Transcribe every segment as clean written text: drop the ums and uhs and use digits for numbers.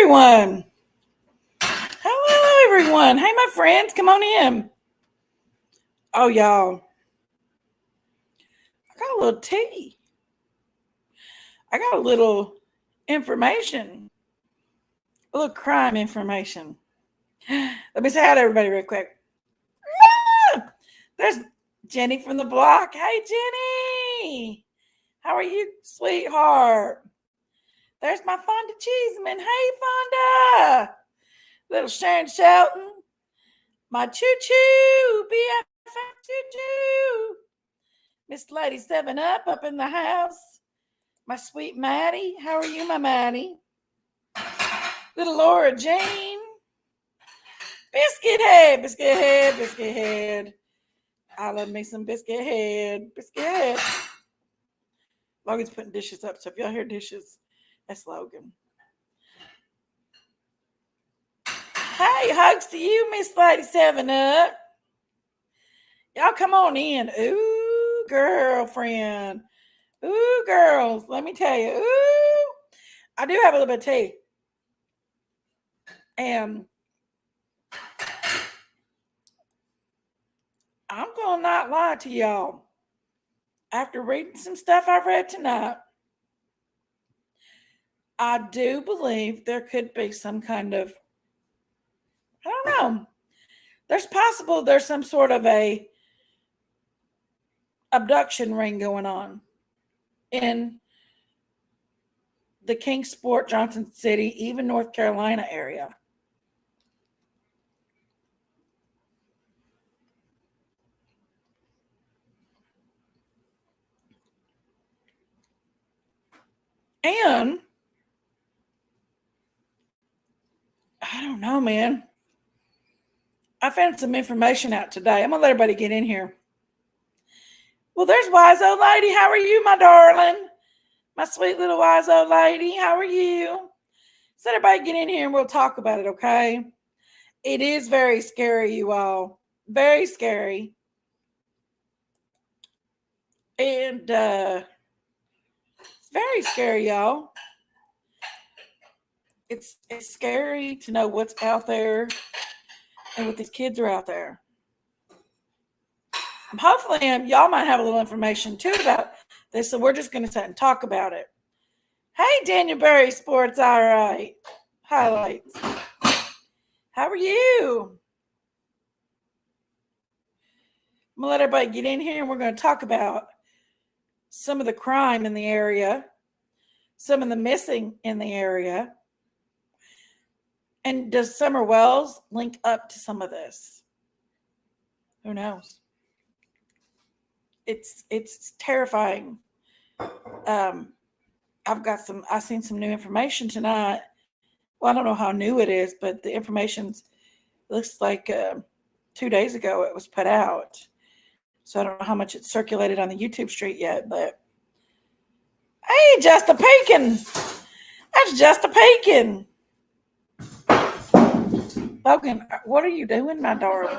everyone. Hello, everyone. Hey, my friends, come on in. Oh, y'all. I got a little tea. I got a little information. A little crime information. Let me say hi to everybody real quick. Ah, there's Jenny from the block. Hey, Jenny. How are you, sweetheart? There's my Fonda Cheeseman. Hey, Fonda. Little Sharon Shelton. My choo-choo. BFF choo-choo. Miss Lady 7 up in the house. My sweet Maddie. How are you, my Maddie? Little Laura Jane. Biscuit head, biscuit head, biscuit head. I love me some biscuit head, biscuit head. Logan's putting dishes up, so if y'all hear dishes, that's Logan. Hey, hugs to you, Miss Lady 7 up. Y'all come on in. Ooh, girlfriend. Ooh, girls, let me tell you. Ooh, I do have a little bit of tea. And I'm going to not lie to y'all. After reading some stuff I've read tonight, I do believe there could be some kind of, I don't know. There's some sort of a abduction ring going on in the Kingsport, Johnson City, even North Carolina area. And I don't know, man. I found some information out today. I'm going to let everybody get in here. Well, there's wise old lady. How are you, my darling? My sweet little wise old lady. How are you? So everybody get in here and we'll talk about it, okay? It is very scary, you all. Very scary. And it's very scary, y'all. It's scary to know what's out there and what these kids are out there. Hopefully, y'all might have a little information too about this, so we're just going to sit and talk about it. Hey, Daniel Berry Sports, all right. Highlights. How are you? I'm going to let everybody get in here, and we're going to talk about some of the crime in the area, some of the missing in the area. And does Summer Wells link up to some of this? Who knows? It's terrifying. I've seen some new information tonight. Well, I don't know how new it is, but the information looks like 2 days ago it was put out. So I don't know how much it's circulated on the YouTube street yet, but hey, just a peeking. That's just a peeking. Logan, what are you doing, my darling?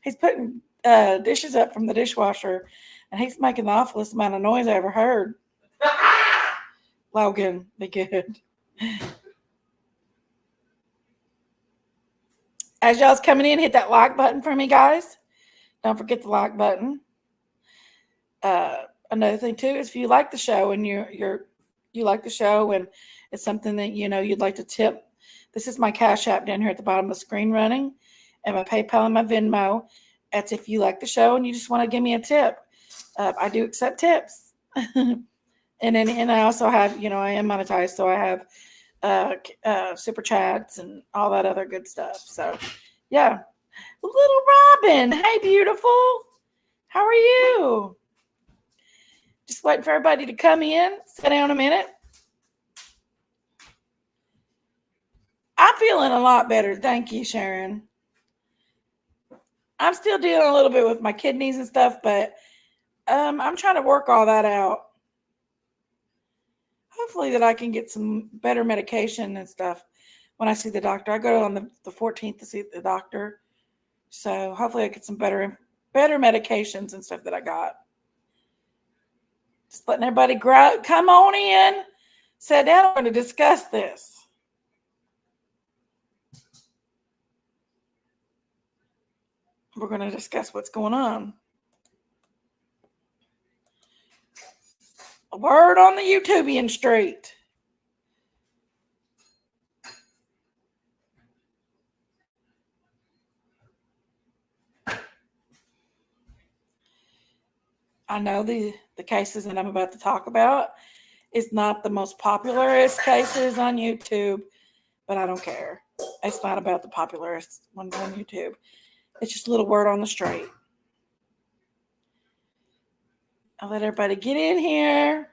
He's putting dishes up from the dishwasher, and he's making the awfulest amount of noise I ever heard. Logan, be good. As y'all's coming in, hit that like button for me, guys. Don't forget the like button. Another thing too is if you like the show and you like the show and it's something that you'd like to tip, this is my Cash App down here at the bottom of the screen running, and my PayPal and my Venmo. That's if you like the show and you just want to give me a tip. I do accept tips, and I also have I am monetized, so I have super chats and all that other good stuff. So yeah, little Robin, hey beautiful, how are you? Just waiting for everybody to come in. Sit down a minute. I'm feeling a lot better. Thank you, Sharon. I'm still dealing a little bit with my kidneys and stuff, but I'm trying to work all that out. Hopefully that I can get some better medication and stuff when I see the doctor. I go on the 14th to see the doctor. So hopefully I get some better medications and stuff that I got. Just letting everybody come on in, sit down, and to discuss this. we're going to discuss what's going on. A word on the YouTubian street. I know the cases that I'm about to talk about is not the most popularest cases on YouTube, but I don't care. It's not about the popularest ones on YouTube. It's just a little word on the street. I'll let everybody get in here.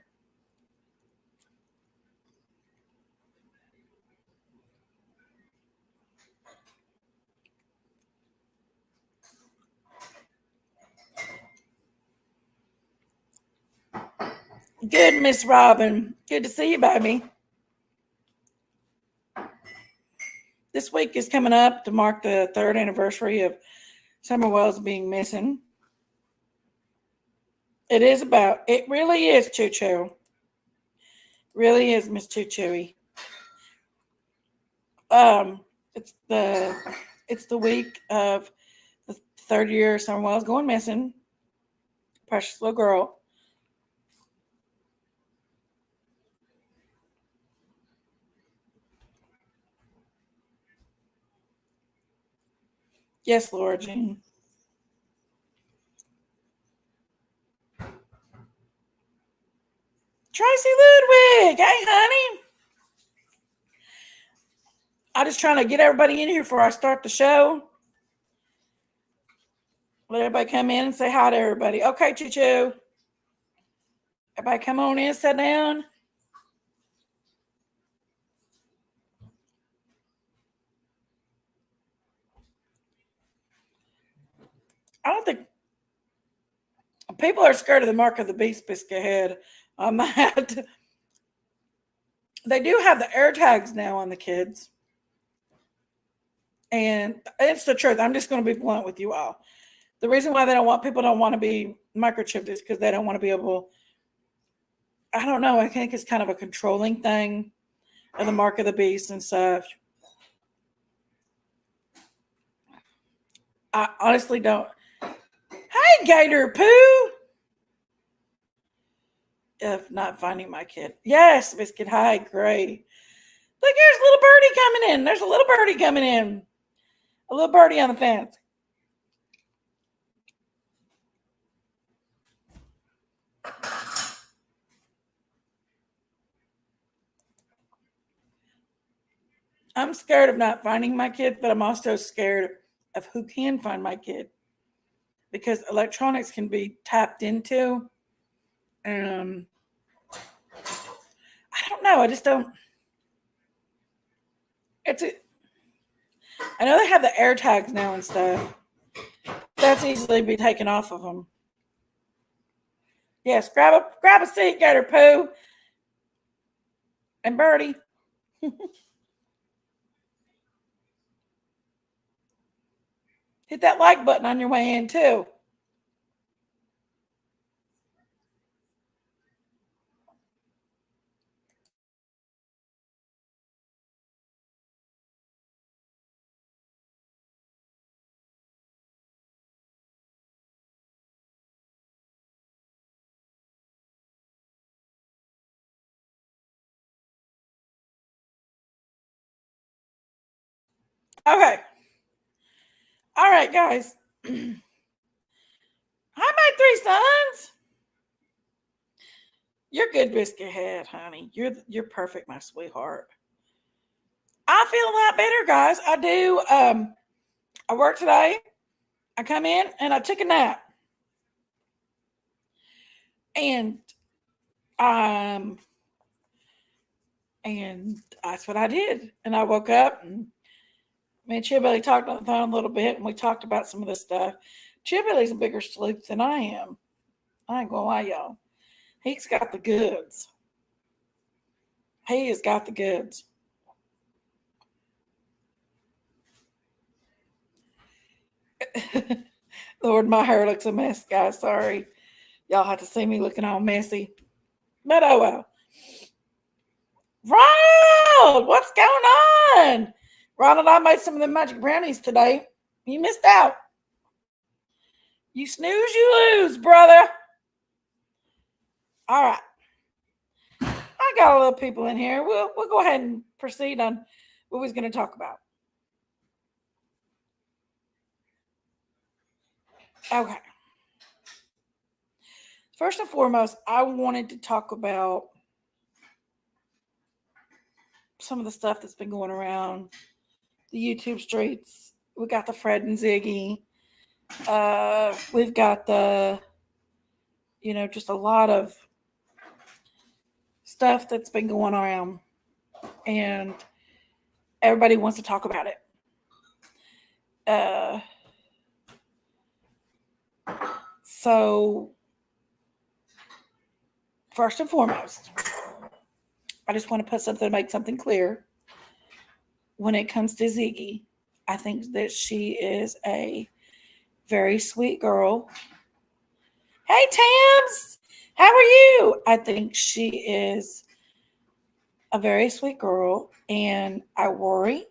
Good, Miss Robin. Good to see you, baby. This week is coming up to mark the 3rd anniversary of Summer Wells being missing. It really is Choo Choo. Really is Miss Choo Chooey. It's the week of the 3rd year Summer Wells going missing. Precious little girl. Yes, Laura Jean. Tracy Ludwig. Hey, honey. I'm just trying to get everybody in here before I start the show. Let everybody come in and say hi to everybody. Okay, Choo Choo. Everybody come on in, sit down. I don't think people are scared of the mark of the beast biscuit head on that. They do have the air tags now on the kids. And it's the truth. I'm just going to be blunt with you all. The reason why people don't want to be microchipped is because they don't want to be able, I don't know, I think it's kind of a controlling thing of the mark of the beast and such. I honestly don't. Hey, Gator Poo! If not finding my kid. Yes, Biscuit. Hi, great. Look, there's a little birdie coming in. There's a little birdie coming in. A little birdie on the fence. I'm scared of not finding my kid, but I'm also scared of who can find my kid. Because electronics can be tapped into. I don't know. I just don't. I know they have the air tags now and stuff. That's easily be taken off of them. Yes, grab a seat, Gator Poo. And Birdie. Hit that like button on your way in, too. Okay. All right, guys. Hi, my 3 sons. You're good, biscuit head, honey. You're perfect, my sweetheart. I feel a lot better, guys. I do. I work today. I come in and I took a nap. And and that's what I did. And I woke up and me and Chibbilly talked on the phone a little bit and we talked about some of this stuff. Chibbilly's a bigger sleuth than I am. I ain't gonna lie, y'all. He's got the goods. He has got the goods. Lord, my hair looks a mess, guys. Sorry. Y'all have to see me looking all messy. But oh well. Ronald, what's going on? Ronald, I made some of the magic brownies today. You missed out. You snooze, you lose, brother. All right. I got a little people in here. We'll go ahead and proceed on what we was going to talk about. Okay. First and foremost, I wanted to talk about some of the stuff that's been going around the YouTube streets. We got the Fred and Ziggy. We've got the, just a lot of stuff that's been going around, and everybody wants to talk about it. So, first and foremost, I just want to make something clear. When it comes to Ziggy, I think that she is a very sweet girl. Hey, Tams, how are you? I think she is a very sweet girl, and I worry.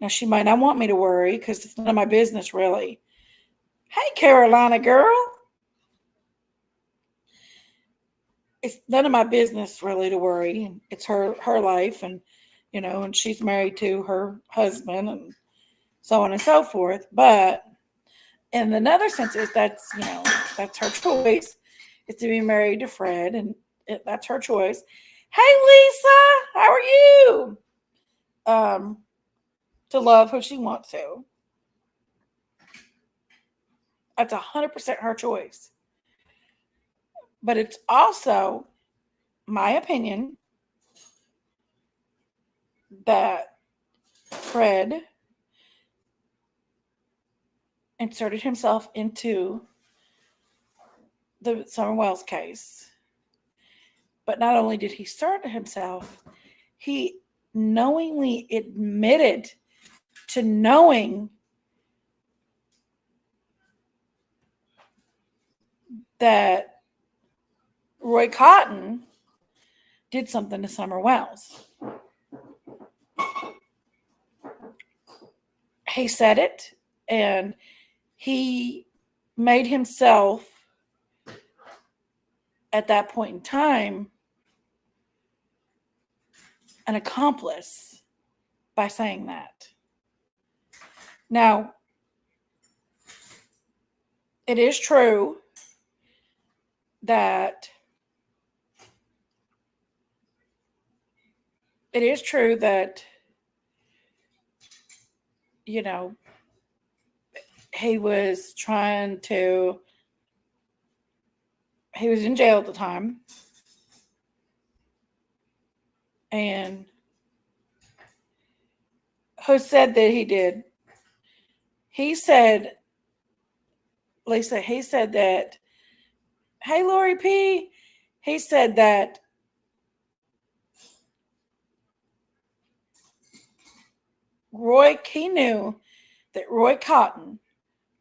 Now, she might not want me to worry because it's none of my business, really. Hey, Carolina girl. It's none of my business, really, to worry. It's her life, and, and she's married to her husband and so on and so forth. But in another sense, that's her choice, is to be married to Fred, and that's her choice. Hey, Lisa, how are you? To love who she wants to. That's 100% her choice. But it's also my opinion that Fred inserted himself into the Summer Wells case. But not only did he insert himself, he knowingly admitted to knowing that Roy Cotton did something to Summer Wells. He said it, and he made himself, at that point in time, an accomplice by saying that. Now, it is true that he was in jail at the time, and who said that he did? He said, Lisa, he said that, hey, Lori P., he said that he knew that Roy Cotton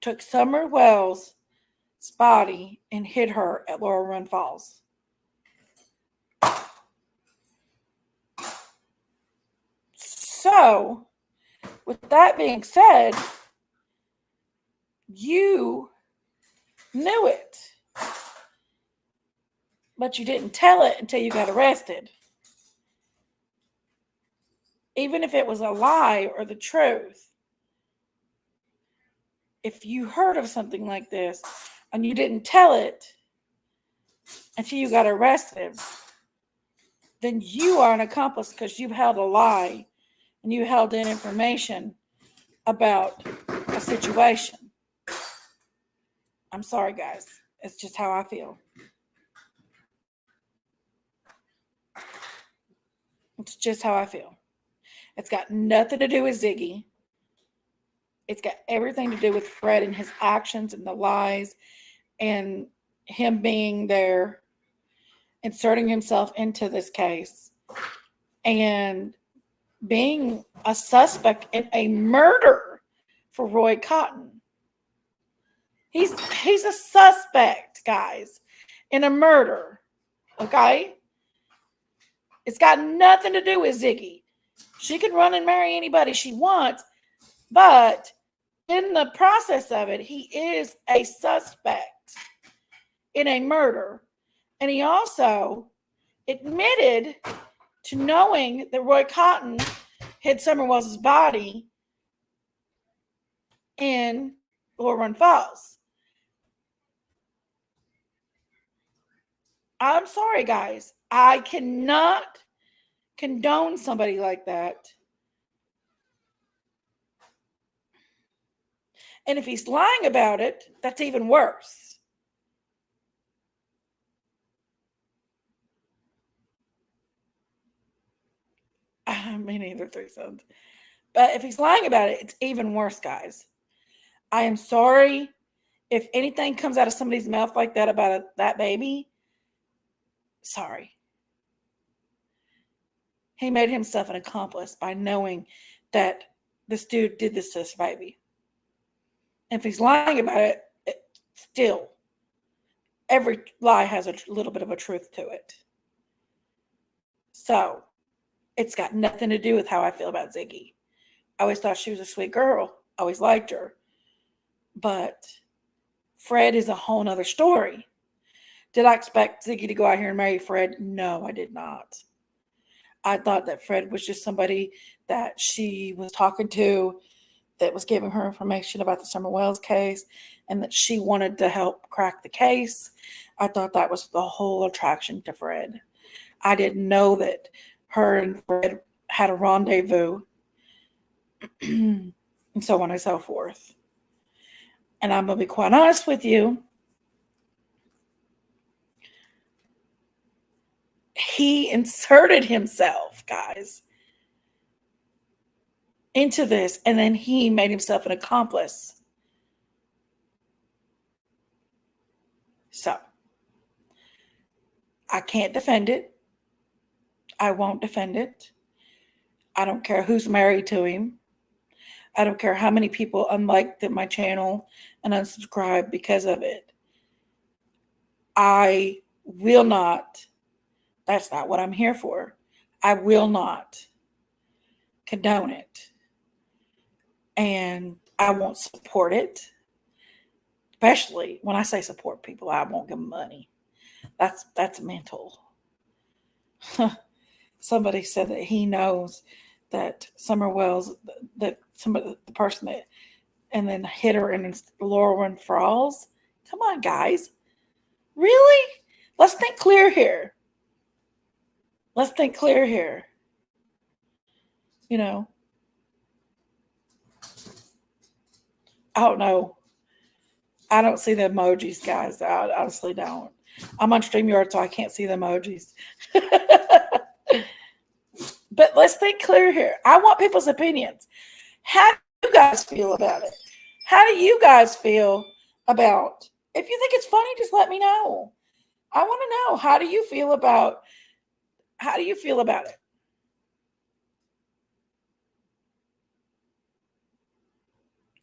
took Summer Wells' body and hid her at Laurel Run Falls. So, with that being said, you knew it, but you didn't tell it until you got arrested. Even if it was a lie or the truth, if you heard of something like this and you didn't tell it until you got arrested, then you are an accomplice because you held a lie and you held in information about a situation. I'm sorry, guys. It's just how I feel. It's just how I feel. It's got nothing to do with Ziggy. It's got everything to do with Fred and his actions and the lies and him being there, inserting himself into this case, and being a suspect in a murder for Roy Cotton. He's a suspect, guys, in a murder, okay? It's got nothing to do with Ziggy. She can run and marry anybody she wants, but in the process of it, he is a suspect in a murder. And he also admitted to knowing that Roy Cotton hid Summer Wells' body in Laurel Run Falls. I'm sorry, guys. I cannot condone somebody like that. And if he's lying about it, that's even worse. Me neither, three sons. But if he's lying about it, it's even worse, guys. I am sorry if anything comes out of somebody's mouth like that about that baby. Sorry. He made himself an accomplice by knowing that this dude did this to his baby. And if he's lying about it, still, every lie has a little bit of a truth to it. So, it's got nothing to do with how I feel about Ziggy. I always thought she was a sweet girl. I always liked her. But Fred is a whole nother story. Did I expect Ziggy to go out here and marry Fred? No, I did not. I thought that Fred was just somebody that she was talking to that was giving her information about the Summer Wells case and that she wanted to help crack the case. I thought that was the whole attraction to Fred. I didn't know that her and Fred had a rendezvous and so on and so forth. And I'm going to be quite honest with you. He inserted himself, guys, into this, and then he made himself an accomplice. So, I can't defend it. I won't defend it. I don't care who's married to him. I don't care how many people unliked my channel and unsubscribed because of it. I will not. That's not what I'm here for. I will not condone it. And I won't support it. Especially when I say support people, I won't give them money. That's mental. Somebody said that he knows that Summer Wells, that somebody, the person that, and then hit her in Laurel Run Falls. Come on, guys. Really? Let's think clear here. Let's think clear here. You know, I don't know. I don't see the emojis, guys. I honestly don't. I'm on StreamYard, so I can't see the emojis. But let's think clear here. I want people's opinions. How do you guys feel about it? How do you guys feel about? If you think it's funny, just let me know. I want to know. How do you feel about it?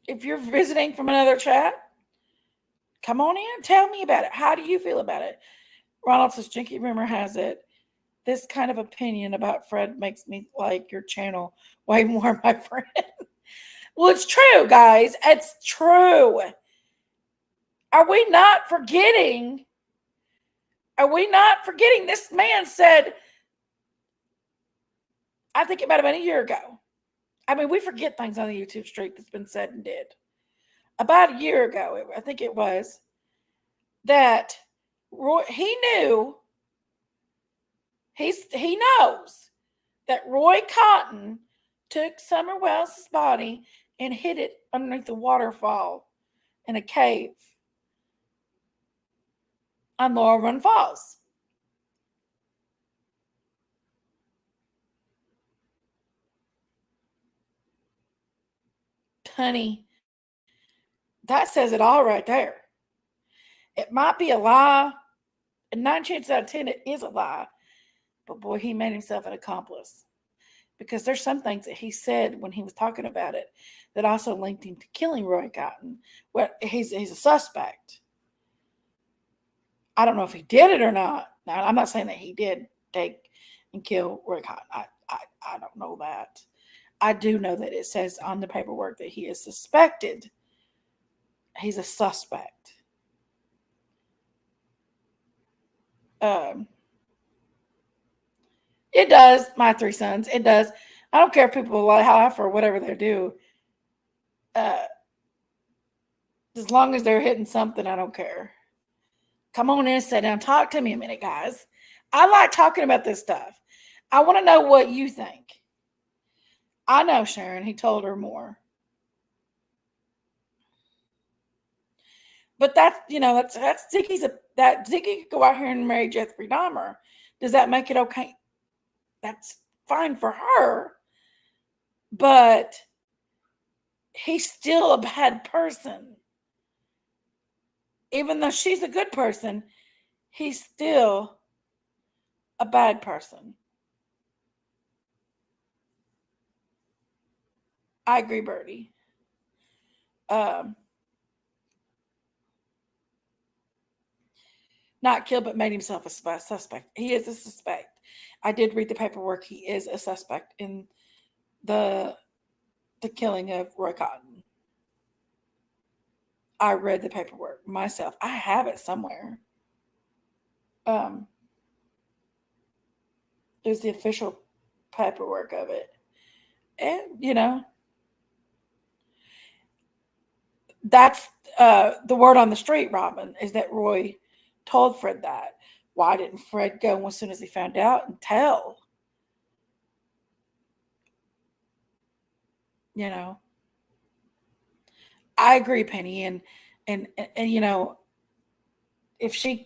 If you're visiting from another chat, come on in. Tell me about it. How do you feel about it? Ronald says, Jenky rumor has it. This kind of opinion about Fred makes me like your channel way more, my friend. Well, it's true, guys. It's true. Are we not forgetting? This man said, I think it might have been a year ago. I mean, we forget things on the YouTube street that's been said and did. About a year ago, I think it was, that he knows that Roy Cotton took Summer Wells' body and hid it underneath the waterfall in a cave on Laurel Run Falls. Honey, that says it all right there. It might be a lie, and 9 chances out of 10 it is a lie, but boy, he made himself an accomplice. Because there's some things that he said when he was talking about it that also linked him to killing Roy Cotton. Well, he's a suspect. I don't know if he did it or not. Now, I'm not saying that he did take and kill Roy Cotton. I don't know that. I do know that it says on the paperwork that he is suspected. He's a suspect. It does. My 3 sons. It does. I don't care if people laugh or whatever they do. As long as they're hitting something, I don't care. Come on in, sit down, talk to me a minute, guys. I like talking about this stuff. I want to know what you think. I know, Sharon. He told her more. But that's Ziggy's that Ziggy could go out here and marry Jeffrey Dahmer. Does that make it okay? That's fine for her. But he's still a bad person. Even though she's a good person, he's still a bad person. I agree, Birdie. Not killed, but made himself a suspect. He is a suspect. I did read the paperwork. He is a suspect in the killing of Roy Cotton. I read the paperwork myself. I have it somewhere. There's the official paperwork of it. And, that's the word on the street, Robin, is that Roy told Fred that. Why didn't Fred go as soon as he found out and tell? I agree, Penny, and if she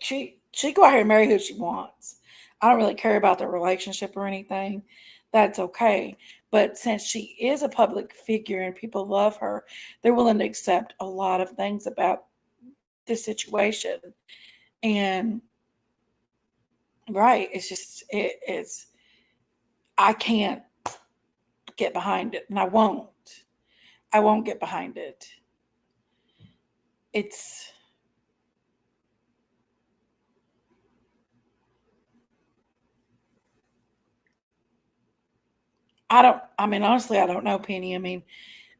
go out here and marry who she wants. I don't really care about their relationship or anything. That's okay. But since she is a public figure and people love her, they're willing to accept a lot of things about this situation. And right, it's just it's I can't get behind it, and I won't. I won't get behind it. Honestly, I don't know, Penny.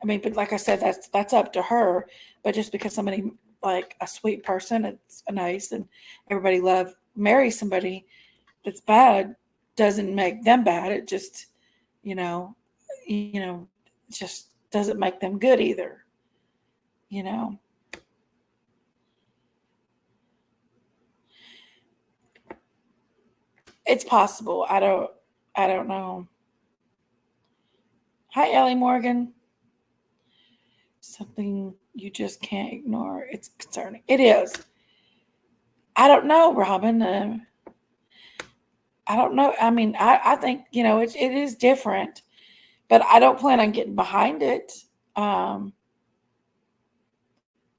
But like I said, that's up to her. But just because somebody like a sweet person, it's nice, and everybody marry somebody that's bad doesn't make them bad. It just, just doesn't make them good either. It's possible. I don't know. Hi, Ellie Morgan. Something you just can't ignore. It's concerning. It is. I don't know, Robin. I don't know. I think, it is different, but I don't plan on getting behind it. One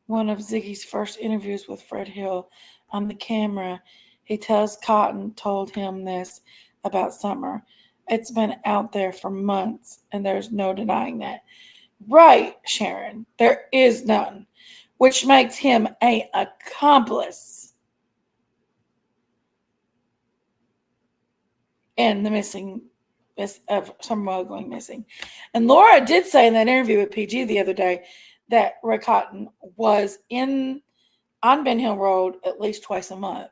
of Ziggy's first interviews with Fred Hill on the camera, he tells Cotton told him this about Summer. It's been out there for months, and there's no denying that. Right, Sharon. There is none, which makes him an accomplice in the missing of Summer going missing. And Laura did say in that interview with PG the other day that Roy Cotton was on Ben Hill Road at least twice a month.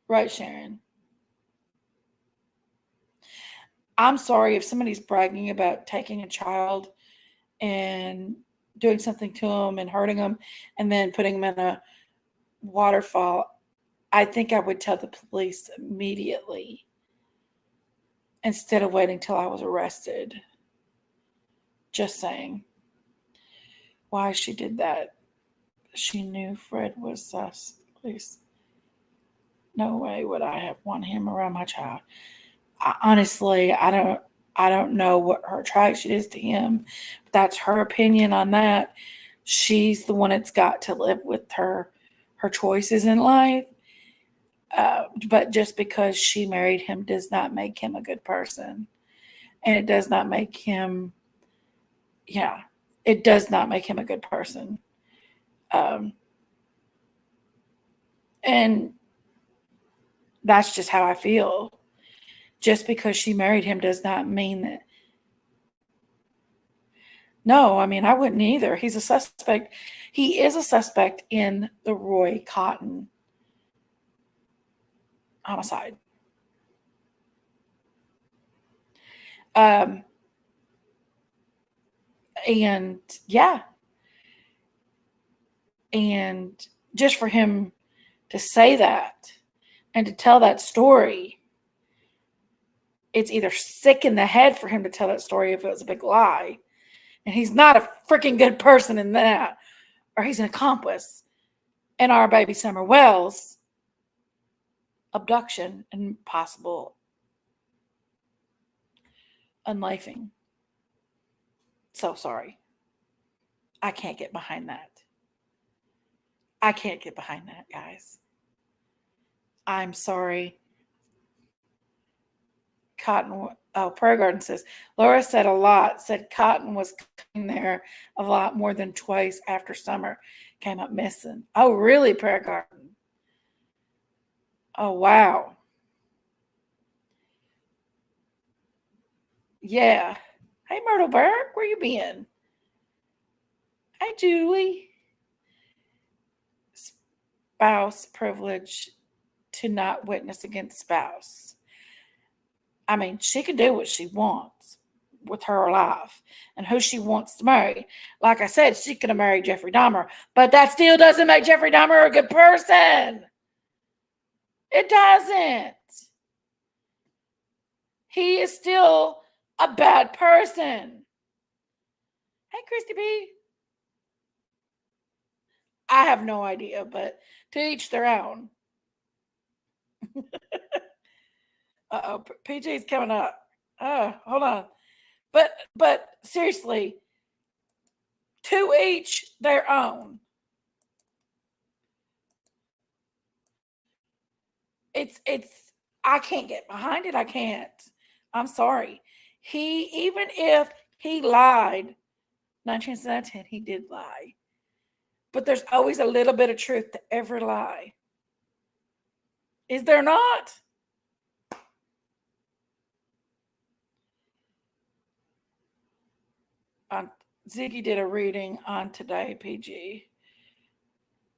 Right, Sharon? I'm sorry if somebody's bragging about taking a child and doing something to them and hurting them and then putting them in a waterfall. I think I would tell the police immediately instead of waiting till I was arrested. Just saying. Why she did that. She knew Fred was sus. Please. No way would I want him around my child. Honestly, I don't know what her attraction is to him. That's her opinion on that. She's the one that's got to live with her choices in life. But just because she married him does not make him a good person. And it does not make him, it does not make him a good person. And that's just how I feel. just because she married him does not mean that. No, I mean, I wouldn't either. He's a suspect. He is a suspect in the Roy Cotton homicide. And yeah. And just for him to say that and to tell that story, it's either sick in the head for him to tell that story if it was a big lie, and he's not a freaking good person in that, or he's an accomplice in our baby Summer Wells abduction and possible unlifing. So sorry. I can't get behind that. I can't get behind that, guys. I'm sorry. Cotton, Prayer Garden says, Laura said Cotton was coming there a lot more than twice after Summer came up missing. Oh, really, Prayer Garden? Oh, wow. Yeah. Hey, Myrtle Burke, where you been? Hey, Julie. Spouse privilege to not witness against spouse. I mean, she can do what she wants with her life and who she wants to marry. Like I said, she could have married Jeffrey Dahmer, but that still doesn't make Jeffrey Dahmer a good person. It doesn't. He is still a bad person. Hey, Christy B. I have no idea, but to each their own. Uh-oh, PG's coming up. Oh, hold on. But seriously, to each their own. It's I can't get behind it. I can't. I'm sorry. Even if he lied, 9 chances out of 10, he did lie. But there's always a little bit of truth to every lie. Is there not? Ziggy did a reading on Today, PG.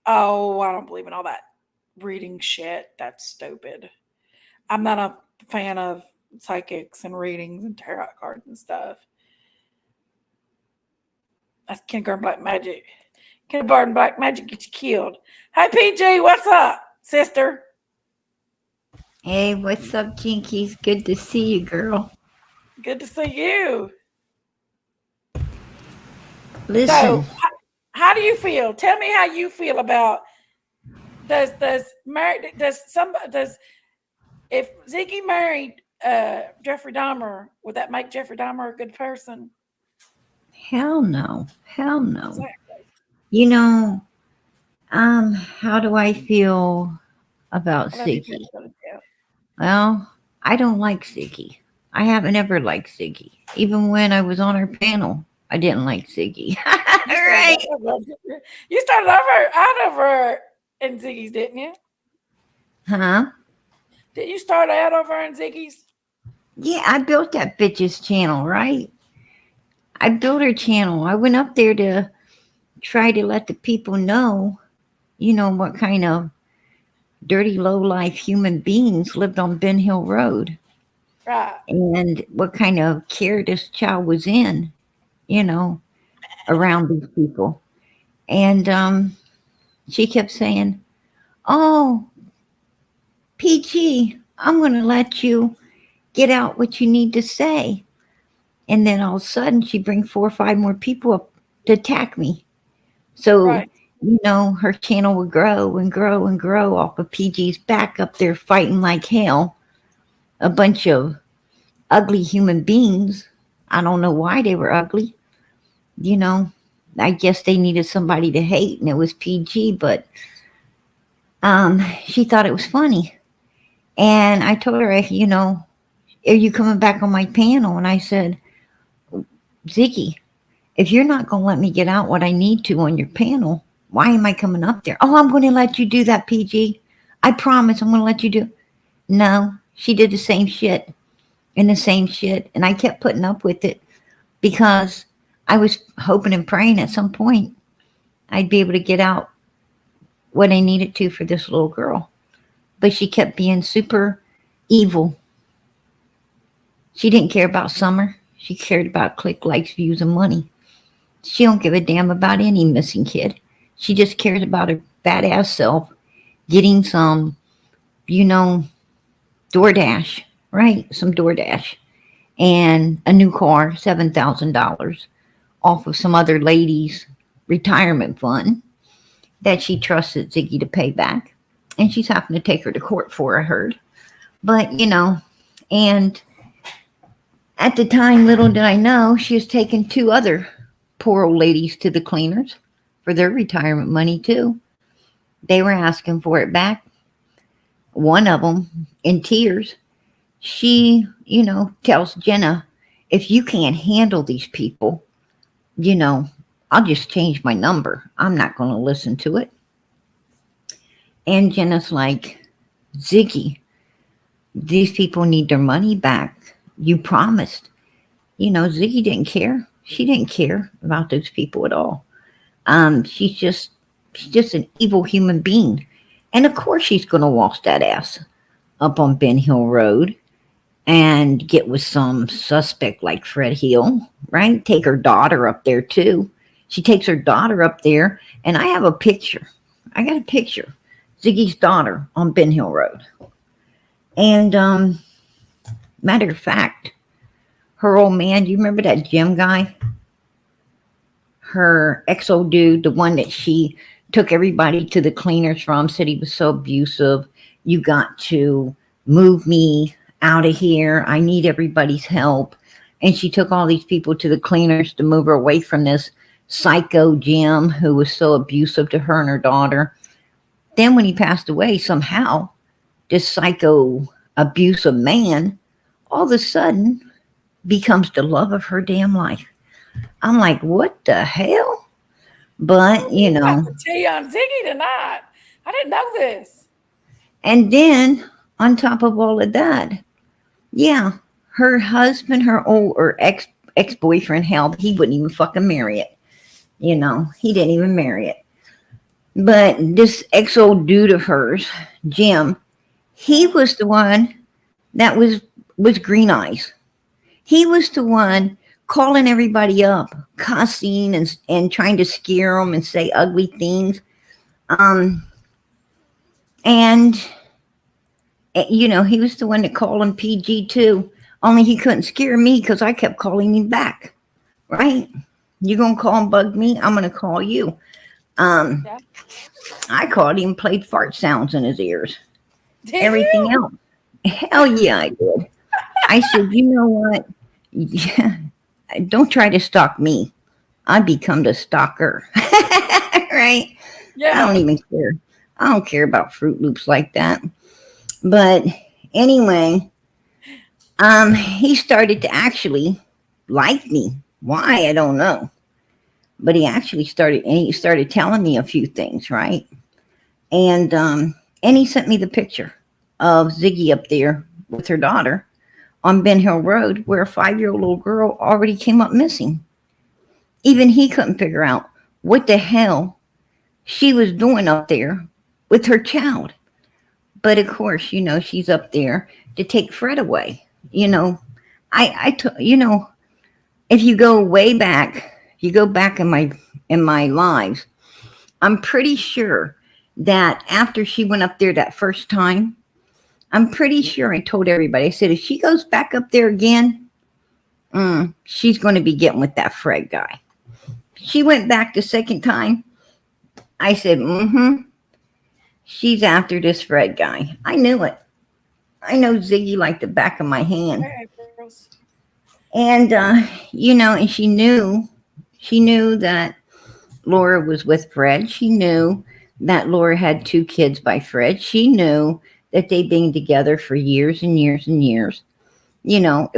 Oh, I don't believe in all that reading shit. That's stupid. I'm not a fan of psychics and readings and tarot cards and stuff. That's kindergarten black magic. Kindergarten black magic gets you killed. Hey, PG, what's up, sister? Hey, what's up, Jenkies? Good to see you, girl. Good to see you. Listen. So, how do you feel? Tell me how you feel about if Ziggy married Jeffrey Dahmer, would that make Jeffrey Dahmer a good person? Hell no. Hell no. Exactly. You know, how do I feel about Ziggy? Well, I don't like Ziggy. I haven't ever liked Ziggy. Even when I was on her panel, I didn't like Ziggy. Right. You started out over in Ziggy's, didn't you? Huh? Did you start out over in Ziggy's? Yeah, I built that bitch's channel, right? I built her channel. I went up there to try to let the people know, what kind of dirty, low-life human beings lived on Ben Hill Road. Right. And what kind of care this child was in, around these people. And she kept saying, oh, PG, I'm going to let you get out what you need to say. And then all of a sudden, she'd bring 4 or 5 more people up to attack me. So, right. Her channel would grow and grow and grow off of PG's back up there fighting like hell. A bunch of ugly human beings. I don't know why they were ugly. I guess they needed somebody to hate, and it was PG, but she thought it was funny. And I told her, are you coming back on my panel? And I said, Ziggy, if you're not going to let me get out what I need to on your panel, why am I coming up there? Oh, I'm going to let you do that, PG. I promise I'm going to let you do. No, she did the same shit. and the same shit. And I kept putting up with it because I was hoping and praying at some point I'd be able to get out what I needed to for this little girl. But she kept being super evil. She didn't care about Summer. She cared about click, likes, views, and money. She don't give a damn about any missing kid. She just cares about her badass self getting some, you know, DoorDash, right? Some DoorDash and a new car, $7,000 off of some other lady's retirement fund that she trusted Ziggy to pay back. And she's having to take her to court for, I heard. But, and at the time, little did I know, she was taking two other poor old ladies to the cleaners for their retirement money, too. They were asking for it back. One of them, in tears, she, tells Jenna, if you can't handle these people, I'll just change my number. I'm not going to listen to it. And Jenna's like, Ziggy, these people need their money back. You promised. Ziggy didn't care. She didn't care about those people at all. She's just an evil human being. And of course she's going to waltz that ass up on Ben Hill Road and get with some suspect like Fred Hill, right? Take her daughter up there too. She takes her daughter up there, and I have a picture. I got a picture. Ziggy's daughter on Ben Hill Road. And matter of fact, her old man, do you remember that Jim guy? Her ex-old dude, the one that she took everybody to the cleaners from, said he was so abusive. You got to move me out of here. I need everybody's help. And she took all these people to the cleaners to move her away from this psycho Jim who was so abusive to her and her daughter. Then when he passed away, somehow, this psycho abusive man all of a sudden becomes the love of her damn life. I'm like, what the hell? But, I have to tell you on Ziggy tonight. I didn't know this. And then on top of all of that, yeah, her husband, her ex-boyfriend, hell, he wouldn't even fucking marry it. He didn't even marry it. But this ex-old dude of hers, Jim, he was the one that was green eyes. He was the one calling everybody up, cussing and trying to scare them and say ugly things. And he was the one that called him PG too. Only he couldn't scare me because I kept calling him back. Right? You gonna call and bug me? I'm gonna call you. Yeah. I called him, played fart sounds in his ears. Did Everything you? else. Hell yeah, I did. I said, you know what? Yeah, don't try to stalk me. I become the stalker. Right? Yeah. I don't even care. I don't care about Fruit Loops like that. But anyway, he started to actually like me. Why? I don't know. But he actually started telling me a few things, right? And he sent me the picture of Ziggy up there with her daughter on Ben Hill Road, where a 5-year-old little girl already came up missing. Even he couldn't figure out what the hell she was doing up there with her child. But of course, she's up there to take Fred away. If you go way back, in my lives, I'm pretty sure that after she went up there that first time, I'm pretty sure I told everybody, I said, if she goes back up there again, she's going to be getting with that Fred guy. She went back the second time. I said, she's after this Fred guy. I knew it. I know Ziggy like the back of my hand. And, and she knew that Laura was with Fred. She knew that Laura had 2 kids by Fred. She knew that they'd been together for years and years and years. It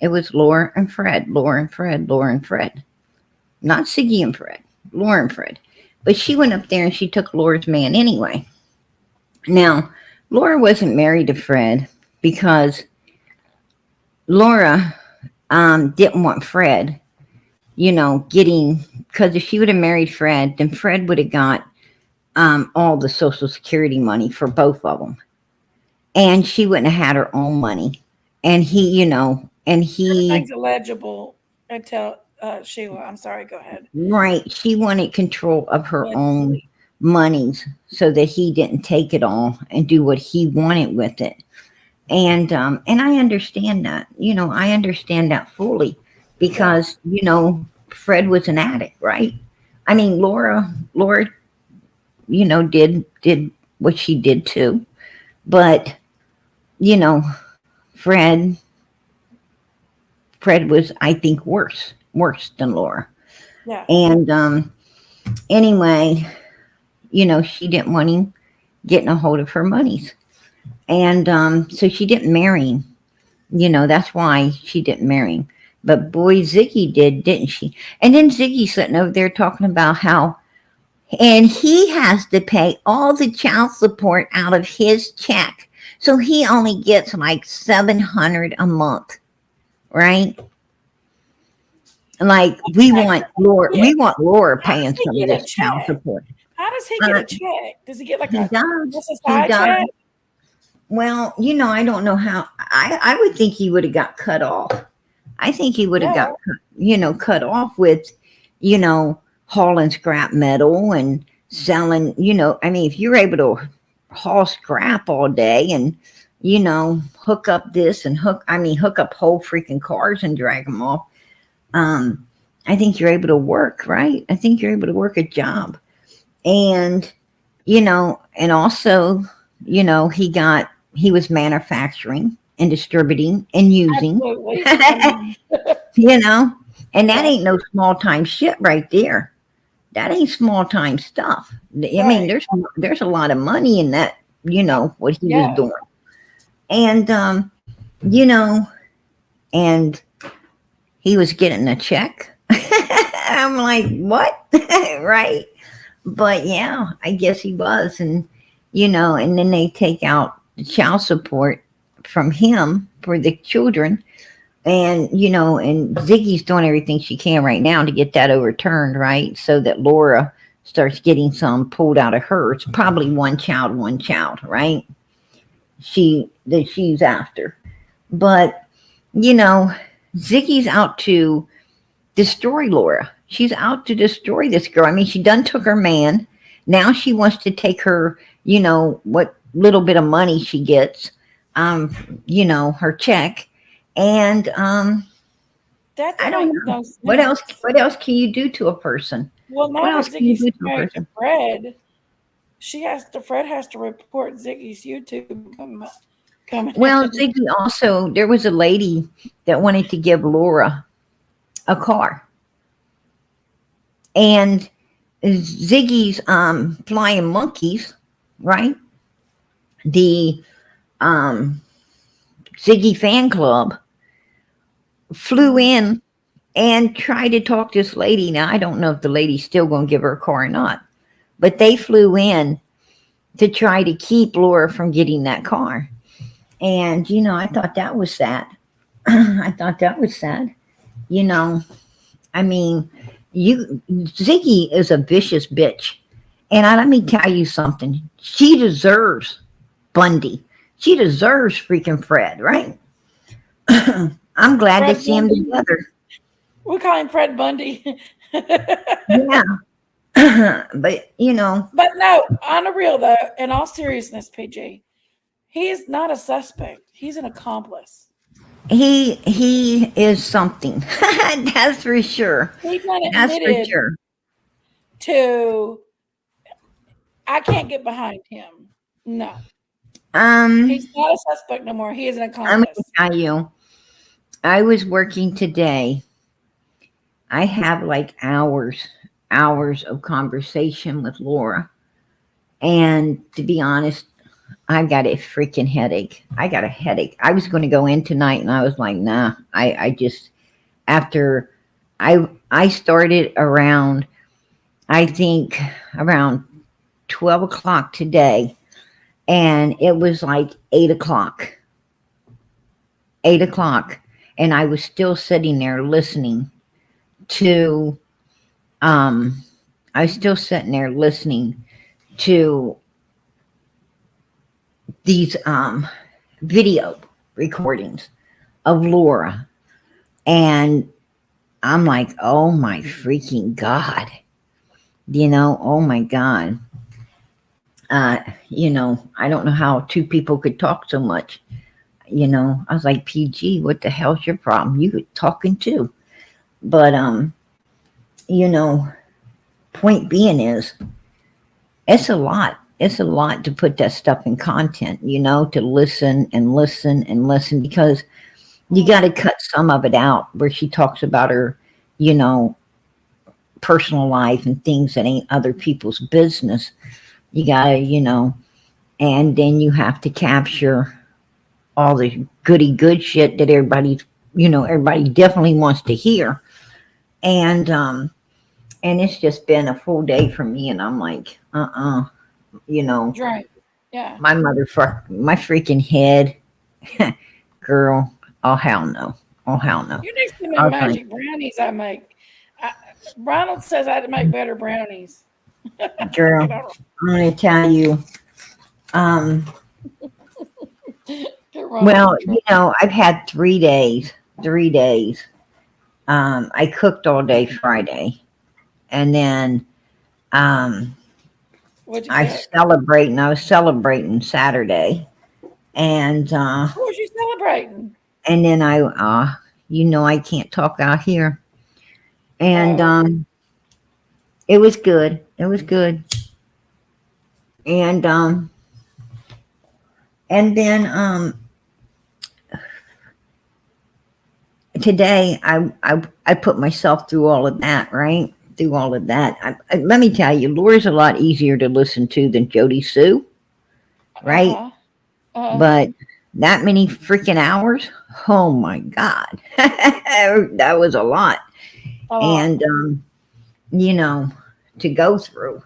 was Laura and Fred, Laura and Fred, Laura and Fred. Not Ziggy and Fred, Laura and Fred. But she went up there and she took Laura's man anyway. Now, Laura wasn't married to Fred because Laura didn't want Fred, getting, because if she would have married Fred, then Fred would have got all the Social Security money for both of them, and she wouldn't have had her own money. And he, Everything's illegible until Sheila. I'm sorry. Go ahead. right, she wanted control of her own Allegedly. monies so that he didn't take it all and do what he wanted with it. And I understand that. I understand that fully Yeah. because, Fred was an addict, right? I mean, Laura, did what she did too. But, you know, Fred Fred was, I think, worse than Laura. Yeah. And anyway, she didn't want him getting a hold of her monies. And so she didn't marry him. That's why she didn't marry him. But boy, Ziggy did, didn't she? And then Ziggy's sitting over there talking about how, and he has to pay all the child support out of his check. So he only gets like $700 a month, right? Like Yeah. we want Laura How does paying he some of get a this child check? support. How does he get Uh, a check? Does he get like he a does. just a He side does. check? Well, I don't know how. I would think he would have got cut off. I think he would have Yeah. got, cut off with, hauling scrap metal and selling, I mean, if you're able to haul scrap all day and, hook up this and hook up whole freaking cars and drag them off, I think you're able to work, right? I think you're able to work a job. And, and also, he was manufacturing and distributing and using, Absolutely. I mean, you know, and that yeah. ain't no small time shit right there. That ain't small time stuff. I mean, Right. there's a lot of money in that, what he was Yeah. doing. And you know, and he was getting a check. I'm like, what? Right? But yeah, I guess he was. And and then they take out the child support from him for the children. And and Ziggy's doing everything she can right now to get that overturned, right? So that Laura starts getting some pulled out of her. It's probably one child, right? She's after. But Ziggy's out to destroy Laura. She's out to destroy this girl. I mean, she done took her man. Now she wants to take her, what little bit of money she gets, her check. And That I don't don't make know. no What else sense. what else can you do to a person? Well, What now that else can you Ziggy's do to a married to person? Fred, Fred has to report Ziggy's YouTube coming Well, in. Ziggy also, there was a lady that wanted to give Laura a car. And Ziggy's flying monkeys, right? The um Ziggy fan club flew Mhm. in and tried to talk this lady. Now I don't know if the lady's still gonna give her a car or not, but they flew in to try to keep Laura from getting that car. And I thought that was sad. I thought that was sad. You know, I mean, Ziggy is a vicious bitch. And let me tell you something. She deserves Bundy. She deserves freaking Fred, right? I'm glad to Fred see them Bundy. together. We call him Fred Bundy. Yeah. But But no, on the real though, in all seriousness, PG, he is not a suspect. He's an accomplice. he is something. That's for sure. He done That's for admitted sure. to I can't get behind him. No. Um, He's not a suspect no more. He is an I'm gonna accomplice. tell you, I was working today. I have like hours of conversation with Laura. And to be honest, I've got a freaking headache. I got a headache. I was going to go in tonight and I was like, nah, I just, after I started around, I think around 12 o'clock today, and it was like 8 o'clock. 8 o'clock. and I was still sitting there listening to, um, I was still sitting there listening to these video recordings of Laura, and I'm like, oh my freaking God, oh my God. I don't know how two people could talk so much. I was like, PG, what the hell's your problem? You talking too. But, point being is, it's a lot. It's a lot to put that stuff in content, to listen and listen and listen, because you got to cut some of it out where she talks about her, personal life and things that ain't other people's business. You got to, and then you have to capture all the goody good shit that everybody definitely wants to hear. And it's just been a full day for me, and I'm like, Right. Yeah. my my freaking head, girl. Oh hell no. Oh hell no. You need some of the magic brownies I make. Ronald says I had to make better brownies. Girl, I'm gonna tell you. Well, I've had 3 days. 3 days. I cooked all day Friday, and then I was celebrating Saturday, and what was you celebrating? And then I can't talk out here, and it was good. It was good, and then today I put myself through all of that, right? Through all of that. Let me tell you, Laura's a lot easier to listen to than Jody Sue, right? But that many freaking hours, oh my God, that was a lot. And to go through,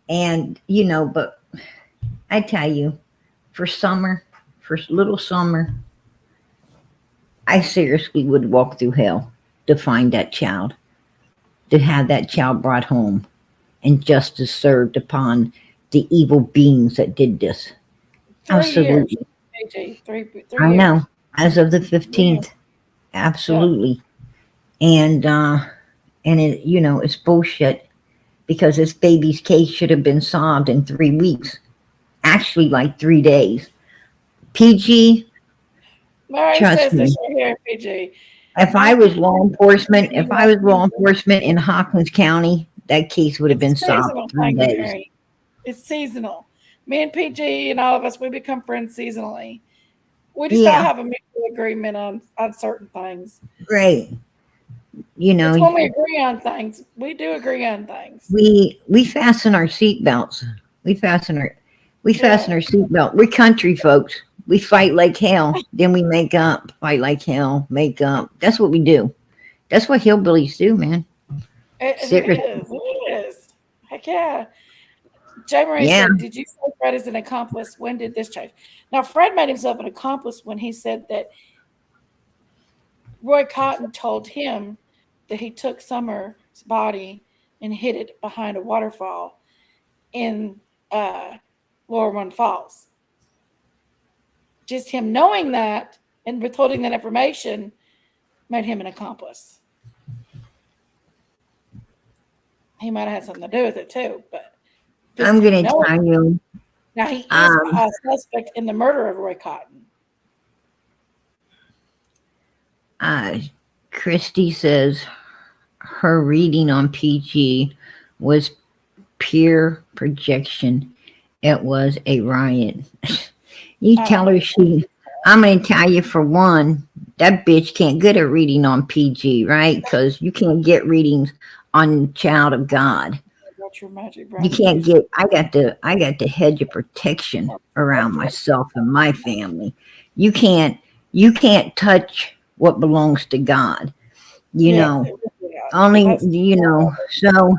and but I tell you, for little Summer, I seriously would walk through hell to find that child, to have that child brought home, and justice served upon the evil beings that did this. 3 Absolutely. Years. Three I years. know. As of the 15th. Absolutely. Yeah. And it, it's bullshit, because this baby's case should have been solved in 3 weeks. Actually, like 3 days. PG, Mary trust says me. this right here, PG. If I was law enforcement in Hawkins County, that case would have been solved in 3 days. Mary. It's seasonal. Me and PG and all of us, we become friends seasonally. We just don't have a mutual agreement on certain things. Right. It's when we agree on things. We do agree on things. We fasten our seatbelts. We fasten our seatbelt. We're country folks. We fight like hell. Then we make up. Fight like hell. Make up. That's what we do. That's what hillbillies do, man. It is. Heck yeah. J. Marie said, did you say Fred is an accomplice? When did this change? Now, Fred made himself an accomplice when he said that Roy Cotton told him that he took Summer's body and hid it behind a waterfall in Lower Falls. Just him knowing that and withholding that information made him an accomplice. He might have had something to do with it too, but I'm going to tell you. Now he is a suspect in the murder of Roy Cotton. Christy says her reading on PG was pure projection. It was a riot. You tell her I'm going to tell you, for one, that bitch can't get a reading on PG, right? Because you can't get readings on Child of God. You can't get. I got the hedge of protection around myself and my family. You can't touch what belongs to God. Only so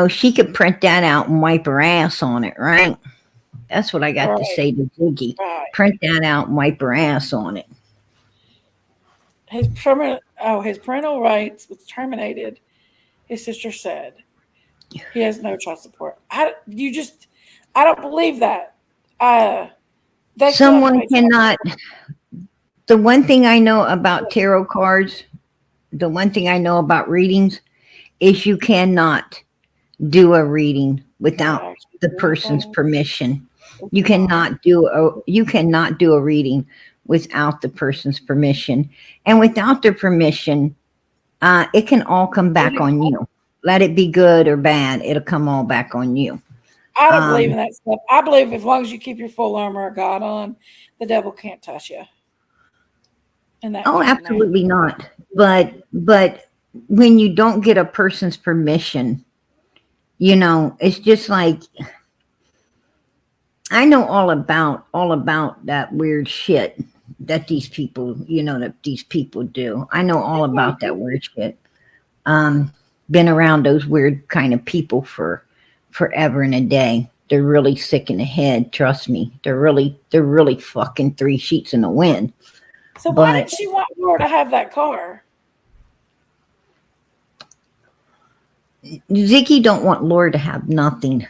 she could print that out and wipe her ass on it, right? That's what I got to say to Ziggy. Print that out and wipe her ass on it. his parental rights was terminated. His sister said he has no child support. I don't believe that. Uh, they still have to Someone pay child cannot. support. The one thing I know about tarot cards, the one thing I know about readings is you cannot do a reading They without actually the do person's that. permission. They You cannot. cannot do a reading without the person's permission, and without their permission, it can all come back on you. Let it be good or bad, it'll come all back on you. I don't believe in Um, that stuff. I believe as long as you keep your full armor of God on, the devil can't touch you in that oh, kind of name. absolutely not. But when you don't get a person's permission, it's just like I know all about that weird shit that these people do. I know all about that weird shit. Um, been around those weird kind of people for forever and a day. They're really sick in the head. Trust me. They're really fucking three sheets in the wind. So why But did she want Laura to have that car? Ziggy don't want Laura to have nothing.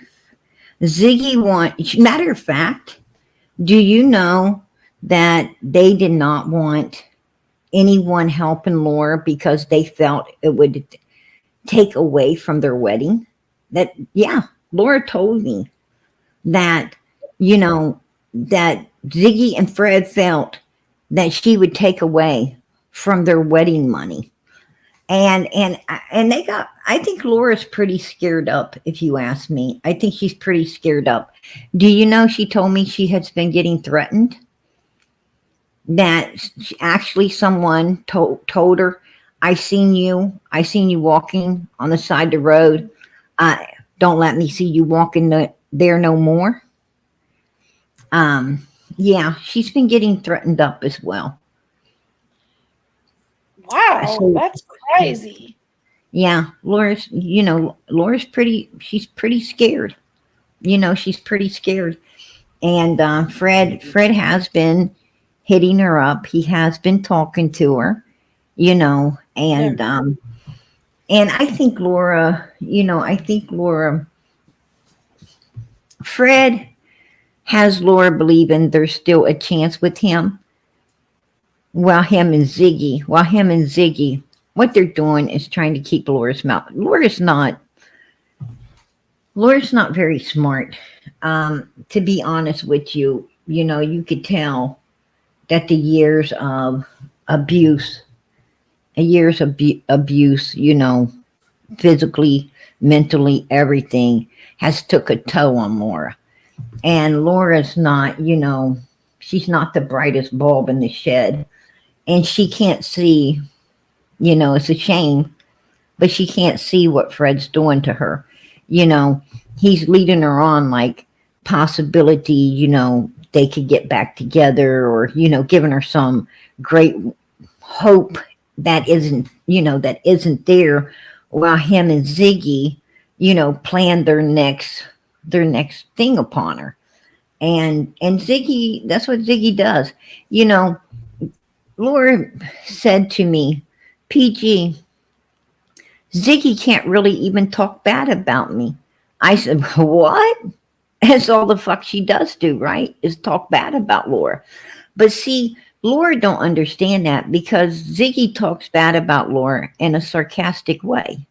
Ziggy matter of fact, do you know that they did not want anyone helping Laura because they felt it would take away from their wedding? That, yeah, Laura told me that, you know, that Ziggy and Fred felt that she would take away from their wedding money. And they got, I think Laura's pretty scared up, if you ask me. I think she's pretty scared up. Do you know she told me she has been getting threatened? That actually someone told her, I seen you walking on the side of the road. Don't let me see you walking there no more. Um, yeah, she's been getting threatened up as well. Wow, So that's crazy. yeah, Laura's she's pretty scared. She's pretty scared. And Fred has been hitting her up. He has been talking to her, Yeah. and I think Laura, Fred has Laura believing there's still a chance with him, while him and Ziggy, what they're doing is trying to keep Laura's mouth. Laura's not very smart. To be honest with you, you could tell that the years of abuse, abuse, physically, mentally, everything has took a toll on Laura. And Laura's not, she's not the brightest bulb in the shed. And she can't see, it's a shame, but she can't see what Fred's doing to her. You know, he's leading her on like possibility, they could get back together, or, giving her some great hope that isn't there, while him and Ziggy, plan their next thing upon her. And Ziggy, that's what Ziggy does. You know, Laura said to me, PG, Ziggy can't really even talk bad about me. I said, what? That's all the fuck she does do, right? Is talk bad about Laura. But see, Laura don't understand that, because Ziggy talks bad about Laura in a sarcastic way,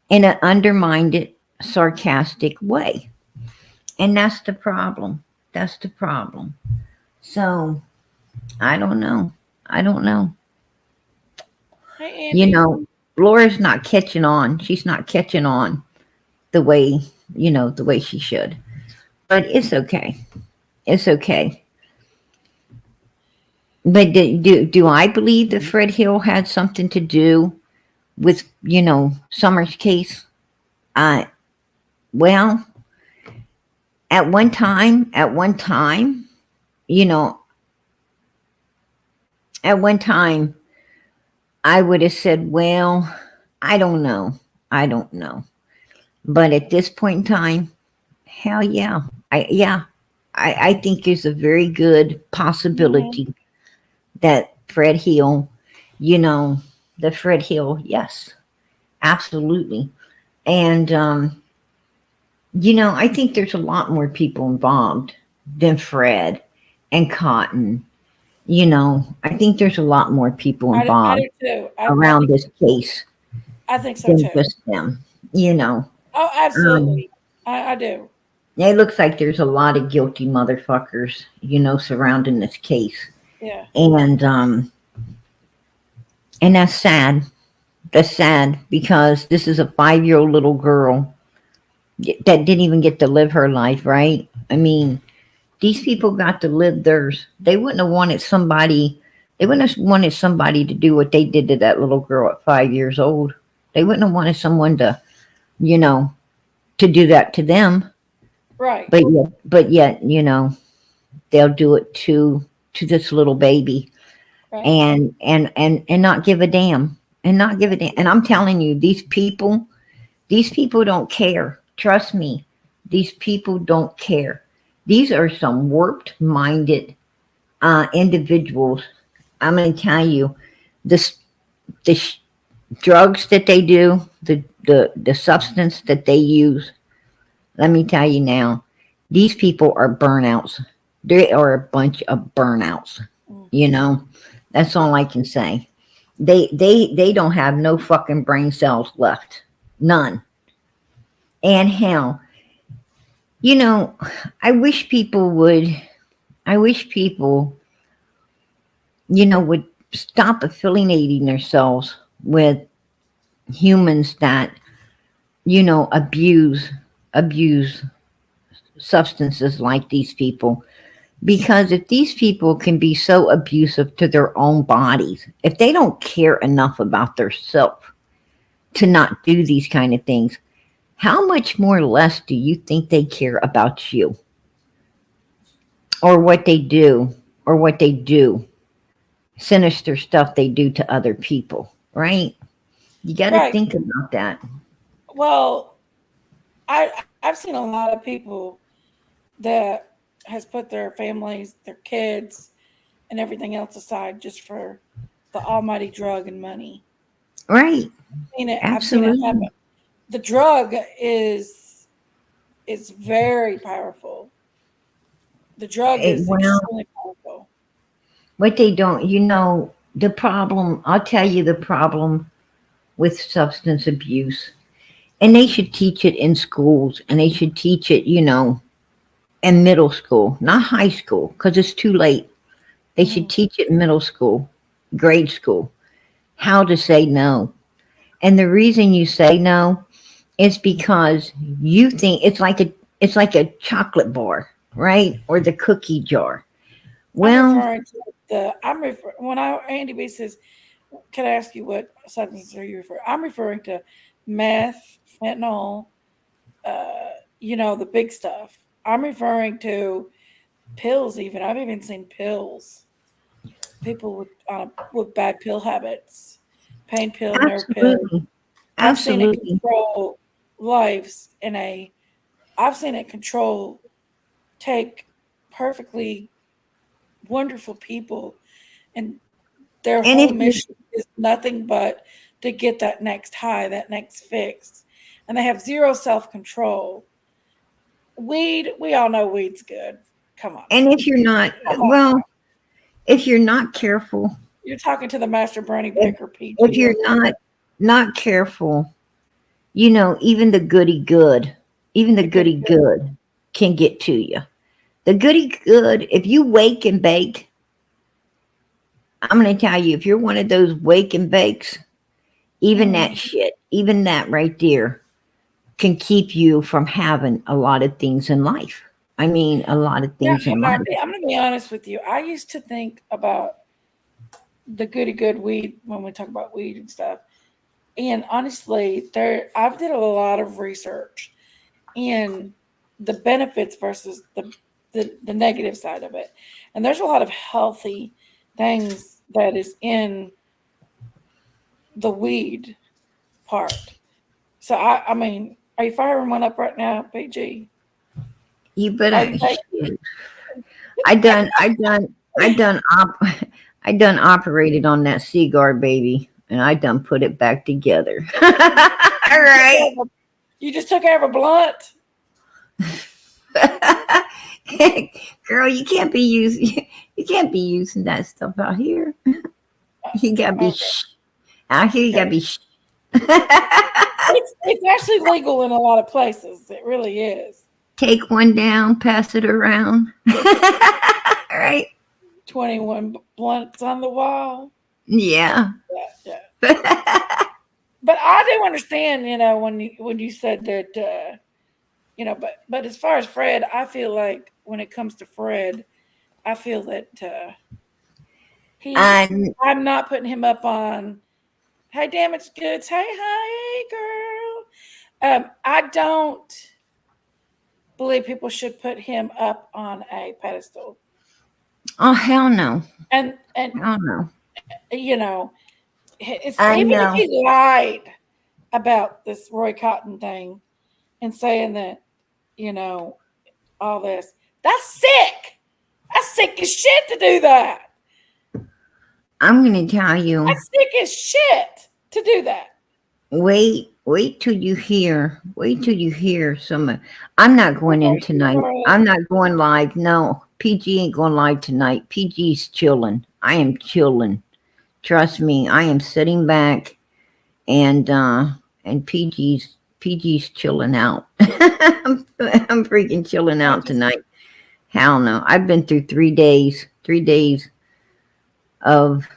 in an undermined, sarcastic way. And that's the problem. That's the problem. So I don't know. I don't know. Hey, You Andy. know, Laura's not catching on. She's not catching on the way, the way she should. But it's okay. It's okay. But do I believe that Fred Hill had something to do with, Summer's case? I Well, at one time, you know, at one time I would have said, well, I don't know. I don't know. But at this point in time, hell yeah. I think there's a very good Mhm. possibility that Fred Hill You know, the Fred Hill, yes, absolutely. And, I think there's a lot more people involved than Fred and Cotton. I think there's a lot more people I involved do too. I around think this case I think so than too. just them. You know, Oh, um, absolutely. I do. it looks like there's a lot of guilty motherfuckers, surrounding this case, Yeah. and that's sad. That's sad because this is a 5-year old little girl that didn't even get to live her life, right? I mean, these people got to live theirs. They wouldn't have wanted somebody. They wouldn't have wanted somebody to do what they did to that little girl at 5 years old. They wouldn't have wanted someone to, you know, to do that to them. Right. But yet, they'll do it to this little baby, Right. and not give a damn, and not give a damn. And I'm telling you, these people don't care. Trust me, these people don't care. These are some warped minded individuals. I'm going to tell you, this the drugs that they do, the substance that they use. Let me tell you now, these people are burnouts. They are a bunch of burnouts. Mm. You know, that's all I can say. They don't have no fucking brain cells left, none. And hell, you know, I wish people would. I wish people, would stop affiliating themselves with humans that abuse substances like these people. Because if these people can be so abusive to their own bodies, if they don't care enough about their self to not do these kind of things, how much more less do you think they care about you, or what they do, or what they do, sinister stuff they do to other people, right? You got to Right. think about that. Well, I've seen a lot of people that has put their families, their kids, and everything else aside just for the almighty drug and money. Right. I've seen it happen. Absolutely. The drug is very powerful. The drug is Well, extremely powerful. what they don't, the problem, I'll tell you the problem with substance abuse. And they should teach it in schools, and they should teach it, in middle school, not high school, because it's too late. They should Mm. teach it in middle school, grade school, how to say no. And the reason you say no is because you think it's like a chocolate bar, right? Or the cookie jar. I'm Well, referring to when I Andy B says, "Can I ask you what substances are you referring?" I'm referring to meth, fentanyl, the big stuff. I'm referring to pills. Even I've even seen pills. People with bad pill habits, pain pill, nerve pill. absolutely, I've seen it absolutely. control lives in a. I've seen it control take perfectly wonderful people, and their And whole if you mission is nothing but to get that next high, that next fix, and they have zero self control. Weed, we all know weed's good. Come on and now. if you're not, Come on well, now. if you're not careful, You're talking to the master Bernie if picker if PG you're over here. not careful, even the goody good, even the The goody goody good. good can get to you. The goody good, if you wake and bake, I'm going to tell you, if you're one of those wake and bakes, even Mm. that shit, even that right there can keep you from having a lot of things in life. I mean, a lot of Yeah, things in life. I'm going to be honest with you. I used to think about the goody good weed when we talk about weed and stuff. And honestly, I've did a lot of research in the benefits versus the negative side of it. And there's a lot of healthy things that is in the weed part. So I mean, are you firing one up right now, PG? You Are better, you taking? shit. I done, I done, I done op, I done operated on that cigar, baby, and I done put it back together. All right. You just took out of a blunt. Girl, you can't be using that stuff out here. You gotta be Okay. out here. You gotta Okay. be. It's actually legal in a lot of places. It really is. Take one down, pass it around. All right. 21 blunts on the wall. Yeah. Yeah, yeah. But I do understand, when you said that, but as far as Fred, I feel like when it comes to Fred, I feel that he, and I'm not putting him up on, hey, damaged goods, hey, girl. I don't believe people should put him up on a pedestal. oh hell no, And hell no. you know, it's I even if know. he lied about this Roy Cotton thing and saying that, you know, all this, that's sick. That's sick as shit to do that. I'm gonna tell you. That's sick as shit to do that. Wait till you hear. Wait till you hear some. I'm not going in Okay, tonight. go ahead. I'm not going live. No, PG ain't going live tonight. PG's chilling. I am chilling. Trust me. I am sitting back and PG's chilling out. I'm freaking chilling I out just, tonight. Hell no. I've been through 3 days. 3 days of,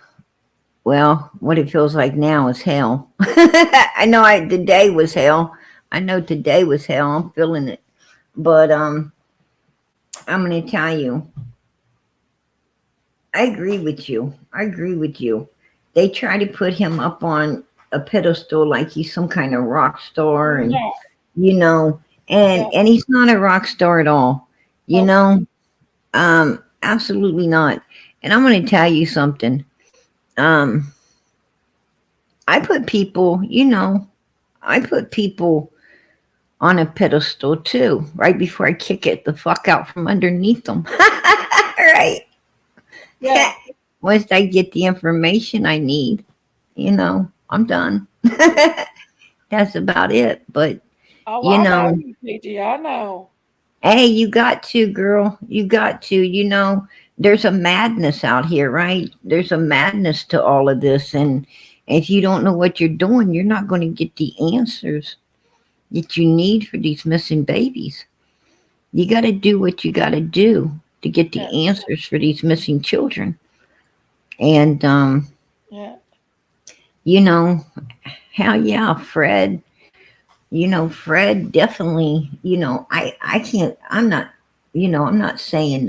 well, what it feels like now is hell. I know the day was hell. I know today was hell. I'm feeling it. But I'm gonna tell you, I agree with you. I agree with you. They try to put him up on a pedestal like he's some kind of rock star, and no, you know, no, and he's not a rock star at all. You nope. know, absolutely not. And I'm gonna tell you something. Um, I put people, I put people on a pedestal too, right before I kick it the fuck out from underneath them. Right. Yeah. Once I get the information I need, I'm done. That's about it. But, Oh, you I know know, you, PG. I know. hey, you got to, girl. You got to, there's a madness out here, right? There's a madness to all of this. And if you don't know what you're doing, you're not going to get the answers that you need for these missing babies. You got to do what you got to do to get Yeah, the answers for these missing children. And, yeah. you know, hell yeah, Fred. Fred definitely, I can't, I'm not saying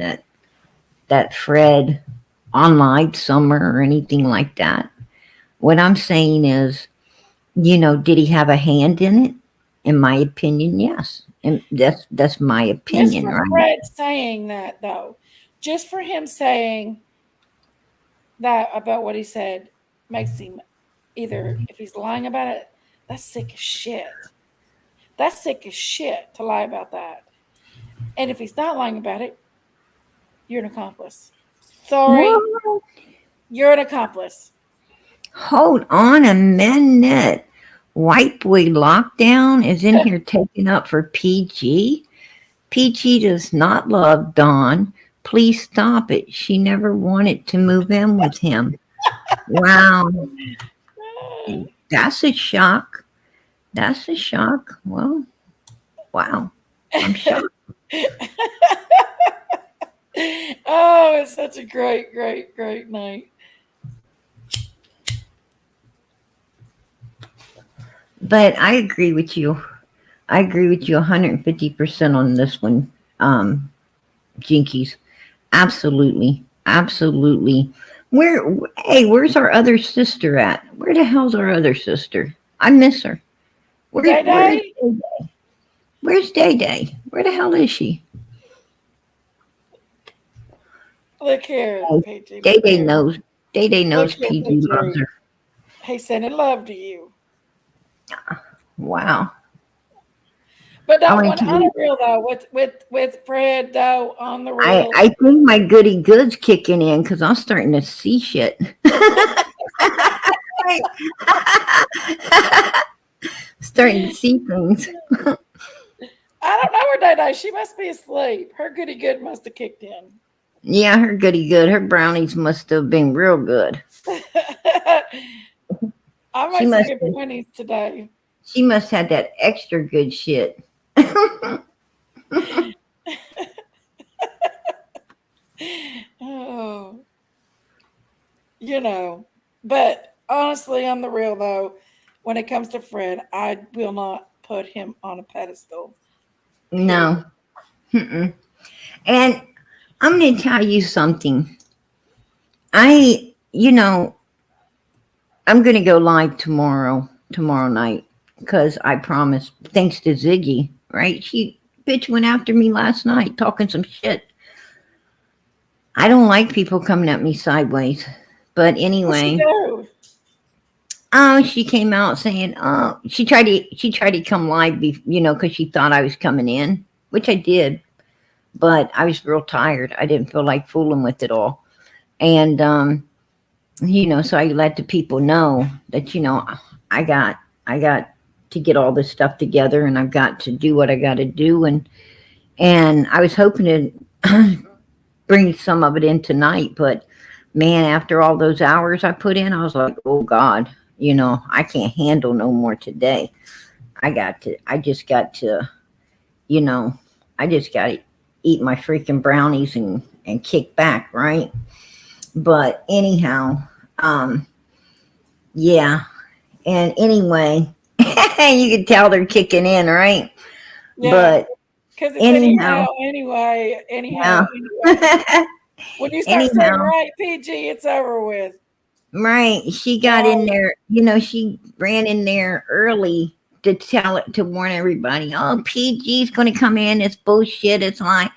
that Fred unliked Summer or anything like that. What I'm saying is, did he have a hand in it? In my opinion, yes. And that's my Just opinion, for right? Fred saying that, though, just for him saying that about what he said makes him, either if he's lying about it, that's sick as shit. That's sick as shit to lie about that. And if he's not lying about it, you're an accomplice. Sorry, What? you're an accomplice. Hold on a minute. White boy lockdown is in here taking up for PG. PG does not love Dawn. Please stop it. She never wanted to move in with him. Wow. That's a shock. That's a shock. Well, wow. I'm shocked. Oh, it's such a great, great, great night. But I agree with you. I agree with you 150% on this one, Jinkies. Absolutely. Absolutely. Where's our other sister at? Where the hell's our other sister? I miss her. Day Day, Where's Day Day? Where the hell is she? look here, Oh, PG, Day look Day here. knows. Day Day Look knows here, PG loves PG. her. He's sending love to you. Wow. But I don't want want to on tell the you, real though. With Fred though on the I real. I think my goody goods kicking in because I'm starting to see shit. Starting to see things. I don't know her day. She must be asleep. Her goody good must have kicked in. Yeah, her goody good. Her brownies must have been real good. I She made some must good brownies today. she must have that extra good shit. Oh, you know. But honestly, on the real though, when it comes to Fred, I will not put him on a pedestal. Period. No. Mm-mm. And I'm going to tell you something. I I'm going to go live tomorrow night, because I promised, thanks to Ziggy, right? She bitch went after me last night talking some shit. I don't like people coming at me sideways. But What she anyway, do? oh, she came out saying, oh, she tried to come live, because she thought I was coming in, which I did, but I was real tired. I didn't feel like fooling with it all. And so I let the people know that, I got to get all this stuff together, and I've got to do what I got to do, and I was hoping to bring some of it in tonight, but man, after all those hours I put in, I was like, oh God, I can't handle no more today. I just got to, you know, I just got to eat my freaking brownies and kick back, right? But anyhow, um, yeah. And anyway, you can tell they're kicking in, right? Yeah, But because it's anyhow, anyhow, yeah. anyway. When you start saying Anyhow, right, PG, it's over with. right. She got in Right. there, she ran in there early to tell it, to warn everybody, oh, PG's going to come in. It's bullshit. It's like,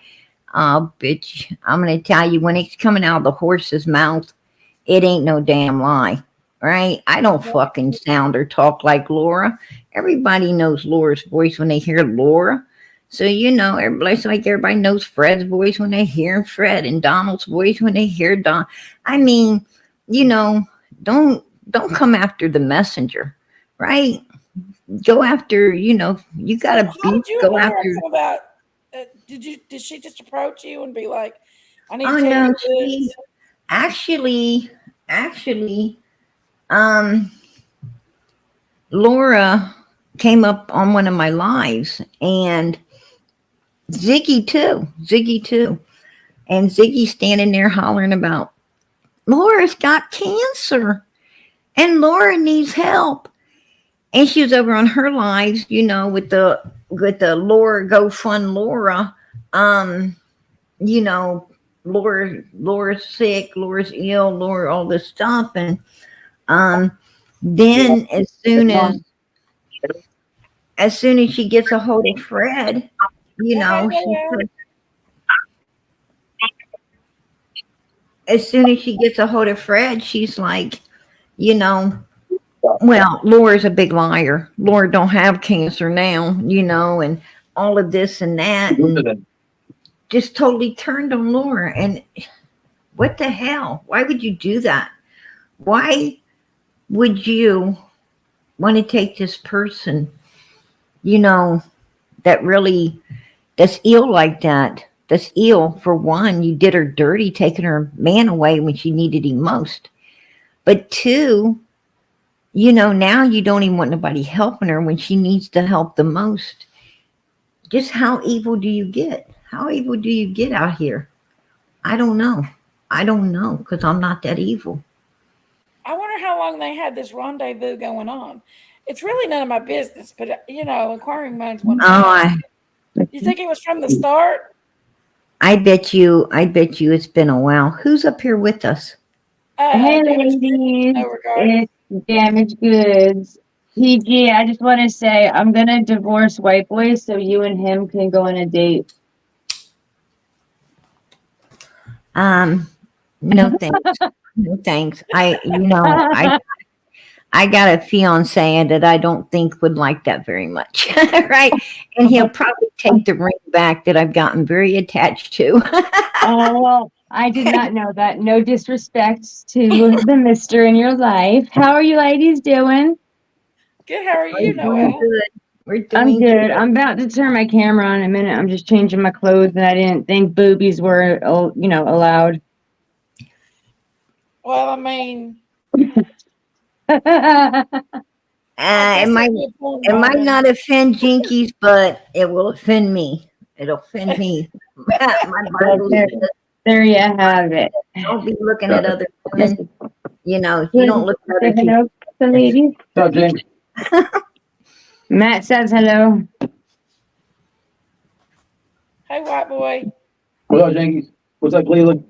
oh, bitch, I'm going to tell you, when it's coming out of the horse's mouth, it ain't no damn lie, right? I don't fucking sound or talk like Laura. Everybody knows Laura's voice when they hear Laura. So, everybody's like, everybody knows Fred's voice when they hear Fred, and Donald's voice when they hear Don. I mean, you know, don't come after the messenger, right? Go after, you So gotta how did you and go Laura after. come about? Did she just approach you and be like, "I need Oh to tell you no, she this"? actually, um, Laura came up on one of my lives, and Ziggy too, and Ziggy standing there hollering about Laura's got cancer and Laura needs help, and she was over on her lives, with the Laura go fund Laura, um, you know, Laura's sick, Laura's ill, Laura all this stuff, and um, then as soon as she gets a hold of Fred, Okay, she yeah. puts as soon as she gets a hold of Fred, she's like, you know, well, Laura's a big liar. Laura don't have cancer now, and all of this and that, and just totally turned on Laura. And what the hell? Why would you do that? Why would you want to take this person, you know, that really that's ill like that? That's ill. For one, you did her dirty, taking her man away when she needed him most. But two, now you don't even want nobody helping her when she needs the help the most. Just how evil do you get? How evil do you get out here? I don't know. I don't know, because I'm not that evil. I wonder how long they had this rendezvous going on. It's really none of my business, but inquiring minds want to Oh, know. You think it was from the start? I bet you it's been a while. Who's up here with us? Hey, Damage no ladies, regards. it's damaged goods. PG, I just want to say I'm gonna divorce White Boy so you and him can go on a date. No thanks. No thanks. I I got a fiance that I don't think would like that very much, right? And he'll probably take the ring back that I've gotten very attached to. Oh, well, I did not know that. No disrespect to the mister in your life. How are you ladies doing? Good. How are We're you, doing Noelle? good. We're I'm doing good. I'm about to turn my camera on in a minute. I'm just changing my clothes, and I didn't think boobies were, allowed. Well, I mean, I It guess might it'd be a porn it might bottom. not offend Jinkies, but it will offend me. It'll offend me. My Bible there, says, there you have it. don't be looking at other Just women. You don't look at say other people. hello to the ladies. What's up, James? Matt says hello. Hey, white boy. What up, Jenkies? What's up, Cleveland?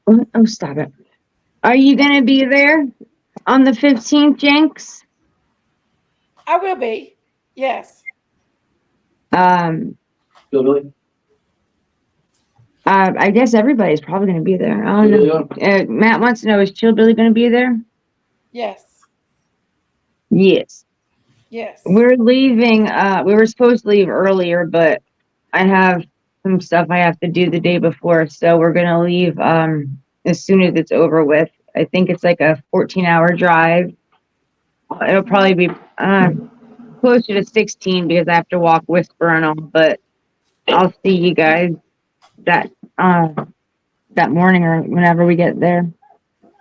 Oh, stop it. Are you going to be there on the 15th, Jenks? I will be. Yes. Billy? I guess everybody's probably going to be there. I don't know. Matt wants to know, is Chill Billy going to be there? Yes. Yes. Yes. We're leaving. We were supposed to leave earlier, but I have some stuff I have to do the day before, so we're going to leave as soon as it's over with. I think it's like a 14-hour drive. It'll probably be closer to 16 because I have to walk Whisper and all, but I'll see you guys that morning or whenever we get there.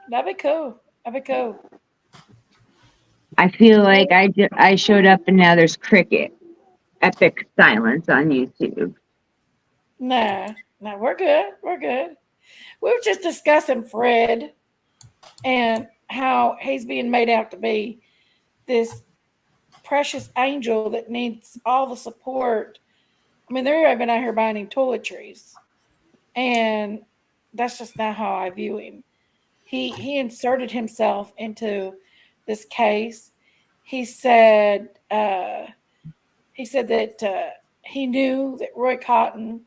That'd be cool. That'd be cool. I feel like I showed up and now there's cricket. Epic silence on YouTube. No, we're good. We're good. We were just discussing Fred and how he's being made out to be this precious angel that needs all the support. I mean, they're even out here buying him toiletries. And that's just not how I view him. He inserted himself into this case. He said that he knew that Roy Cotton,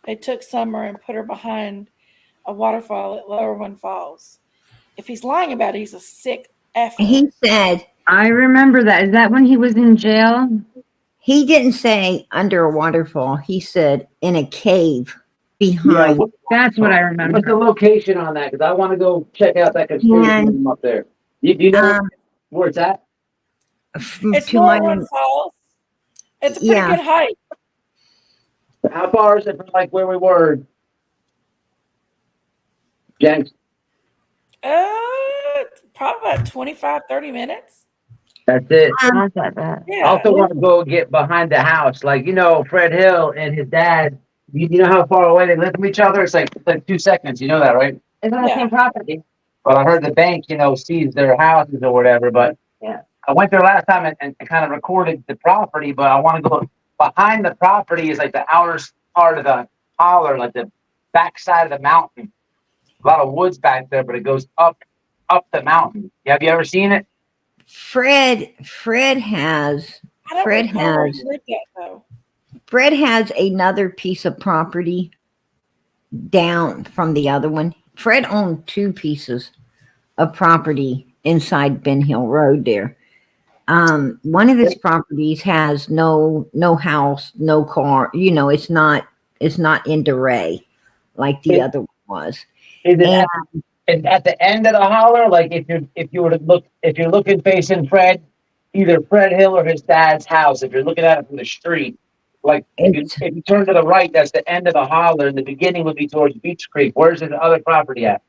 they took Summer and put her behind a waterfall at Lower One Falls. If he's lying about it, he's a sick F. He said I remember that. Is that when he was in jail? he didn't say under a waterfall. He said in a cave behind. That's what I What's the remember. location on that? Because I want to go check out that conspiracy And, room up there. Do you know Um, where it's at? It's to my Lower One Falls. It's a pretty Yeah. good height. How far is it from like where we were? Jenks? Probably about 25, 30 minutes. That's it. Not that bad. Yeah. I also want to go get behind the house. Like, Fred Hill and his dad, you know how far away they live from each other? It's like 2 seconds. You know that, right? It's on the Yeah. same property. Well, I heard the bank, sees their houses or whatever, but Yeah. I went there last time and kind of recorded the property, but I want to go behind the property is like the outer part of the holler, like the back side of the mountain. A lot of woods back there, but it goes up the mountain. Have you ever seen it? Fred has I don't Fred recall where has he lived at, though. Fred has another piece of property down from the other one. Fred owned two pieces of property inside Ben Hill Road there. One of his properties has no house, no car. It's not in Ray like the other one was. Is it at the end of the holler? Like if you're looking facing Fred, either Fred Hill or his dad's house. If you're looking at it from the street, like if you turn to the right, that's the end of the holler, and the beginning would be towards Beach Creek. Where's his other property at?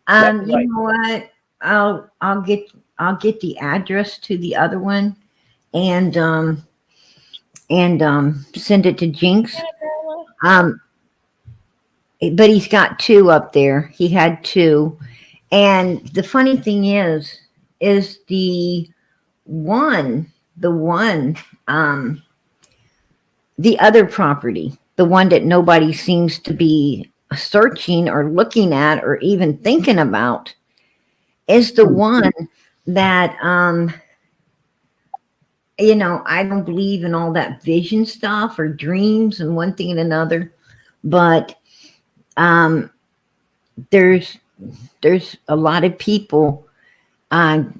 You know what? I'll get the address to the other one and send it to Jinx. But he's got two up there. He had two. And the funny thing is the other property, the one that nobody seems to be searching or looking at or even thinking about, is the one that I don't believe in all that vision stuff or dreams and one thing and another, but there's a lot of people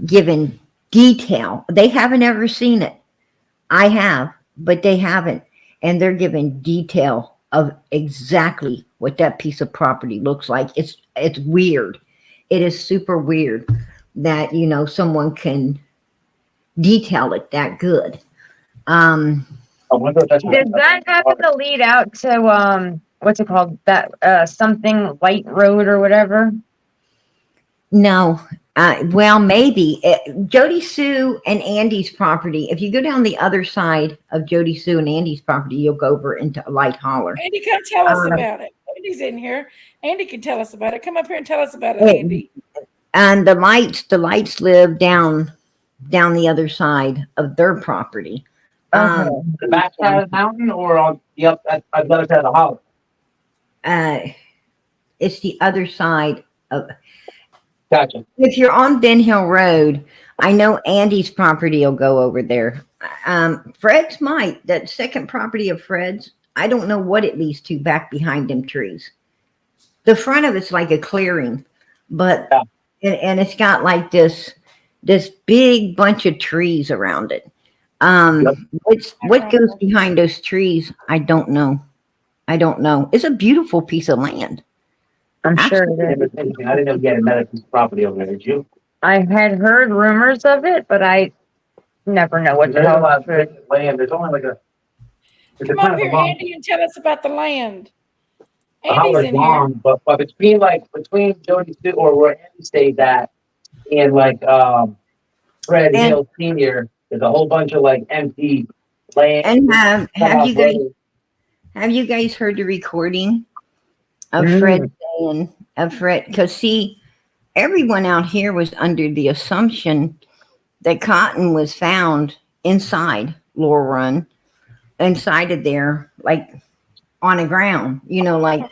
given detail. They haven't ever seen it. I have, but they haven't. And they're given detail of exactly what that piece of property looks like. It's weird. It is super weird that, you know, someone can detail it that good. I wonder if that's Does that happen to lead out to what's it called? That something Light Road or whatever? No. Well, maybe. Jody Sue and Andy's property, if you go down the other side of Jody Sue and Andy's property, you'll go over into Light Holler. Andy, come tell us about it. Andy's in here. Andy can tell us about it. Come up here and tell us about it, Andy. And the lights live down the other side of their property. The back side of the mountain or on the other side of the holler? It's the other side of. Gotcha. If you're on Ben Hill Road, I know Andy's property will go over there. Fred's might. That second property of Fred's, I don't know what it leads to back behind them trees. The front of it's like a clearing, but and it's got like this big bunch of trees around it. What goes behind those trees, I don't know. It's a beautiful piece of land. I'm sure it is. I didn't know you had another piece of property over there, did you? I had heard rumors of it, but I never know what the There's a hell. lot of land. There's only like a. Come up here, Andy, and tell us about the land. The Andy's holler's in here. long, but between Jody Sue or where Andy stayed at and Fred Hill Senior, there's a whole bunch of like empty land. And have you guys heard the recording of Fred saying because see, everyone out here was under the assumption that cotton was found inside Laurel Run, inside of there, like on the ground, you know, like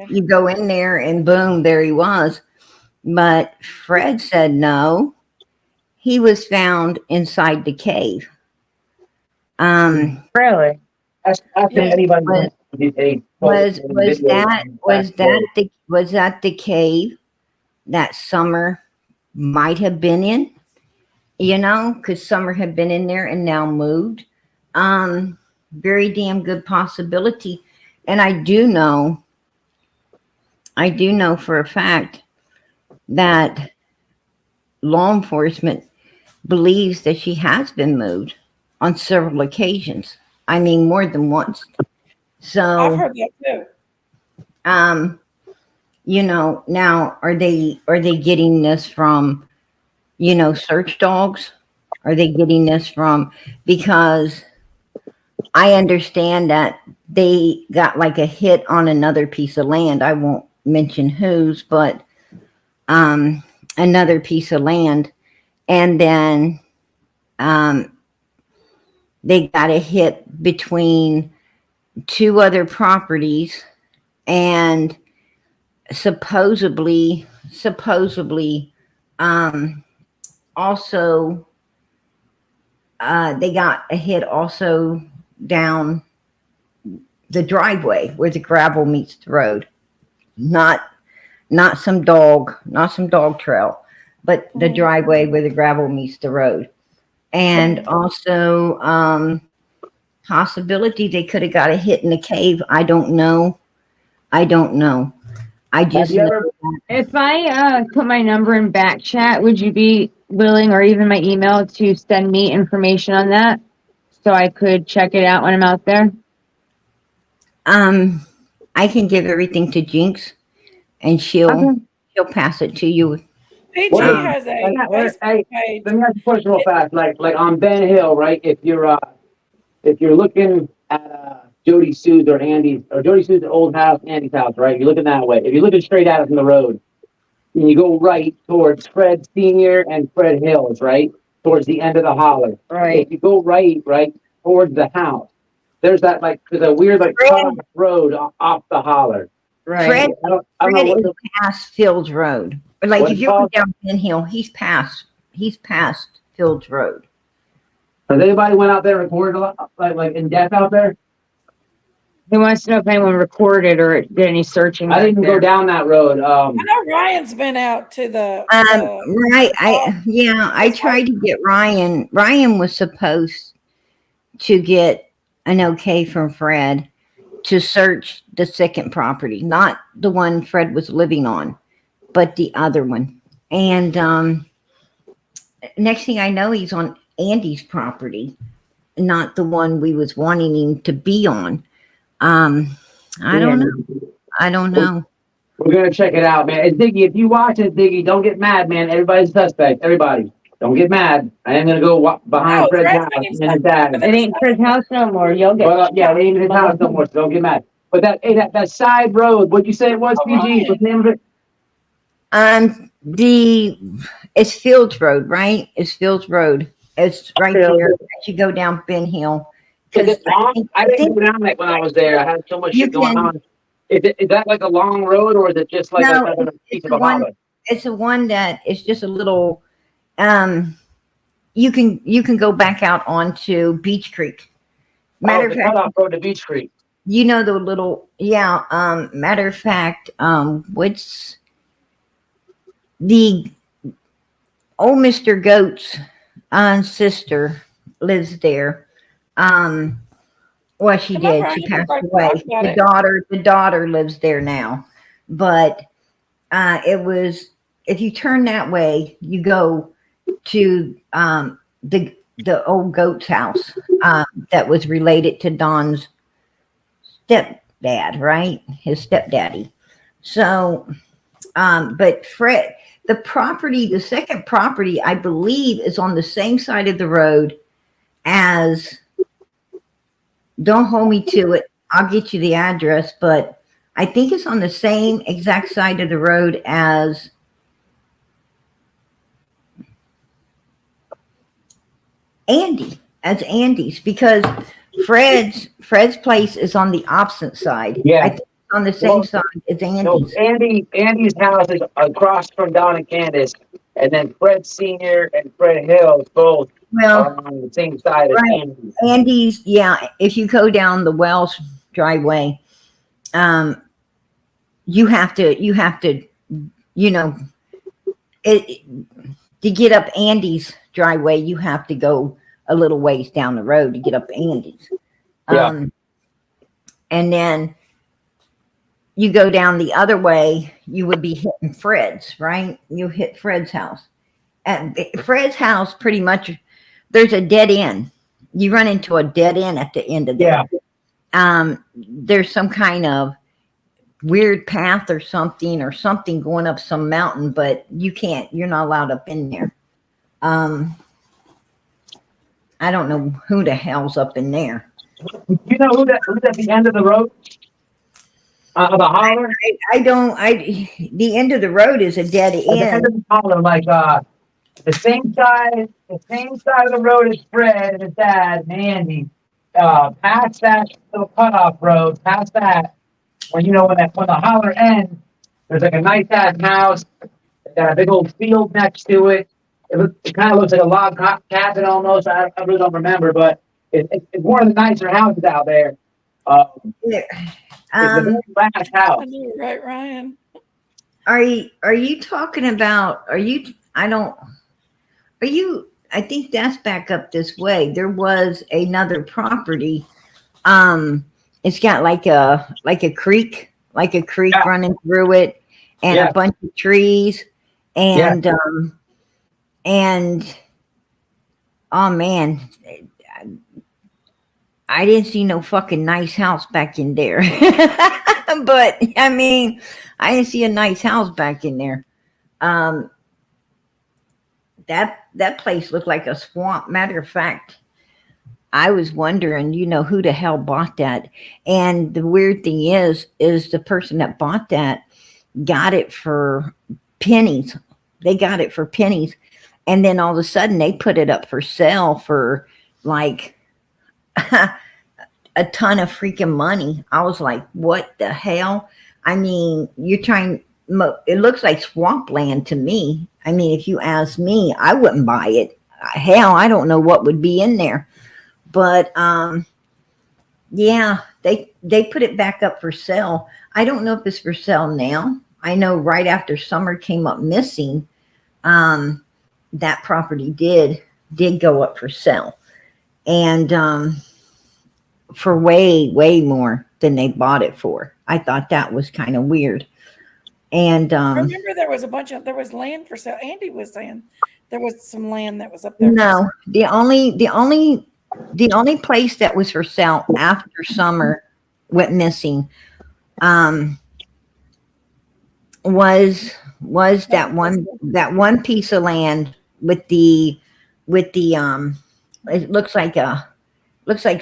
you go in there and boom, there he was. But Fred said no, he was found inside the cave. Really? Anybody was that the cave that Summer might have been in? You know, because Summer had been in there and now moved. Very damn good possibility. And I do know for a fact that law enforcement believes that she has been moved on several occasions. I mean, more than once. So I've heard that too. You know, now are they getting this from, you know, search dogs? Are they getting this from, because I understand that they got like a hit on another piece of land. I won't mention whose, but another piece of land. And then they got a hit between two other properties, and supposedly also they got a hit also down the driveway where the gravel meets the road. Not some dog trail, but the driveway where the gravel meets the road. And also possibility they could have got a hit in the cave. I don't know. I just know If I put my number in back chat, would you be willing, or even my email, to send me information on that so I could check it out when I'm out there? I can give everything to Jinx and she'll pass it to you. PG has a Facebook page. Let me ask you a question real fast. Like on Ben Hill, right? If you're looking at Jody Sue's or Andy's, or Jody Sue's old house, Andy's house, right? You're looking that way. If you're looking straight at it from the road, and you go right towards Fred Senior and Fred Hills, right? Towards the end of the holler. Right. If you go right towards the house, there's that there's a weird cut road off the holler. Right. Fred is past Fields Road. Like if you're going down Ben Hill, he's past Fields Road. Has anybody went out there and recorded a lot, like in depth out there? He wants to know if anyone recorded or did any searching. I didn't go down that road. I know Ryan's been out to the Right. I tried to get Ryan. Ryan was supposed to get an okay from Fred to search the second property, not the one Fred was living on, but the other one. And next thing I know, he's on Andy's property, not the one we was wanting him to be on. I don't know. We're gonna check it out, man. And Ziggy, if you watch it, Ziggy, don't get mad, man. Everybody's suspect. Everybody, don't get mad. I am gonna go behind Fred's house and his dad. It ain't Fred's house no more. You'll get. Well, yeah, it ain't his house no more. So don't get mad. But that side road, what'd you say it was, PG? What's the name of it? It's Fields Road, right? It's Fields Road. It's right there as you go down Ben Hill. Is it long? I didn't go down that when I was there. I had so much shit going on. Is that like a long road, or is it just like a piece of a highway? It's a one that it's just a little. You can go back out onto Beach Creek. Matter of fact, cutoff road to Beach Creek. You know the little Matter of fact, what's the old Mr. Goat's sister lives there. Well, she did. She passed away. The daughter lives there now. But it was, if you turn that way, you go to the old goat's house that was related to Don's stepdad, right? His stepdaddy. So, but Fred, the second property, I believe, is on the same side of the road as, don't hold me to it, I'll get you the address, but I think it's on the same exact side of the road as Andy's, because Fred's place is on the opposite side. Yeah. I think it's on the same side as Andy's. No, Andy's house is across from Don and Candace, and then Fred Sr. and Fred Hill both are on the same side as Andy's. Andy's, yeah, if you go down the Wells driveway, you have to, you know, to get up Andy's driveway, you have to go a little ways down the road to get up Andy's. Yeah. And then you go down the other way, you would be hitting Fred's, right? You hit Fred's house. At Fred's house, pretty much, there's a dead end. You run into a dead end at the end of there. Yeah. There's some kind of weird path or something going up some mountain, but you're not allowed up in there. I don't know who the hell's up in there. You know who's at the end of the road? The holler? The end of the road is a dead end. The end of the holler, like the same side of the road as Fred and his dad and Andy. Past that little cutoff road, past that, when the holler ends, there's like a nice ass house, got a big old field next to it. It kind of looks like a log cabin almost. I really don't remember, but it's one of the nicer houses out there. It's a very last house. I knew you were right, Ryan. Are you talking about? I think that's back up this way. There was another property. It's got like a creek running through it, and a bunch of trees, and oh man, I didn't see no fucking nice house back in there. But I mean, I didn't see a nice house back in there. That place looked like a swamp. Matter of fact, I was wondering, who the hell bought that? And the weird thing is the person that bought that got it for pennies. They got it for pennies. And then all of a sudden they put it up for sale for like a ton of freaking money. I was like, what the hell? I mean, it looks like swampland to me. I mean, if you ask me, I wouldn't buy it. Hell, I don't know what would be in there. But yeah, they put it back up for sale. I don't know if it's for sale now. I know right after Summer came up missing, that property did go up for sale, and for way more than they bought it for. I thought that was kind of weird. And Remember, there was land for sale. Andy was saying there was some land that was up there. no, the only place that was for sale after Summer went missing was that one piece of land with the it looks like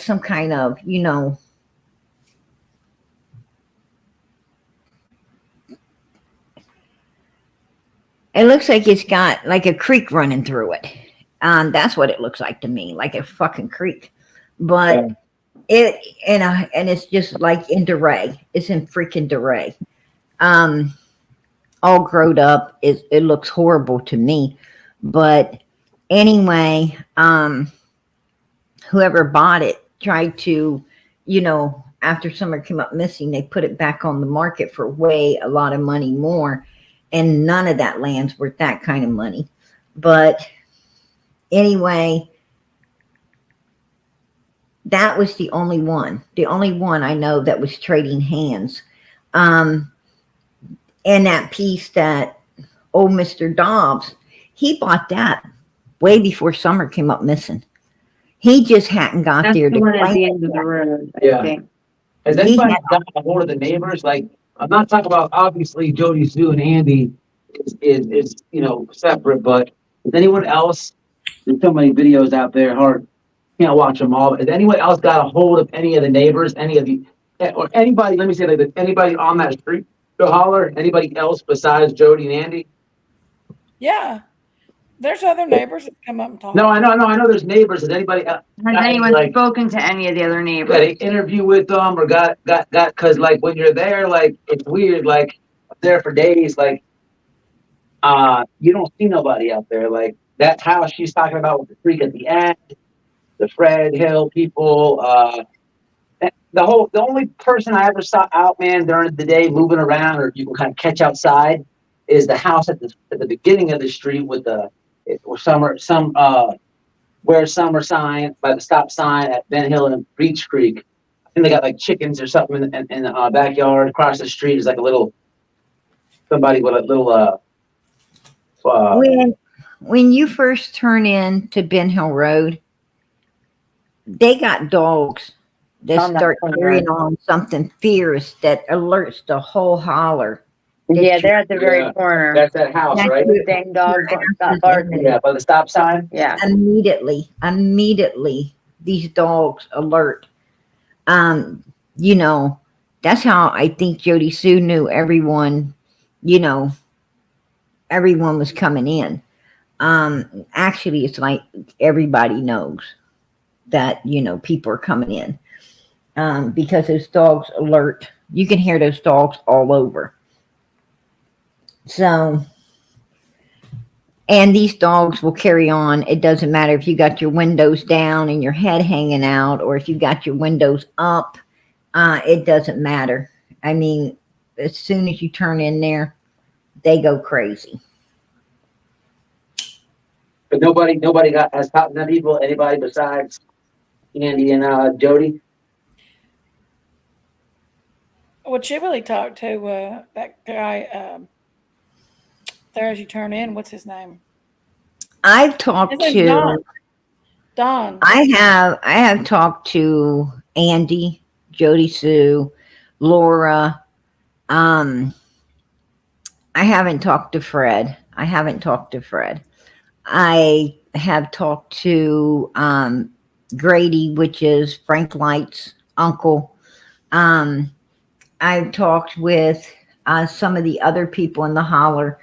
some kind of, it looks like it's got like a creek running through it. That's what it looks like to me, like a fucking creek. But and it's just like in disarray. It's in freaking disarray. All grown up. It looks horrible to me. But anyway, whoever bought it tried to, after Summer came up missing, they put it back on the market for a lot of money more. And none of that land's worth that kind of money. But anyway, that was the only one I know that was trading hands. And that piece that old Mr. Dobbs, he bought that way before Summer came up missing. He just hadn't got That's there the to one at claim the it end of the yet. road, I Yeah. think. Has anybody got a hold of the neighbors? Like, I'm not talking about, obviously Jody, Sue, and Andy is separate, but is anyone else? There's so many videos out there, hard, can't watch them all. Has anyone else got a hold of any of the neighbors, or anybody? Let me say like this: anybody on that street to holler? Anybody else besides Jody and Andy? Yeah, there's other neighbors that come up and talk. No, I know. There's neighbors. Has anybody? Has anyone spoken to any of the other neighbors? Got an interview with them or got because like when you're there, like it's weird. Like there for days, like you don't see nobody out there. Like that house she's talking about with the creek at the end, the Fred Hill people. The only person I ever saw out, man, during the day moving around, or you can kind of catch outside, is the house at the beginning of the street with where Summer sign by the stop sign at Ben Hill and Beach Creek. I think they got like chickens or something in the backyard. Across the street is like a little somebody with a little when you first turn in to Ben Hill Road, they got dogs that start carrying on something fierce that alerts the whole holler. Yeah, they're at the very corner. That's that house, right? The same dog barking. Yeah, by the stop sign. Yeah. Immediately, these dogs alert. That's how I think Jody Sue knew everyone. Everyone was coming in. Actually, it's like everybody knows that people are coming in, because those dogs alert. You can hear those dogs all over. So, and these dogs will carry on. It doesn't matter if you got your windows down and your head hanging out, or if you got your windows up. It doesn't matter. I mean, as soon as you turn in there, they go crazy. But nobody has talked to them people. Anybody besides Andy and Jody? Well, Chibley talked to that guy there as you turn in. What's his name? I've talked to Don. I have talked to Andy, Jody Sue, Laura. I haven't talked to Fred. I have talked to Grady, which is Frank Light's uncle. I've talked with some of the other people in the holler,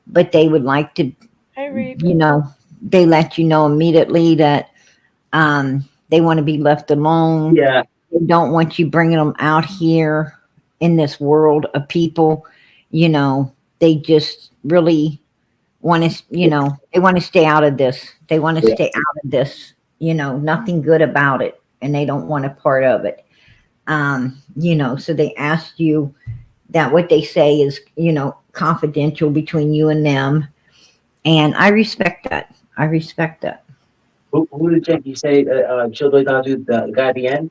but they would like to, Hey, Reed. they let you know immediately that they want to be left alone. Yeah. They don't want you bringing them out here in this world of people. They just really want to, they want to stay out of this. They want to stay out of this, nothing good about it. And they don't want a part of it. So they asked you that what they say is, confidential between you and them. And I respect that. I respect that. Who did Jenkies say she'll do not do the guy at the end?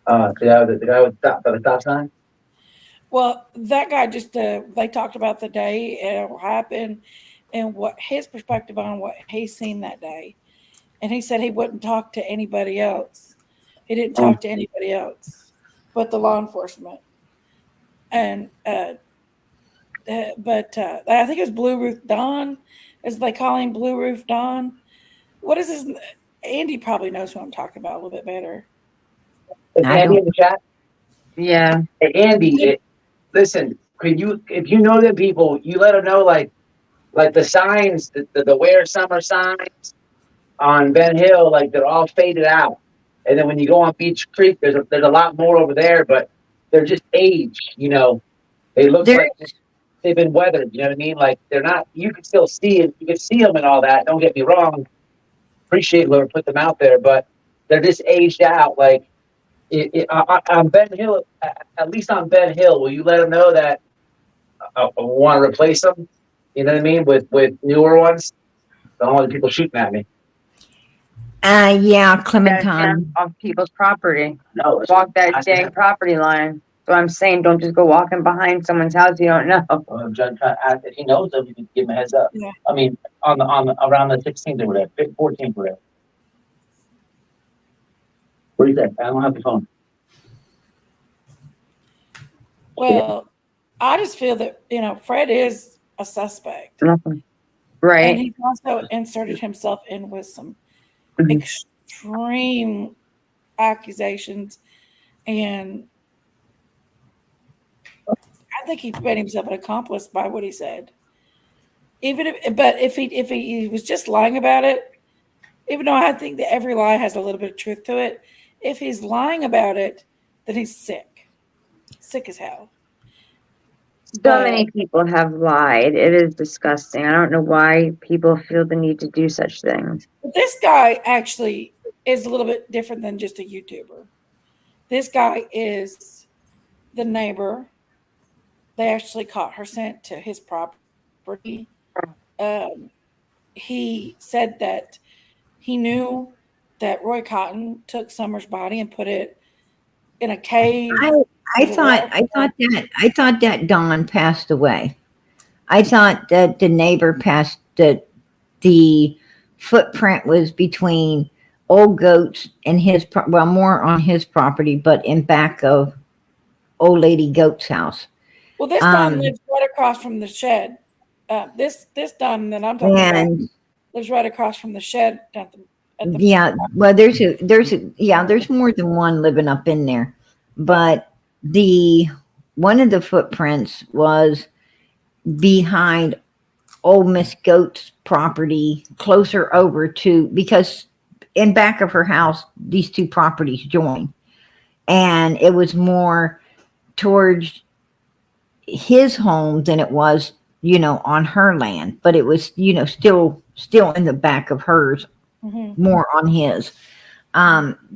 The guy with the stop sign? Well, that guy just they talked about the day it happened and what his perspective on what he's seen that day, and he said he wouldn't talk to anybody else. He didn't talk to anybody else, but the law enforcement. And but I think it was Blue Roof Don, as they call him, Blue Roof Don. What is his? Andy probably knows who I'm talking about a little bit better. Is I Andy don't- in the chat? Yeah. Hey, Andy, listen, if you know them people, you let them know, like the signs, the Wear Summer signs on Ben Hill, like they're all faded out. And then when you go on Beach Creek, there's a lot more over there, but they're just aged, They look There- like they've been weathered, you know what I mean? Like they're not, you can still see it, you can see them and all that, don't get me wrong. Appreciate whoever put them out there, but they're just aged out. Like on Ben Hill, at least on Ben Hill, will you let them know that I want to replace them? You know what I mean? With newer ones. Don't want people shooting at me. yeah, Gotta Clementine. stand off people's property. No, Walk that dang property line. So I'm saying, don't just go walking behind someone's house you don't know. John, if he knows them, you can give him a heads up. Yeah. I mean, around the 16th or whatever, 14th or whatever. What do you think? I don't have the phone. Well, I just feel that Fred is a suspect, Nothing. and Right. he's also inserted himself in with some Mhm. extreme accusations, and I think he made himself an accomplice by what he said. If he was just lying about it, even though I think that every lie has a little bit of truth to it, if he's lying about it, then he's sick as hell. So many people have lied. It is disgusting. I don't know why people feel the need to do such things. But this guy actually is a little bit different than just a YouTuber. This guy is the neighbor. They actually caught her sent to his property. He said that he knew that Roy Cotton took Summer's body and put it in a cave. I thought that Don passed away. I thought that the neighbor passed that the footprint was between old goats and more on his property, but in back of old lady goat's house. Well, this Don lives right across from the shed. This Don that I'm talking about lives right across from the shed. Yeah, well, there's more than one living up in there, but one of the footprints was behind old Miss Goat's property, closer over to, because in back of her house these two properties join, and it was more towards his home than it was on her land, but it was still in the back of hers. Mm-hmm. More on his.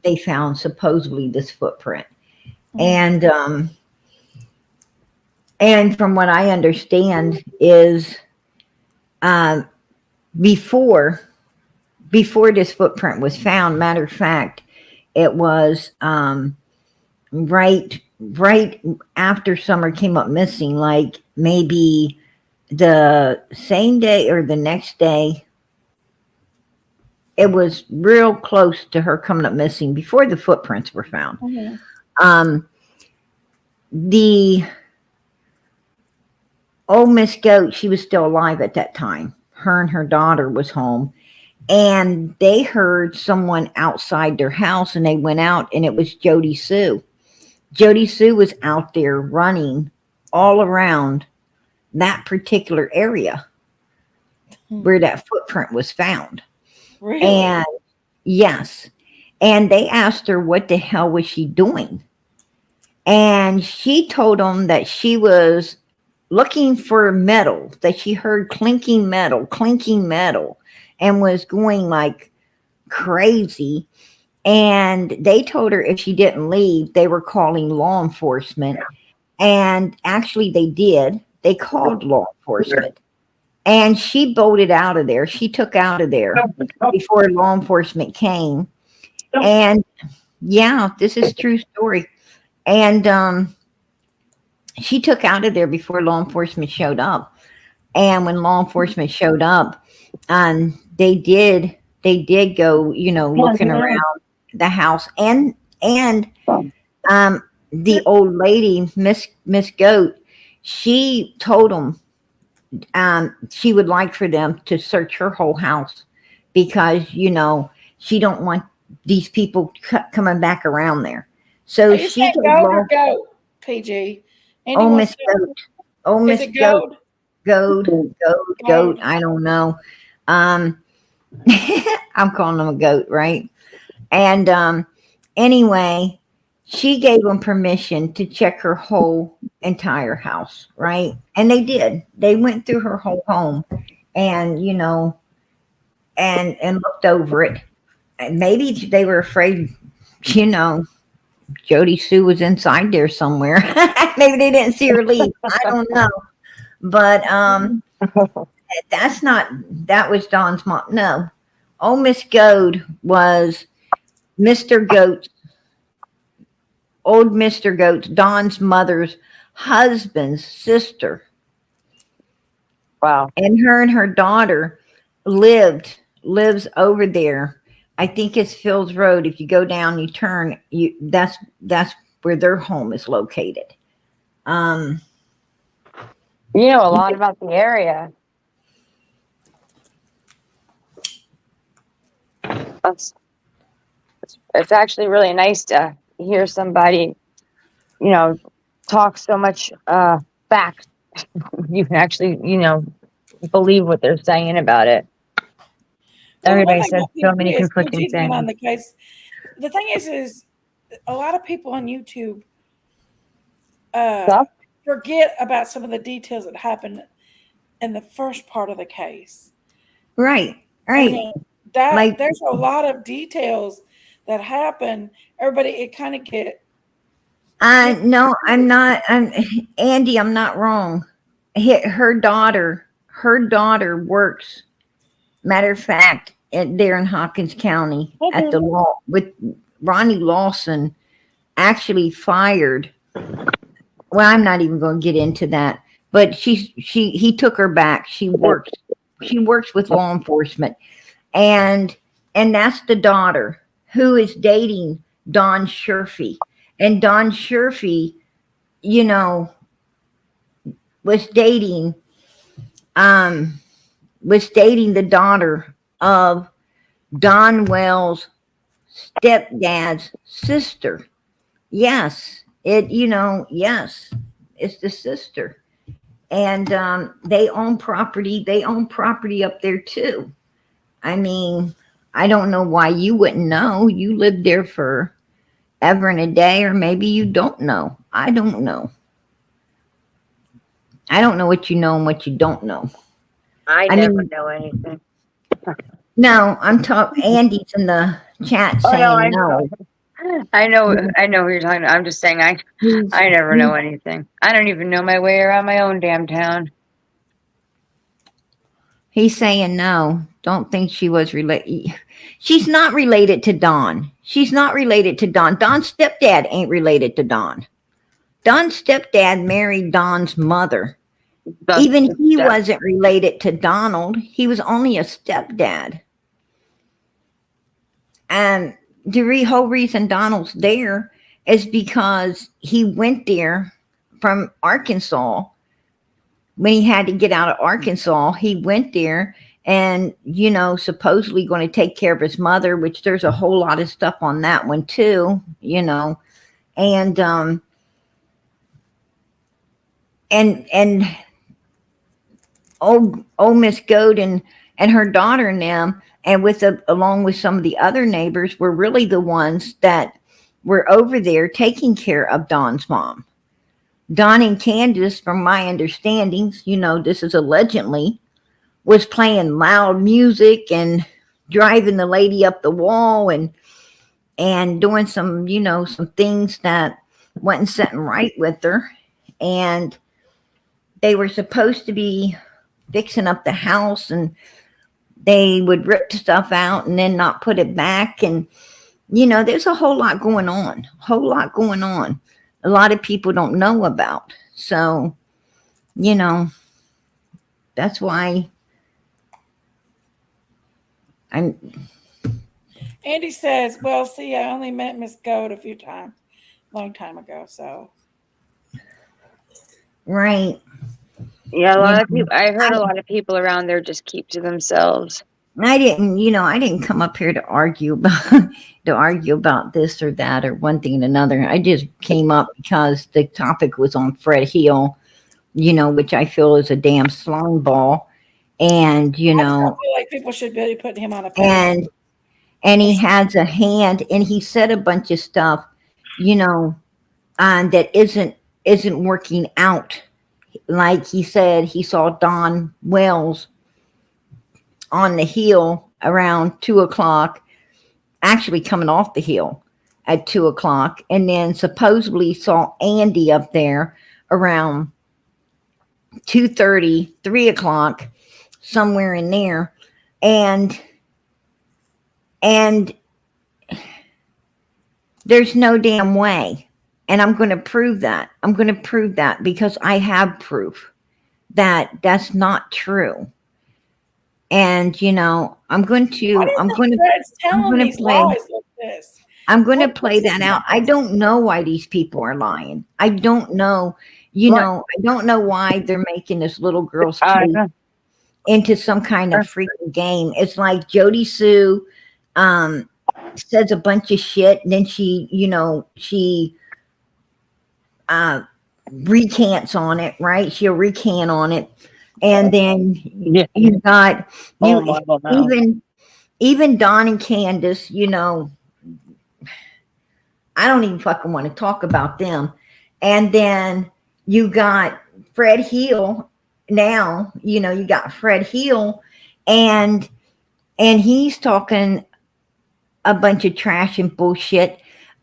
They found supposedly this footprint. Mm-hmm. And from what I understand is before this footprint was found, matter of fact, it was right after Summer came up missing, like maybe the same day or the next day. It was real close to her coming up missing before the footprints were found. Mm-hmm. The old Miss Goat, she was still alive at that time. Her and her daughter was home, and they heard someone outside their house, and they went out, and it was Jody Sue. Jody Sue was out there running all around that particular area where that footprint was found. Really? And yes, and they asked her what the hell was she doing, and she told them that she was looking for metal, that she heard clinking metal, and was going like crazy. And they told her if she didn't leave, they were calling law enforcement. And actually, they did. They called law enforcement. And she bolted out of there. She took out of there before law enforcement came. And yeah, this is a true story. And she took out of there before law enforcement showed up. And when law enforcement showed up, they did go, looking around the house, and the old lady, Miss Goat, she told them she would like for them to search her whole house because she don't want these people coming back around there. So she goat or goat, PG. Oh, Miss Goat. Oh, Miss Goat. Goat. I don't know. I'm calling them a goat, right? And anyway, she gave them permission to check her whole entire house, right? And they did. They went through her whole home and and looked over it. And maybe they were afraid, Jody Sue was inside there somewhere. Maybe they didn't see her leave. I don't know. But that was Don's mom. No. Oh, Miss Goat was Mr. Goat's, old Mr. Goat's, Don's mother's husband's sister. Wow. And her daughter lives over there. I think it's Phil's Road. If you go down, you turn, that's where their home is located. You know a lot about the area. It's actually really nice to hear somebody, talk so much fact. You can actually, believe what they're saying about it. Everybody says so many conflicting things. On the case. The thing is a lot of people on YouTube forget about some of the details that happened in the first part of the case. Right. There's a lot of details that happen. Everybody, it kind of get. No, I'm not. Andy, I'm not wrong. Her daughter works. Matter of fact, there in Hawkins County at the law with Ronnie Lawson, actually fired. Well, I'm not even going to get into that. But he took her back. She works with law enforcement, and that's the daughter who is dating Don Sherfy. And Don Sherfy, was dating the daughter of Don Wells' stepdad's sister. Yes, yes, it's the sister. And they own property. They own property up there too. I mean, I don't know why you wouldn't know. You lived there for ever and a day, or maybe you don't know. I don't know. I don't know what you know and what you don't know. I never know anything. No, I'm talking. Andy's in the chat saying no. I know what you're talking about. I'm just saying I never know anything. I don't even know my way around my own damn town. He's saying no. Don't think she was related. She's not related to Don. She's not related to Don. Don's stepdad ain't related to Don. Don's stepdad married Don's mother. Even he wasn't related to Donald. He was only a stepdad. And the whole reason Donald's there is because he went there from Arkansas. When he had to get out of Arkansas, he went there and, supposedly going to take care of his mother, which there's a whole lot of stuff on that one too, and old Miss Goat and her daughter and them, and along with some of the other neighbors, were really the ones that were over there taking care of Don's mom. Don and Candace, from my understandings, this is allegedly, was playing loud music and driving the lady up the wall and and doing some, some things that wasn't sitting right with her. And they were supposed to be fixing up the house, and they would rip stuff out and then not put it back. And, there's a whole lot going on, a lot of people don't know about. So, that's why I'm. Andy says, well, see, I only met Miss Goat a few times, long time ago. So, Right. Yeah, a lot of people. I heard a lot of people around there just keep to themselves. I didn't come up here to argue about this or that or one thing and another. I just came up because the topic was on Fred Hill, which I feel is a damn slime ball. And, I still feel like people should be putting him on a pedestal. And he has a hand, and he said a bunch of stuff, that isn't working out. Like he said, he saw Don Wells on the hill around 2:00, actually coming off the hill at 2:00, and then supposedly saw Andy up there around 2:30, 3:00, somewhere in there. And there's no damn way. And I'm going to prove that. Because I have proof that that's not true. And I'm going to play that out. I don't know why these people are lying. I don't know. I don't know why they're making this little girl's case into some kind of freaking game. It's like Jody Sue says a bunch of shit, and then she recants on it, right? She'll recant on it. And then you've got even Don and Candace, I don't even fucking want to talk about them. And then you got Fred Hill now, you got Fred Hill, and he's talking a bunch of trash and bullshit.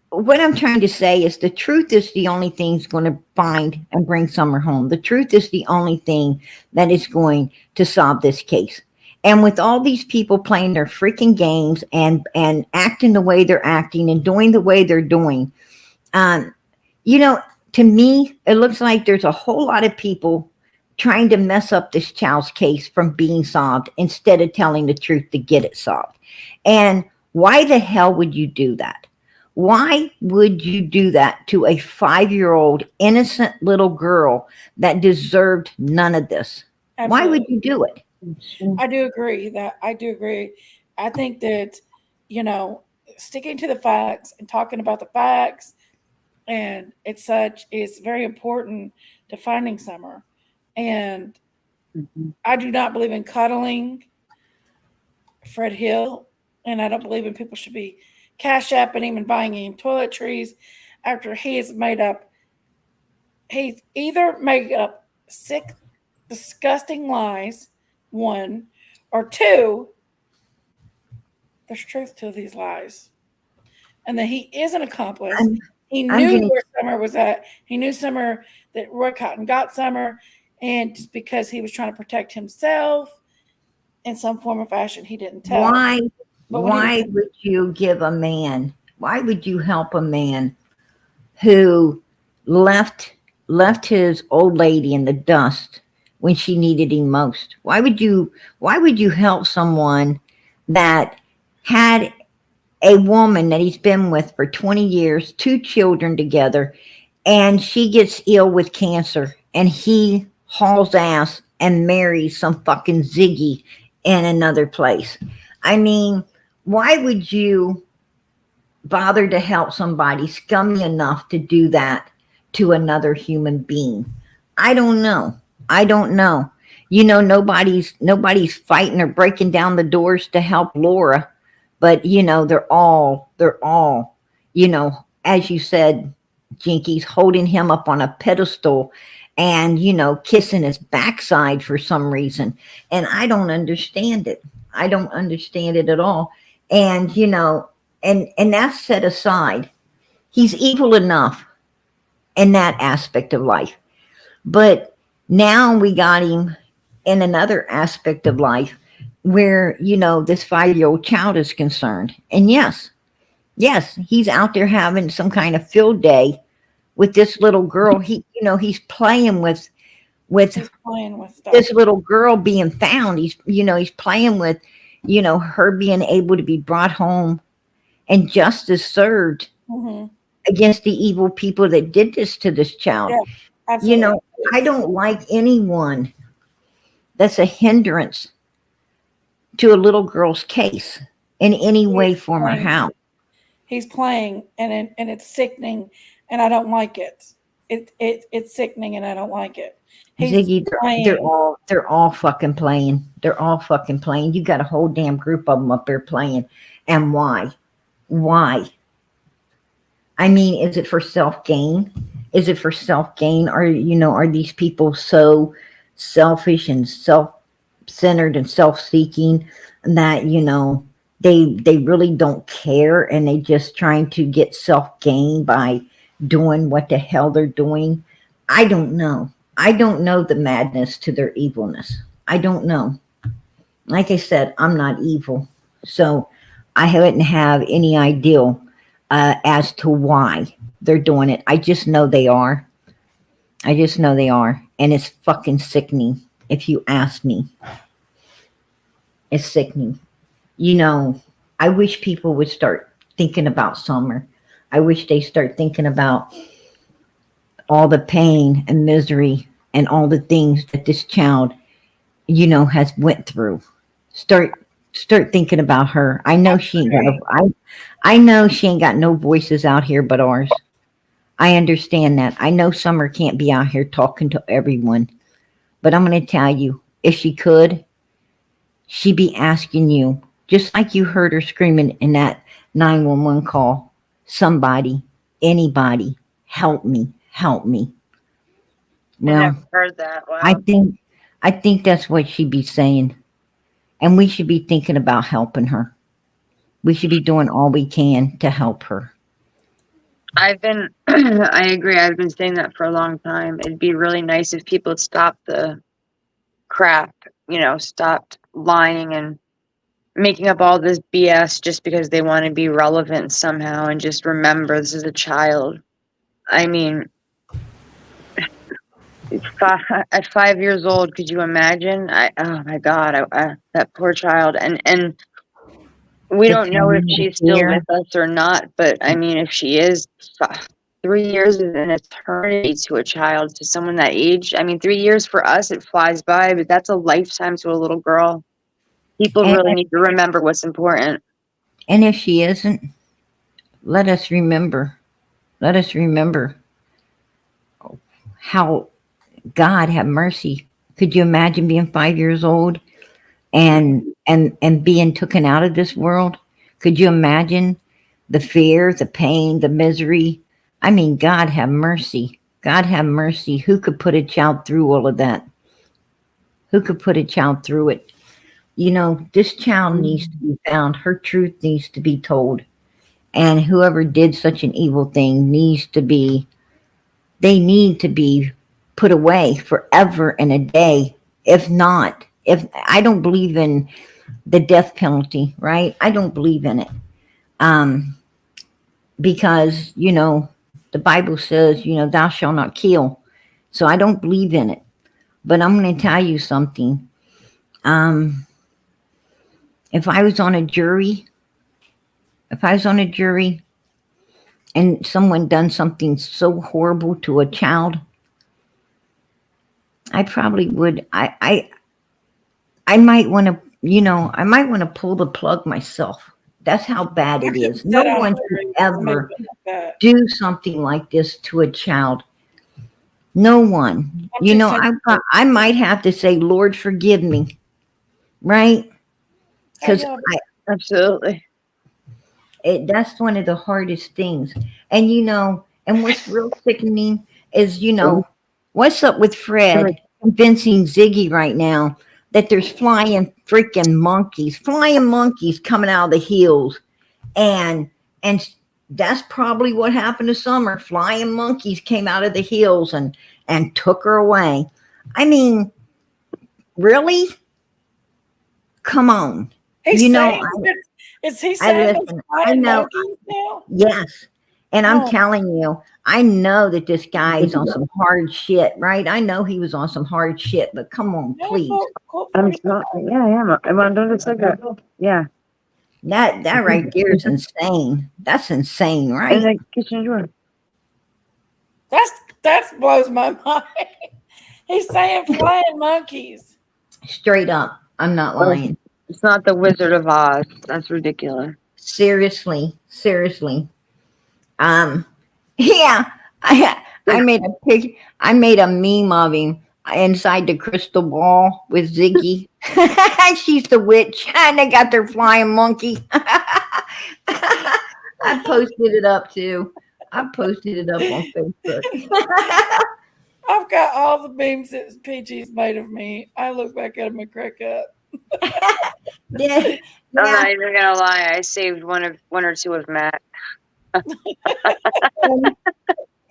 What I'm trying to say is the truth is the only thing that's going to find and bring Summer home. The truth is the only thing that is going to solve this case. And with all these people playing their freaking games and acting the way they're acting and doing the way they're doing, to me, it looks like there's a whole lot of people trying to mess up this child's case from being solved instead of telling the truth to get it solved. And why the hell would you do that? Why would you do that to a 5-year-old innocent little girl that deserved none of this? Absolutely. Why would you do it? I do agree. I think that, sticking to the facts and talking about the facts and it's very important to finding Summer. And I do not believe in cuddling Fred Hill, and I don't believe in people should be cash apping him and buying him toiletries after he's either made up sick, disgusting lies, one, or two, there's truth to these lies. And that he is an accomplice. He knew where Summer was at. He knew Summer, that Roy Cotton got Summer, and just because he was trying to protect himself in some form or fashion, he didn't tell. Why would you give a man? Why would you help a man who left his old lady in the dust when she needed him most? Why would you help someone that had a woman that he's been with for 20 years, 2 children together, and she gets ill with cancer, and he hauls ass and marries some fucking Ziggy in another place? I mean, why would you bother to help somebody scummy enough to do that to another human being? I don't know. Nobody's fighting or breaking down the doors to help Laura, but they're all, as you said, Jenkies, holding him up on a pedestal and, kissing his backside for some reason. And I don't understand it. I don't understand it at all. And, and that's set aside. He's evil enough in that aspect of life. But now we got him in another aspect of life where, this 5-year-old child is concerned. And yes, he's out there having some kind of field day with this little girl. He's playing with He's playing with stuff. this little girl being found. He's playing with, her being able to be brought home and justice served against the evil people that did this to this child. Yeah, absolutely. I don't like anyone that's a hindrance to a little girl's case in any way, form, or how. He's playing, and it's sickening, and I don't like it. It's sickening, and I don't like it. Ziggy, they're all fucking playing. They're all fucking playing. You got a whole damn group of them up there playing. And why? Why? I mean, is it for self-gain? Is it for self-gain? Are these people so selfish and self-centered and self-seeking that, they really don't care, and they just trying to get self-gain by doing what the hell they're doing? I don't know. I don't know the madness to their evilness. I don't know. Like I said, I'm not evil. So I wouldn't have any idea as to why they're doing it. I just know they are. And it's fucking sickening, if you ask me. It's sickening. I wish people would start thinking about Summer. I wish they start thinking about all the pain and misery and all the things that this child, has went through. Start thinking about her. I know she ain't got I know she ain't got no voices out here but ours. I understand that. I know Summer can't be out here talking to everyone. But I'm going to tell you, if she could, she'd be asking you, just like you heard her screaming in that 911 call, somebody, anybody, help me, help me. Well, I never heard that. Wow. I think that's what she'd be saying. And we should be thinking about helping her. We should be doing all we can to help her. I agree. I've been saying that for a long time. It'd be really nice if people stopped the crap, stopped lying and making up all this BS just because they want to be relevant somehow, and just remember this is a child. I mean, at 5 years old, could you imagine? Oh my God, that poor child. And we don't know if she's still with us or not, but I mean, if she is, 3 years is an eternity to a child, to someone that age. I mean, 3 years for us, it flies by, but that's a lifetime to a little girl. People really need to remember what's important. And if she isn't, let us remember how God have mercy. Could you imagine being 5 years old and being taken out of this world? Could you imagine the fear, the pain, the misery? I mean, God have mercy. God have mercy. Who could put a child through all of that? Who could put a child through it? This child needs to be found. Her truth needs to be told. And whoever did such an evil thing need to be put away forever and a day. If I don't believe in the death penalty, right? I don't believe in it. Because, the Bible says, thou shalt not kill. So I don't believe in it. But I'm going to tell you something. If I was on a jury and someone done something so horrible to a child, I probably would. I might want to pull the plug myself. That's how bad it is. No one should ever do something like this to a child. No one. I might have to say, Lord, forgive me. Right? Because absolutely. That's one of the hardest things. And and what's real sickening is, what's up with Fred convincing Ziggy right now that there's flying monkeys coming out of the hills, and And that's probably what happened to Summer. Flying monkeys came out of the hills and took her away. I mean, really? Come on. He's You know, saying, is he I saying those listen. I flying know. monkeys now? Yes. And I'm Oh, telling you, I know that this guy is on some hard shit, right? I know he was on some hard shit, but come on, yeah, please. Colt I'm 45. not, yeah, I am. I'm don't just like that. Yeah. That right there is insane. That's insane, And right? the kitchen drawer. That blows my mind. He's saying flying monkeys. Straight up. I'm not Oh, lying. it's not the Wizard of Oz. That's ridiculous. Seriously. Um, yeah, I made I made a meme of him inside the crystal ball with Ziggy. She's the witch, and they got their flying monkey. I posted it up too. I posted it up on Facebook. I've got all the memes that PG's made of me. I look back at him and crack up. Yeah, I'm yeah. not even gonna lie. I saved one or two of Matt.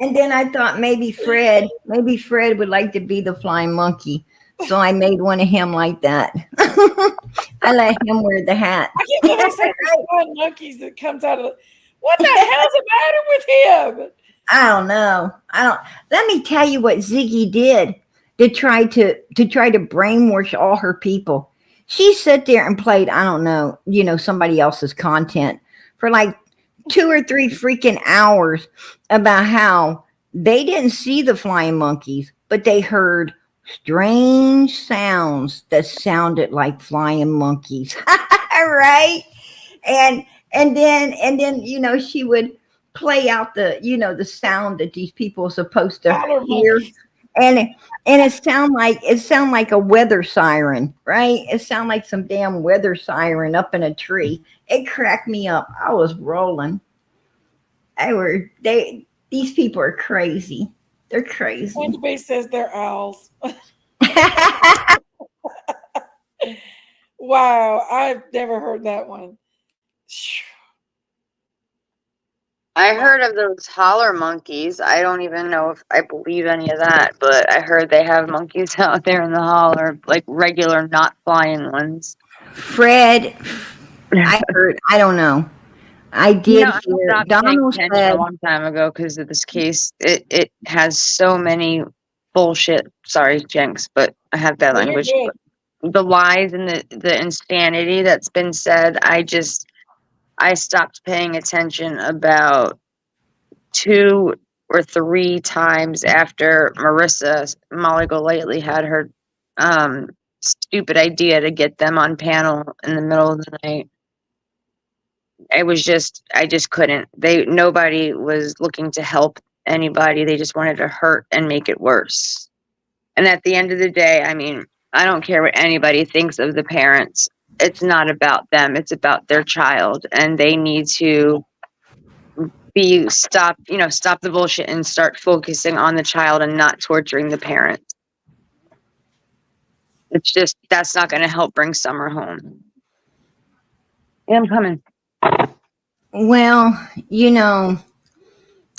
And then I thought maybe Fred would like to be the flying monkey. So I made one of him like that. I let him wear the hat. I can't believe he said there's flying monkeys that comes out of the. What the hell's the matter with him? I don't know. Let me tell you what Ziggy did to try to brainwash all her people. She sat there and played, I don't know, somebody else's content for like 2 or 3 freaking hours about how they didn't see the flying monkeys, but they heard strange sounds that sounded like flying monkeys. Right? And then she would play out the sound that these people are supposed to Holler hear. monkeys. And it sound like a weather siren, right? It sound like some damn weather siren up in a tree. It cracked me up. I was rolling. These people are crazy. They're crazy. Wendy says they're owls. Wow, I've never heard that one. I heard of those holler monkeys. I don't even know if I believe any of that, but I heard they have monkeys out there in the holler, like regular, not flying ones. Fred, I heard. I don't know. I did I hear stopped paying Donald attention said. a long time ago because of this case. It has so many bullshit. Sorry, Jenks, but I have bad Well, you're language. good. The lies and the insanity that's been said. I stopped paying attention about 2 or 3 times after Marissa Molly Golightly had her stupid idea to get them on panel in the middle of the night. I just couldn't. Nobody was looking to help anybody. They just wanted to hurt and make it worse. And at the end of the day, I mean, I don't care what anybody thinks of the parents. It's not about them. It's about their child, and they need to stop the bullshit and start focusing on the child and not torturing the parents. It's just, that's not going to help bring Summer home. Yeah, I'm coming. Well,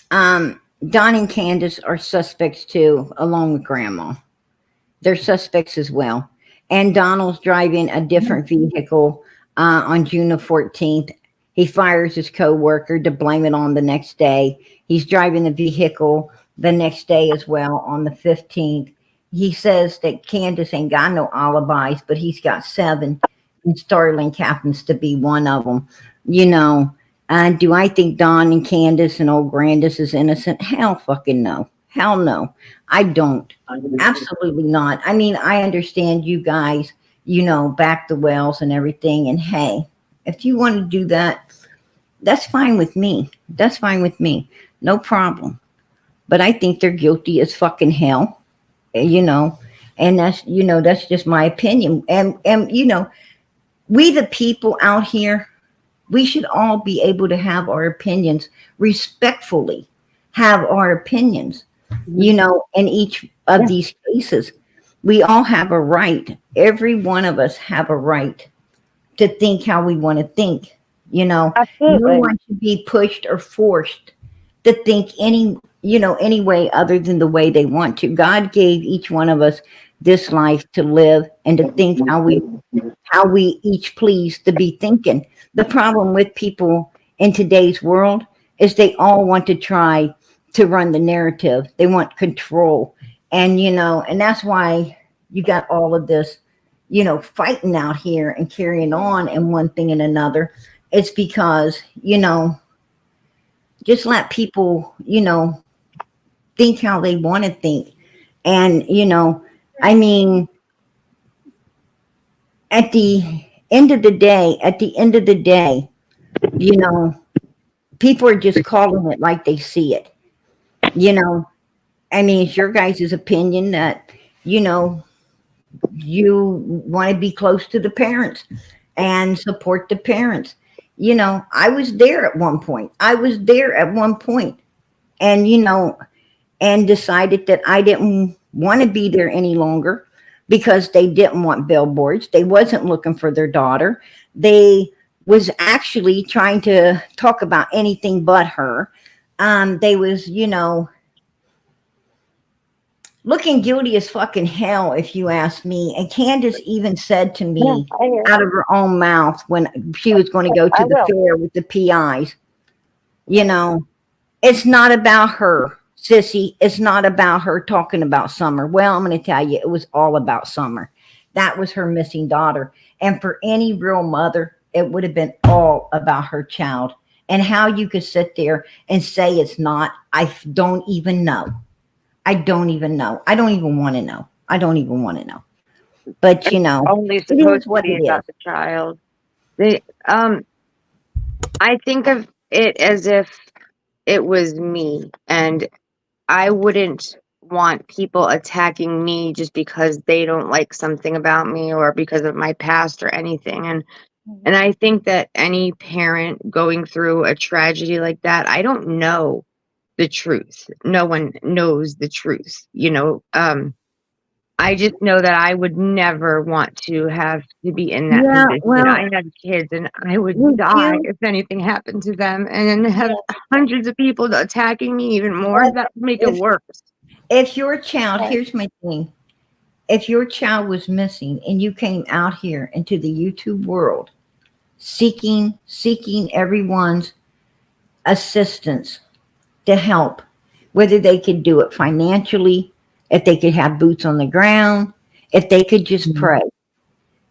Don and Candace are suspects too, along with Grandma. They're suspects as well. And Donald's driving a different vehicle on June the 14th. He fires his co-worker to blame it on the next day. He's driving the vehicle the next day as well on the 15th. He says that Candace ain't got no alibis, but he's got 7. And Starling happens to be one of them. Do I think Don and Candace and old Grandis is innocent? Hell fucking no. Hell no. I don't. Absolutely not. I mean, I understand you guys, back the wells and everything. And hey, if you want to do that, that's fine with me. That's fine with me. No problem. But I think they're guilty as fucking hell, and that's just my opinion. And we the people out here, we should all be able to have our opinions respectfully, have our opinions, in each of these cases. We all have a right. Every one of us have a right to think how we want to think. You know, no Absolutely. one should be pushed or forced to think any way other than the way they want to. God gave each one of us this life to live and to think how we each please to be thinking. The problem with people in today's world is they all want to try to run the narrative. They want control. And that's why you got all of this, fighting out here and carrying on and one thing and another. It's because, just let people, think how they want to think. And, I mean, at the end of the day, you know, people are just calling it like they see it. You know, I mean, it's your guys' opinion that, you know, you want to be close to the parents and support the parents. I was there at one point. And, and decided that I didn't want to be there any longer because they didn't want billboards. They wasn't looking for their daughter. They was actually trying to talk about anything but her. They was, looking guilty as fucking hell, if you ask me. And Candace even said to Yeah, me I hear. out of her own mouth when she was going to go I to the will. fair with the PIs, it's not about her, sissy. It's not about her talking about Summer. Well, I'm going to tell you, it was all about Summer. That was her missing daughter. And for any real mother, it would have been all about her child. And how you could sit there and say it's not, I don't even know. I don't even know. I don't even want to know. I don't even want to know. But Only it supposed is to what be it is. about the child. They I think of it as if it was me, and I wouldn't want people attacking me just because they don't like something about me or because of my past or anything. And I think that any parent going through a tragedy like that, I don't know the truth. No one knows the truth. I just know that I would never want to have to be in that Yeah, position. well, I had kids and I would would die you if anything happened to them. And then have hundreds of people attacking me even more, that would make it if worse. if your child, Right. here's my thing. If your child was missing and you came out here into the YouTube world seeking everyone's assistance to help, whether they could do it financially, if they could have boots on the ground, if they could just pray,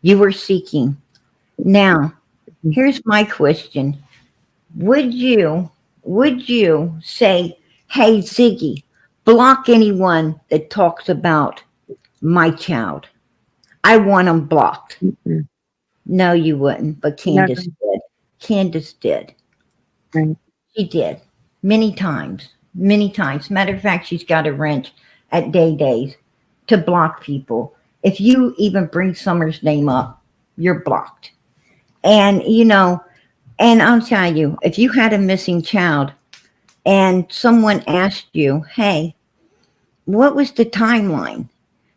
you were seeking. Now, here's my question. Would you say, hey Ziggy, block anyone that talks about my child? I want them blocked. Mm-mm. No, you wouldn't, but Never. Candace did. Candace did. Right. She did. Many times. Many times. Matter of fact, she's got a wrench at days to block people. If you even bring Summer's name up, you're blocked. And and I'll tell you, if you had a missing child and someone asked you, hey, what was the timeline?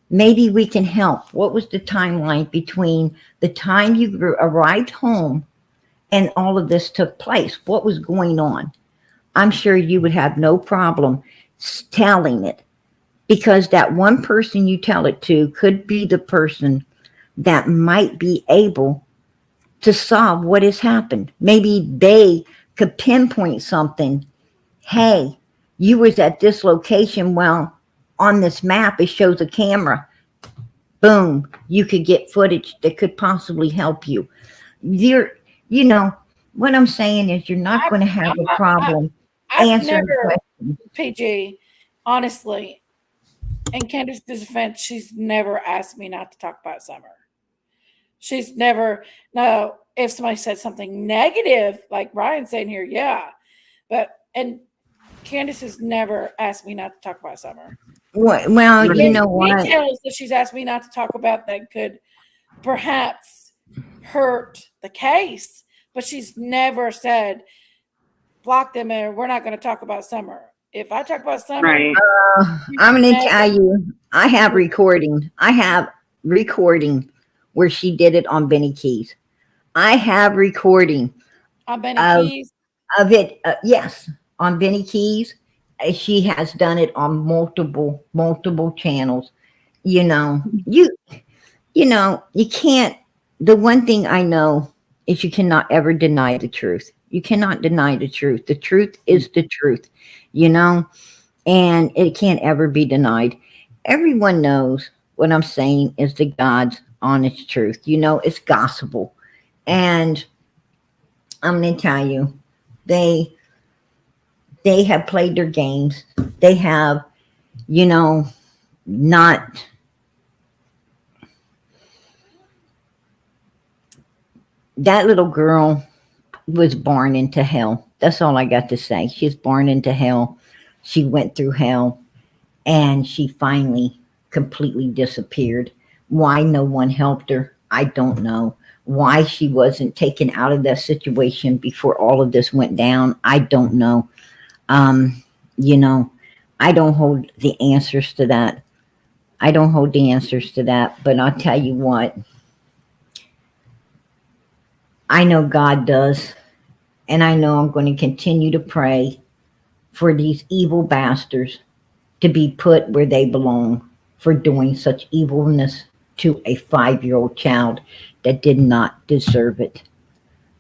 Maybe we can help. What was the timeline between the time you arrived home and all of this took place? What was going on? I'm sure you would have no problem telling it, because that one person you tell it to could be the person that might be able to solve what has happened. Maybe they could pinpoint something. Hey, you was at this location. Well, on this map, it shows a camera. Boom, you could get footage that could possibly help you. You're, you know, what I'm saying is you're not going to have a problem I've answering never, questions. PG, honestly, in Candace's defense, she's never asked me not to talk about Summer. She's never, no, if somebody said something negative, like Brian's saying here, yeah. And Candace has never asked me not to talk about Summer. Well, you There's know what? details that she's asked me not to talk about that could perhaps hurt the case, but she's never said, block them and we're not going to talk about Summer. If I talk about Summer, Right. I'm going to tell you, I have recording. Where she did it on Benny Keys. I have recording On Benny of Keys. it. Yes, on Benny Keys. She has done it on multiple channels. You know, you can't. The one thing I know is you cannot ever deny the truth. You cannot deny the truth. The truth is the truth. You know, and it can't ever be denied. Everyone knows what I'm saying is the God's honest truth. You know, it's gospel. And I'm going to tell you, they have played their games. They have, you know, not that little girl was born into hell. That's all I got to say. She's born into hell. She went through hell and she finally completely disappeared. Why no one helped her, I don't know. Why she wasn't taken out of that situation before all of this went down, I don't know. You know, I don't hold the answers to that. I don't hold the answers to that, but I'll tell you what, I know God does, and I know I'm going to continue to pray for these evil bastards to be put where they belong for doing such evilness to a 5-year-old child that did not deserve it.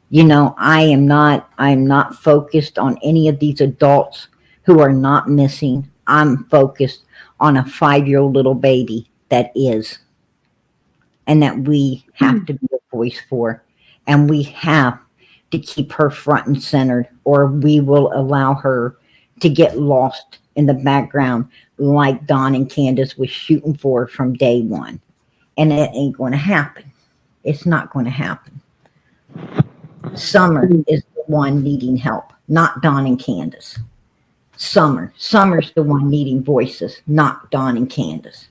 You know, I'm not focused on any of these adults who are not missing. I'm focused on a 5-year-old little baby that is, and that we have to be a voice for, and we have to keep her front and centered, or we will allow her to get lost in the background like Don and Candace was shooting for from day one. And it ain't going to happen. It's not going to happen. Summer is the one needing help, not Don and Candace. Summer's the one needing voices, not Don and Candace.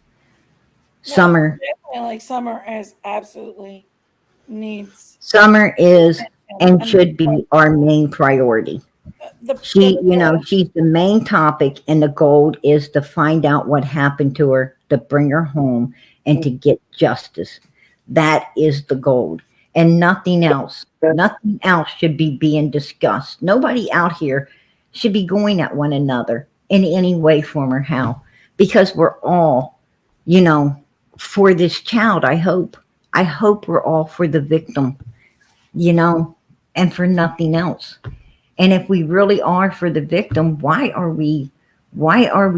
Summer Like Summer as absolutely needs. Summer is and should be our main priority. She's the main topic, and the goal is to find out what happened to her, to bring her home, and to get justice. That is the goal, and nothing else. Nothing else should be being discussed. Nobody out here should be going at one another in any way, form, or how, because we're all, for this child. I hope we're all for the victim, and for nothing else. And if we really are for the victim, why are we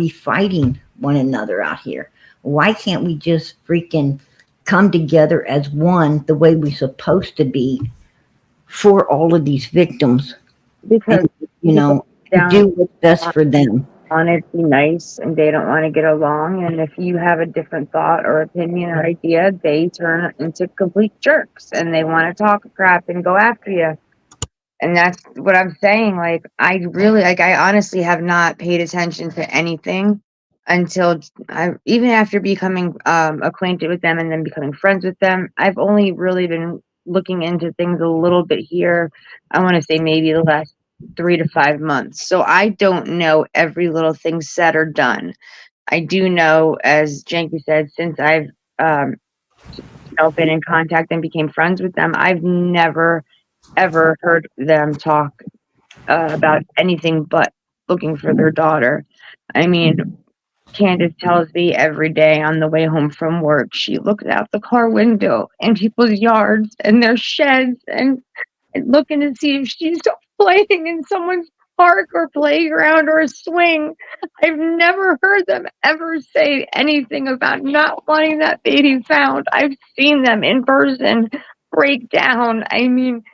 fighting one another out here? Why can't we just freaking come together as one the way we're supposed to be for all of these victims? Because And, do what's best for them. Want to be nice and they don't want to get along, and if you have a different thought or opinion or idea, they turn into complete jerks and they want to talk crap and go after you. And that's what I'm saying. Like, I honestly have not paid attention to anything until even after becoming acquainted with them and then becoming friends with them. I've only really been looking into things a little bit here. I want to say maybe the last 3 to 5 months. So I don't know every little thing said or done. I do know, as Jenky said, since I've been in contact and became friends with them, I've never ever heard them talk about anything but looking for their daughter. I mean, Candace tells me every day on the way home from work, she looks out the car window in people's yards and their sheds and looking to see if she's playing in someone's park or playground or a swing. I've never heard them ever say anything about not wanting that baby found. I've seen them in person break down. I mean,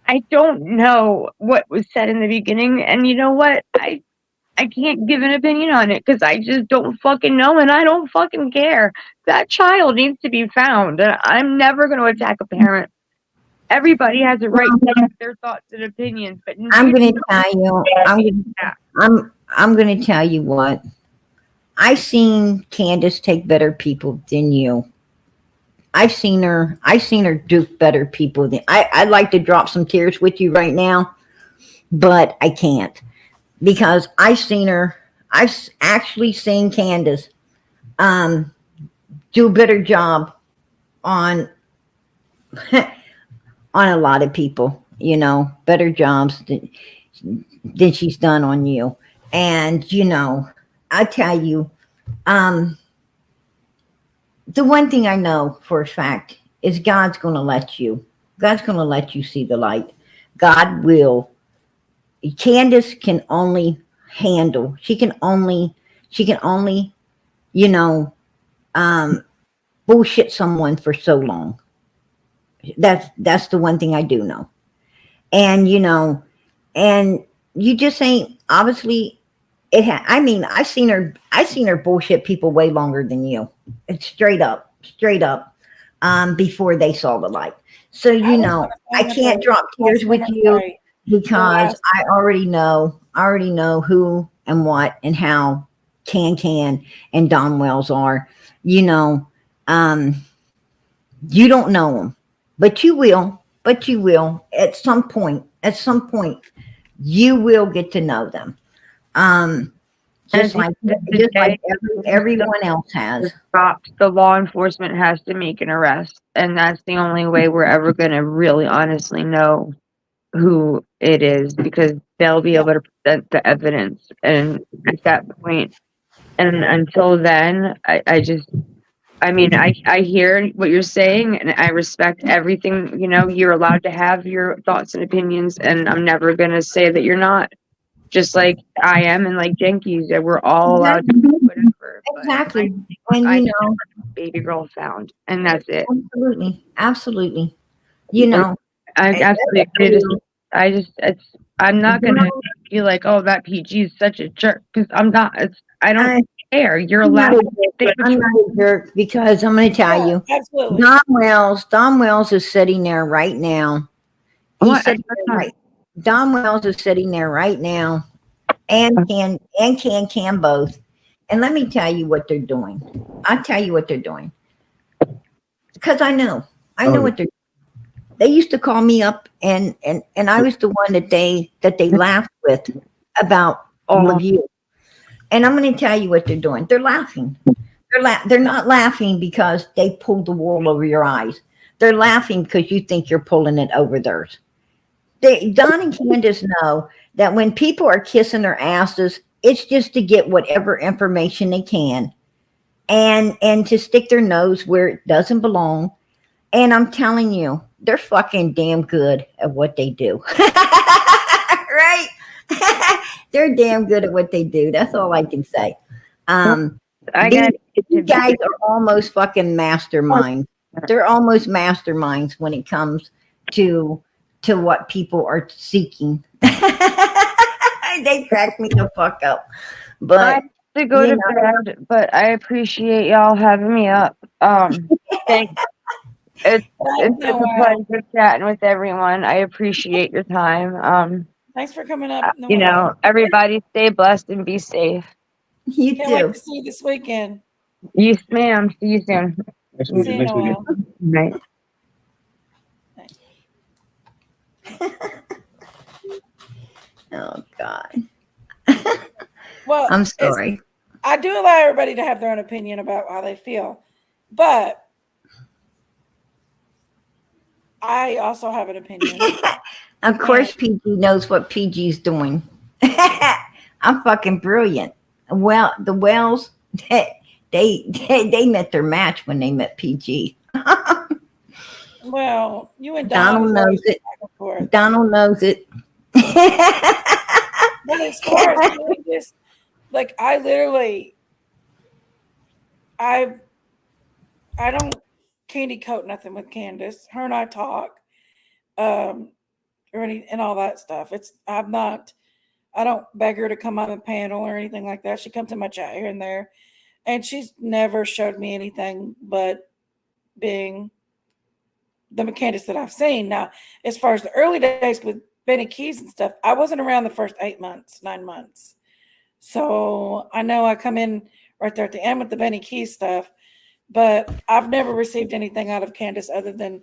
I don't know what was said in the beginning, and you know what? I can't give an opinion on it because I just don't fucking know, and I don't fucking care. That child needs to be found, and I'm never going to attack a parent. Everybody has a right to have their thoughts and opinions, but I'm going to tell you. I'm going to tell you what. I've seen Candace take better people than you. I've seen her duke better people than I'd like to drop some tears with you right now, but I can't because I've actually seen Candace do a better job on on a lot of people. you know, better jobs than she's done on you. And, you know, I tell you, the one thing I know for a fact is God's going to let you. God's going to let you see the light. God will. Candace can only handle. She can only, you know, bullshit someone for so long. That's the one thing I do know. And you know, and you just ain't obviously I mean, I've seen her bullshit people way longer than you. It's straight up, before they saw the light. So you know, I can't drop tears with you because I already know who and what and how Can and Don Wells are. You know, you don't know them, but you will. But you will at some point. At some point, you will get to know them. Just like everyone else has. The law enforcement has to make an arrest, and that's the only way we're ever going to really honestly know who it is, because they'll be able to present the evidence. And at that point, and until then, I mean, I hear what you're saying, and I respect everything. You know, you're allowed to have your thoughts and opinions, and I'm never going to say that you're not. Just like I am, and like Jenkies, that we're all allowed to do whatever. Exactly. And you know, baby girl found, and that's it. Absolutely. You know, I'm not gonna feel like, oh, that PG is such a jerk, because I'm not. I don't care. You're allowed to think I'm not a jerk, because I'm going to tell you, absolutely. Don Wells is sitting there right now. Don Wells is sitting there right now, and can both. And let me tell you what they're doing. I'll tell you what they're doing, because I know what they're doing. They used to call me up, and I was the one that they laughed with about all of you. And I'm going to tell you what they're doing. They're laughing. They're not laughing because they pulled the wool over your eyes. They're laughing because you think you're pulling it over theirs. Don and Candace know that when people are kissing their asses, it's just to get whatever information they can, and to stick their nose where it doesn't belong. And I'm telling you, they're fucking damn good at what they do. Right? They're damn good at what they do. That's all I can say. These guys are almost fucking masterminds. They're almost masterminds when it comes to what people are seeking. They crack me the fuck up. But I have to go to bed, but I appreciate y'all having me up. Thanks. It's a pleasure chatting with everyone. I appreciate your time. Thanks for coming up. You know, everybody stay blessed and be safe. You Can't too. wait to see you this weekend. Yes, ma'am. See you soon. See you in a while. Right. Oh God. Well, I'm sorry. I do allow everybody to have their own opinion about how they feel, but I also have an opinion. Of course, PG knows what PG's doing. I'm fucking brilliant. Well, the Wells, they met their match when they met PG. Well, you and Donald knows it. Donald knows it. But as far as doing this, like I don't candy coat nothing with Candace. Her and I talk, and all that stuff. I don't beg her to come on the panel or anything like that. She comes in my chat here and there, and she's never showed me anything but being the Candace that I've seen. Now, as far as the early days with Benny Keys and stuff, I wasn't around the first 9 months. So I know I come in right there at the end with the Benny Keys stuff, but I've never received anything out of Candace other than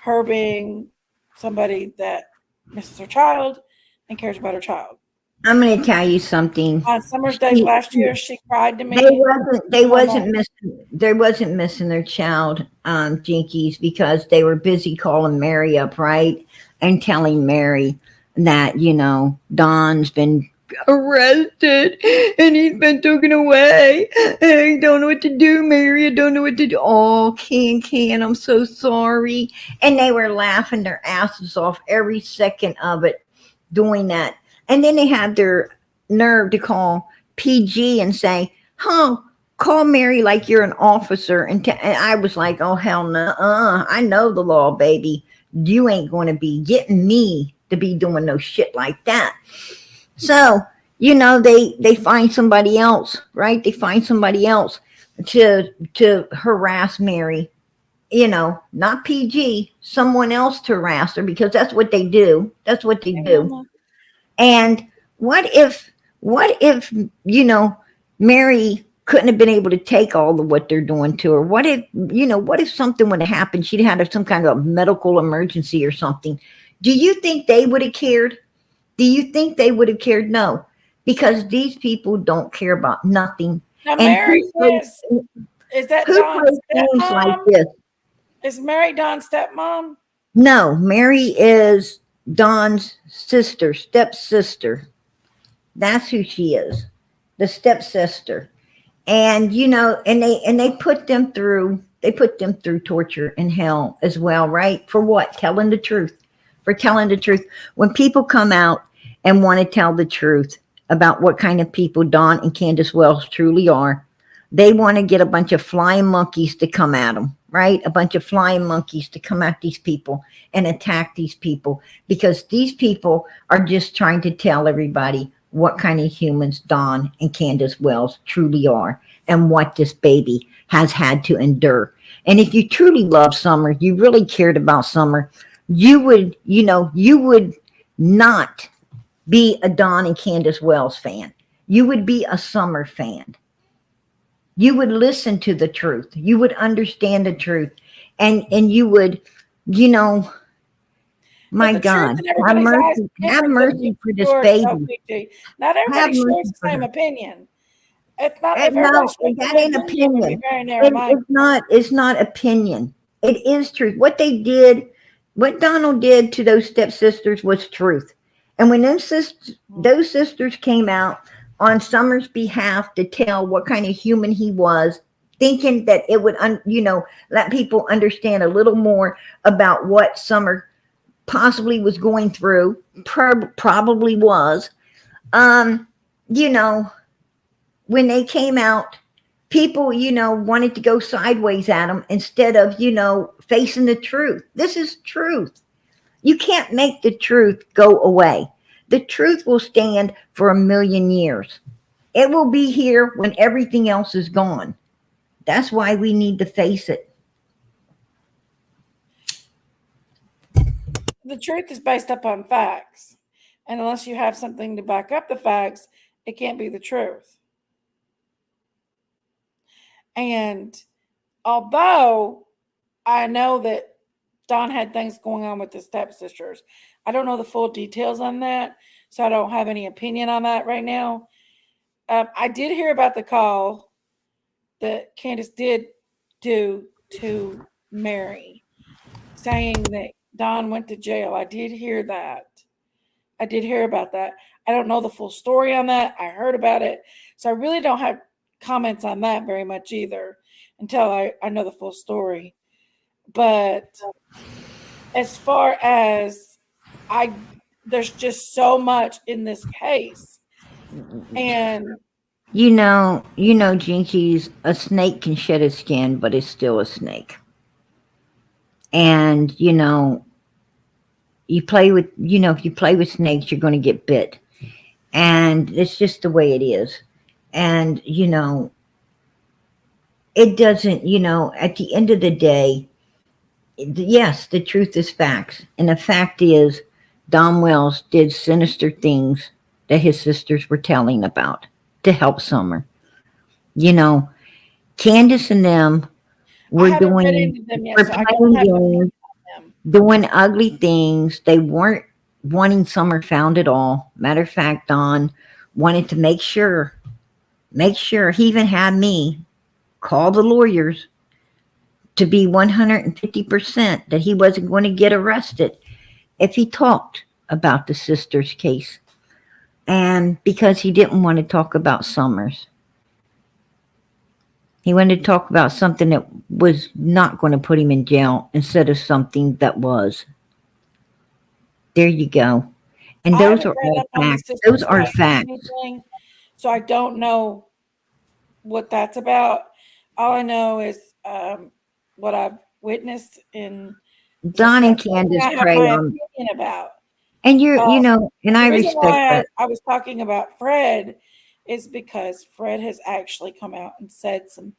her being somebody that misses her child and cares about her child. I'm going to tell you something. On Summer's Days last year, she cried to me. They wasn't missing their child, Jenkies, because they were busy calling Mary up, right? and telling Mary that, Don's been arrested and he's been taken away. I don't know what to do, Mary. I don't know what to do. Oh, can, I'm so sorry. And they were laughing their asses off every second of it doing that. And then they had their nerve to call PG and say, call Mary like you're an officer. And I was like, oh, hell no. I know the law, baby. You ain't going to be getting me to be doing no shit like that. So, they find somebody else, right? They find somebody else to harass Mary, not PG, someone else to harass her, because that's what they do. That's what they do. And what if, Mary couldn't have been able to take all of what they're doing to her? What if something would have happened? She'd had some kind of medical emergency or something. Do you think they would have cared? Do you think they would have cared? No, because these people don't care about nothing. Now, And Mary is that Don's stepmom? Like this? Is Mary Don's stepmom? No, Mary is Don's stepsister. That's who she is, the stepsister. And and they put them through torture and hell as well, right? For what? Telling the truth. For telling the truth. When people come out and want to tell the truth about what kind of people Don and Candace Wells truly are, they want to get a bunch of flying monkeys to come at them, right? A bunch of flying monkeys to come at these people and attack these people, because these people are just trying to tell everybody what kind of humans Don and Candace Wells truly are and what this baby has had to endure. And if you truly love Summer, you really cared about Summer, you would not be a Don and Candace Wells fan. You would be a Summer fan. You would listen to the truth. You would understand the truth. And you would, my God, have mercy for this baby. Not everybody shares the same opinion. It's not that ain't opinion. It's not opinion. It is truth. What they did, what Donald did to those stepsisters was truth. And when those sisters came out on Summer's behalf to tell what kind of human he was, thinking that it would, let people understand a little more about what Summer possibly was going through, probably was, when they came out, people, wanted to go sideways at them instead of, facing the truth. This is truth. You can't make the truth go away. The truth will stand for 1,000,000 years. It will be here when everything else is gone. That's why we need to face it. The truth is based upon facts. And unless you have something to back up the facts, it can't be the truth. And although I know that Don had things going on with the stepsisters, I don't know the full details on that, so I don't have any opinion on that right now. I did hear about the call that Candace did do to Mary, saying that Don went to jail. I did hear that. I did hear about that. I don't know the full story on that. I heard about it. So I really don't have comments on that very much either until I know the full story. But as far as there's just so much in this case. And Jenkies, a snake can shed its skin, but it's still a snake. And you play with, if you play with snakes, you're going to get bit. And it's just the way it is. And, it doesn't, at the end of the day, yes, the truth is facts. And the fact is, Don Wells did sinister things that his sisters were telling about to help Summer. Candace and them were doing ugly things. They weren't wanting Summer found at all. Matter of fact, Don wanted to make sure. He even had me call the lawyers to be 150% that he wasn't going to get arrested. if he talked about the sister's case, and because he didn't want to talk about Summers. He wanted to talk about something that was not going to put him in jail instead of something that was. There you go. And I those haven't are read all up on the facts. Those sister's are case or facts. anything, so I don't know what that's about. All I know is what I've witnessed in. So Don and that's something Candace I have pray my on. opinion about. And you Uh, know, and the I reason respect why that. I was talking about Fred is because Fred has actually come out and said some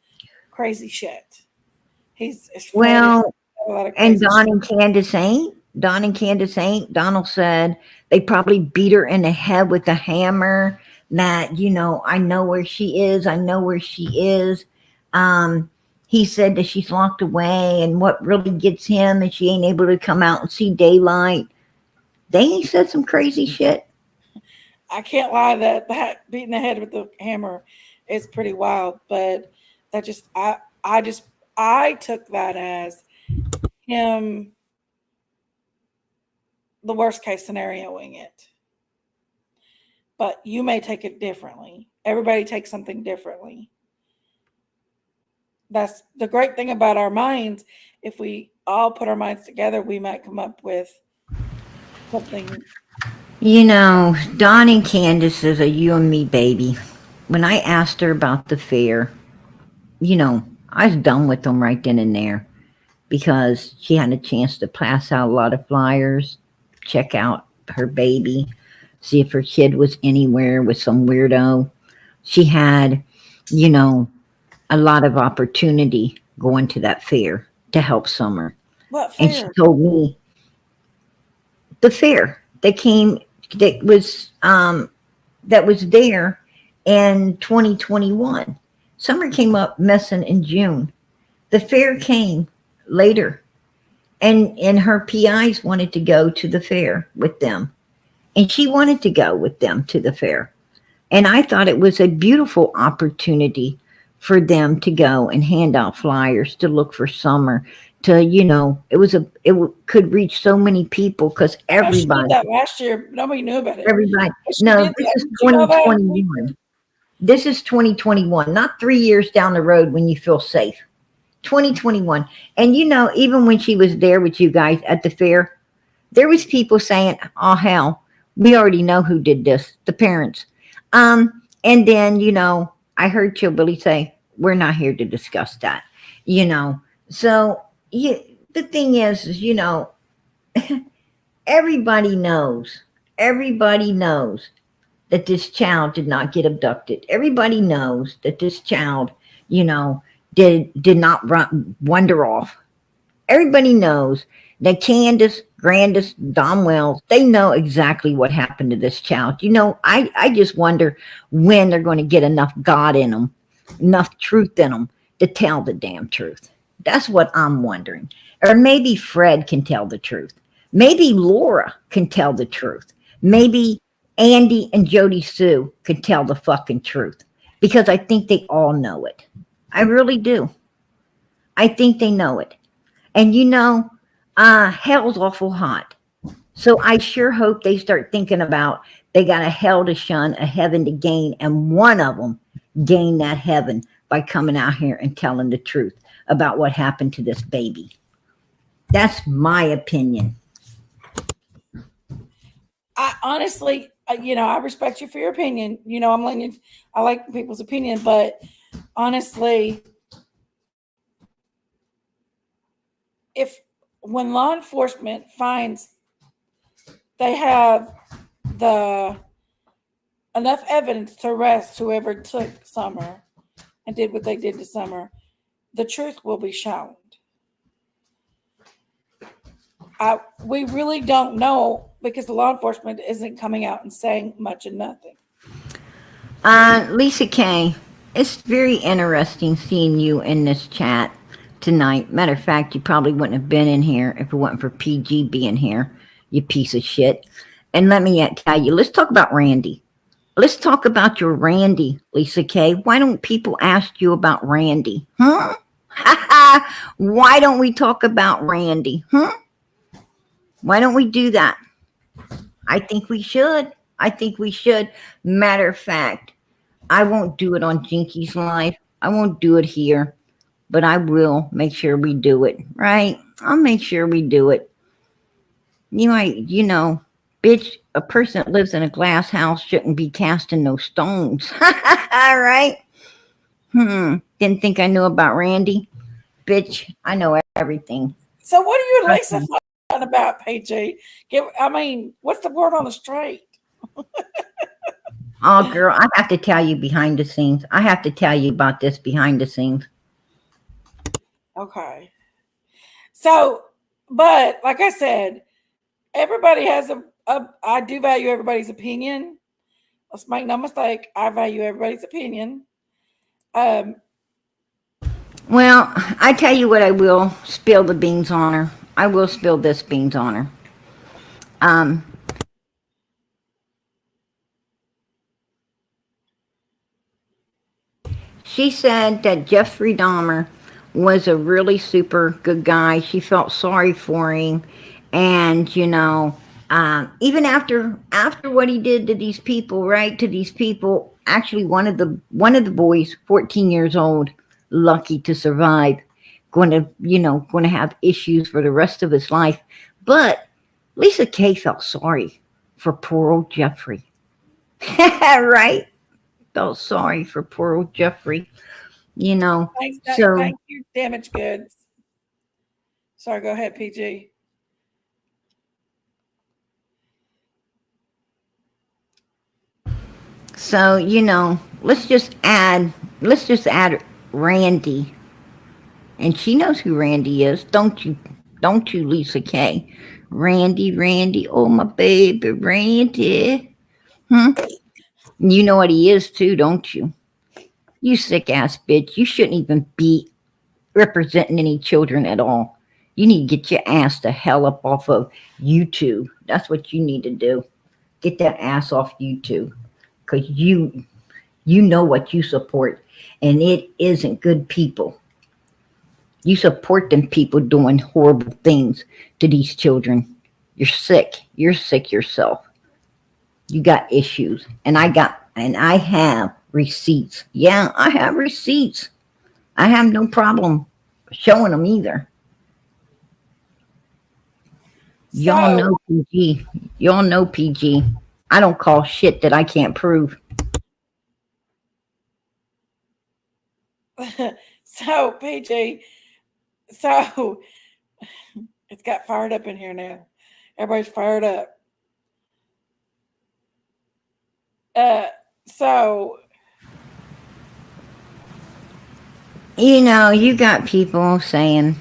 crazy shit. Fred is Well, a lot of and crazy shit. Don and Candace ain't. Don and Candace ain't. Donald said they probably beat her in the head with a hammer. That, I know where she is. I know where she is. Um, he said that she's locked away, and what really gets him is she ain't able to come out and see daylight. They ain't said some crazy shit. I can't lie that beating the head with the hammer is pretty wild, but that just I took that as him the worst case scenarioing it. But you may take it differently. Everybody takes something differently. That's the great thing about our minds. If we all put our minds together, we might come up with something. Don and Candace is a you and me baby. When I asked her about the fair, I was done with them right then and there because she had a chance to pass out a lot of flyers, check out her baby, see if her kid was anywhere with some weirdo. She had, you know, a lot of opportunity going to that fair to help Summer. What And she fair? told me the fair that came that was there in 2021. Summer came up messing in June. The fair came later, and her PIs wanted to go to the fair with them, and she wanted to go with them to the fair. And I thought it was a beautiful opportunity for them to go and hand out flyers to look for Summer. Could reach so many people because I know she did everybody, that last year. Nobody knew about it. everybody. But she No, did this that. is Did you know that? 2021. This is 2021, not 3 years down the road when you feel safe. 2021. And even when she was there with you guys at the fair, there was people saying, "Oh hell, we already know who did this, the parents." And then, I heard Chillbilly say, "We're not here to discuss that." You know. So, the thing is, everybody knows. Everybody knows that this child did not get abducted. Everybody knows that this child, you know, did not wander off. Everybody knows that Candace, Grandis, Dom Wells, they know exactly what happened to this child. I just wonder when they're going to get enough God in them, enough truth in them to tell the damn truth. That's what I'm wondering. Or maybe Fred can tell the truth. Maybe Laura can tell the truth. Maybe Andy and Jody Sue can tell the fucking truth. Because I think they all know it. I really do. I think they know it. And hell's awful hot. So I sure hope they start thinking about they got a hell to shun, a heaven to gain, and one of them gain that heaven by coming out here and telling the truth about what happened to this baby. That's my opinion. I honestly, I respect you for your opinion. I like people's opinion, but honestly, if when law enforcement finds they have the enough evidence to arrest whoever took Summer and did what they did to Summer, the truth will be shown. We really don't know because the law enforcement isn't coming out and saying much and nothing. Lisa Kay, it's very interesting seeing you in this chat tonight. Matter of fact, you probably wouldn't have been in here if it wasn't for PG being here, you piece of shit. And let me tell you, let's talk about Randy. Let's talk about your Randy, Lisa Kay. Why don't people ask you about Randy? Huh? Why don't we talk about Randy? Huh? Why don't we do that? I think we should. I think we should. Matter of fact, I won't do it on Jinkies Live. I won't do it here, but I will make sure we do it, right? I'll make sure we do it. You might, bitch, a person that lives in a glass house shouldn't be casting no stones. All right? Didn't think I knew about Randy. Bitch, I know everything. So what are you and Lisa fighting about, PG? What's the word on the street? Oh, girl, I have to tell you behind the scenes. I have to tell you about this behind the scenes. Okay. So, but like I said, everybody has I do value everybody's opinion. Let's make no mistake. I value everybody's opinion. Well, I tell you what, I will spill the beans on her. I will spill this beans on her. She said that Jeffrey Dahmer was a really super good guy. She felt sorry for him, and even after what he did to these people, right? To these people, actually, one of the boys, 14 years old, lucky to survive, going to have issues for the rest of his life. But Lisa Kay felt sorry for poor old Jeffrey, right? Felt sorry for poor old Jeffrey. Thank you, damaged goods. Sorry, go ahead, PG. So, let's just add Randy. And she knows who Randy is, don't you, Lisa Kay? Randy, oh my baby, Randy. You know what he is too, don't you? You sick ass bitch. You shouldn't even be representing any children at all. You need to get your ass the hell up off of YouTube. That's what you need to do. Get that ass off YouTube. Because you know what you support. And it isn't good people. You support them people doing horrible things to these children. You're sick. You're sick yourself. You got issues. And I have receipts. Yeah, I have receipts. I have no problem showing them either. Y'all know PG. Y'all know PG. I don't call shit that I can't prove. So, PG, so it's got fired up in here now. Everybody's fired up. So you got people saying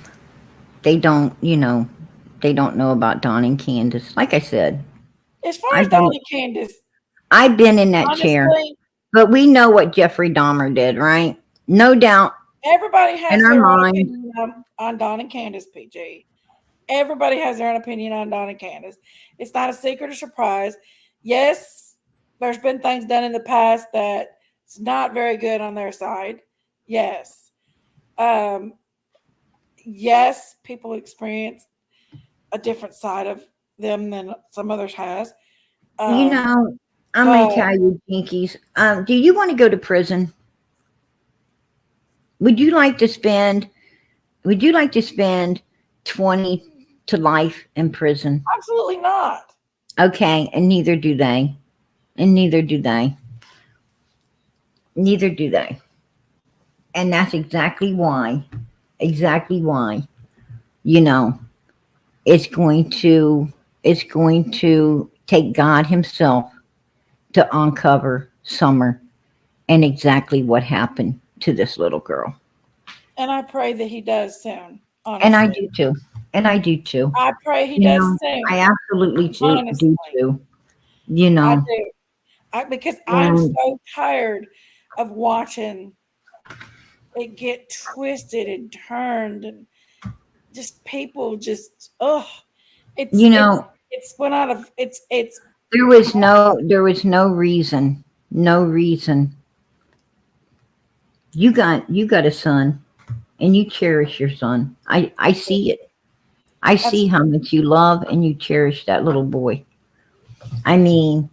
they don't know about Dawn and Candace. Like I said, as far as Dawn and Candace, I've been in that chair, but we know what Jeffrey Dahmer did, right? No doubt. Everybody has their own opinion on Dawn and Candace, PG. Everybody has their own opinion on Dawn and Candace. It's not a secret or surprise. Yes, there's been things done in the past that's not very good on their side. Yes. Yes, people experience a different side of them than some others has. I'm going to tell you, Jinkies, do you want to go to prison? Would you like to spend 20 to life in prison? Absolutely not. Okay, and neither do they. Neither do they. And that's exactly why, it's going to take God himself to uncover Summer and exactly what happened to this little girl. And I pray that he does soon. Honestly. And I do too. I pray he does soon. I absolutely do too. I do. Because I'm so tired of watching it get twisted and turned and just people just it's went out of it's there was no reason. You got a son and you cherish your son. I see it. I see how much you love and you cherish that little boy. I mean,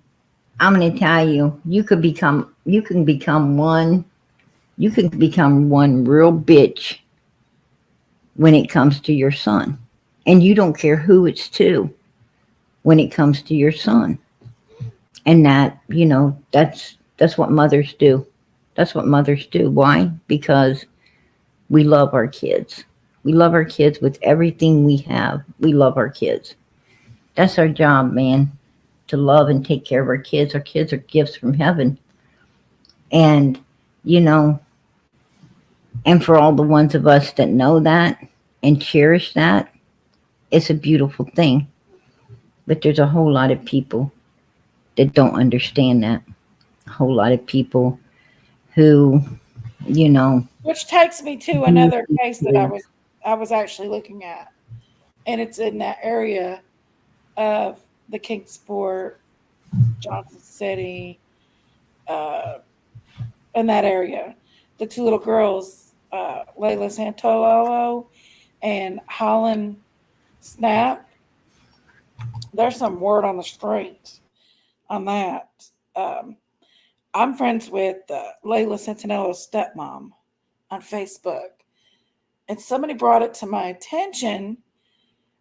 I'm going to tell you, you can become one real bitch when it comes to your son. And you don't care who it's to when it comes to your son. And that, that's what mothers do. That's what mothers do. Why? Because we love our kids. We love our kids with everything we have. We love our kids. That's our job, man, to love and take care of our kids. Our kids are gifts from heaven. And, you know, and for all the ones of us that know that and cherish that, it's a beautiful thing. But there's a whole lot of people that don't understand that. A whole lot of people who, Which takes me to another case that I was actually looking at, and it's in that area of the Kingsport, Johnson City, in that area. The two little girls, Layla Santolo and Holland Snap. There's some word on the street on that. I'm friends with Layla Santinello's stepmom on Facebook, and somebody brought it to my attention.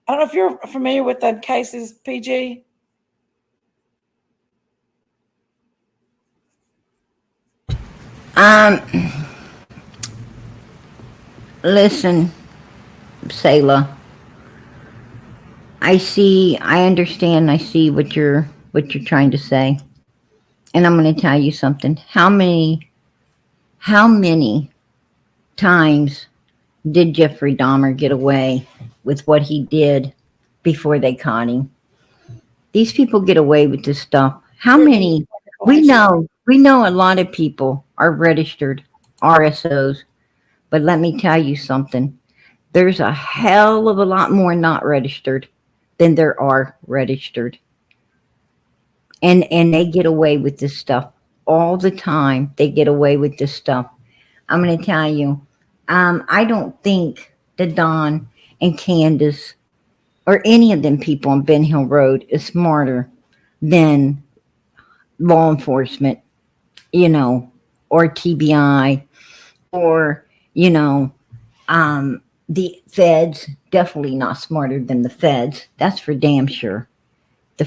I don't know if you're familiar with them cases, PG. um, listen, Sayla, I understand, I see what you're trying to say. And I'm going to tell you something. How many times did Jeffrey Dahmer get away with what he did before they caught him? These people get away with this stuff. How many? We know a lot of people are registered RSOs, but let me tell you something. There's a hell of a lot more not registered than there are registered. And they get away with this stuff all the time. They get away with this stuff. I'm going to tell you, I don't think that Don and Candace or any of them people on Ben Hill Road is smarter than law enforcement, or TBI, or, the feds. Definitely not smarter than the feds. That's for damn sure. The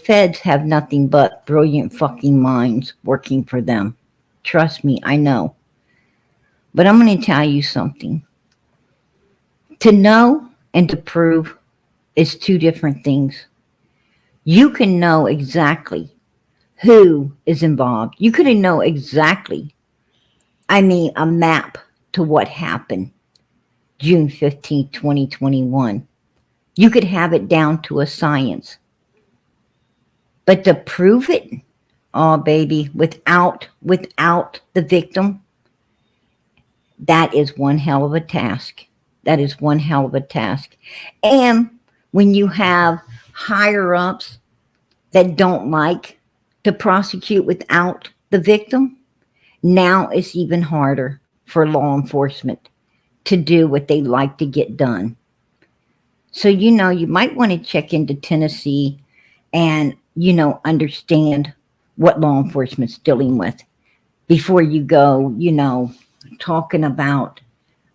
feds have nothing but brilliant fucking minds working for them. Trust me, I know. But I'm going to tell you something. To know and to prove is two different things. You can know exactly who is involved. You could know exactly, a map to what happened June 15th, 2021. You could have it down to a science. But to prove it, oh baby, without the victim, that is one hell of a task. That is one hell of a task. And when you have higher ups that don't like to prosecute without the victim, now it's even harder for law enforcement to do what they like to get done. So, you might want to check into Tennessee and, understand what law enforcement's dealing with before you go, talking about,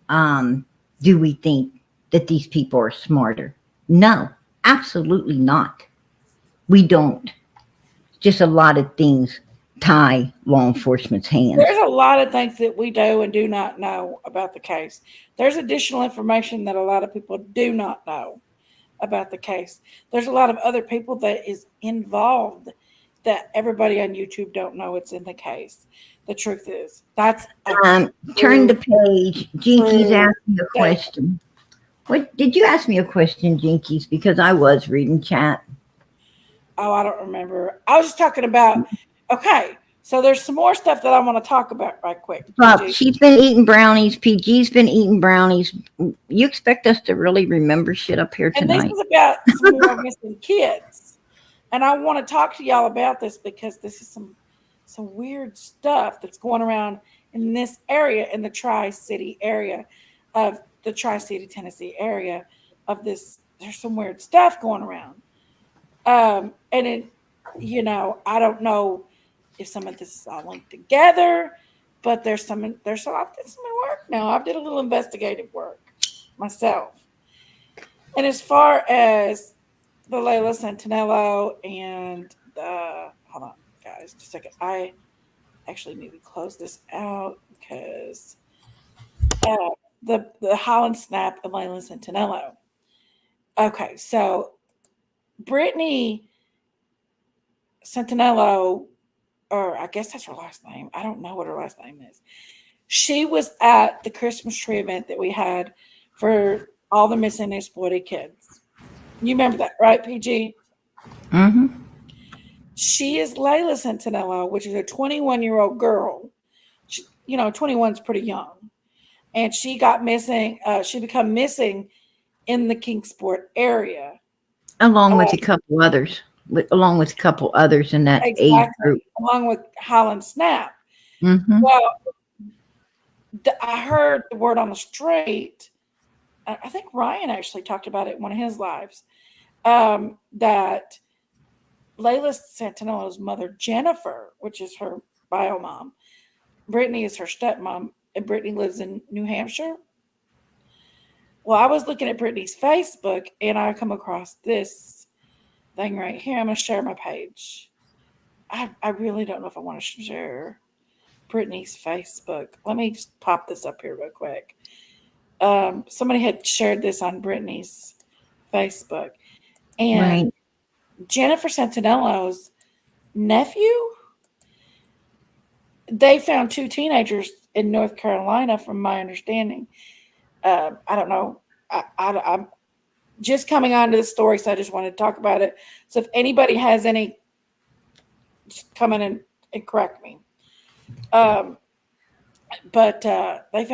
do we think that these people are smarter? No, absolutely not. We don't. Just a lot of things tie law enforcement's hands. There's a lot of things that we do and do not know about the case. There's additional information that a lot of people do not know about the case. There's a lot of other people that is involved that everybody on YouTube don't know it's in the case. The truth is, that's turn the page. Jenkies asked me a question. What did you ask me a question, Jenkies? Because I was reading chat. Oh, I don't remember. I was just talking about. Okay, so there's some more stuff that I want to talk about right quick. She's been eating brownies. PG's been eating brownies. You expect us to really remember shit up here tonight? And this is about some more missing kids, and I want to talk to y'all about this because this is some weird stuff that's going around in this area, in the Tri-City area of the Tri-City, Tennessee area of this there's some weird stuff going around. And it, I don't know if some of this is all linked together, but there's some I've done some work now. I've did a little investigative work myself. And as far as the Layla Santinello and the, hold on, guys, just a second. I actually need to close this out because the Holland Snap and Layla Santinello. Okay, so Brittany Santinello, or I guess that's her last name. I don't know what her last name is. She was at the Christmas tree event that we had for all the missing and exploited kids. You remember that, right, PG? Mm-hmm. She is Layla Santinello, which is a 21-year-old girl. 21 is pretty young. And she got missing. She became missing in the Kingsport area. Along with a couple others. Along with a couple others in that age group. Along with Holland Snap. Mm-hmm. Well, I heard the word on the street. I think Ryan actually talked about it in one of his lives. That Layla Santinello's mother, Jennifer, which is her bio mom, Brittany is her stepmom, and Brittany lives in New Hampshire. Well, I was looking at Brittany's Facebook, and I come across this thing right here. I'm going to share my page. I really don't know if I want to share Brittany's Facebook. Let me just pop this up here real quick. Somebody had shared this on Brittany's Facebook. And right. Jennifer Santinello's nephew, they found 2 teenagers in North Carolina, from my understanding. I don't know. I'm just coming on to the story, so I just wanted to talk about it. So if anybody has any, just come in and correct me. But they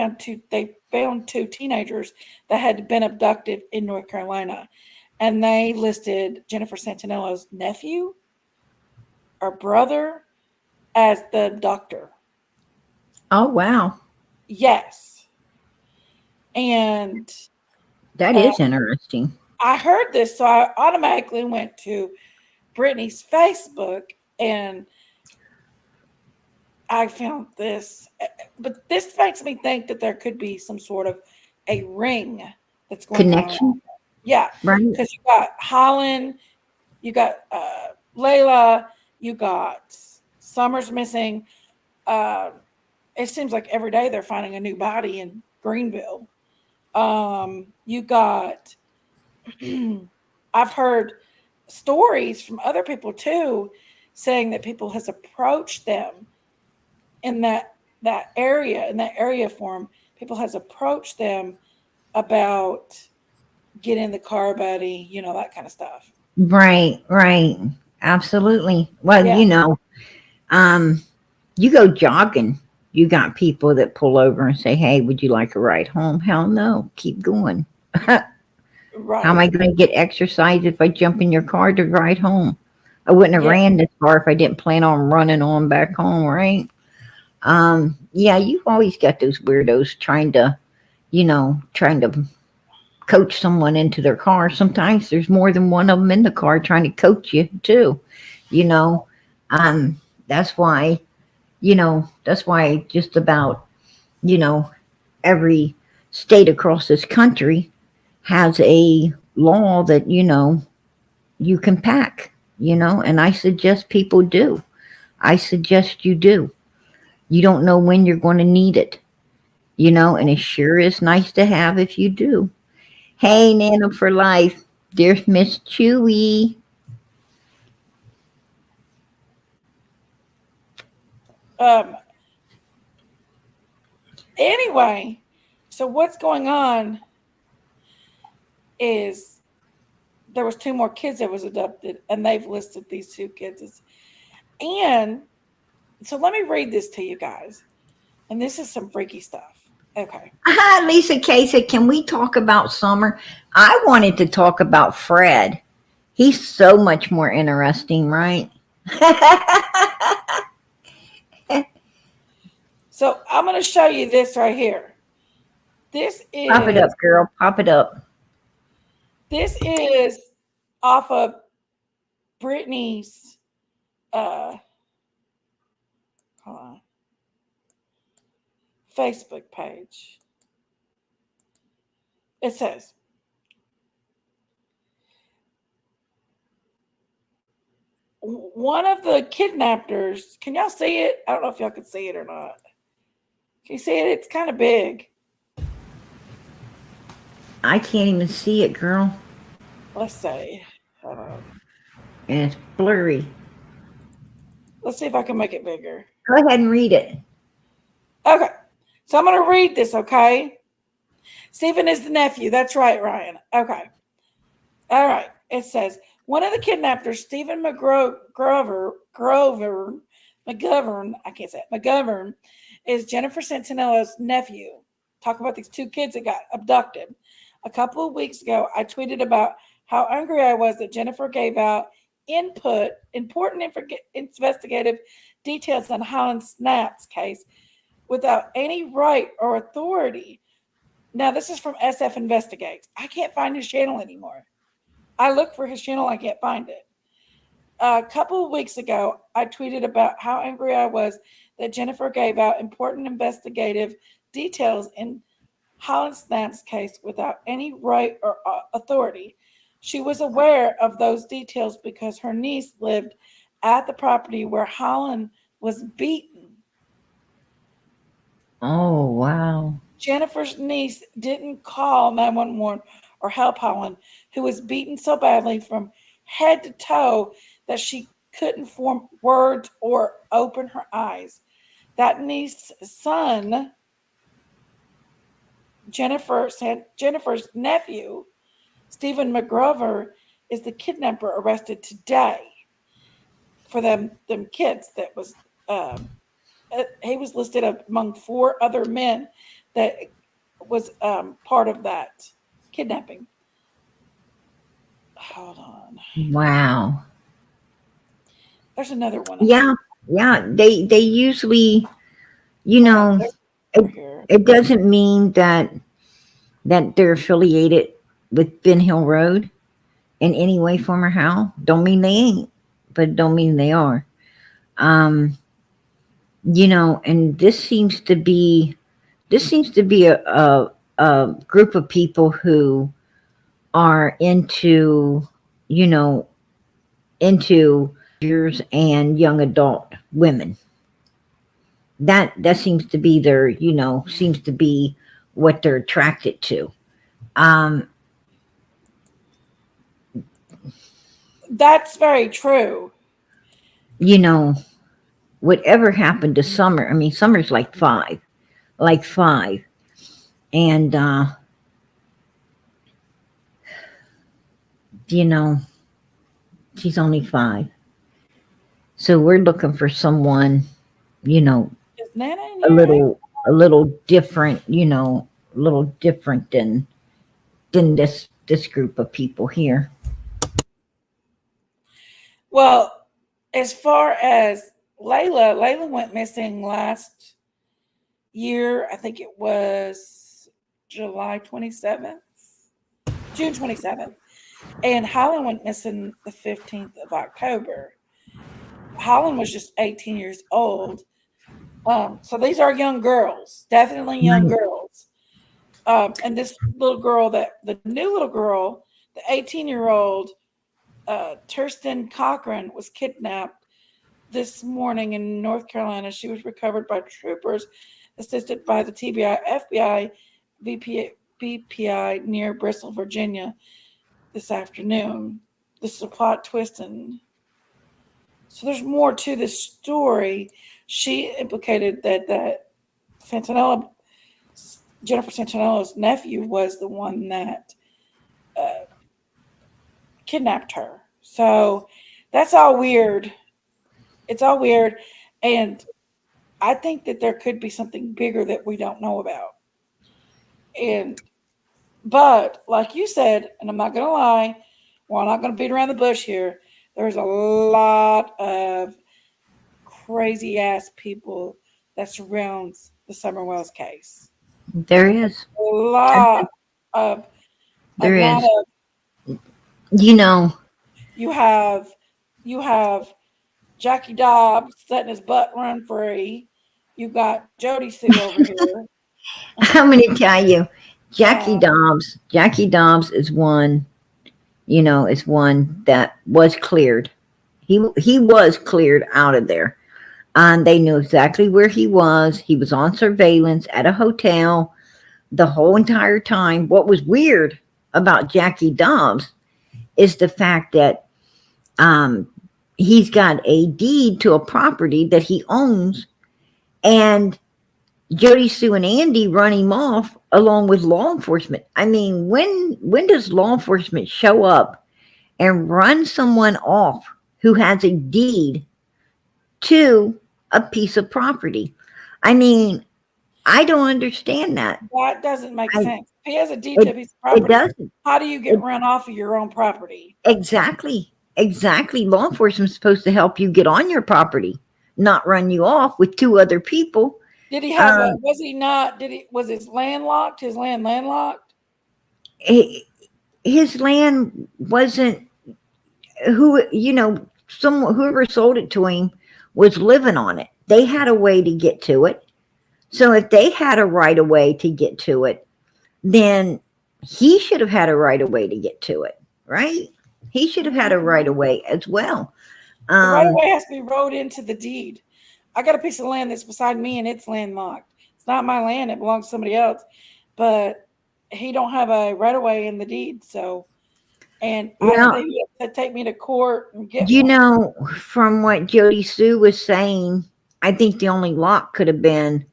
found 2 teenagers that had been abducted in North Carolina. And they listed Jennifer Santinello's nephew or brother as the abductor. Oh, wow. Yes. And that is interesting. I heard this, so I automatically went to Brittany's Facebook and I found this. But this makes me think that there could be some sort of a ring that's going connection on. Yeah, right. Because you got Holland, you got Layla, you got Summer's missing. It seems like every day they're finding a new body in Greenville. You got, I've heard stories from other people too, saying that people has approached them in that area form. People has approached them about get in the car, buddy, that kind of stuff. Right. Absolutely. Well, yeah. You go jogging, you got people that pull over and say, hey, would you like a ride home? Hell no, keep going. Right. How am I going to get exercise if I jump in your car to ride home? I wouldn't have ran this far if I didn't plan on running on back home, right? You've always got those weirdos trying to coach someone into their car. Sometimes there's more than one of them in the car trying to coach you too. That's why just about, every state across this country has a law that, you can pack, and I suggest people do. I suggest you do. You don't know when you're going to need it, and it sure is nice to have if you do. Hey, Nana for life. There's Miss Chewy. Anyway, so what's going on is there was 2 more kids that was adopted, and they've listed these 2 kids. And so let me read this to you guys. And this is some freaky stuff. Okay. Lisa Casey, can we talk about Summer? I wanted to talk about Fred. He's so much more interesting, right? So I'm going to show you this right here. This is... Pop it up, girl. Pop it up. This is off of Brittany's hold on, Facebook page. It says, one of the kidnappers, can y'all see it? I don't know if y'all can see it or not. Can you see it? It's kind of big. I can't even see it, girl. Let's see. Hold on. And it's blurry. Let's see if I can make it bigger. Go ahead and read it. Okay. So I'm going to read this, okay? Stephen is the nephew. That's right, Ryan. Okay. All right. It says, one of the kidnappers, Stephen McGovern, I can't say it, McGovern, is Jennifer Santinello's nephew. Talk about these two kids that got abducted. A couple of weeks ago, I tweeted about how angry I was that Jennifer gave out important investigative details on Holland Snap's case without any right or authority. Now, this is from SF Investigates. I can't find his channel anymore. I look for his channel, I can't find it. A couple of weeks ago, I tweeted about how angry I was that Jennifer gave out important investigative details in Holland Snap's case without any right or authority. She was aware of those details because her niece lived at the property where Holland was beaten. Oh, wow. Jennifer's niece didn't call 911 or help Holland, who was beaten so badly from head to toe that she couldn't form words or open her eyes. That niece's son, Jennifer's nephew, Stephen McGrover, is the kidnapper arrested today for them kids. That was he was listed among 4 other men that was part of that kidnapping. Hold on. Wow. There's another one. Yeah. Yeah. They usually, you know, Here. it doesn't mean that they're affiliated with Ben Hill Road in any way, form, or how. Don't mean they ain't, but don't mean they are. And this seems to be a group of people who are into years and young adult women. That seems to be seems to be what they're attracted to. That's very true. Whatever happened to Summer? I mean, Summer's like five, and she's only 5. So we're looking for someone, Is Nana in a here? little different, a little different than this group of people here. Well, as far as Layla went missing last year. I think it was July 27th, June 27th. And Holland went missing the 15th of October. Holland was just 18 years old. So these are young girls, definitely young girls. And this little girl, the new little girl, the 18-year-old Thurston Cochran, was kidnapped this morning in North Carolina. She was recovered by troopers assisted by the TBI, FBI, BPI near Bristol, Virginia this afternoon. This is a plot twist, and so there's more to this story. She implicated that Jennifer Santinello's nephew was the one that kidnapped her. So that's all weird. It's all weird. And I think that there could be something bigger that we don't know about. But like you said, and I'm not going to lie, well, I'm not going to beat around the bush here. There's a lot of crazy ass people that surrounds the Summer Wells case. There is. A lot of You know, You have you have Jackie Dobbs letting his butt run free. You got Jody Sue over here. I'm going to tell you, Uh, Jackie Dobbs is one, is one that was cleared. He was cleared out of there. And they knew exactly where he was. He was on surveillance at a hotel the whole entire time. What was weird about Jackie Dobbs is the fact that um, he's got a deed to a property that he owns, and Jody Sue and Andy run him off along with law enforcement. I mean, when does law enforcement show up and run someone off who has a deed to a piece of property? I mean, I don't understand that. that doesn't make I sense. If he has a deed to it a piece of it property, doesn't. how do you get It, run off of your own property? exactly. Exactly. Law enforcement's supposed to help you get on your property, not run you off with two other people. Did he have a? Um, Was he not? Did he? Was his landlocked? His land landlocked? he- his land wasn't who someone whoever sold it to him was living on it. They had a way to get to it. So if they had a right of way to get to it, then he should have had a right of way to get to it, right? He should have had a right of way as well. The right of Um, way has to be wrote into the deed. I got a piece of land that's beside me and it's landlocked. It's not my land; it belongs to somebody else. But he don't have a right of way in the deed. So, and I well, think he had to take me to court and get you one. know, from what Jody Sue was saying, I think the only lock could have been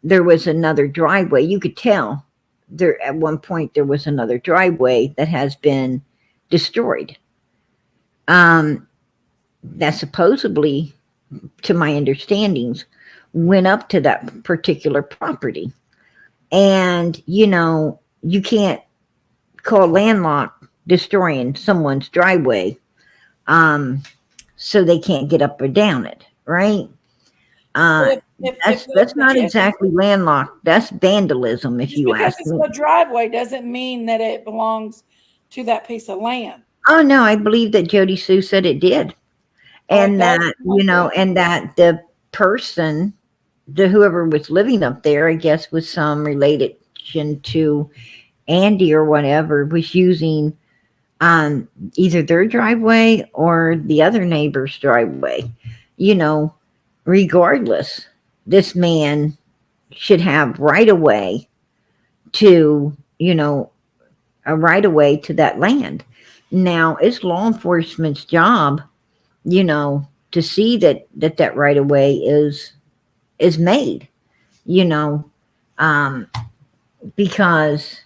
there was another driveway. You could tell there at one point there was another driveway that has been destroyed. Um, that supposedly, to my understandings, went up to that particular property. And, you can't call landlocked destroying someone's driveway, um, so they can't get up or down it, right? Uh, Well, that's not exactly landlocked. That's vandalism, if just you because ask it's me. a driveway doesn't mean that it belongs to that piece of land. Oh no, I believe that Jody Sue said it did, Oh, it and does. that Okay. and that the person, the whoever was living up there, I guess, was some relation to Andy or whatever, was using either their driveway or the other neighbor's driveway. You know, regardless, this man should have right of way to, a right of way to that land. Now, it's law enforcement's job, to see that right of way is made, you know, um, because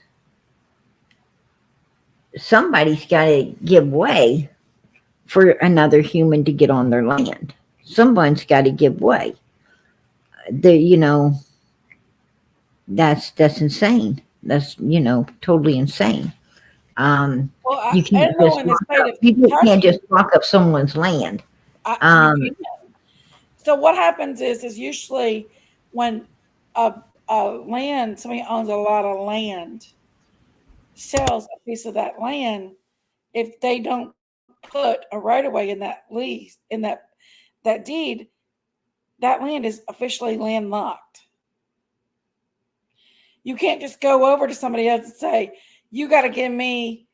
somebody's got to give way for another human to get on their land. Someone's got to give way. The that's insane. That's totally insane. Well, You I can't know just in the state of people can't Kentucky, just lock up someone's land. you Um, can. So what happens is usually when a, somebody owns a lot of land, sells a piece of that land, if they don't put a right of way in that lease, in that deed, that land is officially landlocked. You can't just go over to somebody else and say, you got to give me,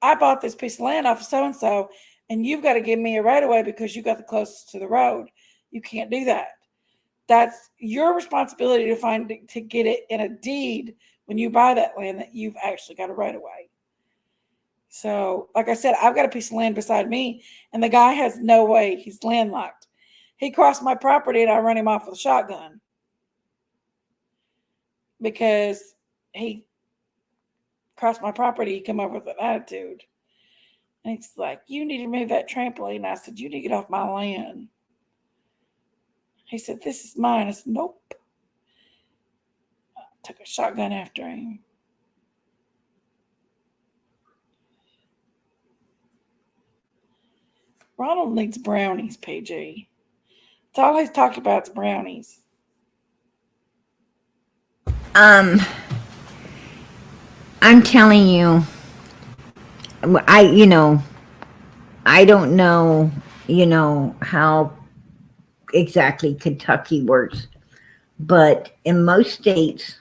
I bought this piece of land off of so and so, and you've got to give me a right of way because you got the closest to the road. You can't do that. That's your responsibility to get it in a deed when you buy that land that you've actually got a right of way. So, like I said, I've got a piece of land beside me, and the guy has no way. He's landlocked. He crossed my property, and I run him off with a shotgun because he crossed my property. He come over with an attitude, and he's like, "You need to move that trampoline." I said, "You need to get off my land." He said, "This is mine." I said, "Nope." I took a shotgun after him. Ronald needs brownies, PG. It's all he's talked about is brownies. um, I'm telling you, I I don't know, how exactly Kentucky works, but in most states,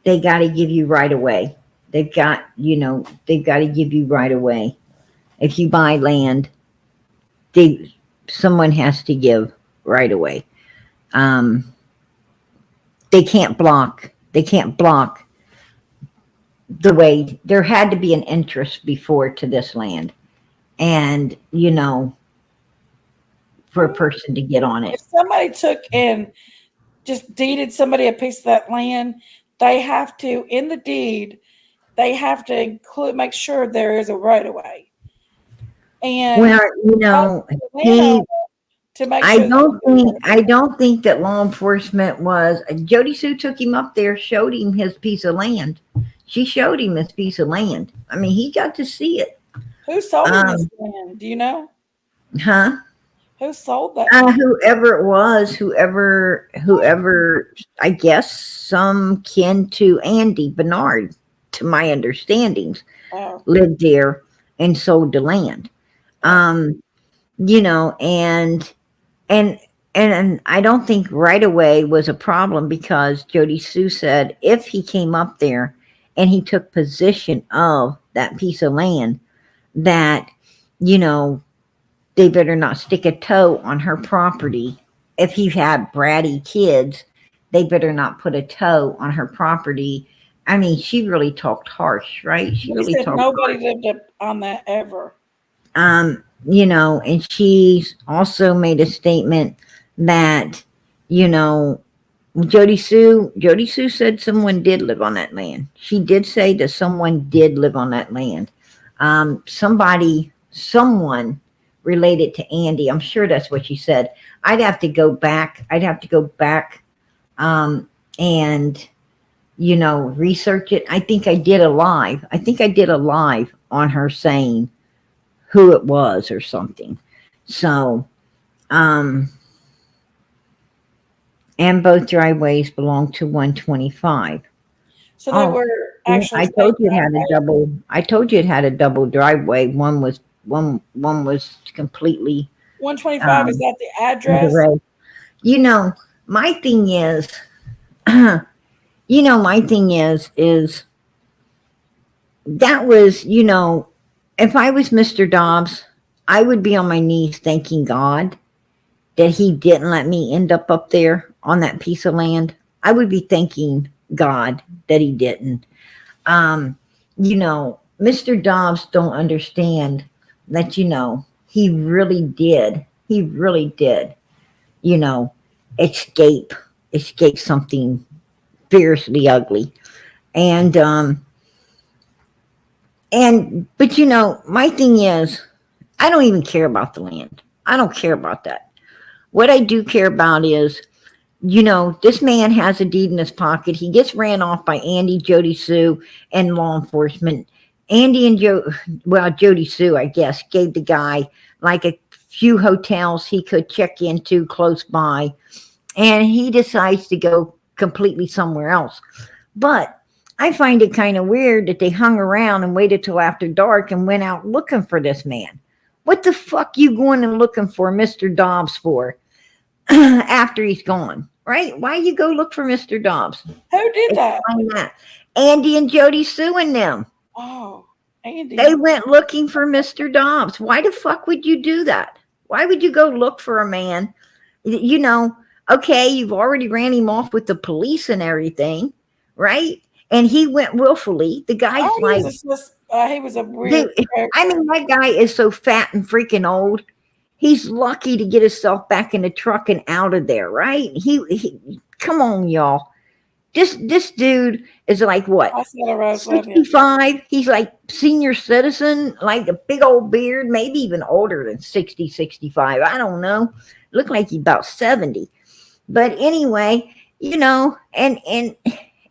they got to give you right away. They've got to give you right away. If you buy land, they someone has to give right away. Um, they can't block. They can't block the way. There had to be an interest before to this land, and for a person to get on If it. somebody took and just deeded somebody a piece of that land, they have to, in the deed, they have to make sure there is a right of way. And Well, talk to the landowner he. to make sure that I don't think that law enforcement was. Jody Sue took him up there, showed him his piece of land. She showed him this piece of land. I mean, he got to see it. who sold him this Um, land? Do you know? huh? Who sold that land? Whoever it was, whoever, I guess, some kin to Andy Bernard, to my understandings, Oh, lived there and sold the land. Um, and and and I don't think right away was a problem because Jody Sue said if he came up there and he took possession of that piece of land, that you know they better not stick a toe on her property. If he had bratty kids, they better not put a toe on her property. I mean, she really talked harsh, right? She they really said talked nobody harsh. lived up on that ever. And she's also made a statement that, you know, Jody Sue said someone did live on that land. She did say that someone did live on that land. Someone related to Andy. I'm sure that's what she said. I'd have to go back. And research it. I think I did a live. I think I did a live on her saying who it was or something. So, um, and both driveways belong to 125. So they Oh, were yeah, actually I state told you it had a driveway. double. I told you it had a double driveway. One was completely 125 is um, that the the address? road. You know, my thing is, is that was, if I was Mr. Dobbs, I would be on my knees thanking God that he didn't let me end up there on that piece of land. I would be thanking God that he didn't. Mr. Dobbs don't understand that, he really did, you know, escape, escape something fiercely ugly. And, but my thing is, I don't even care about the land. I don't care about that. What I do care about is, this man has a deed in his pocket. He gets ran off by Andy, Jody Sue, and law enforcement. Andy and Jody Sue, I guess, gave the guy like a few hotels he could check into close by, and he decides to go completely somewhere else. But I find it kind of weird that they hung around and waited till after dark and went out looking for this man. What the fuck you going and looking for Mr. Dobbs for after he's gone? Right? Why you go look for Mr. Dobbs? Who did that? Explain that. Andy and Jody suing them. Oh, They Andy. went looking for Mr. Dobbs. Why the fuck would you do that? Why would you go look for a man? You know, okay, you've already ran him off with the police and everything, right? And he went willfully. The guy's Oh, like, he was a dude, weird I character. mean, that guy is so fat and freaking old. He's lucky to get himself back in the truck and out of there, right? He come on, y'all. This dude is like what? I said a rose love you. 65. He's like senior citizen, like a big old beard, maybe even older than 60, 65. I don't know. Look like he's about 70. But anyway, and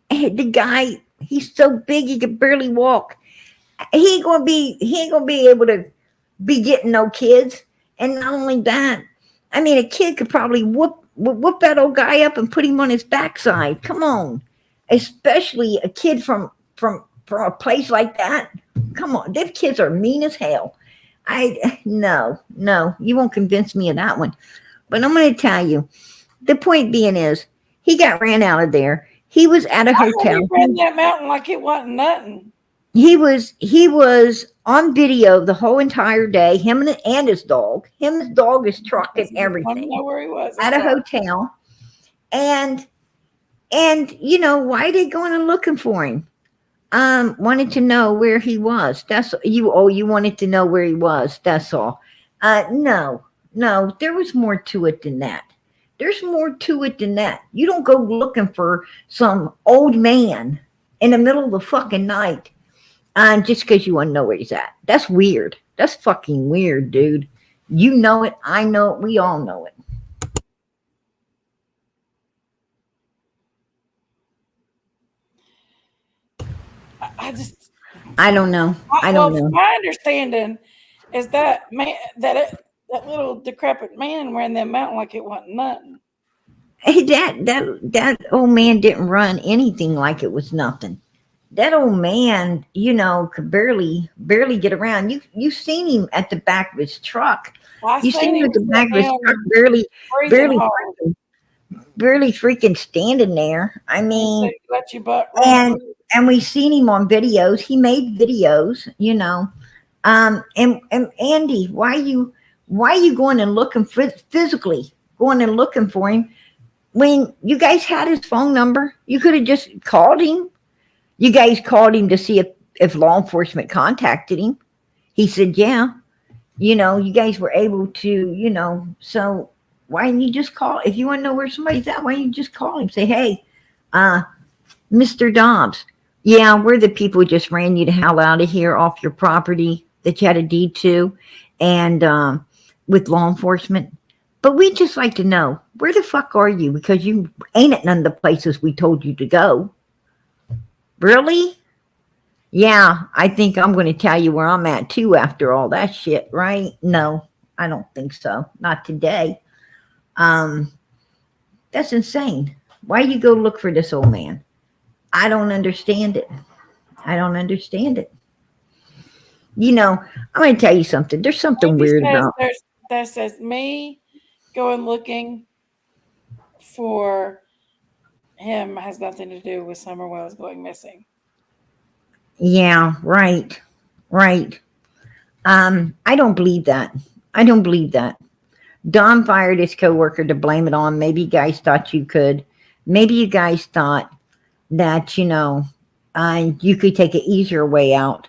the guy, he's so big he could barely walk. He ain't gonna be able to be getting no kids. And not only that, I mean, a kid could probably whoop that old guy up and put him on his backside. Come on, especially a kid from a place like that. Come on, them kids are mean as hell. No, you won't convince me of that one. But I'm going to tell you, the point being is, he got ran out of there. He was at a I heard hotel. he ran that mountain like it wasn't nothing. He was on video the whole entire day. Him and his dog. His dog, his truck, and I want to everything know where he was. at a hotel. And you know, why are they going and looking for him? Wanted to know where he was. That's you. Oh, you wanted to know where he was. That's all. No, there was more to it than that. There's more to it than that. You don't go looking for some old man in the middle of the fucking night, just because you want to know where he's at. That's weird. That's fucking weird, dude. You know it. I know it. We all know it. I don't know. I don't know. My understanding is that man, that little decrepit man ran that mountain like it wasn't nothing. Hey, that old man didn't run anything like it was nothing. That old man, you know, could barely get around. You seen him at the back of his truck. You seen him at the back of his truck, barely freaking standing there. I mean, let your butt and we seen him on videos. He made videos, you know. And Andy, why you going and looking physically going and looking for him when you guys had his phone number? You could have just called him. You guys called him to see if law enforcement contacted him. He said, yeah. You know, you guys were able to, you know, so why didn't you just call? If you want to know where somebody's at, why don't you just call him? Say, hey, Mr. Dobbs, yeah, we're the people who just ran you the hell out of here off your property that you had a deed to, and with law enforcement. But we'd just like to know, where the fuck are you? Because you ain't at none of the places we told you to go. Really? Yeah, I think I'm going to tell you where I'm at too after all that shit, right? No, I don't think so. Not today. That's insane. Why you go look for this old man? I don't understand it. You know, I'm going to tell you something. There's something weird about that says me going looking for him has nothing to do with Summer Wells going missing. Yeah, right. I don't believe that. Don fired his coworker to blame it on. Maybe you guys thought you could. Maybe you guys thought that, you know, you could take an easier way out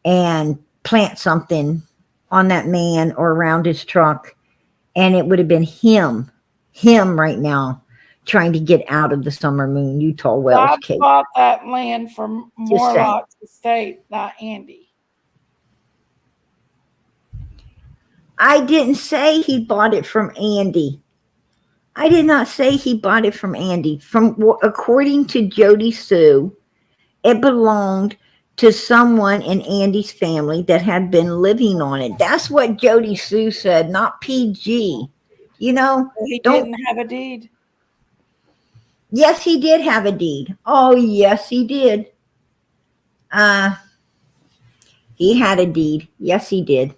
and plant something on that man or around his truck, and it would have been him right now trying to get out of the Summer Moon Utah Wells case. I bought that land from Morlock's estate, not Andy. I didn't say he bought it from Andy. I did not say he bought it from Andy. According to Jody Sue, it belonged to someone in Andy's family that had been living on it. That's what Jody Sue said, not PG. You know, he didn't have a deed. Yes, he did have a deed. Oh, yes, he did. He had a deed. Yes, he did.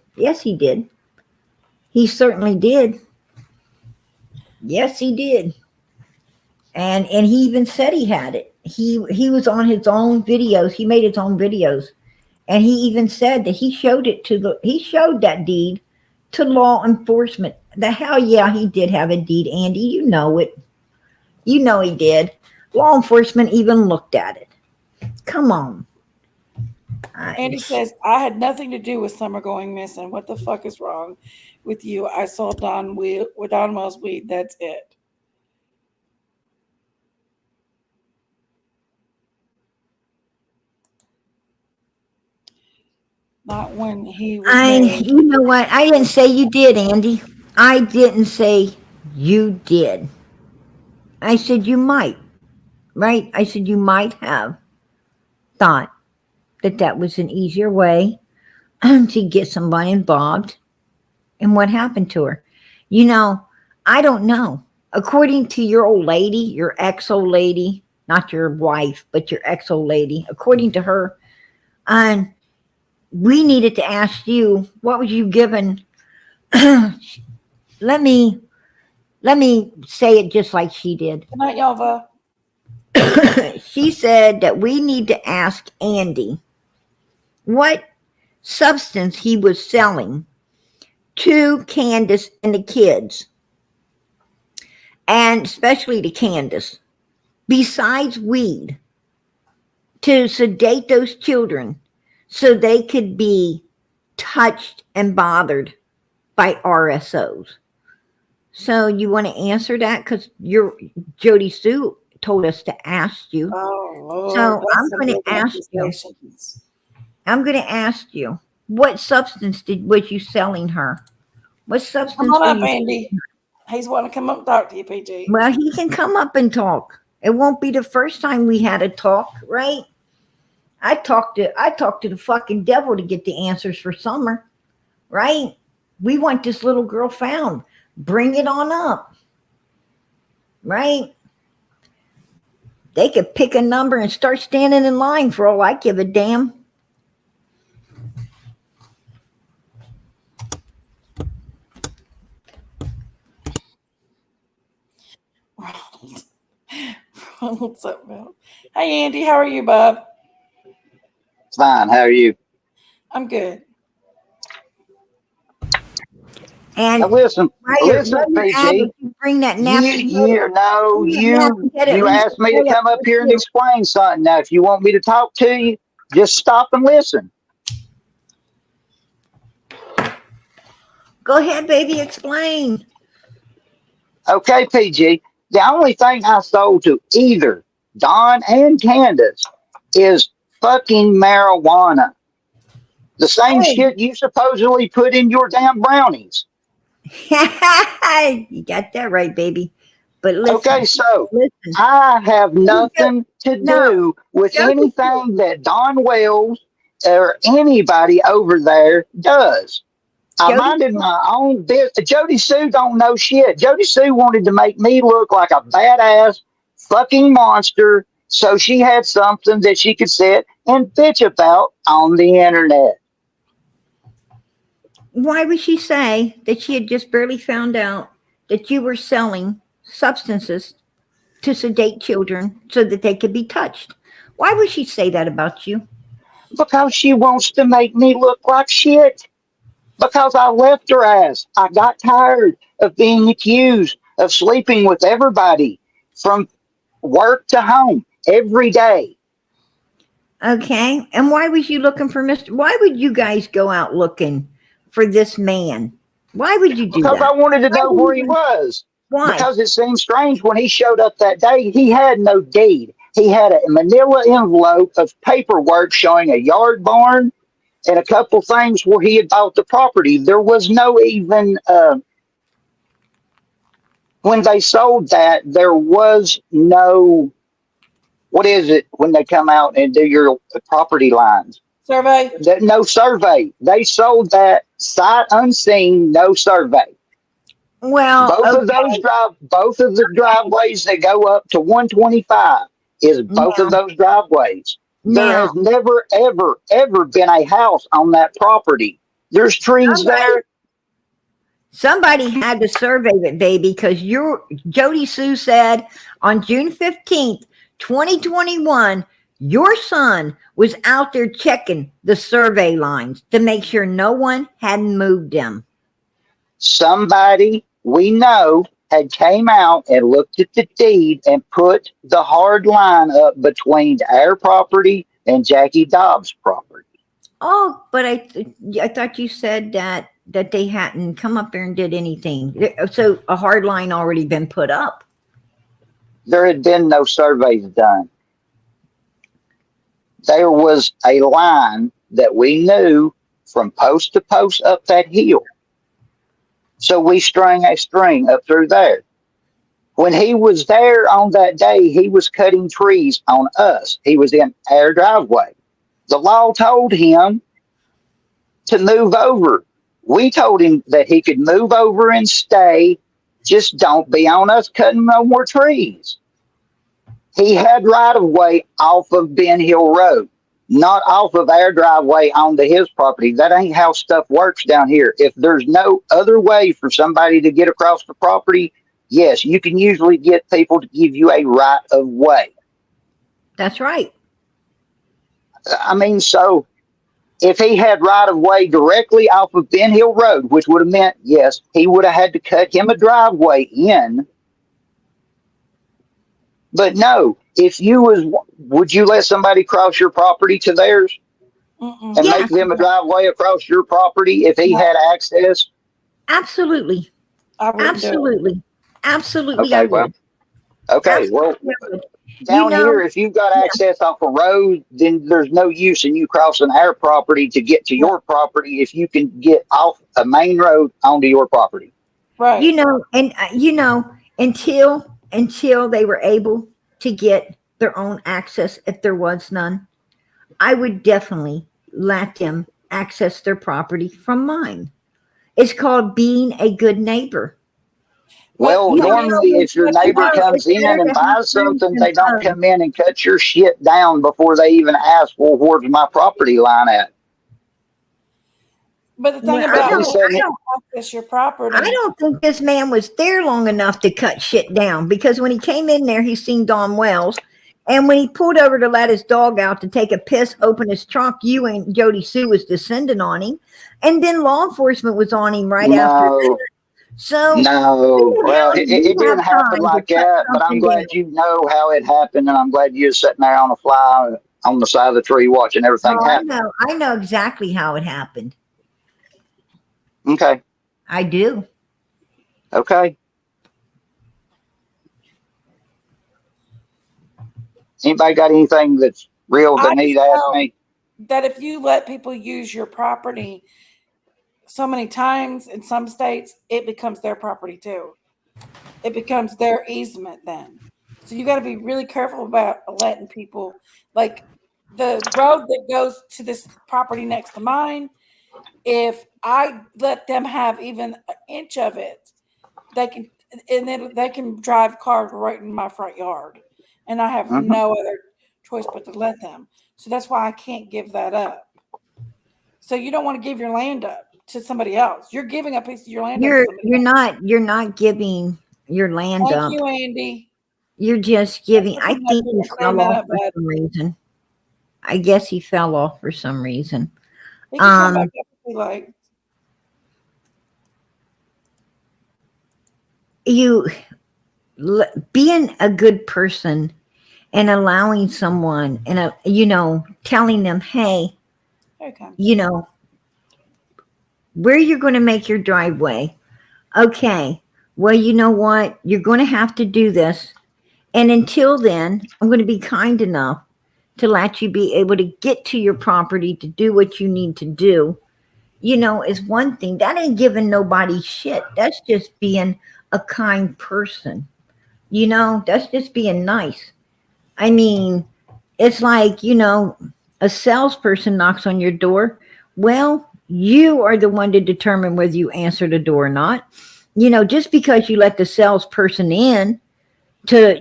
He certainly did. Yes, he did. And he even said he had it. He was on his own videos. He made his own videos. And he even said that he showed that deed to law enforcement. The hell yeah, he did have a deed, Andy. You know it. You know he did. Law enforcement even looked at it. Come on. Andy says, I had nothing to do with Summer going missing. What the fuck is wrong with you? I saw Don Wells weed. That's it. Not when he was you know what? I didn't say you did, Andy. I didn't say you did. I said you might. Right? I said you might have thought that was an easier way to get somebody involved. And what happened to her? You know, I don't know. According to your old lady, your ex-old lady, not your wife, but your ex-old lady, according to her, we needed to ask you, what was you given? let me say it just like she did. Good night, Yova. She said that we need to ask Andy what substance he was selling to Candace and the kids, and especially to Candace, besides weed, to sedate those children so they could be touched and bothered by RSOs. So you want to answer that? Because Jody Sue told us to ask you. Oh, Lord. So I'm going to ask you. I'm going to ask you, what substance was you selling her? What substance? Come on up, Andy. He's wanting to come up and talk to you, PG. Well, he can come up and talk. It won't be the first time we had a talk, right? I talked to the fucking devil to get the answers for Summer, right? We want this little girl found. Bring it on up, right? They could pick a number and start standing in line for all I give a damn. What's up, Bill? Hey, Andy. How are you, bub? Fine. How are you? I'm good. And Now listen, while PG. you bring that napkin. You asked me to come up here and explain something. Now, if you want me to talk to you, just stop and listen. Go ahead, baby. Explain. Okay, PG. The only thing I sold to either Don and Candace is fucking marijuana. The same shit you supposedly put in your damn brownies. You got that right, baby. But listen, okay, so I have nothing to do with anything that Don Wells or anybody over there does. I minded my own business. Jody Sue don't know shit. Jody Sue wanted to make me look like a badass fucking monster, so she had something that she could sit and bitch about on the internet. Why would she say that she had just barely found out that you were selling substances to sedate children so that they could be touched? Why would she say that about you? Because she wants to make me look like shit. Because I left her ass. I got tired of being accused of sleeping with everybody from work to home every day. Okay. And why was you looking for why would you guys go out looking for this man? Why would you do because that? I wanted to know where he was. Why? Because it seemed strange when he showed up that day. He had no deed. He had a manila envelope of paperwork showing a yard barn and a couple things where he had bought the property. There was no even, when they sold that, there was no, what is it when they come out and do your property lines? Survey? No survey. They sold that sight unseen, no survey. Well, both of the driveways that go up to 125 is both of those driveways. There has never, ever, ever been a house on that property. There's trees there. Somebody had to survey it, baby, because Jody Sue said on June 15th, 2021, your son was out there checking the survey lines to make sure no one hadn't moved them. Somebody we know had came out and looked at the deed and put the hard line up between our property and Jackie Dobbs' property. Oh, but I thought you said that they hadn't come up there and did anything. So a hard line already been put up. There had been no surveys done. There was a line that we knew from post to post up that hill. So we strung a string up through there. When he was there on that day, he was cutting trees on us. He was in our driveway. The law told him to move over. We told him that he could move over and stay. Just don't be on us cutting no more trees. He had right of way off of Ben Hill Road. not off of our driveway onto his property. That ain't how stuff works down here. If there's no other way for somebody to get across the property, yes, you can usually get people to give you a right of way. That's right. I mean, so if he had right of way directly off of Ben Hill Road, which would have meant, yes, he would have had to cut him a driveway in. But no, if you would you let somebody cross your property to theirs and Yeah. make them a driveway across your property if he had access? Absolutely. I wouldn't do it. Absolutely. Absolutely. I Okay, well, would. okay, well, Absolutely I would. down You know- here, if you've got access off a road, then there's no use in you crossing our property to get to your property if you can get off a main road onto your property. Right. You know, and until they were able to get their own access, if there was none, I would definitely let them access their property from mine. It's called being a good neighbor. Well, You know, normally if your neighbor comes in and buys something, they don't come in and cut your shit down before they even ask, well, where's my property line at? But the thing Well, about I don't- access your property, I don't think this man was there long enough to cut shit down, because when he came in there, he seen Don Wells. And when he pulled over to let his dog out to take a piss, open his trunk, you and Jody Sue was descending on him. And then law enforcement was on him right after that. So No, well, it didn't happen time like to cut that, but I'm something glad down. you know how it happened, and I'm glad you're sitting there on a fly on the side of the tree watching everything Oh, happen. I know exactly how it happened. Okay, I do. okay. Anybody got anything that's real I that need to ask felt me? that if you let people use your property so many times in some states, it becomes their property too. It becomes their easement then. So you got to be really careful about letting people, like the road that goes to this property next to mine. If I let them have even an inch of it, they can, and then they can drive cars right in my front yard, and I have Mhm. no other choice but to let them. So that's why I can't give that up. So you don't want to give your land up to somebody else. You're giving a piece of your land up to somebody else. You're not giving your land Thank up. you, Andy. You're just giving. I Thank think you he for clearing fell that off up, for bud. some reason. I guess he fell off for some reason. He can come back up if he likes. Being a good person and allowing someone and telling them, hey, Here he comes. where you're going to make your driveway. Okay, well, you know what? You're going to have to do this. And until then, I'm going to be kind enough to let you be able to get to your property to do what you need to do. Is one thing. That ain't giving nobody shit. That's just being a kind person. That's just being nice. I mean, it's like, a salesperson knocks on your door. Well, you are the one to determine whether you answer the door or not. Just because you let the salesperson in to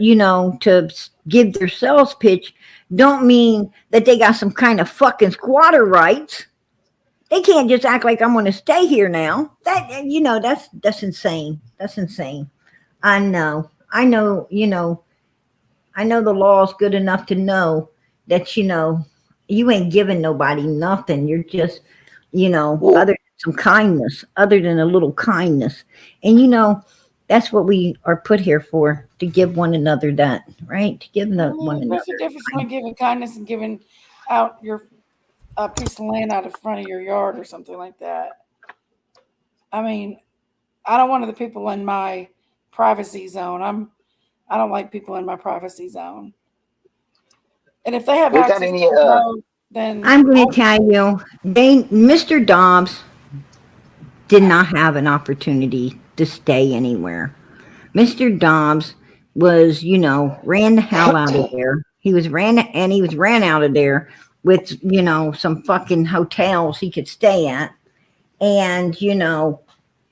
give their sales pitch, don't mean that they got some kind of fucking squatter rights. They can't just act like I'm going to stay here now. That's insane. That's insane. I know, I know the law is good enough to know that, you ain't giving nobody nothing. You're just, other than some kindness, other than a little kindness. And, that's what we are put here for, to give one another that, right? To give one another. There's a difference between giving kindness and giving out a piece of land out of front of your yard or something like that. I mean, I don't want other people in my privacy zone. I don't like people in my privacy zone. And if they have We got access to any, the road, then I'm going to tell you, Mr. Dobbs did not have an opportunity to stay anywhere. Mr. Dobbs was, ran the hell out of there. He was ran out of there with, some fucking hotels he could stay at. And,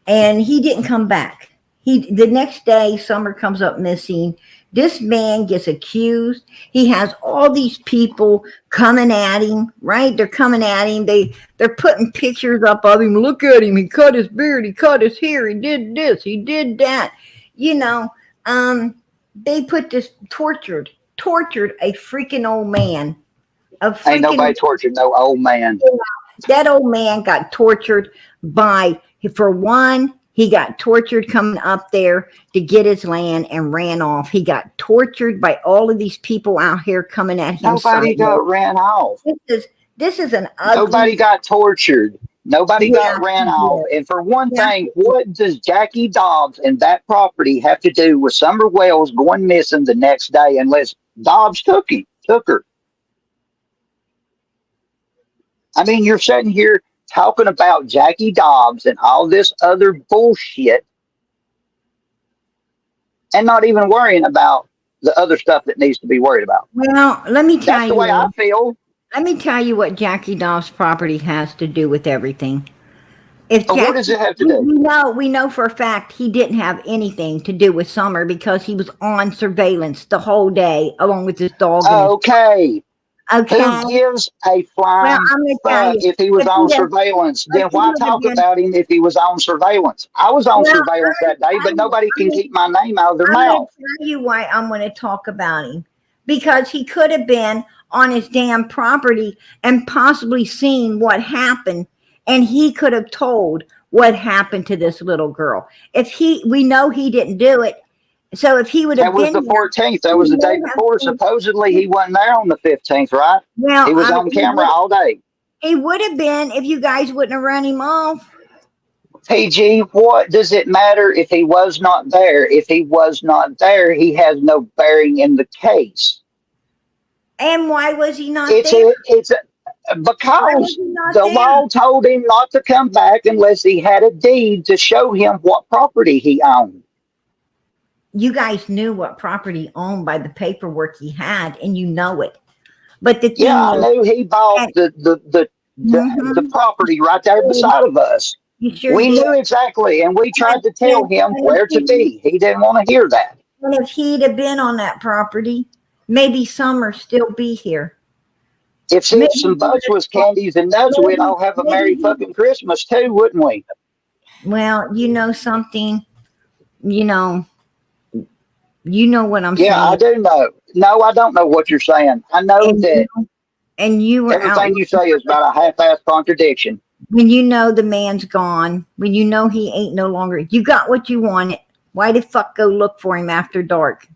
and he didn't come back. The next day, Summer comes up missing. This man gets accused. He has all these people coming at him, right? They're coming at him. They're putting pictures up of him. Look at him. He cut his beard. He cut his hair. He did this. He did that. You know, they put this tortured a freaking old man. Ain't nobody tortured no old man. That old man got tortured by, for one, he got tortured coming up there to get his land and ran off. He got tortured by all of these people out here coming at him. Nobody got ran off. This is an ugly. Nobody got tortured. Nobody got ran off. And for one thing, what does Jackie Dobbs and that property have to do with Summer Wells going missing the next day unless Dobbs took her? I mean, you're sitting here talking about Jackie Dobbs and all this other bullshit and not even worrying about the other stuff that needs to be worried about. Well, let me tell you. That's the way I feel. Let me tell you what Jackie Dobbs' property has to do with everything. What does it have to do? We know for a fact he didn't have anything to do with Summer because he was on surveillance the whole day along with his dog. Okay. Okay. Who gives a flying fuck if he was on surveillance? Then why talk about him if he was on surveillance? I was on surveillance that day, but nobody can keep my name out of their mouth. I'm going to tell you why I'm going to talk about him. Because he could have been on his damn property and possibly seen what happened, and he could have told what happened to this little girl. We know he didn't do it. So if he would have been, that was the 14th. That was the day before. Supposedly he wasn't there on the 15th, right? Well, he was on camera all day. He would have been if you guys wouldn't have run him off. PG, what does it matter if he was not there? If he was not there, he has no bearing in the case. And why was he not there? Because the law told him not to come back unless he had a deed to show him what property he owned. You guys knew what property he owned by the paperwork he had, and you know it. But the thing I knew he bought the property right there beside of us. We knew exactly, and we tried to tell him where to be. He didn't want to hear that. And if he'd have been on that property, maybe Summer still be here. If some butts was candies and nuts, we'd all have a Merry fucking Christmas too, wouldn't we? Well, you know something, you know what I'm saying. Yeah, I do know. No, I don't know what you're saying. I know that. And you were everything you say is about a half-assed contradiction. When you know the man's gone, when you know he ain't no longer, you got what you wanted. Why the fuck go look for him after dark?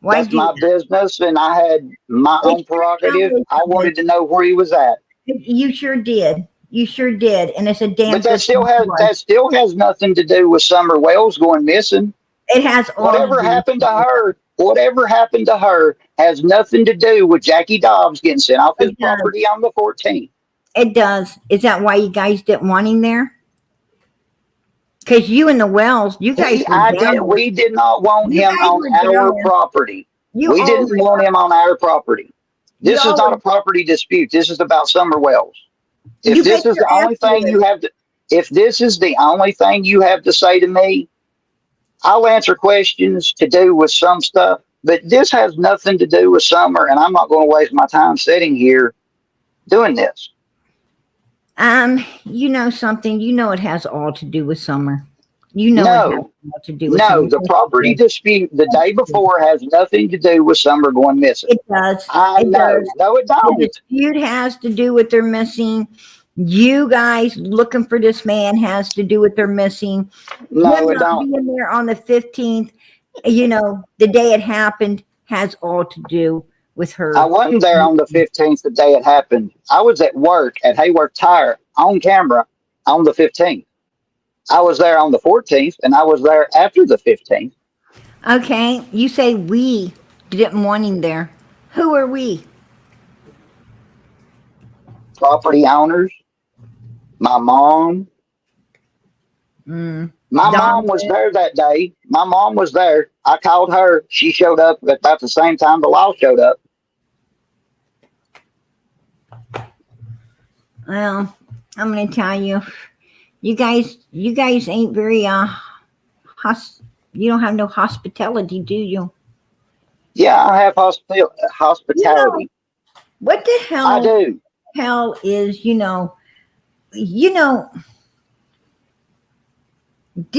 That's my business, and I had my own prerogative. I wanted to know where he was at. You sure did. You sure did, and it's a damn. But that still has nothing to do with Summer Wells going missing. It has. Whatever happened to her has nothing to do with Jackie Dobbs getting sent off his property on the 14th. It does. Is that why you guys didn't want him there? Because you and the Wells, you guys. We did not want him on our property. We didn't want him on our property. This is not a property dispute. This is about Summer Wells. If this is the only thing you have to, if this is the only thing you have to say to me, I'll answer questions to do with some stuff. But this has nothing to do with Summer, and I'm not going to waste my time sitting here doing this. You know something. You know it has all to do with Summer. You know it has all to do with Summer. The property dispute the day before has nothing to do with Summer going missing. It does. I know. No, it don't. The dispute has to do with their missing. You guys looking for this man has to do with their missing. No, it don't. Being there on the 15th, you know, the day it happened has all to do with her. I wasn't there on the 15th, the day it happened. I was at work at Hayworth Tire on camera on the 15th. I was there on the 14th, and I was there after the 15th. Okay, you say we didn't want him there. Who are we? Property owners. My mom. My mom was there that day. My mom was there. I called her. She showed up at about the same time the law showed up. Well, I'm going to tell you, you guys ain't very, you don't have no hospitality, do you? Yeah, I have You know, hospitality. what the I do. hell is, you know, do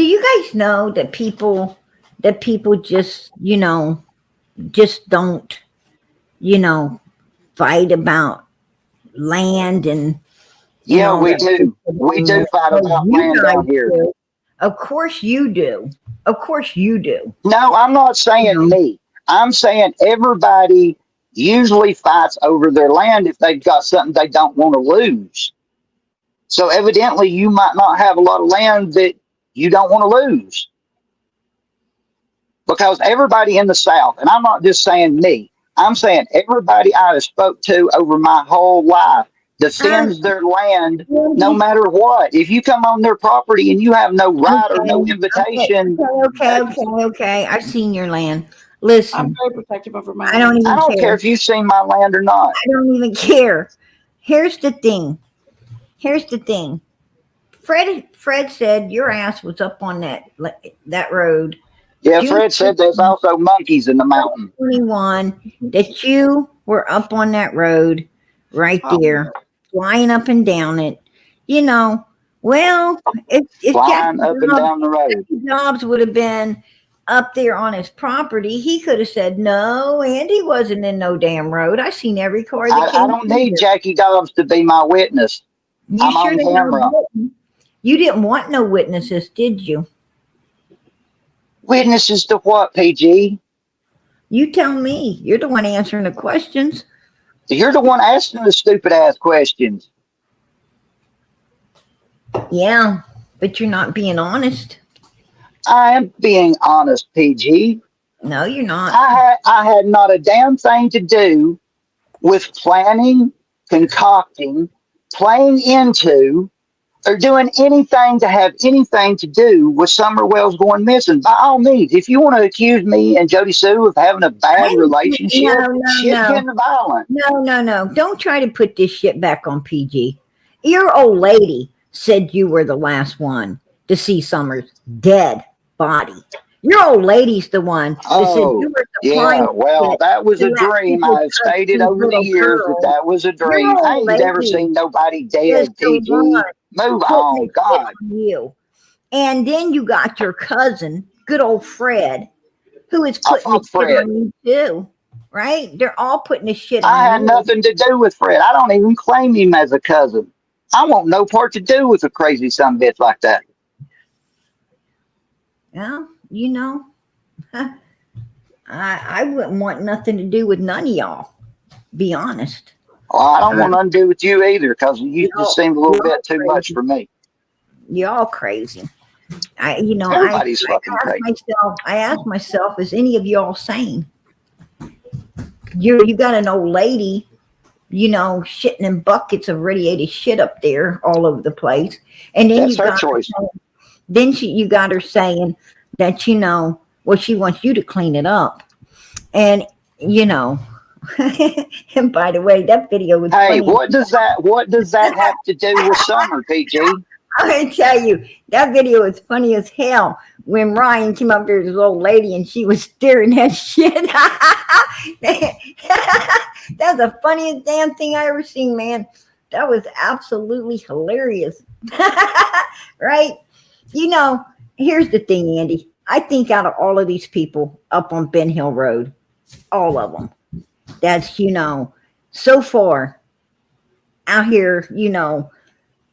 you guys know that people just, just don't, you know, fight about land and Yeah, all we that do. We do anymore? fight Oh, about you land guys down here. do. Of course you do. Of course you do. No, I'm not You saying know, me. I'm saying everybody usually fights over their land if they've got something they don't want to lose. So evidently, you might not have a lot of land that you don't want to lose because everybody in the South, and I'm not just saying me, I'm saying everybody I have spoke to over my whole life um, defends their land no Andy, matter what. If you come on their property and you have no right or no okay, invitation, okay. I've seen your land. I'm Listen, very protective over my I don't land. I even don't care care. if you've seen my land or not. I don't even care. Here's the thing. Here's the thing. Fred said your ass was up on that road. Yeah, June Fred said there's also monkeys in the mountain. 21, that you were up on that road right Oh, there, flying up and down it. You know, well, if Flying up and down the road. Jackie Jobs would have been up there on his property, he could have said, no, Andy wasn't in no damn road. I seen every car that I came don't through need here. Jackie Dobbs to be my witness. You I'm sure on the hell camera. didn't? You didn't want no witnesses, did you? Witnesses to what, PG? You tell me. You're the one answering the questions. You're the one asking the stupid ass questions. Yeah, but you're not being honest. I am being honest, PG. No, you're not. I had not a damn thing to do with planning, concocting, playing into, or doing anything to have anything to do with Summer Wells going missing. By all means, if you want to accuse me and Jody Sue of having a bad relationship, shit No. getting violent. No. Don't try to put this shit back on PG. Your old lady said you were the last one to see Summers' dead body. Your old lady's the one that said Oh, you were supplying yeah. Well, shit that was to a let dream. people I've touch stated these over the little years that girls. that was a Your dream. I old ain't never lady seen nobody is dead, the one PG. Move putting on, this shit God. on you. And then you got your cousin, good old Fred, who is I putting this fuck shit Fred. on you too. Right? They're all putting this shit I on had you. nothing to do with Fred. I don't even claim him as a cousin. I want no part to do with a crazy son of a bitch like that. Yeah, I wouldn't want nothing to do with none of y'all. Be honest. Well, I don't want nothing to do with you either because you just seemed a little Y'all bit too much crazy. for me. Y'all crazy. Everybody's fucking crazy. I ask myself, is any of y'all sane? You got an old lady, shitting in buckets of radiated shit up there all over the place, and then That's her choice. you got her saying that well, she wants you to clean it up, and and by the way, that video was Hey, funny. what does that have to do with Summer, PG? I'm gonna tell you, that video is funny as hell. When Ryan came up there with his old lady and she was staring at shit. That was the funniest damn thing I ever seen, man. That was absolutely hilarious. Right? Here's the thing, Andy. I think out of all of these people up on Ben Hill Road, all of them, that's, so far out here,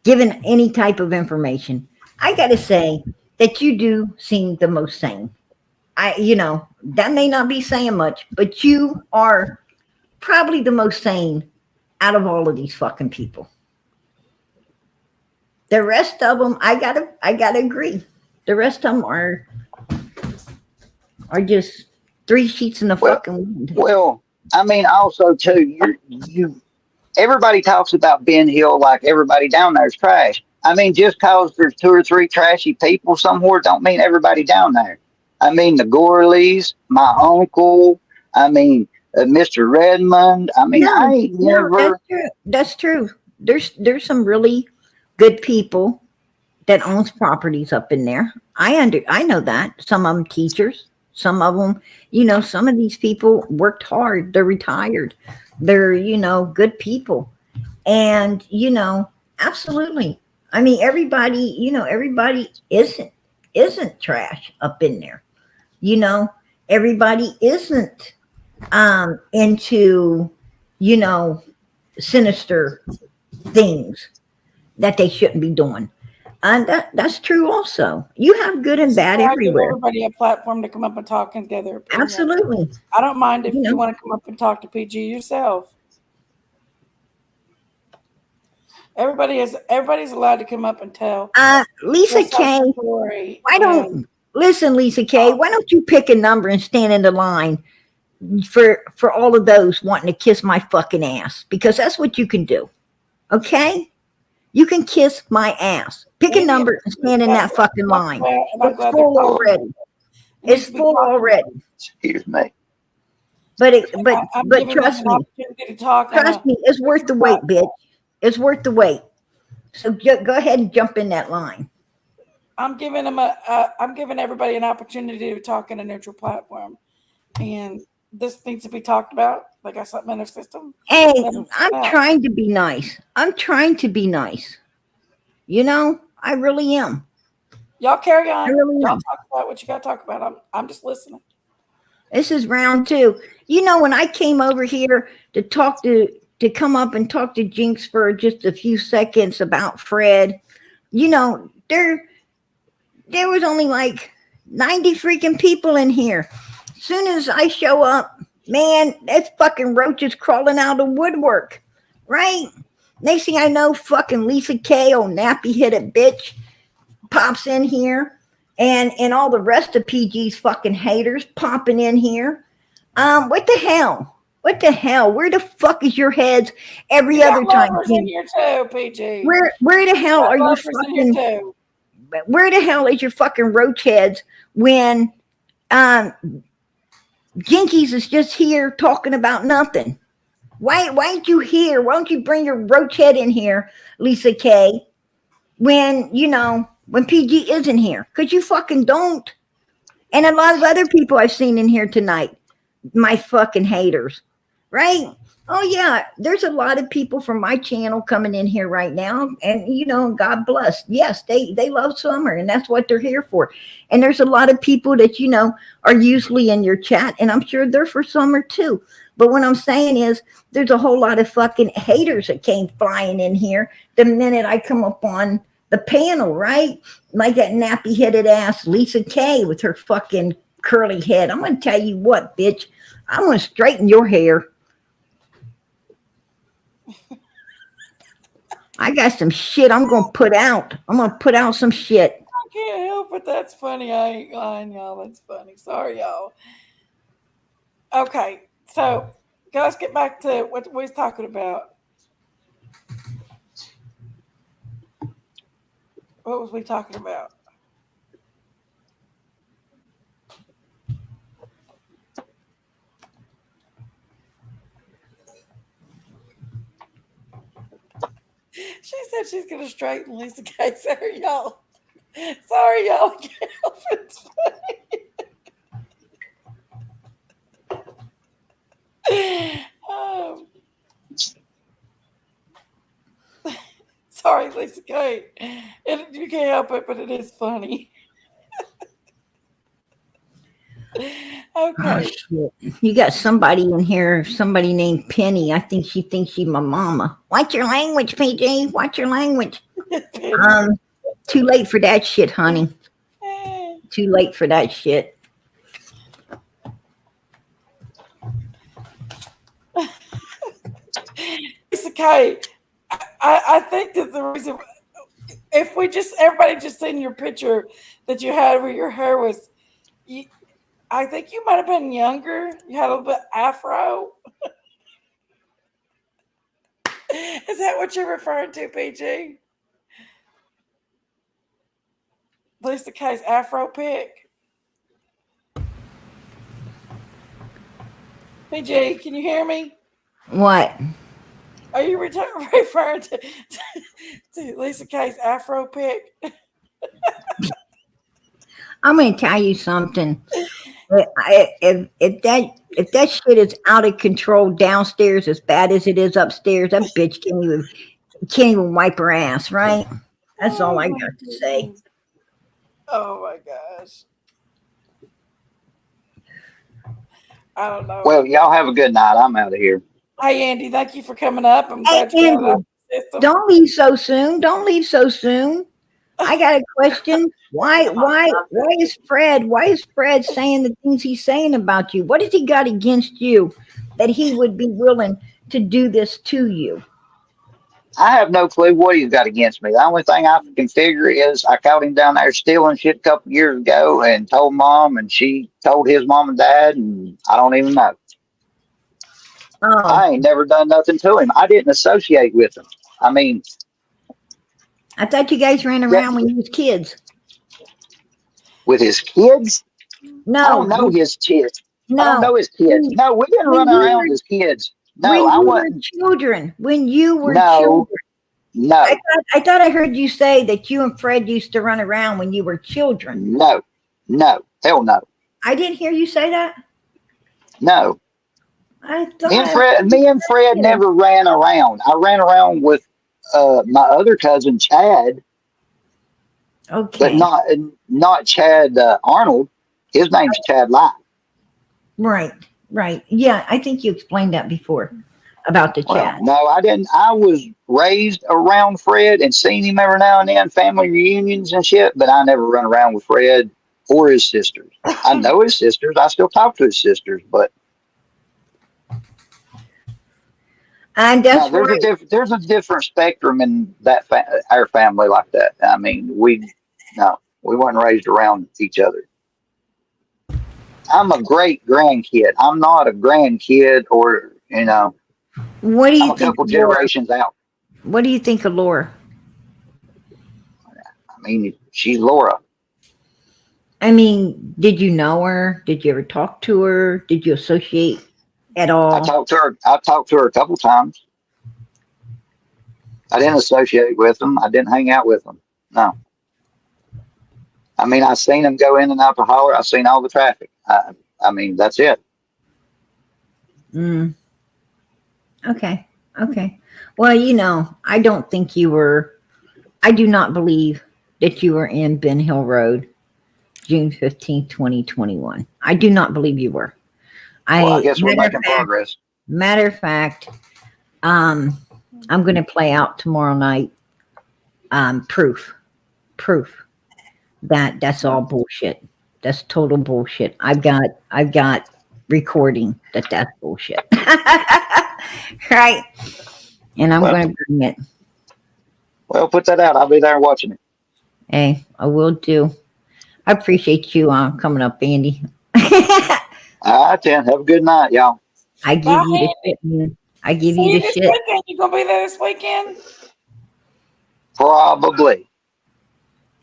given any type of information, I got to say that you do seem the most sane. That may not be saying much, but you are probably the most sane out of all of these fucking people. The rest of them, I gotta agree. The rest of them are just three sheets in the fucking wind. Well, I mean, also too, you. Everybody talks about Ben Hill like everybody down there is trash. I mean, just cause there's 2 or 3 trashy people somewhere don't mean everybody down there. I mean, the Gorleys, my uncle. I mean, Mr. Redmond. I mean, I ain't never. That's true. There's some really good people that owns properties up in there. I know that. Some of them teachers, Some of them, some of these people worked hard. They're retired. They're, good people. And, absolutely. I mean, everybody isn't trash up in there. Everybody isn't into, you know, sinister things that they shouldn't be doing. And that's true also. You have good and bad I give everywhere. everybody a platform to come up and talk and gather opinions. Absolutely. I don't mind if You know. you want to come up and talk to PG yourself. Everybody's allowed to come up and tell Lisa their side K, story. why And don't listen, Lisa K, why don't you pick a number and stand in the line for all of those wanting to kiss my fucking ass? Because that's what you can do. Okay? You can kiss my ass. Pick a Maybe number and stand in that fucking line. and I'm It's glad full they're talking. already. It needs It's to be full talked about. already. Excuse me. But I'm but giving trust them an me, opportunity to talk. trust me, it's worth the wait, bitch. It's worth the wait. So go ahead and jump in that line. I'm giving everybody an opportunity to talk in a neutral platform, and this needs to be talked about. They got something in their system. Hey, Let them I'm out. trying to be nice. I'm trying to be nice. I really am. Y'all carry I on. really Y'all am. talk about what you got to talk about. I'm just listening. This is round two. When I came over here to come up and talk to Jinx for just a few seconds about Fred, there was only like 90 freaking people in here. As soon as I show up, man, that's fucking roaches crawling out of woodwork, right? Next thing I know, fucking Lisa K, old nappy headed bitch, pops in here, and all the rest of PG's fucking haters popping in here. What the hell? What the hell? Where the fuck is your heads every You got other time? lovers in here too, PG. Where the hell Got are you lovers in here fucking? too. Where the hell is your fucking roach heads when Jenkies is just here talking about nothing? Why ain't you here? Why don't you bring your roach head in here, Lisa K? When PG isn't here, because you fucking don't. And a lot of other people I've seen in here tonight, my fucking haters, right? Oh yeah, there's a lot of people from my channel coming in here right now, and God bless. Yes, they love Summer, and that's what they're here for. And there's a lot of people that are usually in your chat, and I'm sure they're for Summer too. But what I'm saying is, there's a whole lot of fucking haters that came flying in here the minute I come up on the panel, right? Like that nappy headed ass Lisa K with her fucking curly head. I'm gonna tell you what, bitch. I'm gonna straighten your hair. I got some shit I'm gonna put out. I'm gonna put out some shit. I can't help it. That's funny. I ain't lying, y'all. That's funny. Sorry, y'all. Okay, so let's get back to what we was talking about. What was we talking about? She said she's gonna straighten Lisa K. Sorry, y'all. Sorry, y'all. I can't help it. It's funny. Sorry, Lisa K. You can't help it, but it is funny. Oh, Okay. shit. You got somebody in here, somebody named Penny. I think she thinks she's my mama. Watch your language, PG. Watch your language. Too late for that shit, honey. Too late for that shit. Lisa K, I think that the reason, if everybody just seen your picture that you had where your hair was, I think you might have been younger. You had a little bit afro. Is that what you're referring to, PG? Lisa K's afro pic. PG, can you hear me? What? Are you referring to Lisa K's afro pic? I'm going to tell you something. If that shit is out of control downstairs as bad as it is upstairs, that bitch can't even wipe her ass, right? That's all I got to say. Oh my gosh. I don't know. Well, y'all have a good night. I'm out of here. Hey, Andy, thank you for coming up. I'm Hey, glad you got it Andrew, out of the system. don't leave so soon. Don't leave so soon. I got a question. Why is Fred saying the things he's saying about you? What has he got against you that he would be willing to do this to you? I have no clue what he's got against me. The only thing I can figure is I caught him down there stealing shit a couple years ago and told mom, and she told his mom and dad, and I don't even know. Oh, I ain't never done nothing to him. I didn't associate with him. I mean, I thought you guys ran around when you was kids. with his kids, I No, don't know his kids. I don't no. know his kids. No, we didn't When run you around were- as kids. when No, I you were wasn't. children, when you were No, children. no, I thought I heard you say that you and Fred used to run around when you were children. no, hell no, I didn't hear you say that. no. I thought. Me and Fred never ran around. I ran around with my other cousin Chad, but Okay. not Chad Arnold. His name's Chad Lye. Right. Yeah, I think you explained that before about the Well, chat. no, I didn't. I was raised around Fred and seen him every now and then, family reunions and shit, but I never run around with Fred or his sisters. I know his sisters. I still talk to his sisters, but And no, that's right. there's a different spectrum in that our family like that. I mean, we weren't raised around each other. I'm a great grandkid. I'm not a grandkid, or What do I'm you a think couple of Laura? generations out. What do you think of Laura? I mean, she's Laura. I mean, did you know her? Did you ever talk to her? Did you associate at all? I talked to her a couple times. I didn't associate with them. I didn't hang out with them. No. I mean, I seen them go in and out the holler. I seen all the traffic. I mean, that's it. Mm. Okay. Well, I don't think you were. I do not believe that you were in Ben Hill Road, June 15th, 2021. I do not believe you were. Well, I guess we're making progress. Matter of fact, I'm going to play out tomorrow night. Proof that that's all bullshit. That's total bullshit. I've got recording that's bullshit. Right. And I'm going to bring it. Well, put that out. I'll be there watching it. Hey, I will do. I appreciate you coming up, Andy. All right, then. Have a good night, y'all. I give Bye, you the shit, man. I give See you you the this shit. weekend. You gonna be there this weekend? Probably.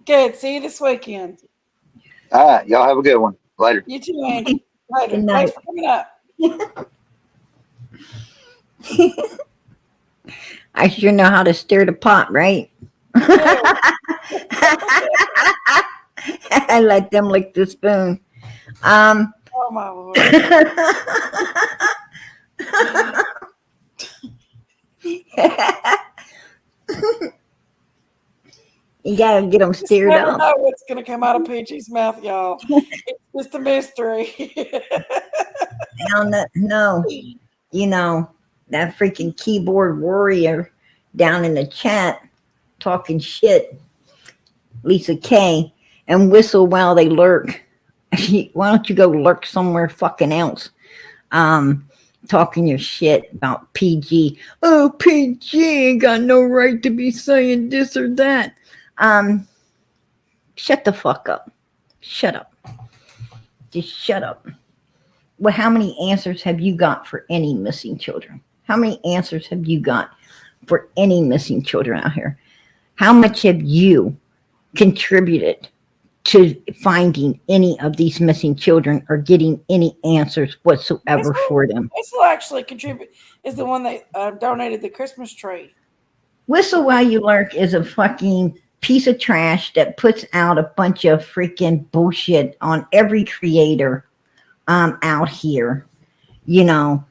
Good. See you this weekend. All right. Y'all have a good one. Later. You too, Andy. Later. Good night. Thanks for coming up. I sure know how to stir the pot, right? I let them lick the spoon. Oh my Lord. You gotta get them stirred Never up. know what's gonna come out of Peachy's mouth, y'all. It's just a mystery. No, that freaking keyboard warrior down in the chat talking shit, Lisa K, and whistle while they lurk. Why don't you go lurk somewhere fucking else? Talking your shit about PG. Oh, PG ain't got no right to be saying this or that. Shut the fuck up. Shut up. Just shut up. Well, how many answers have you got for any missing children? How many answers have you got for any missing children out here? How much have you contributed to finding any of these missing children or getting any answers whatsoever for them? Whistle actually is the one that donated the Christmas tree. Whistle While You Lurk is a fucking piece of trash that puts out a bunch of freaking bullshit on every creator out here. You know,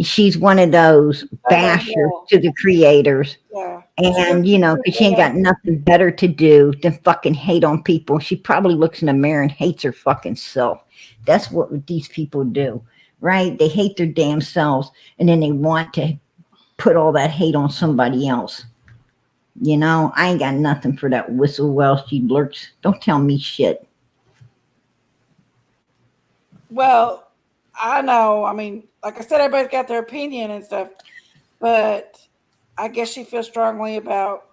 she's one of those bashers to the creators. Yeah. And, you know, because she ain't got nothing better to do than fucking hate on people. She probably looks in the mirror and hates her fucking self. That's what these people do, right? They hate their damn selves, and then they want to put all that hate on somebody else. You know, I ain't got nothing for that whistle well she lurks. Don't tell me shit. Well, I know. I mean, like I said, everybody's got their opinion and stuff, but I guess she feels strongly about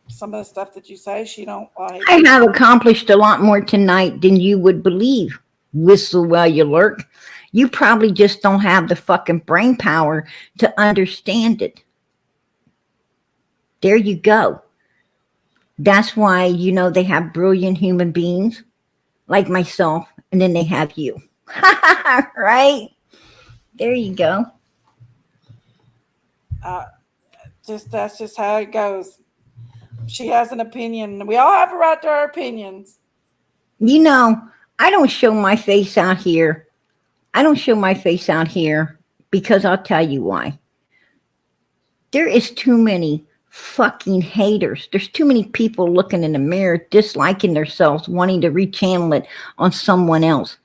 some of the stuff that you say she don't like. I have accomplished a lot more tonight than you would believe. Whistle while you lurk. You probably just don't have the fucking brain power to understand it. There you go. That's why, you know, they have brilliant human beings like myself, and then they have you. Right? There you go. That's just how it goes. She has an opinion. We all have a right to our opinions. You know, I don't show my face out here. I don't show my face out here because I'll tell you why. There is too many fucking haters. There's too many people looking in the mirror, disliking themselves, wanting to rechannel it on someone else.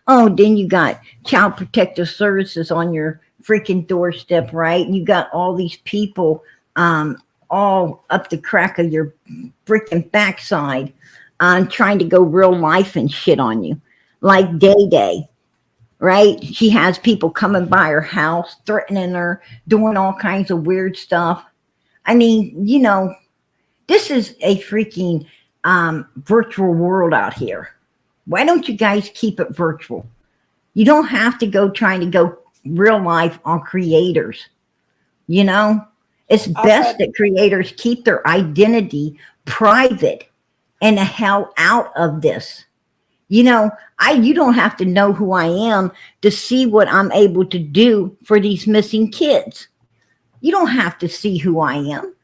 Oh, then you got Child Protective Services on your freaking doorstep, right? You got all these people all up the crack of your freaking backside trying to go real life and shit on you. Like Day Day, right? She has people coming by her house, threatening her, doing all kinds of weird stuff. I mean, you know, this is a freaking virtual world out here. Why don't you guys keep it virtual? You don't have to go trying to go real life on creators. You know, it's best that creators keep their identity private and the hell out of this. You know, you don't have to know who I am to see what I'm able to do for these missing kids. You don't have to see who I am.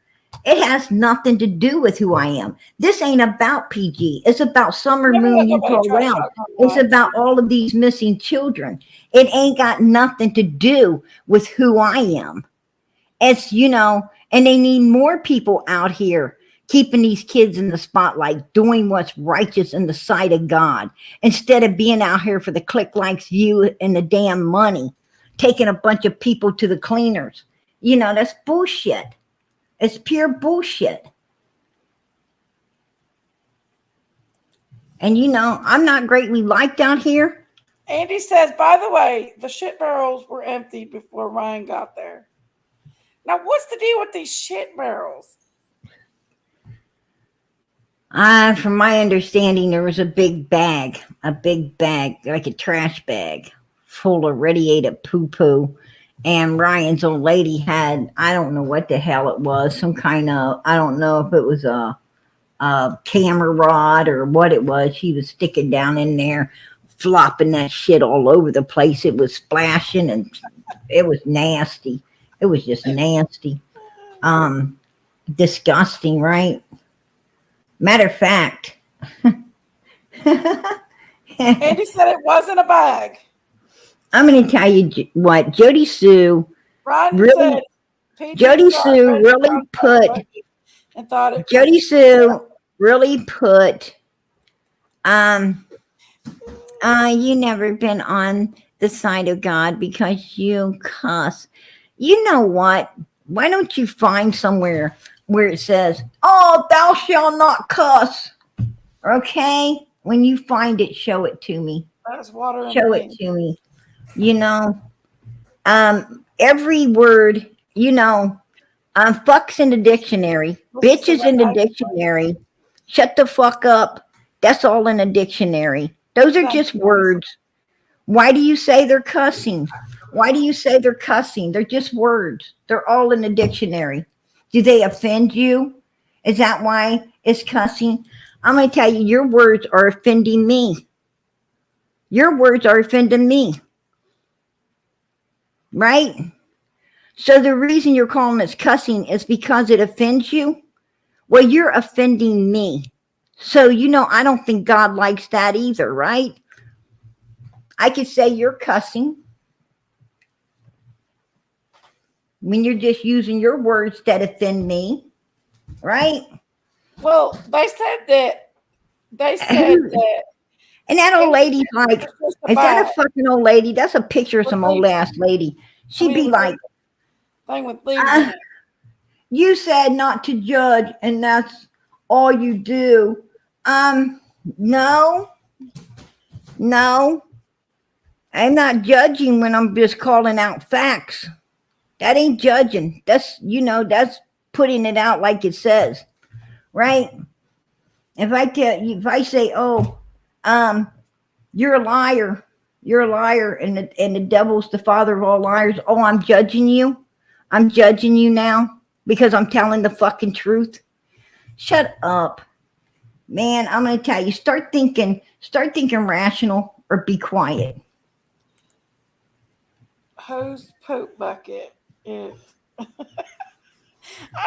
It has nothing to do with who I am. This ain't about PG. It's about Summer Moon URL. It's about all of these missing children. It ain't got nothing to do with who I am. It's, you know, and they need more people out here keeping these kids in the spotlight, doing what's righteous in the sight of God, instead of being out here for the click, likes, view, and the damn money, taking a bunch of people to the cleaners. You know, that's bullshit. It's pure bullshit. And, you know, I'm not greatly liked out here. Andy says, by the way, the shit barrels were empty before Ryan got there. Now, what's the deal with these shit barrels? From my understanding, there was a big bag, like a trash bag, full of radiated poo-poo. And Ryan's old lady had, I don't know what the hell it was, some kind of, I don't know if it was a camera rod or what it was. She was sticking down in there, flopping that shit all over the place. It was splashing and it was nasty. It was just nasty. Disgusting, right? Matter of fact. Andy said it wasn't a bag. I'm going to tell you what, Jody Sue Ryan really, said, Jody Sue really put, and thought it Jody Sue really put, you never been on the side of God because you cuss. You know what? Why don't you find somewhere where it says, oh, thou shalt not cuss. Okay? When you find it, show it to me. That's water. Show it to me. You know, every word, you know, fuck's in the dictionary. Bitch is in the dictionary. Shut the fuck up. That's all in the dictionary. Those are just words. Why do you say they're cussing? Why do you say they're cussing? They're just words. They're all in the dictionary. Do they offend you? Is that why it's cussing? I'm going to tell you, your words are offending me. Your words are offending me. Right? So the reason you're calling it cussing is because it offends you. Well, you're offending me. So, I don't think God likes that either, right? I could say you're cussing when you're just using your words that offend me, right? Well, they said that. They said that. And that old lady's like, It's just is that a about fucking old lady? That's a picture of some old leaves. ass lady. I She'd mean, be with like, the thing with leaves in it. you said not to judge, and that's all you do. No, no, I'm not judging when I'm just calling out facts. That ain't judging. That's putting it out like it says, right? If I say, oh, you're a liar, and the devil's the father of all liars. Oh, I'm judging you. I'm judging you now because I'm telling the fucking truth. Shut up, man. I'm gonna tell you. Start thinking rational, or be quiet. Whose poop bucket is? I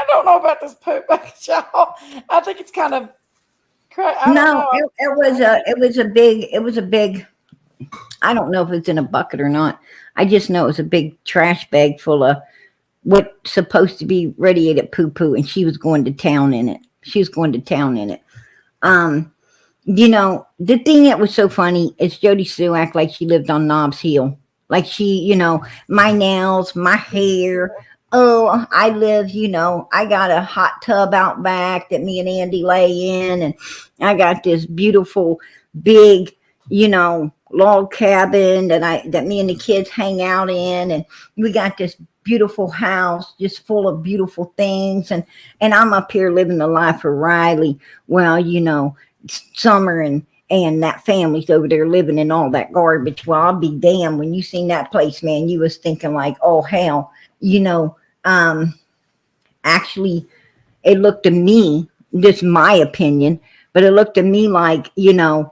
don't know about this poop bucket, y'all. I think it's kind of. I don't No, know. it was a big. I don't know if it's in a bucket or not. I just know it was a big trash bag full of what's supposed to be radiated poo poo, and she was going to town in it. The thing that was so funny is Jody Sue act like she lived on Knobs Hill. Like she, my nails, my hair. Oh, I live, I got a hot tub out back that me and Andy lay in, and I got this beautiful big, log cabin that me and the kids hang out in, and we got this beautiful house just full of beautiful things, and I'm up here living the life of Riley. Well, Summer and that family's over there living in all that garbage. Well, I'll be damned. When you seen that place, man, you was thinking like, oh hell, actually it looked to me, just my opinion, but it looked to me like, yeah,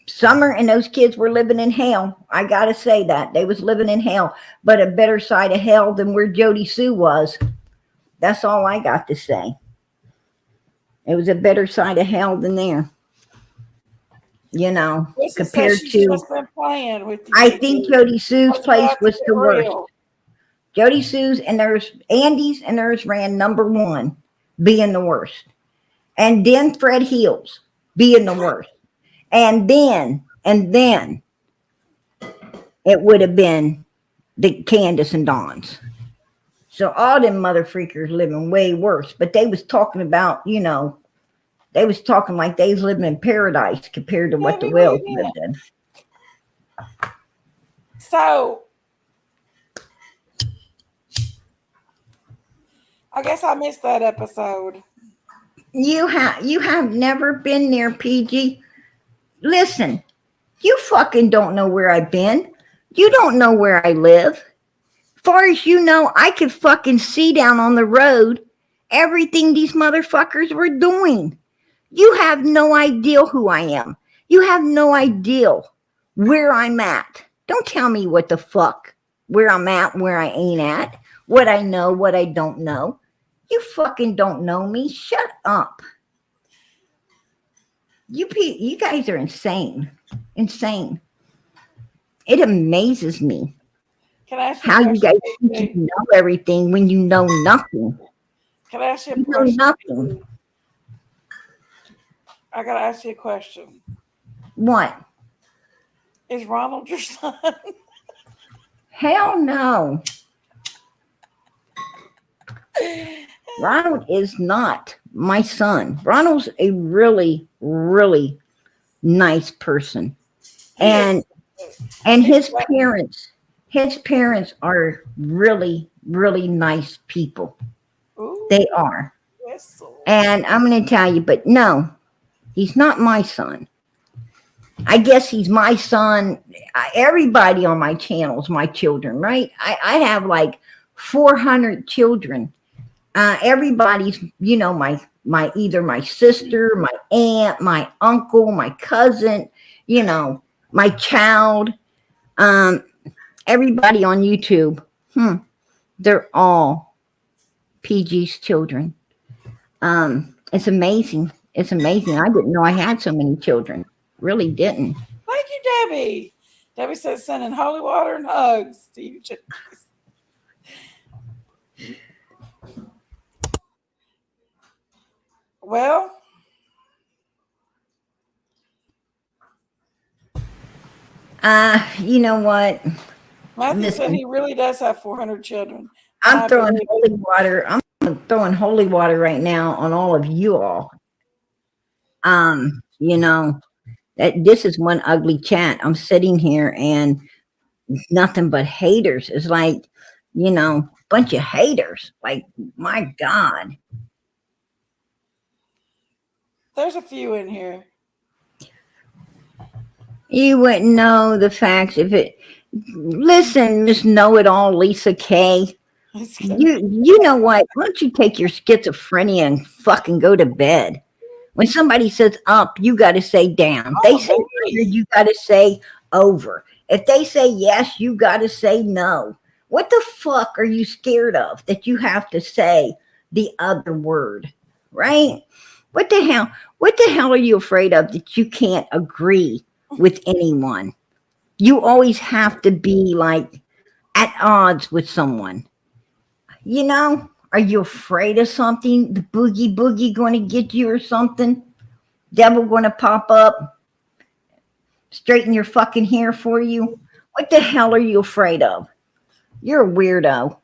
Summer and those kids were living in hell. I gotta say that. They was living in hell, but a better side of hell than where Jody Sue was. That's all I got to say. It was a better side of hell than there. Compared to, Just been playing with you. I think Jody Sue's place was the worst. Jody Sue's and there's Andy's and there's ran number one, being the worst. And then Fred Hill's being the worst. And then it would have been the Candace and Dawn's. So all them mother freakers living way worse. But they was talking about, they was talking like they was living in paradise compared to what the Wells lived in. So I guess I missed that episode. You have never been there, PG. Listen, you fucking don't know where I've been. You don't know where I live. Far as you know, I could fucking see down on the road everything these motherfuckers were doing. You have no idea who I am. You have no idea where I'm at. Don't tell me what the fuck, where I'm at, where I ain't at, what I know, what I don't know. You fucking don't know me. Shut up. You guys are insane. Insane. It amazes me how you guys think you know everything when you know nothing. Can I ask you a You know question? nothing. I gotta ask you a question. What? Is Ronald your son? Hell no. Ronald is not my son. Ronald's a really, really nice person. And his parents are really, really nice people. Ooh, They are. yes. And I'm going to tell you, but no, he's not my son. I guess he's my son. Everybody on my channel is my children, right? I have like 400 children. Everybody's, my either my sister, my aunt, my uncle, my cousin, my child. Everybody on YouTube, they're all PG's children. It's amazing. It's amazing. I didn't know I had so many children. Really didn't. Thank you, Debbie. Debbie says sending holy water and hugs to you, Jenkies. Well, You know what? Matthew said Listen, he really does have 400 children. I'm throwing holy water. I'm throwing holy water right now on all of you all. You know, that this is one ugly chat. I'm sitting here and nothing but haters. It's like, bunch of haters. Like, my God. There's a few in here. You wouldn't know the facts if it. Listen, Miss Know It All, Lisa K. You know what? Why don't you take your schizophrenia and fucking go to bed? When somebody says up, you got to say down. They say over, you got to say over. If they say yes, you got to say no. What the fuck are you scared of that you have to say the other word, right? What the hell? What the hell are you afraid of that you can't agree with anyone? You always have to be like at odds with someone. Are you afraid of something? The boogie going to get you or something? Devil going to pop up, straighten your fucking hair for you? What the hell are you afraid of? You're a weirdo.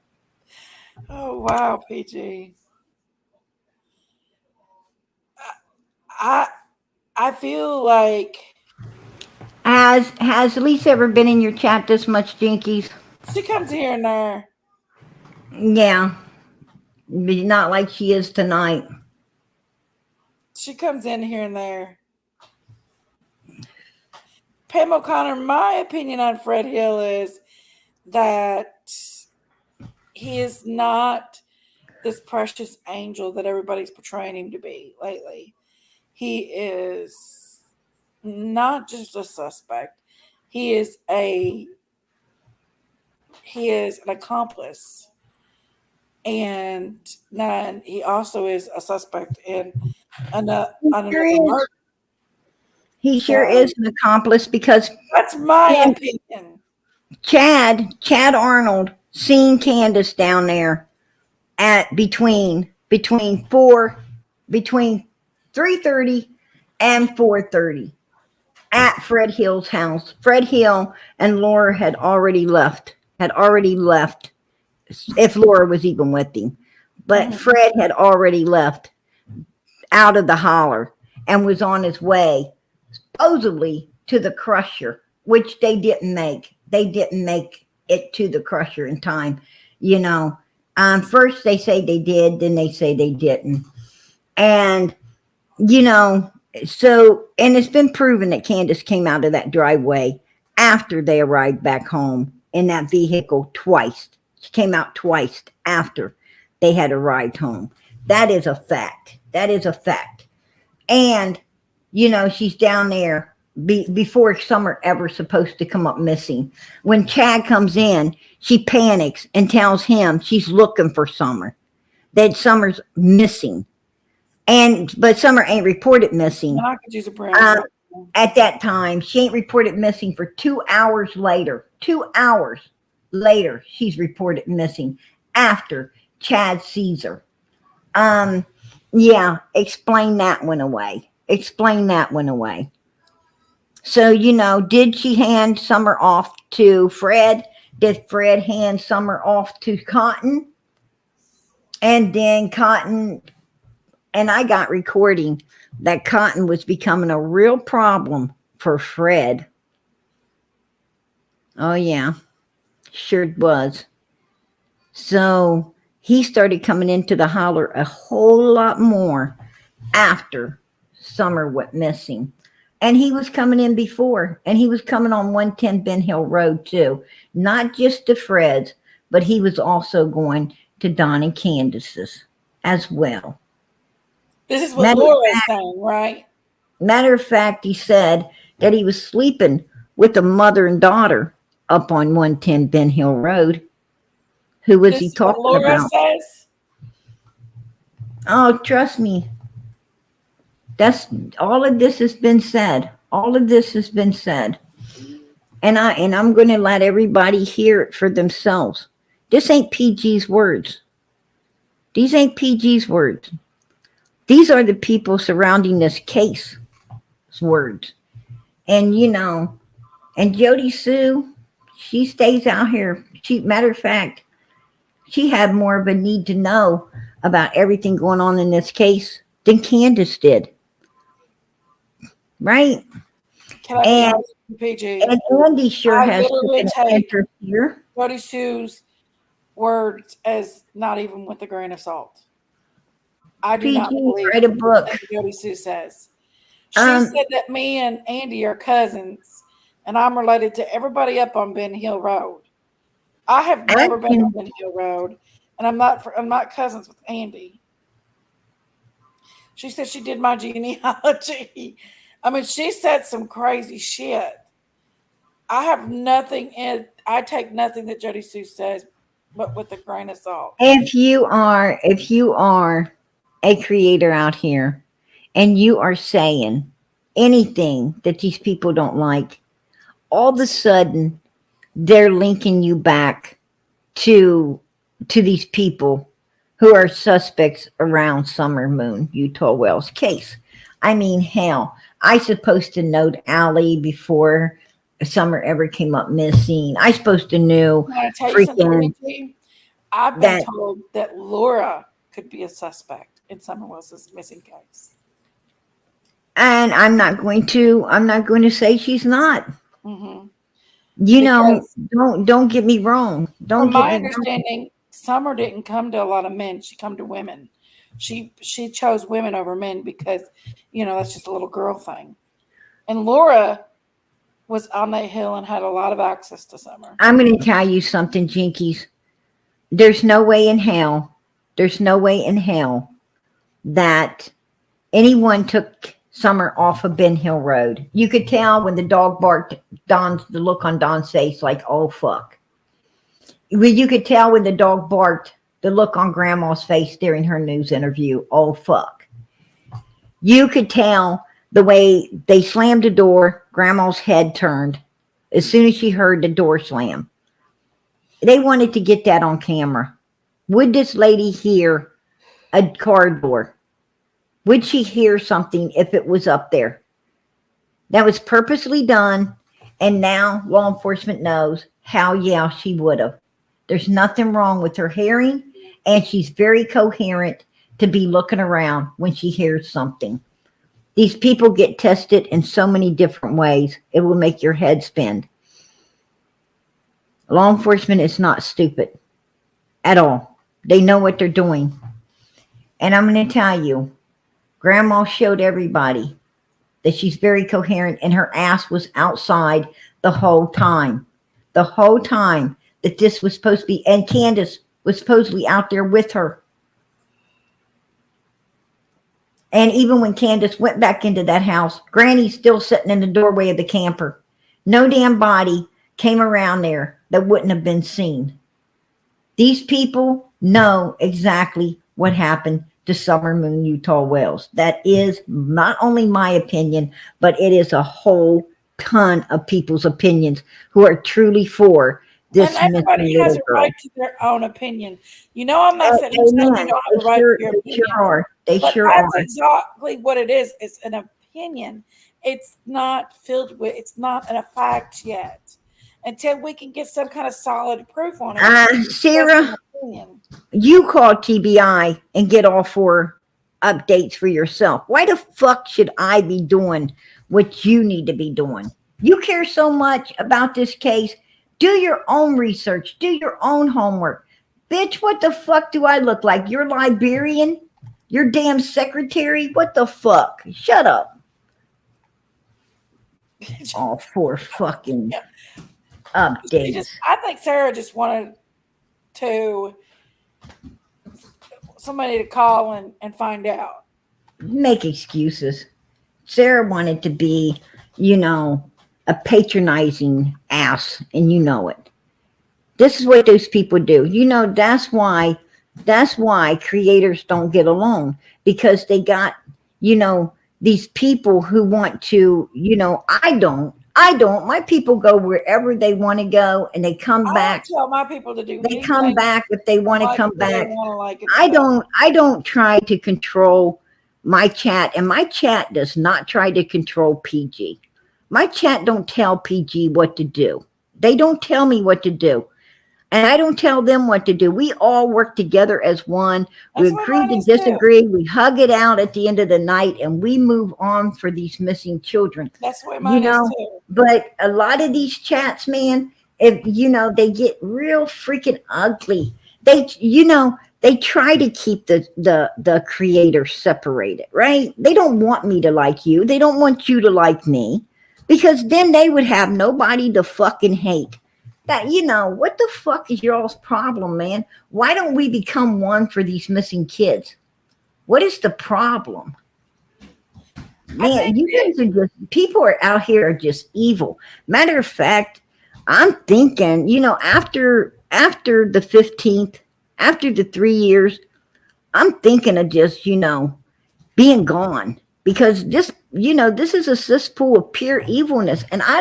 Oh, wow, PG. I feel like... Has Lisa ever been in your chat this much, Jenkies? She comes here and there. Yeah. But not like she is tonight. She comes in here and there. Pam O'Connor, my opinion on Fred Hill is that he is not this precious angel that everybody's portraying him to be lately. He is not just a suspect. He is an accomplice. And then he also is a suspect in another murder. He sure is an accomplice because that's my opinion. Chad Arnold seen Candace down there at between 3:30 and 4:30 at Fred Hill's house. Fred Hill and Laura had already left. If Laura was even with him. But Fred had already left out of the holler and was on his way supposedly to the crusher, which they didn't make. They didn't make it to the crusher in time. First they say they did, then they say they didn't. And, so, and it's been proven that Candace came out of that driveway after they arrived back home in that vehicle twice. She came out twice after they had arrived home. That is a fact. And, she's down there before Summer ever supposed to come up missing. When Chad comes in, she panics and tells him she's looking for Summer, that Summer's missing. But Summer ain't reported missing. I could use a brand. At that time, she ain't reported missing for 2 hours later. 2 hours later, she's reported missing after Chad sees her. Yeah, explain that one away. So, did she hand Summer off to Fred? Did Fred hand Summer off to Cotton? And then Cotton, and I got recording that Cotton was becoming a real problem for Fred. Oh, yeah. Sure was. So he started coming into the holler a whole lot more after Summer went missing. And he was coming in before, and he was coming on 110 Ben Hill Road too. Not just to Fred's, but he was also going to Don and Candace's as well. This is what Laura is saying, right? Matter of fact, he said that he was sleeping with a mother and daughter up on 110 Ben Hill Road. Who was he talking Laura about? Says? Oh, trust me. That's all of this has been said. All of this has been said. And I'm going to let everybody hear it for themselves. This ain't PG's words. These ain't PG's words. These are the people surrounding this case's words. And and Jody Sue, she stays out here. Matter of fact, she had more of a need to know about everything going on in this case than Candace did. Right? Can I be And honest with you, PG? and Andy sure I has literally taken take interest here. Jody Sue's words as not even with a grain of salt. I do not PG, believe write a book. anything Jody Sue says. She Um, said that me and Andy are cousins, and I'm related to everybody up on Ben Hill Road. I have I never been can, on Ben Hill Road, and I'm not cousins with Andy. She said she did my genealogy. I mean, she said some crazy shit. I have nothing in. I take nothing that Jody Sue says, but with a grain of salt. if you are a creator out here and you are saying anything that these people don't like, all of a sudden they're linking you back to these people who are suspects around Summer Moon Utah Wells case. I mean, hell, I supposed to know Allie before Summer ever came up missing. I supposed to know Can I tell you something, freaking BT? I've been that. told that Laura could be a suspect in Summer Wells's missing case. And I'm not going to say she's not. Hmm. You know, Because don't get me wrong. Don't from get my me wrong. understanding, Summer didn't come to a lot of men. She come to women. She chose women over men because, that's just a little girl thing. And Laura was on that hill and had a lot of access to Summer. I'm going to tell you something, Jinkies. There's no way in hell. There's no way in hell that anyone took Summer off of Ben Hill Road. You could tell when the dog barked, the look on Don's face, like, oh fuck. You could tell when the dog barked, the look on Grandma's face during her news interview, oh fuck. You could tell the way they slammed the door, Grandma's head turned as soon as she heard the door slam. They wanted to get that on camera. Would this lady hear a car door? Would she hear something if it was up there? That was purposely done, and now law enforcement knows how, yeah, she would have. There's nothing wrong with her hearing, and she's very coherent to be looking around when she hears something. These people get tested in so many different ways, it will make your head spin. Law enforcement is not stupid at all. They know what they're doing. And I'm going to tell you, Grandma showed everybody that she's very coherent, and her ass was outside the whole time. The whole time that this was supposed to be, and Candace was supposedly out there with her. And even when Candace went back into that house, Granny's still sitting in the doorway of the camper. No damn body came around there that wouldn't have been seen. These people know exactly what happened to Summer Moon Utah Wells. That is not only my opinion, but it is a whole ton of people's opinions who are truly for this And missing everybody has little a girl. right to their own opinion. I'm not sitting here saying you Amen. don't have a right to your They sure opinion. are. They But sure that's are. exactly what it is. It's an opinion. It's not it's not a fact yet. Until we can get some kind of solid proof on it. It's Sarah, an opinion. you call TBI and get all 4 updates for yourself. Why the fuck should I be doing what you need to be doing? You care so much about this case. Do your own research. Do your own homework. Bitch, what the fuck do I look like? Your librarian? Your damn secretary? What the fuck? Shut up. All 4 fucking Yeah. updates. I think Sarah just wanted to somebody to call and find out. Make excuses. Sarah wanted to be, a patronizing ass, and you know it. This is what those people do. That's why That's why creators don't get along, because they got, these people who want to, I don't. My people go wherever they want to go, and they come I back. don't tell my people to do They anything. come back if they want to like come it, they back. want to like it. I don't try to control my chat, and my chat does not try to control PG. My chat don't tell PG what to do. They don't tell me what to do. And I don't tell them what to do. We all work together as one. We That's what agree mine to is too. disagree. We hug it out at the end of the night, and we move on for these missing children. That's what mine is too. But a lot of these chats, man, if they get real freaking ugly. They try to keep the creator separated, right? They don't want me to like you. They don't want you to like me, because then they would have nobody to fucking hate. That, what the fuck is y'all's problem, man? Why don't we become one for these missing kids? What is the problem? Man, you guys are just, people are out here are just evil. Matter of fact, I'm thinking, after the 15th, after the 3 years, I'm thinking of just, being gone, because this is a cesspool of pure evilness. And I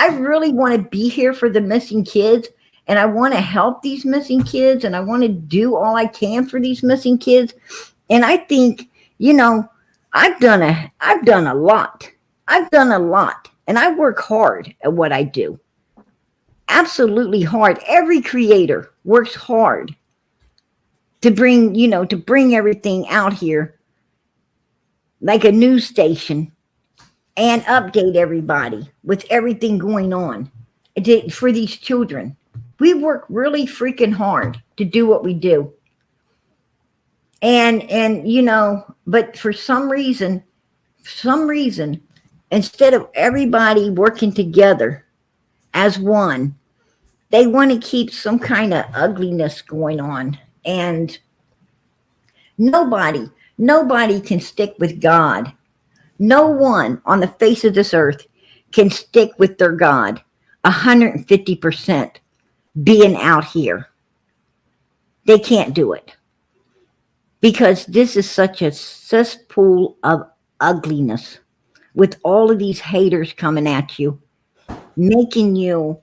really want to be here for the missing kids, and I want to help these missing kids, and I want to do all I can for these missing kids. And I think, I've done a lot. I've done a lot, and I work hard at what I do. Absolutely hard. Every creator works hard to bring everything out here like a news station and update everybody with everything going on for these children. We work really freaking hard to do what we do. And but for some reason, instead of everybody working together as one, they want to keep some kind of ugliness going on. And nobody can stick with God. No one on the face of this earth can stick with their God 150% being out here. They can't do it, because this is such a cesspool of ugliness, with all of these haters coming at you, making you,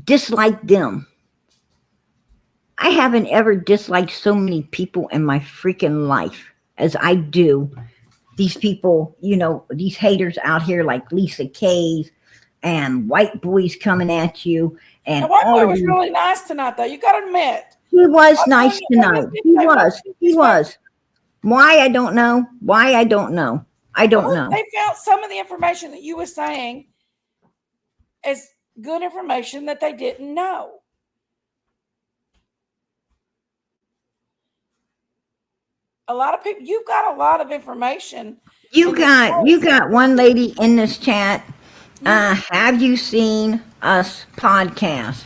dislike them. I haven't ever disliked so many people in my freaking life as I do these people, these haters out here like Lisa K's and white boys coming at you. And The white all boy of was you. really nice tonight, though. You got to admit. He was nice tonight. He was. Why? I don't know. I don't know. They felt some of the information that you were saying is good information that they didn't know. A lot of people, you've got a lot of information. You got one lady in this chat. Have you seen us podcast?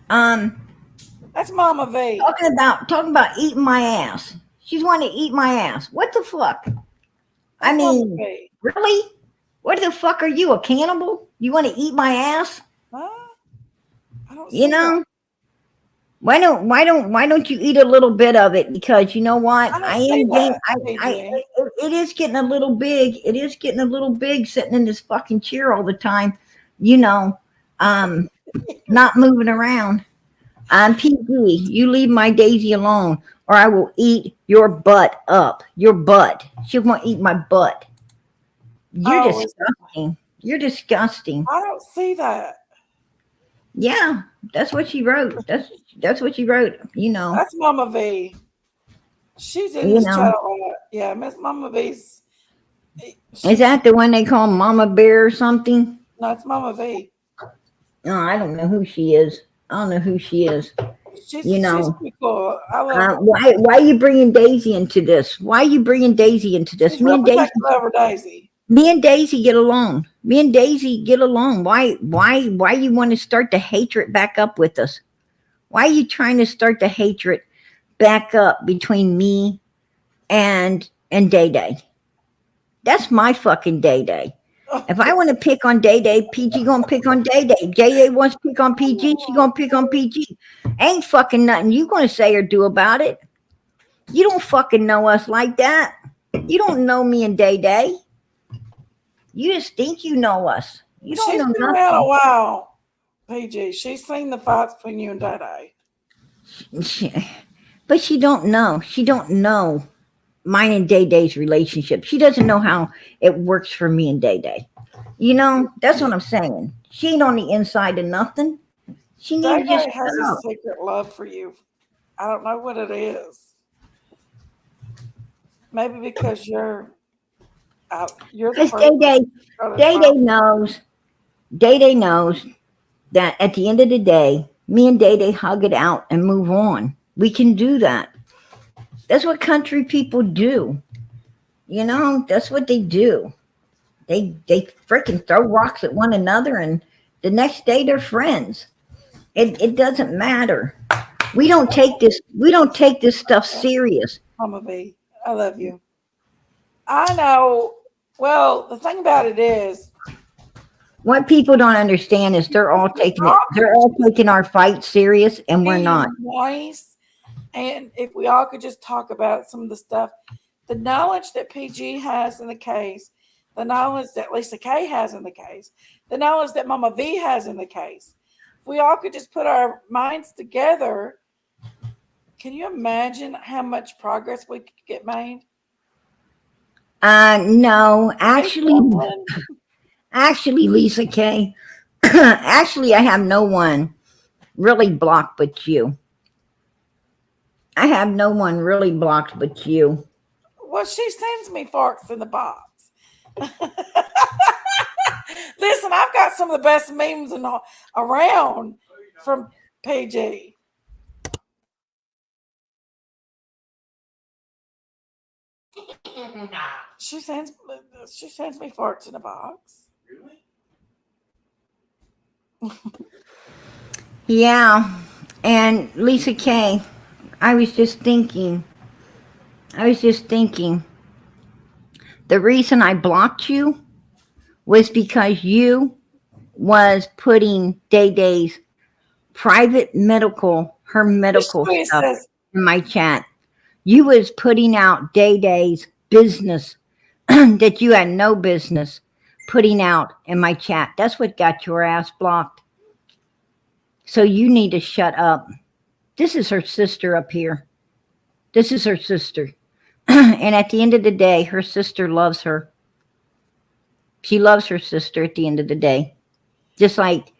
That's Mama V. Talking about eating my ass. She's wanting to eat my ass. What the fuck? I mean, really? What the fuck are you, a cannibal? You want to eat my ass? I don't see that. Why don't you eat a little bit of it? Because you know what? It is getting a little big. It is getting a little big sitting in this fucking chair all the time. Not moving around. I'm PG. You leave my Daisy alone, or I will eat your butt up. Your butt. She won't eat my butt. You're disgusting. You're disgusting. I don't see that. Yeah, that's what she wrote. That's what she wrote. That's Mama V. She's in this chat a lot. Yeah, Miss Mama V's. Is that the one they call Mama Bear or something? No, it's Mama V. No, I don't know who she is. She's pretty cool. I love her. Why are you bringing Daisy into this? She's Daisy. Me and Daisy get along. Why you want to start the hatred back up with us? Why are you trying to start the hatred back up between me and Day Day? That's my fucking Day Day. If I want to pick on Day Day, PG gonna pick on Day Day. Day Day wants to pick on PG, she gonna pick on PG. Ain't fucking nothing you gonna say or do about it. You don't fucking know us like that. You don't know me and Day Day. You just think you know us. You don't She's know been around a nothing. while, PG. She's seen the fights between you and Day Day. But she don't know. She don't know mine and Day Day's relationship. She doesn't know how it works for me and Day Day. You know, that's what I'm saying. She ain't on the inside of nothing. She need Day to just Day has shut a up. secret love for you. I don't know what it is. Maybe because you're the Because person Day Day that knows. Day Day knows that at the end of the day, me and Day Day hug it out and move on. We can do that. That's what country people do. You know, that's what they do. They freaking throw rocks at one another, and the next day they're friends. It doesn't matter. We don't take this stuff serious. Mama V. I love you. I know. Well, the thing about it is, What people don't understand is they're all taking our fight serious, and we're be not. nice, and if we all could just talk about some of the stuff, the knowledge that PG has in the case, the knowledge that Lisa K has in the case, the knowledge that Mama V has in the case. If we all could just put our minds together, can you imagine how much progress we could get made? No, Hey, Brooklyn. actually, Lisa K. Actually, I have no one really blocked but you. I have no one really blocked but you. Well, she sends me forks in the box. Listen, I've got some of the best memes around from PG. She sends me farts in a box. Yeah, and Lisa K. I was just thinking. The reason I blocked you was because you was putting Day Day's her medical She stuff says, in my chat. You was putting out Day Day's business that you had no business putting out in my chat. That's what got your ass blocked. So you need to shut up. This is her sister up here. This is her sister. And at the end of the day, her sister loves her. She loves her sister at the end of the day. Just like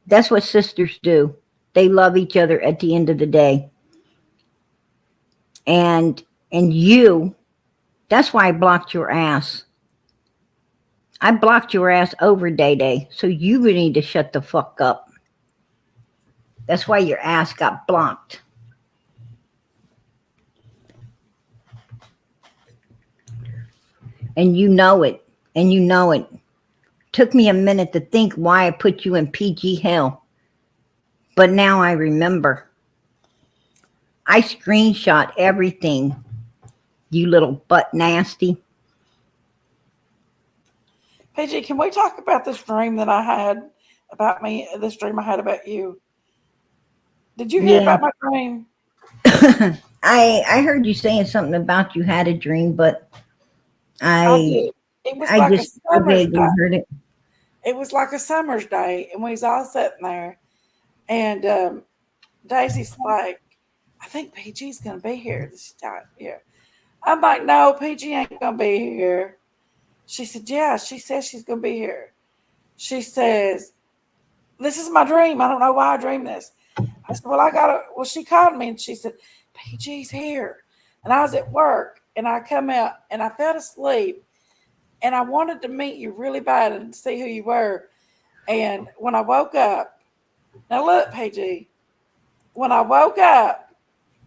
that's what sisters do. They love each other at the end of the day. And you, that's why I blocked your ass. I blocked your ass over Day Day. So you would need to shut the fuck up. That's why your ass got blocked. And you know it. And you know it. Took me a minute to think why I put you in PG hell. But now I remember. I screenshot everything, you little butt nasty. PG, can we talk about this dream that I had about me? This dream I had about you. Did you hear Yeah. about my dream? I heard you saying something about you had a dream, but I I did. It was like a I summer's vaguely day. heard it. It was like a summer's day, and we was all sitting there, and Daisy's like, I think PG's gonna be here this time. Yeah. I'm like, no, PG ain't gonna be here. She said, yeah, she says she's gonna be here. She says, this is my dream. I don't know why I dreamed this. I said, well, she called me and she said, PG's here. And I was at work and I come out and I fell asleep and I wanted to meet you really bad and see who you were. And when I woke up, now look, PG, when I woke up,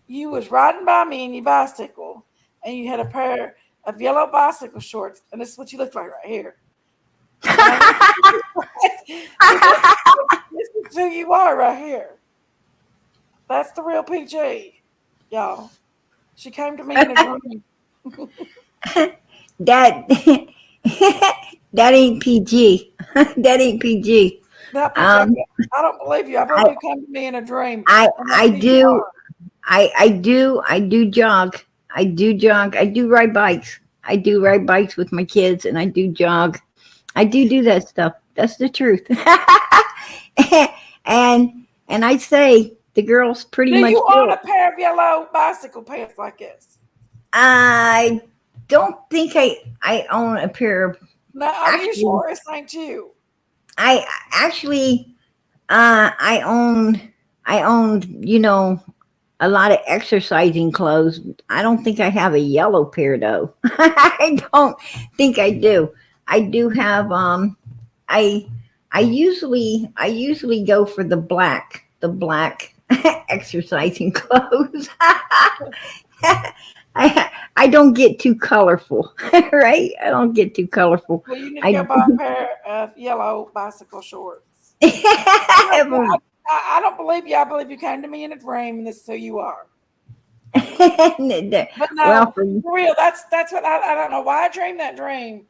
you was riding by me in your bicycle and you had a pair of yellow bicycle shorts. And this is what you look like right here. This is who you are right here. That's the real PG, y'all. She came to me in a dream. That That ain't PG. That ain't PG. Now, PG, Um, I don't believe you. I believe I, you come to me in a dream. I, And I that's who you do, are. I do jog. I do jog. I do ride bikes. I do ride bikes with my kids, and I do jog. I do that stuff. That's the truth. And I say the girls pretty Do much you do own it. a pair of yellow bicycle pants like this? I don't think I own a pair of. No, are you Actually, sure this ain't you? I actually I own a lot of exercising clothes. I don't think I have a yellow pair though. I don't think I do. I do have I I usually go for the black exercising clothes. I don't get too colorful, right? I don't get too colorful. Well, you need to I go buy a pair of yellow bicycle shorts. No, I don't believe you. I believe you came to me in a dream, and this is who you are. But well, no, for real, that's what I don't know why I dreamed that dream,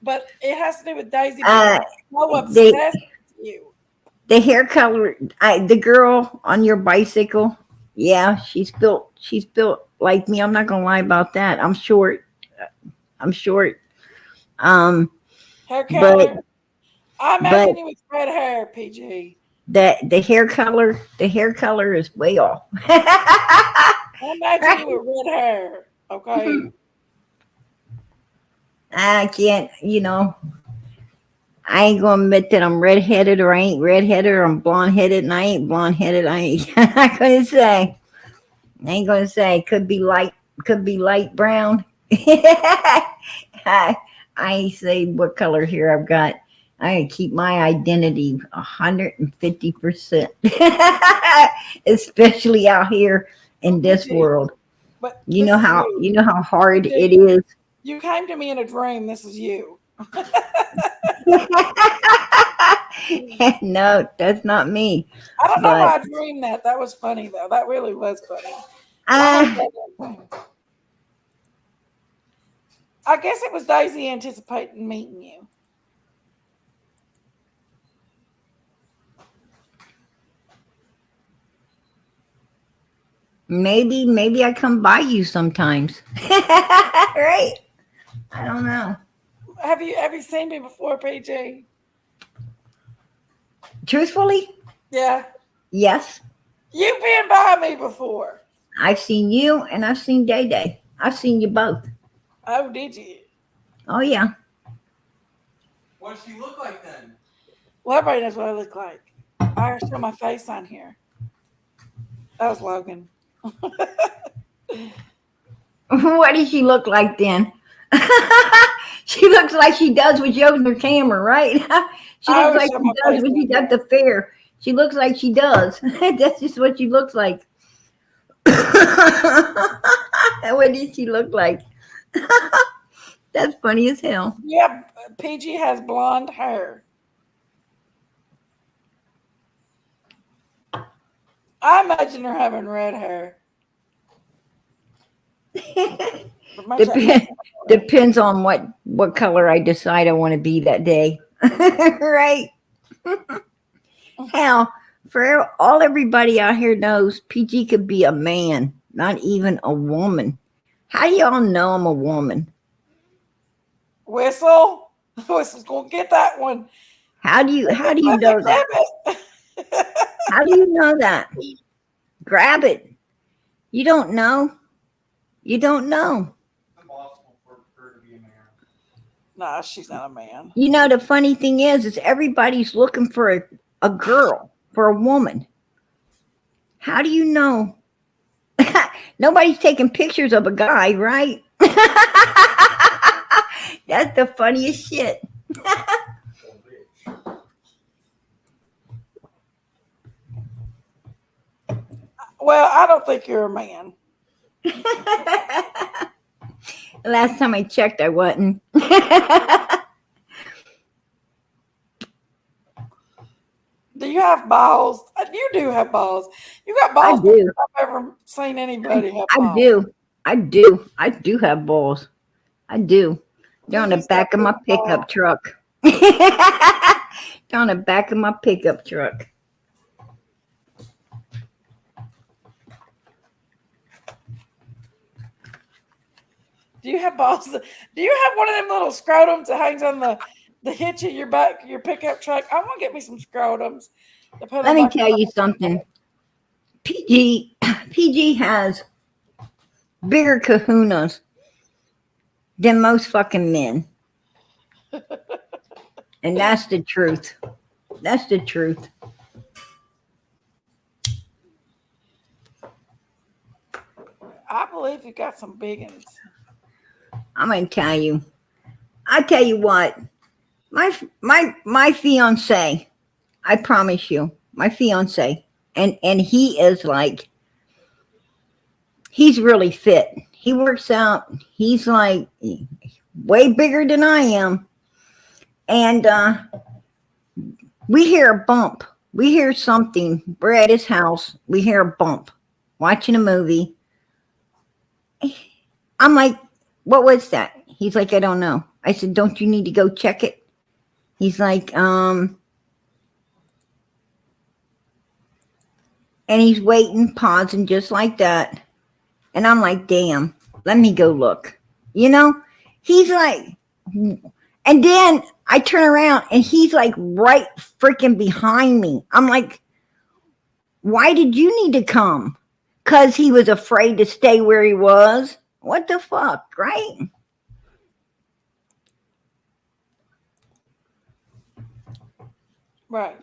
but it has to do with Daisy uh, being so the obsessed with you. the hair color, the girl on your bicycle, yeah, she's built like me. I'm not gonna lie about that. I'm short. I'm short. Um, Hair but color. I but imagine you with red hair, PG. the hair color is way off. I imagine you with red hair. Okay. I can't, I ain't gonna admit that I'm redheaded or I ain't redheaded or I'm blonde headed and I ain't blonde headed. I ain't not gonna say. I ain't gonna say. Could be light brown. I, I ain't say what color here I've got. I keep my identity 150%, especially out here Well, in this PG, world. but You this know is how you. you know how hard it PG, is. you came to me in a dream. This is you. No, that's not me. I don't know But why I dreamed that. That was funny though. That really was funny. Why was uh, that dream? I guess it was Daisy anticipating meeting you. maybe I come by you sometimes. Right? I don't know. Have you seen me before, PG? Truthfully, Yeah. yes. You've been by me before. I've seen you and I've seen Day Day. I've seen you both. Oh, did you? Oh yeah. What does she look like then? Well, everybody knows what I look like. I already show my face on here. That was Logan. What does she look like then? She looks like she does when she opens her camera, right? She I looks always like show she my does face when on she's at here. the fair. She looks like she does. That's just what she looks like. What did she look like? That's funny as hell. Yeah, PG has blonde hair. I imagine her having red hair. But Dep- Depends on what color I decide I want to be that day. Right? Hell, for all everybody out here knows, PG could be a man, not even a woman. How do y'all know I'm a woman? Whistle. Whistle's gonna get that one. How do you Let me know that? grab it. How do you know that? Grab it. You don't know. You don't know. It's impossible for her to be a man. Nah, she's not a man. You know the funny thing is everybody's looking for a girl, for a woman. How do you know? Nobody's taking pictures of a guy, right? That's the funniest shit. Oh, bitch. Well, I don't think you're a man. Last time I checked, I wasn't. Do you have balls? You do have balls. You got I balls bigger do. than I've ever seen anybody have I balls. do. I do. I do have balls. I do. They're on the just back got of my big pickup balls. truck. They're on the back of my pickup truck. Do you have balls? Do you have one of them little scrotums that hangs on the hitch of your back, your pickup truck? I want to get me some scrotums to put Let on me my tell you something. PG has bigger kahunas than most fucking men. And that's the truth. That's the truth. I believe you got some big ones. I'm gonna tell you. I tell you what. My fiance, I promise you, my fiance, and he is like, he's really fit. He works out. He's like way bigger than I am. And we hear a bump. We hear something. We're at his house. We hear a bump. Watching a movie. I'm like, what was that? He's like, I don't know. I said, don't you need to go check it? He's like, and he's waiting, pausing just like that. And I'm like, damn, let me go look. You know, he's like, and then I turn around and he's like right freaking behind me. I'm like, why did you need to come? Because he was afraid to stay where he was. What the fuck, right? Right.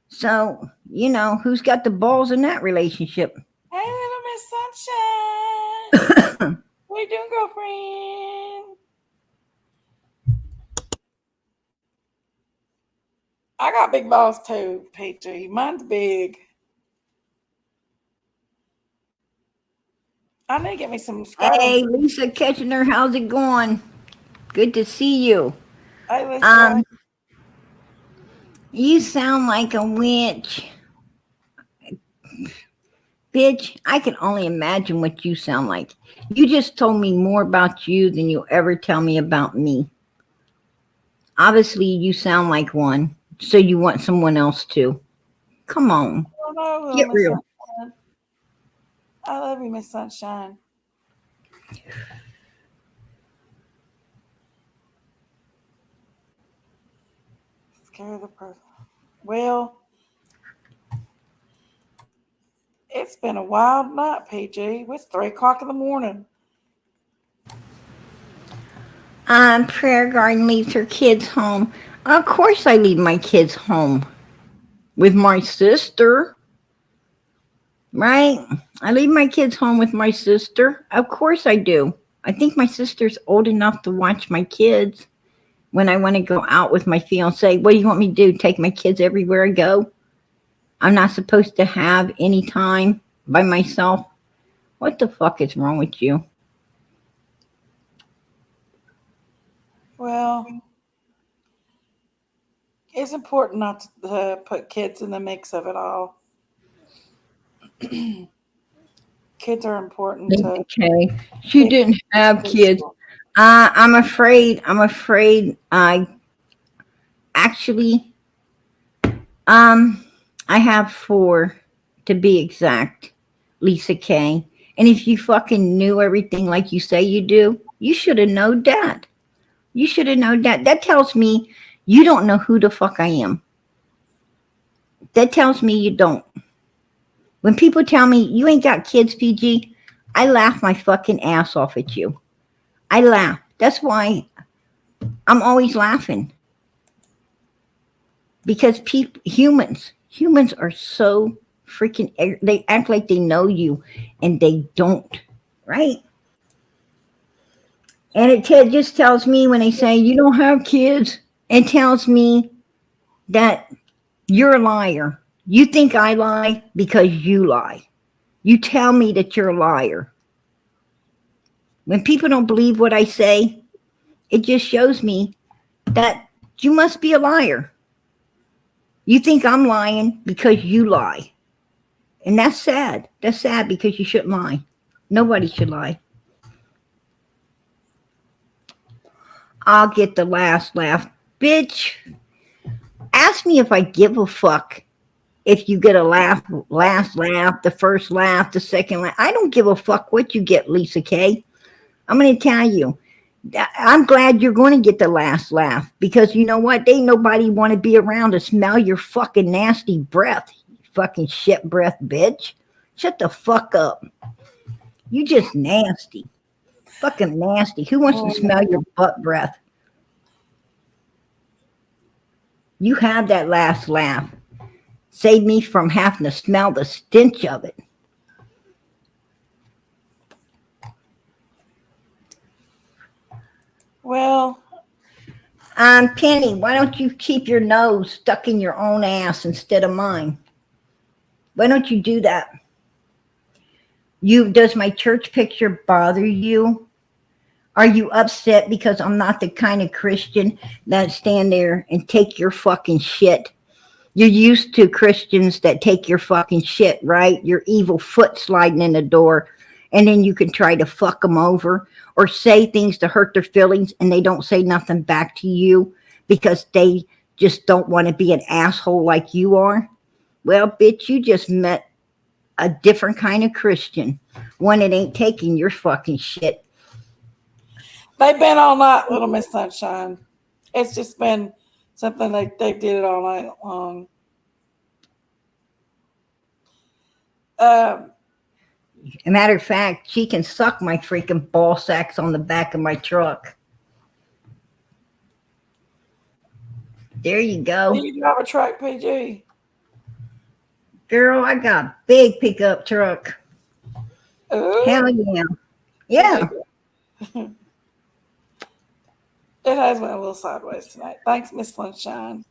So, you know, who's got the balls in that relationship? Hey, little Miss Sunshine. What you doing, girlfriend? I got big balls too, Peachy. Mine's big. I need to get me some scrotums. Hey, Lisa Kitchener, how's it going? Good to see you. Hey, Lisa. You sound like a witch. Bitch, I can only imagine what you sound like. You just told me more about you than you'll ever tell me about me. Obviously, you sound like one, so you want someone else too. Come on, Oh, no, little get Miss real. Sunshine. I love you, Miss Sunshine. Scare the person. Well, it's been a wild night, PG. It's 3 o'clock in the morning. Prayer Garden leaves her kids home. Of course, I leave my kids home with my sister. Right? I leave my kids home with my sister. Of course I do. I think my sister's old enough to watch my kids when I want to go out with my fiance. What do you want me to do? Take my kids everywhere I go? I'm not supposed to have any time by myself? What the fuck is wrong with you? Well, it's important not to put kids in the mix of it all. Kids are important to. Okay. She didn't have kids. I'm afraid I actually I have 4 to be exact, Lisa K. And if you fucking knew everything like you say you do, you should have known that. You should have known that. That tells me you don't know who the fuck I am. That tells me you don't. When people tell me you ain't got kids, PG, I laugh my fucking ass off at you. I laugh. That's why I'm always laughing. Because humans are so freaking, they act like they know you and they don't, right? And it just tells me when they say you don't have kids, it tells me that you're a liar. You think I lie because you lie. You tell me that you're a liar. When people don't believe what I say, it just shows me that you must be a liar. You think I'm lying because you lie. And that's sad. That's sad because you shouldn't lie. Nobody should lie. I'll get the last laugh. Bitch, ask me if I give a fuck if you get a laugh, last laugh, the first laugh, the second laugh. I don't give a fuck what you get, Lisa K. I'm going to tell you. I'm glad you're going to get the last laugh because you know what? Ain't nobody want to be around to smell your fucking nasty breath. You fucking shit breath, bitch. Shut the fuck up. You just nasty. Fucking nasty. Who wants to smell your butt breath? You have that last laugh. Save me from having to smell the stench of it. Well, Penny, why don't you keep your nose stuck in your own ass instead of mine? Why don't you do that? Does my church picture bother you? Are you upset because I'm not the kind of Christian that stand there and take your fucking shit? You're used to Christians that take your fucking shit, right? Your evil foot sliding in the door, and then you can try to fuck them over or say things to hurt their feelings, and they don't say nothing back to you because they just don't want to be an asshole like you are. Well, bitch, you just met a different kind of Christian, one that ain't taking your fucking shit. they've been all night, Little Miss Sunshine. It's just been something they did it all night long. As a matter of fact, she can suck my freaking ball sacks on the back of my truck. There you go. You drive a truck, PG? Girl, I got a big pickup truck. Ooh. Hell yeah. Yeah. It has went a little sideways tonight. Thanks, Miss Sunshine.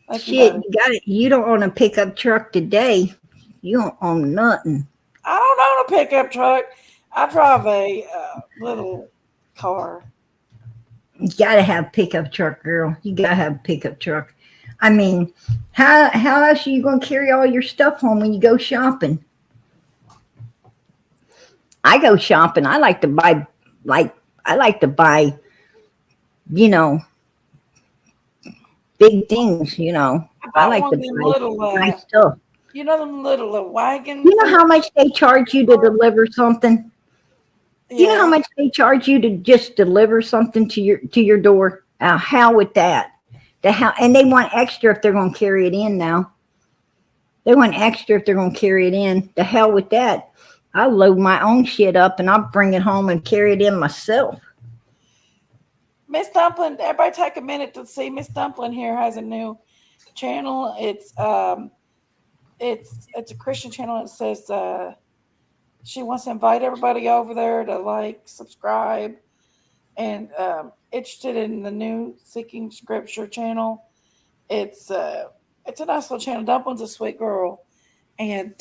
Thank Shit, you you got it. You don't own a pickup truck today. You don't own nothing. I don't own a pickup truck. I drive a little car. You gotta have a pickup truck, girl. You gotta have a pickup truck. I mean, how else are you gonna carry all your stuff home when you go shopping? I go shopping. I like to buy, you know, big things, you know. I like to buy nice stuff. You know them little wagons? You know how much they charge you to deliver something? Yeah. You know how much they charge you to just deliver something to your door? Hell with that. And they want extra if they're going to carry it in now. They want extra if they're going to carry it in. The hell with that. I'll load my own shit up and I'll bring it home and carry it in myself. Miss Dumpling, everybody take a minute to see Miss Dumpling here has a new channel. It's a Christian channel. It says she wants to invite everybody over there to like, subscribe, and interested in the new Seeking Scripture channel. It's a nice little channel. Dumpling's a sweet girl, and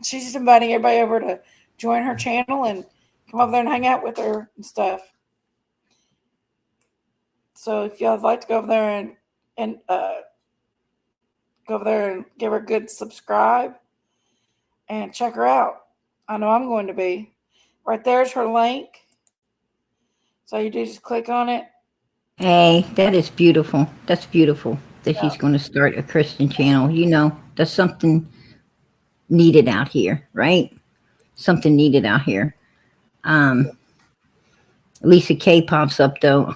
she's just inviting everybody over to join her channel and come over there and hang out with her and stuff. So if y'all would like to go over there and go over there and give her a good subscribe and check her out. I know I'm going to be. Right there's her link. So you do just click on it. Hey, that is beautiful. That's beautiful that she's going to start a Christian channel. You know, that's something needed out here, right? Something needed out here. Lisa K pops up though.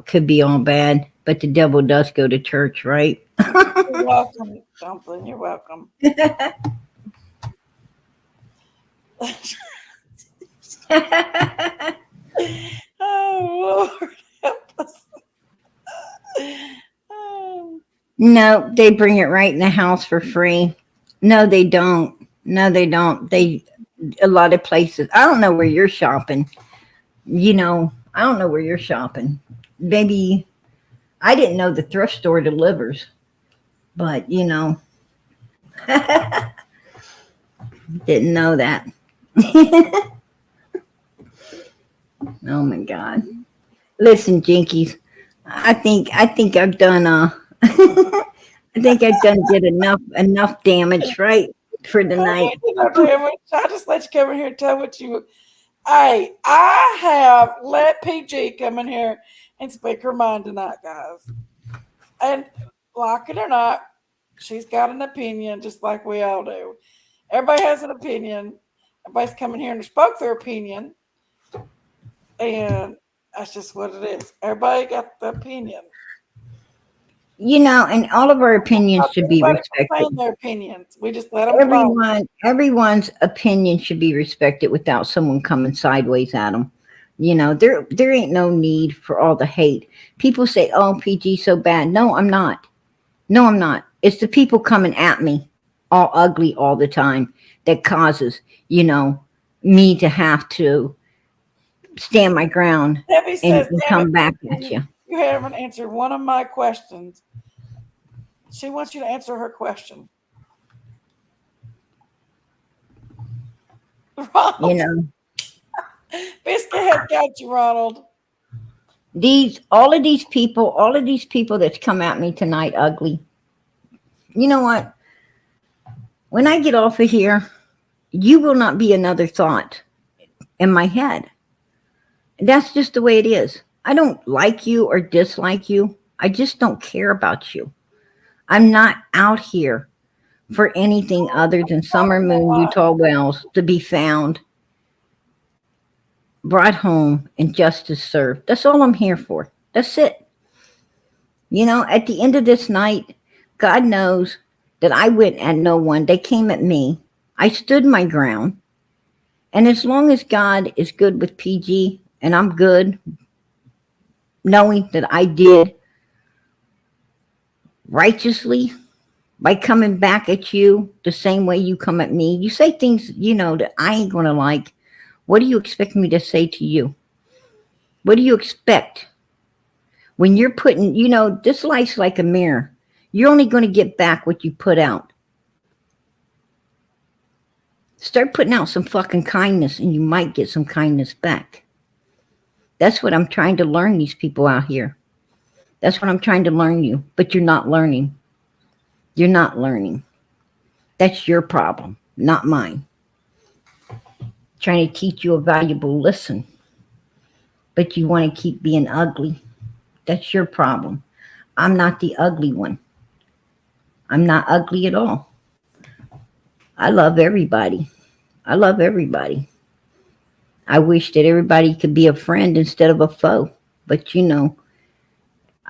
Could be all bad, but the devil does go to church, right? You're welcome, Dumpling. You're welcome. Oh, Lord, help us. No, they bring it right in the house for free. No, they don't. No, they don't. A lot of places. I don't know where you're shopping. You know, I don't know where you're shopping. Maybe I didn't know the thrift store delivers, but you know, didn't know that. Oh my God! Listen, Jenkies, I think I've done I think I've done did enough damage, right, for the night. I just let you come in here and tell what you Hey, I have let PG come in here and speak her mind tonight, guys. And like it or not, she's got an opinion just like we all do. Everybody has an opinion. Everybody's coming here and spoke their opinion. And that's just what it is. Everybody got the opinion. And all of our opinions should be Everybody respected. saying their opinions. We just let them fly. Everyone's opinion should be respected without someone coming sideways at them. There ain't no need for all the hate. People say, "Oh, PG's so bad." No, I'm not. No, I'm not. It's the people coming at me all ugly all the time that causes, me to have to stand my ground Debbie says, and come back at you. You haven't answered one of my questions. She wants you to answer her question. Ronald. Biscuit had got you, Ronald. All of these people that's come at me tonight ugly. You know what? When I get off of here, you will not be another thought in my head. That's just the way it is. I don't like you or dislike you. I just don't care about you. I'm not out here for anything other than Summer Moon, Utah Wells to be found, brought home, and justice served. That's all I'm here for. That's it. At the end of this night, God knows that I went at no one. They came at me. I stood my ground. And as long as God is good with PG and I'm good, knowing that I did righteously by coming back at you the same way you come at me. You say things, that I ain't going to like. What do you expect me to say to you? What do you expect? When you're putting, this life's like a mirror. You're only going to get back what you put out. Start putting out some fucking kindness and you might get some kindness back. That's what I'm trying to learn these people out here. That's what I'm trying to learn you, but you're not learning. You're not learning. That's your problem, not mine. Trying to teach you a valuable lesson, but you want to keep being ugly. That's your problem. I'm not the ugly one. I'm not ugly at all. I love everybody. I love everybody. I wish that everybody could be a friend instead of a foe, but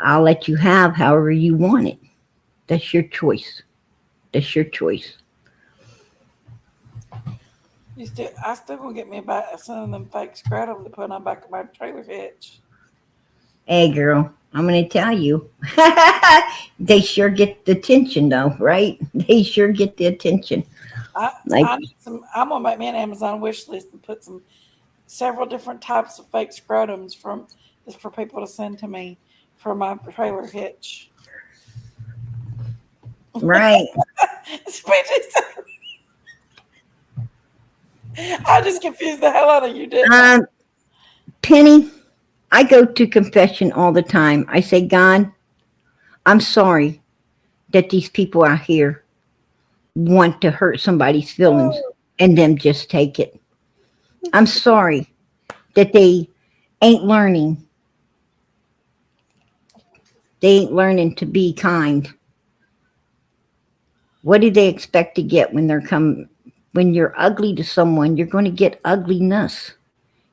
I'll let you have however you want it. That's your choice. That's your choice. I still gonna get me about some of them fake scratum to put on back of my trailer hitch. Hey, girl, I'm gonna tell you, they sure get the attention, though, right? They sure get the attention. I need some. I'm gonna make me an Amazon wish list and put several different types of fake scrotums just for people to send to me for my trailer hitch. Right. I just confused the hell out of you, didn't I? Penny, I go to confession all the time. I say, God, I'm sorry that these people out here want to hurt somebody's feelings and them just take it. I'm sorry that they ain't learning. They ain't learning to be kind. What do they expect to get when when you're ugly to someone? You're going to get ugliness.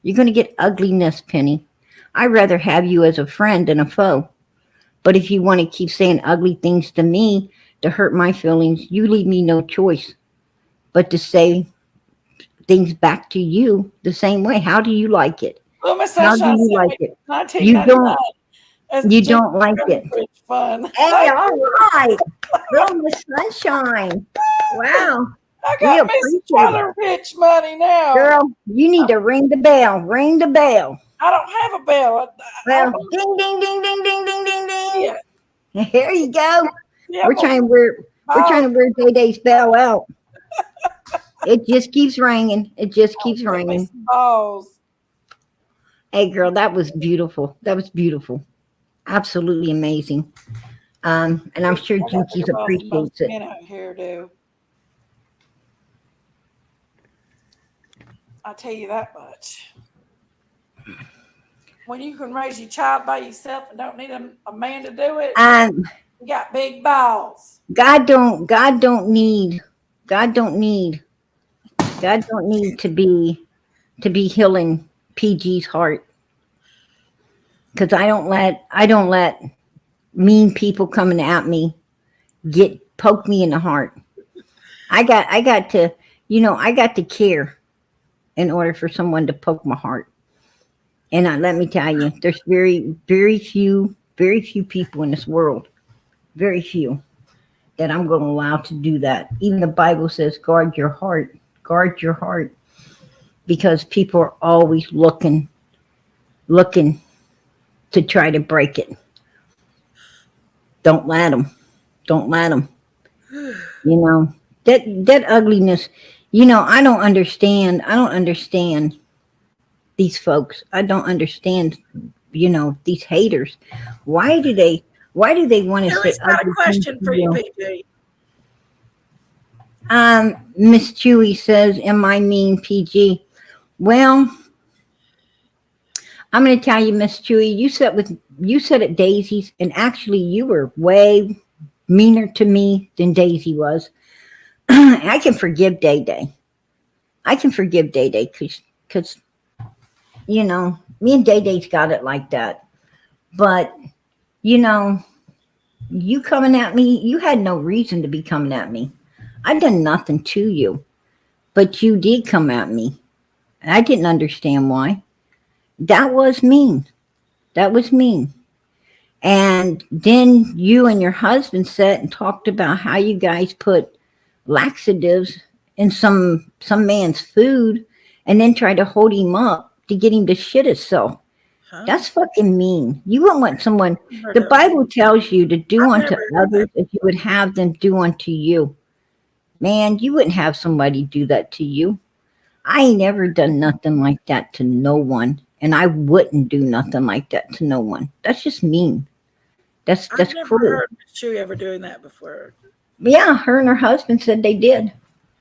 You're going to get ugliness, Penny. I'd rather have you as a friend than a foe. But if you want to keep saying ugly things to me to hurt my feelings, you leave me no choice but to say things back to you the same way. How do you like it? How do you like it? You don't like it. Fun. Hey, all right. Little Miss Sunshine. Wow. I got Miss Trailer Hitch money now. Girl, you need to ring the bell. Ring the bell. I don't have a bell. Well, ding, ding, ding, ding, ding, ding, ding, ding. Yeah. Here you go. Yeah, we're trying to wear Day Day's bell out. It just keeps ringing. It just keeps ringing. Balls. Hey, girl, that was beautiful. That was beautiful. Absolutely amazing. And I'm sure Jenkies appreciates it. Hairdo. I'll tell you that much. when you can raise your child by yourself and don't need a man to do it, you got big balls. God don't need to be healing PG's heart. Because I don't let mean people coming at me poke me in the heart. I got to care in order for someone to poke my heart. And let me tell you, there's very few people in this world, very few, that I'm going to allow to do that. Even the Bible says, guard your heart, because people are always looking to try to break it. Don't let them. That ugliness, I don't understand these folks. I don't understand, these haters. Why do they want to say Julie's got a ugly question things for to you, you? PG. Miss Chewy says, am I mean, PG? Well, I'm going to tell you, Miss Chewy, you said at Daisy's, and actually you were way meaner to me than Daisy was. I can forgive Day Day. Because me and Day Day's got it like that. But you coming at me, you had no reason to be coming at me. I done nothing to you, but you did come at me. I didn't understand why. That was mean. And then you and your husband sat and talked about how you guys put laxatives in some man's food and then tried to hold him up to get him to shit himself. Huh? That's fucking mean. You wouldn't want someone. Never The done Bible tells you to do I've unto never done others as you would have them do unto you. Man, you wouldn't have somebody do that to you. I ain't never done nothing like that to no one, and I wouldn't do nothing like that to no one. That's just mean. That's I've never cruel. heard Miss Chewy ever doing that before. Yeah, her and her husband said they did.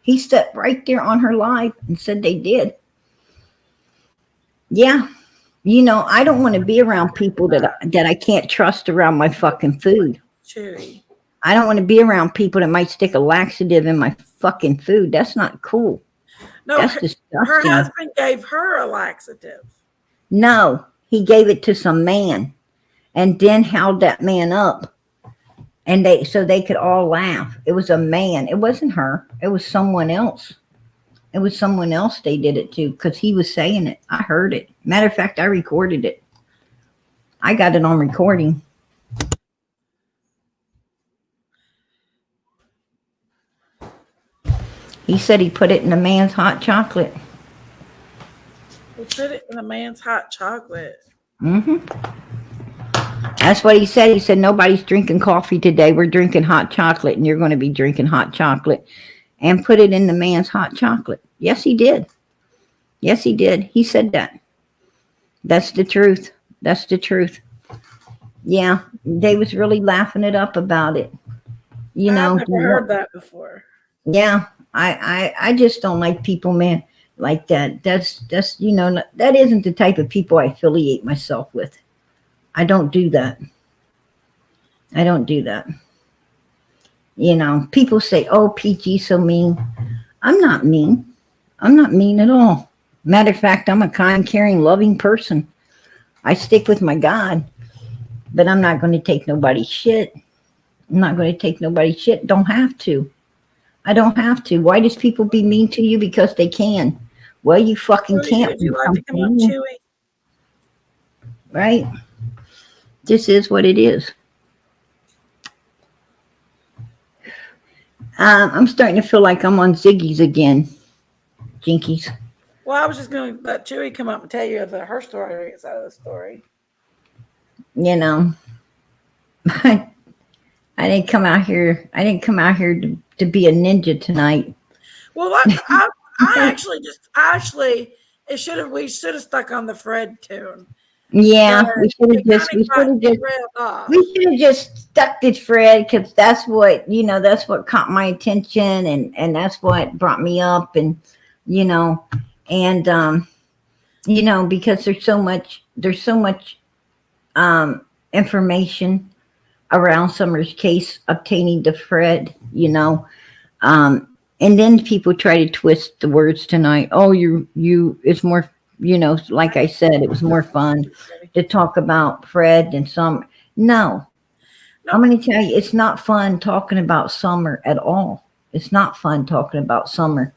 He sat right there on her live and said they did. Yeah. I don't want to be around people that I can't trust around my fucking food. Chewy. I don't want to be around people that might stick a laxative in my fucking food. That's not cool. No, That's her disgusting. husband gave her a laxative. No, he gave it to some man and then held that man up. And so they could all laugh. It was a man. It wasn't her. It was someone else. They did it to because he was saying it. I heard it. Matter of fact, I recorded it. I got it on recording. He said he put it in a man's hot chocolate. We put it in a man's hot chocolate. Mm-hmm. That's what he said. He said, nobody's drinking coffee today. We're drinking hot chocolate, and you're going to be drinking hot chocolate. And put it in the man's hot chocolate. Yes, he did. He said that. That's the truth. Yeah, they was really laughing it up about it. I've never heard that before. Yeah, I just don't like people, man, like that. That's that isn't the type of people I affiliate myself with. I don't do that. People say, oh, PG's so mean. I'm not mean at all. Matter of fact, I'm a kind, caring, loving person. I stick with my God, but I'm not going to take nobody's shit. Don't have to. I don't have to. Why does people be mean to you? Because they can. Well, you fucking Chewy, can't. would you like to come up, Chewy? Right? This is what it is. I'm starting to feel like I'm on Ziggy's again. Jenkies. Well, I was just going to let Chewy come up and tell you her story side of the story. I didn't come out here to be a ninja tonight. Well, we should have stuck on the Fred tune. Yeah, But we should have just stuck to Fred because that's what caught my attention and that's what brought me up and You know, because there's so much information around Summer's case obtaining to Fred, you know. And then people try to twist the words tonight. Oh, it's more, you know, like I said, it was more fun to talk about Fred than Summer. No, I'm going to tell you, it's not fun talking about Summer at all. It's not fun talking about Summer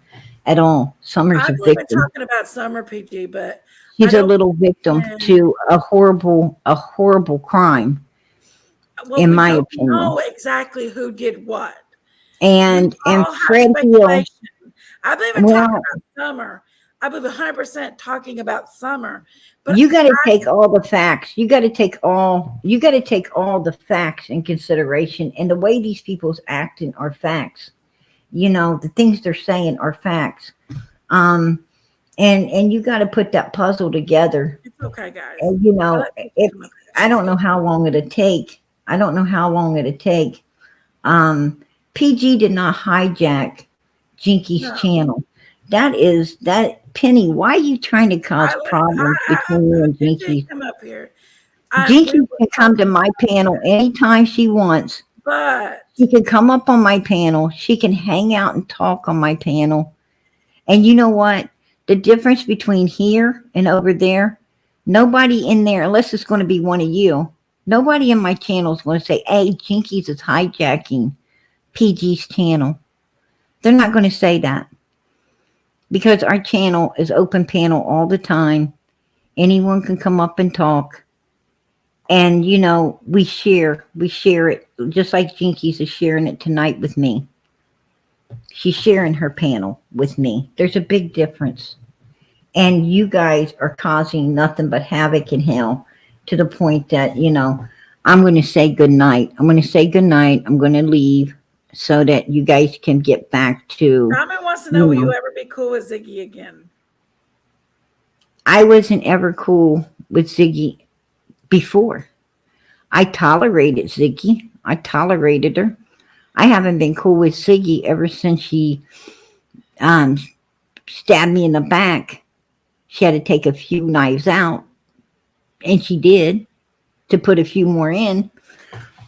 at all. Summer's I a believe in victim. talking about Summer, PG, but She's I a don't little victim understand. to a horrible crime, Well, in we my don't opinion. know exactly who did what. We And all have Fred Hill, speculation. I believe in talking well, about Summer. I believe 100% talking about Summer. But you got to take all the facts. You got to take all the facts in consideration, and the way these people's acting are facts. You know, the things they're saying are facts. Um, and you got to put that puzzle together. it's okay, guys. And you I'll know, let PG if come up here. I don't know how long it'll take. I don't know how long it'll take. PG did not hijack Jinky's No. channel. That Penny. Why are you trying to cause problems between you and PG, Jinky? come up here. Jinky can come to my panel anytime she wants. But She can come up on my panel. She can hang out and talk on my panel. And you know what? The difference between here and over there, nobody in there, unless it's going to be one of you, nobody in my channel is going to say, hey, Jinkies is hijacking PG's channel. They're not going to say that. Because our channel is open panel all the time. Anyone can come up and talk. And, you know, we share it, just like Jinkies is sharing it tonight with me. She's sharing her panel with me. There's a big difference. And you guys are causing nothing but havoc in hell to the point that, you know, I'm going to say good night. I'm going to say good night. I'm going to leave so that you guys can get back to. Ramen wants to know, will you ever be cool with Ziggy again? I wasn't ever cool with Ziggy before. I tolerated Ziggy. I tolerated her. I haven't been cool with Ziggy ever since she stabbed me in the back. She had to take a few knives out, and she did, to put a few more in,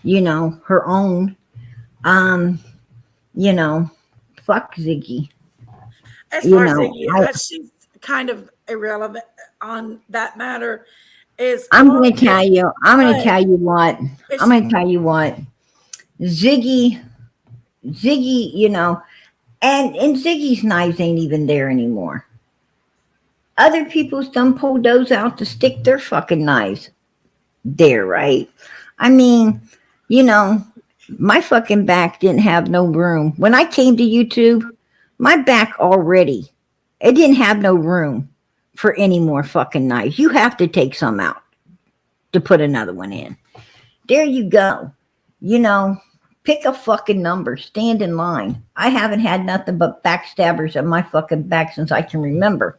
you know, her own. You know, fuck Ziggy. As far as Ziggy, she's kind of irrelevant on that matter. I'm going to tell you what. Ziggy, you know, and Ziggy's knives ain't even there anymore. Other people's done pulled those out to stick their fucking knives there, right? I mean, you know, my fucking back didn't have no room. When I came to YouTube, my back already, it didn't have no room for any more fucking knives. You have to take some out to put another one in. There you go. You know, pick a fucking number. Stand in line. I haven't had nothing but backstabbers on my fucking back since I can remember.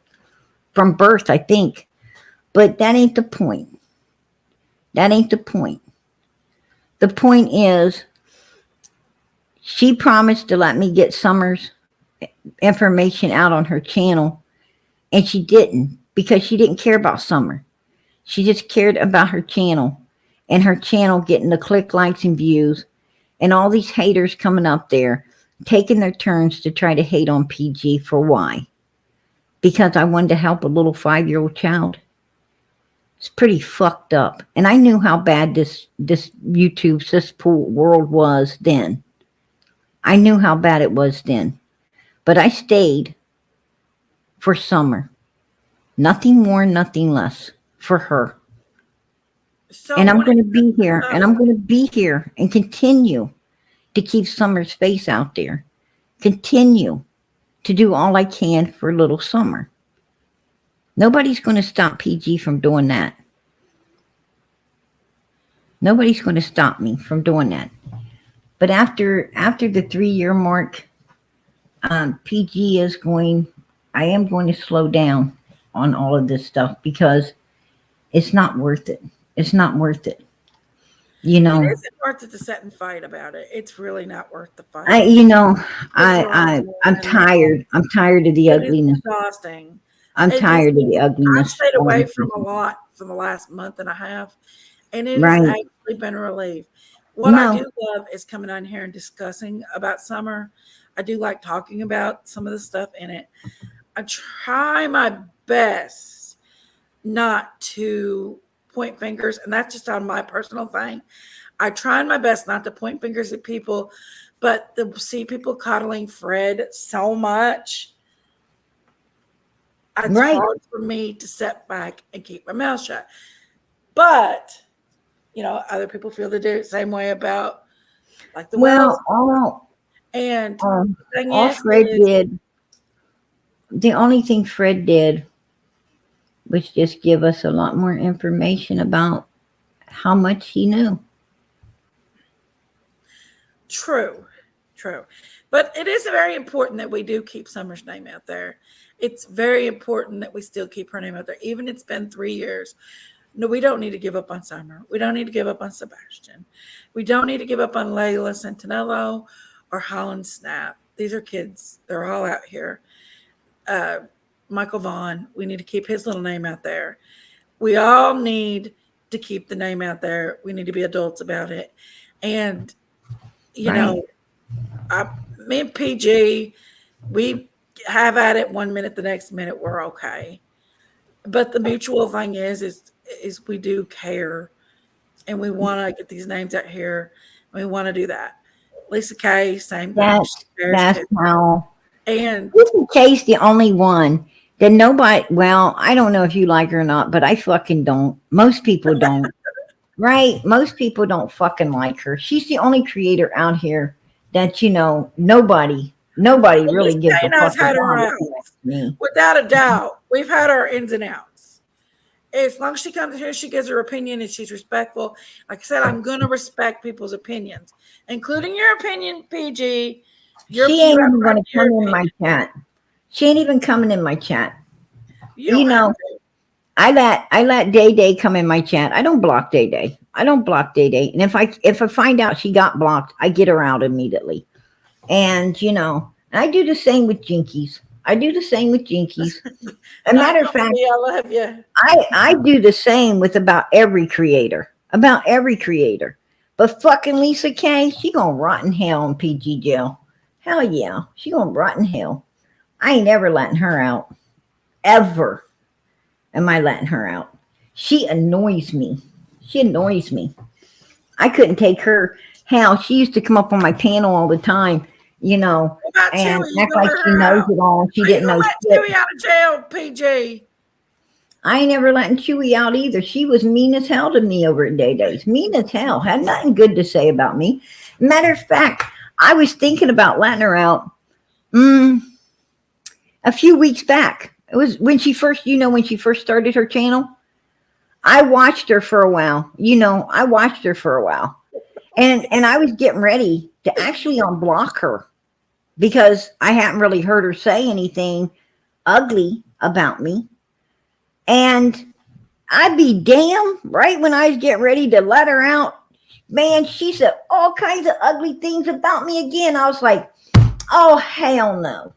From birth, I think. But that ain't the point. That ain't the point. The point is, she promised to let me get Summer's information out on her channel, and she didn't, because she didn't care about Summer. She just cared about her channel, and her channel getting the click, likes, and views, and all these haters coming up there, taking their turns to try to hate on PG. For why? Because I wanted to help a little 5-year-old child. It's pretty fucked up. And I knew how bad this YouTube cesspool world was then. I knew how bad it was then. But I stayed for Summer. Nothing more, nothing less for her. So and I'm going to be here. And I'm going to be here and continue to keep Summer's face out there. Continue to do all I can for little Summer. Nobody's going to stop PG from doing that. Nobody's going to stop me from doing that. But after the 3-year mark, PG is going, I am going to slow down on all of this stuff because it's not worth it. It's not worth it. You know, it isn't worth it to sit and fight about it. It's really not worth the fight. I'm tired. I'm tired of the ugliness. It's exhausting. I'm It tired of the I've ugliness. stayed away from a lot for the last month and a half, and it has Right. actually been a relief. What I No. do love is coming on here and discussing about summer. I do like talking about some of the stuff in it. I try my best not to point fingers, and that's just on my personal thing. I try my best not to point fingers at people, but to see people coddling Fred so much, it's Right. hard for me to step back and keep my mouth shut. But other people feel the same way about like the Wells. Well, And um, the thing all is, Fred did, the only thing Fred did was just give us a lot more information about how much he knew. true, true. But it is very important that we do keep Summer's name out there. It's very important that we still keep her name out there, even it's been 3 years. No, we don't need to give up on Summer. We don't need to give up on Sebastian. We don't need to give up on Layla Centinello or Holland Snap. These are kids. They're all out here. Michael Vaughn, we need to keep his little name out there. We all need to keep the name out there. We need to be adults about it. And, Right. Me and PG, we have at it 1 minute, the next minute we're okay. But the mutual thing is we do care, and we want to get these names out here. And we want to do that. Lisa Kay, same thing. That's how. And Lisa Kay's the only one that nobody. Well, I don't know if you like her or not, but I fucking don't. Most people don't. Right? Most people don't fucking like her. She's the only creator out here that nobody really gives a fuck had her about outs. me. Without a doubt, we've had our ins and outs. As long as she comes here, she gives her opinion and she's respectful. Like I said, I'm going to respect people's opinions, including your opinion, PG. She ain't even going to come in my chat. She ain't even coming in my chat. I let Day Day come in my chat. I don't block Day Day. And if I find out she got blocked, I get her out immediately. And I do the same with Jenkies. As a matter of fact, I love you. I do the same with about every creator. But fucking Lisa Kay, she gonna rot in hell in PG jail. Hell yeah, she gonna rot in hell. I ain't ever letting her out. Ever am I letting her out. She annoys me. I couldn't take her. Hell, she used to come up on my panel all the time, and act like she knows it all. She didn't know shit. Chewy out of jail, PG. I ain't never letting Chewy out either. She was mean as hell to me over at Day Days. Mean as hell. Had nothing good to say about me. Matter of fact, I was thinking about letting her out a few weeks back. It was when she first started her channel. I watched her for a while. And I was getting ready to actually unblock her because I hadn't really heard her say anything ugly about me. And I'd be damn, right when I was getting ready to let her out, man, she said all kinds of ugly things about me again. I was like, oh, hell no.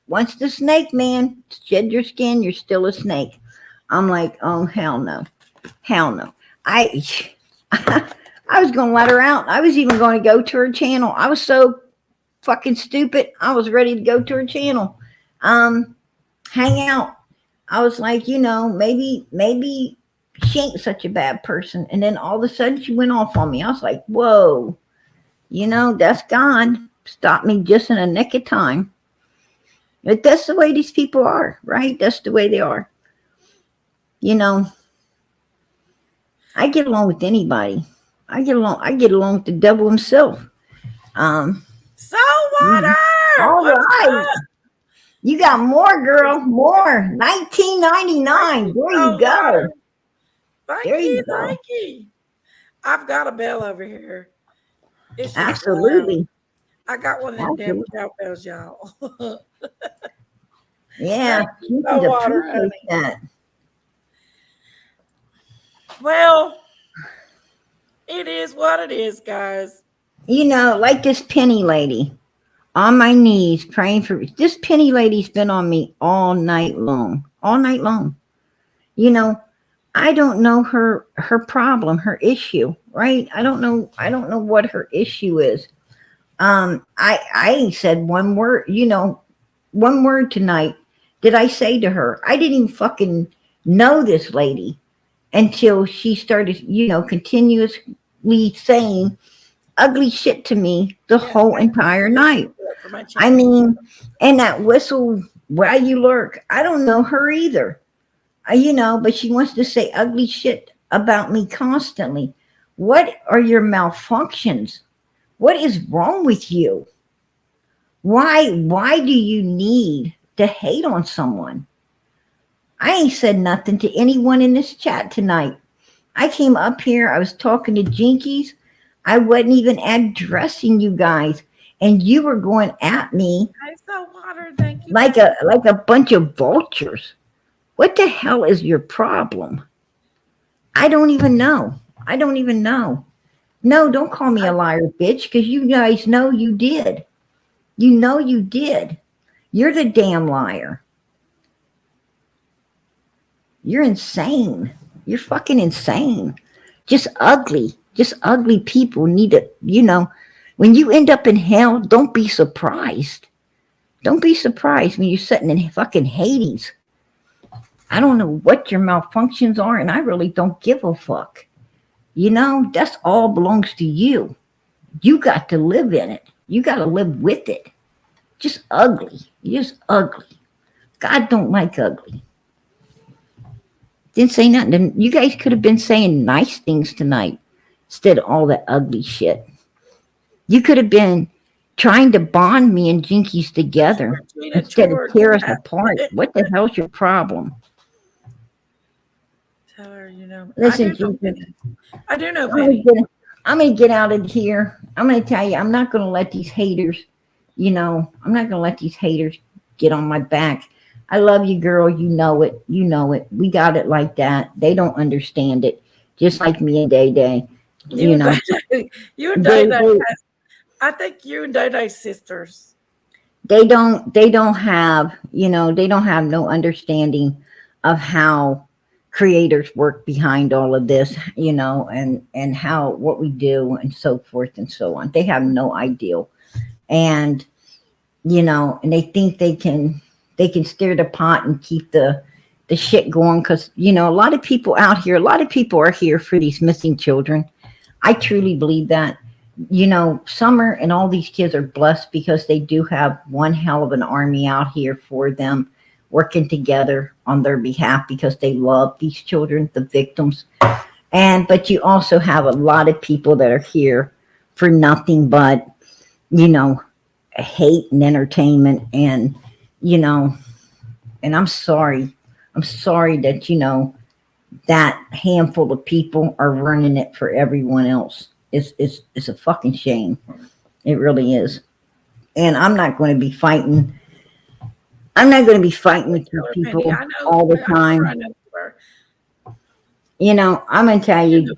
Once the snake man shed your skin, you're still a snake. I'm like, oh, hell no. I was going to let her out. I was even going to go to her channel. I was so fucking stupid. I was ready to go to her channel. Hang out. I was like, maybe she ain't such a bad person. And then all of a sudden she went off on me. I was like, whoa, that's gone. Stopped me just in a nick of time. But that's the way these people are, right? That's the way they are. I get along with anybody. I get along with the devil himself. So water. All right. You got more, girl. More. 1999. There you go. Thank you. I've got a bell over here. Absolutely. I got one of them damn cowbells, y'all. Yeah. You can appreciate that. Well, it is what it is, guys. Like this Penny lady. on my knees praying for this penny lady's been on me all night long. All night long. You know, I don't know her problem, her issue, right? I don't know what her issue is. I ain't said one word, one word tonight did I say to her. I didn't even fucking know this lady until she started, continuously saying ugly shit to me the whole entire night. I mean, and that whistle while you lurk, I don't know her either. But she wants to say ugly shit about me constantly. What are your malfunctions? What is wrong with you? Why do you need to hate on someone? I ain't said nothing to anyone in this chat tonight. I came up here, I was talking to Jenkies. I wasn't even addressing you guys, and you were going at me water, thank you. like a bunch of vultures. What the hell is your problem? I don't even know. No, don't call me a liar, bitch, because you guys know you did. You know you did. You're the damn liar. You're insane. You're fucking insane. Just ugly people need to, when you end up in hell, don't be surprised. Don't be surprised when you're sitting in fucking Hades. I don't know what your malfunctions are, and I really don't give a fuck. That's all belongs to you. You got to live in it. You got to live with it. Just ugly. You're just ugly. God don't like ugly. Didn't say nothing. You guys could have been saying nice things tonight instead of all that ugly shit. You could have been trying to bond me and Jenkies together instead of tear us apart. What the hell's your problem? Tell her, Listen, I do know, Penny. I'm going to get out of here. I'm going to tell you, I'm not going to let these haters, I'm not going to let these haters get on my back. I love you, girl. You know it. We got it like that. They don't understand it. Just like me and Day Day. You and Day Day. I think you and Day Day sisters. They don't have, they don't have no understanding of how creators work behind all of this, and how what we do and so forth and so on. They have no idea. And and they think they can stir the pot and keep the shit going, because a lot of people out here, a lot of people are here for these missing children. I truly believe that. Summer and all these kids are blessed because they do have one hell of an army out here for them, working together on their behalf because they love these children, the victims. But you also have a lot of people that are here for nothing but, hate and entertainment. And, and I'm sorry that, that handful of people are running it for everyone else. It's a fucking shame. It really is. And I'm not going to be fighting. I'm not going to be fighting with you people all the time. I'm going to tell you,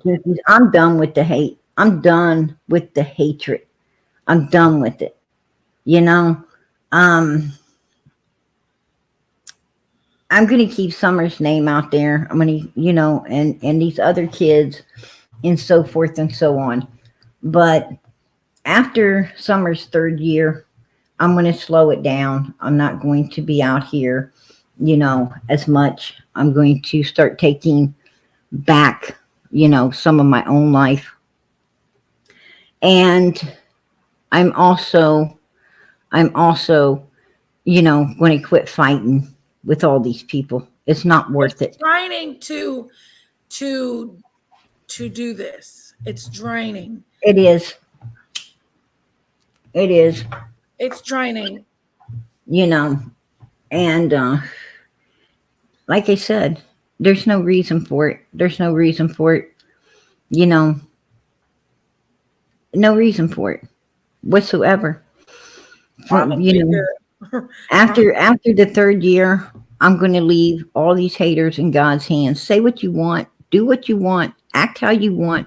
I'm done with the hate. I'm done with the hatred. I'm done with it. I'm going to keep Summer's name out there. I'm going to, and these other kids and so forth and so on. But after Summer's third year, I'm going to slow it down. I'm not going to be out here, as much. I'm going to start taking back, some of my own life. And I'm also, going to quit fighting with all these people. It's not worth it. Training to do this. It's draining. It is. It's draining. And like I said, there's no reason for it. No reason for it whatsoever. After the third year, I'm going to leave all these haters in God's hands. Say what you want, do what you want, act how you want.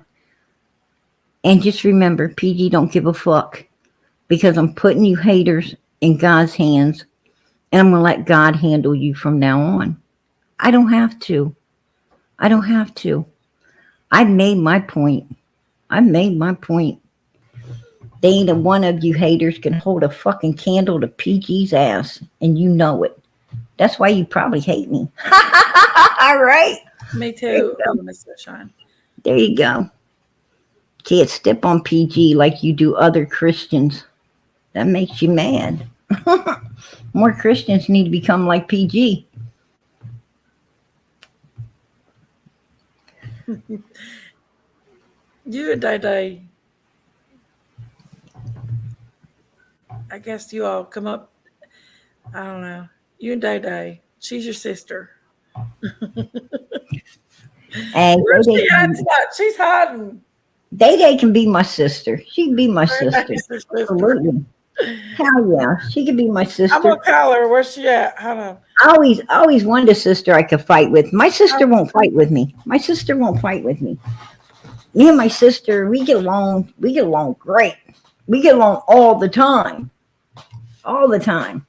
And just remember, PG don't give a fuck. because I'm putting you haters in God's hands, and I'm going to let God handle you from now on. I don't have to. I don't have to. I've made my point. I've made my point. They ain't a one of you haters can hold a fucking candle to PG's ass, and you know it. That's why you probably hate me. All right. Me too. Oh, Miss Sunshine. There you go. Can't step on PG like you do other Christians. That makes you mad. More Christians need to become like PG. You and Day Day. I guess you all come up. I don't know. You and Day Day. She's your sister. And Where's she at? She's hiding. Day Day can be my sister. She can be my sister. Absolutely. Hell yeah. She can be my sister. I'm gonna call her. Where's she at? Hold on. I always wanted a sister I could fight with. My sister won't fight with me. My sister won't fight with me. Me and my sister, we get along great. We get along all the time. All the time.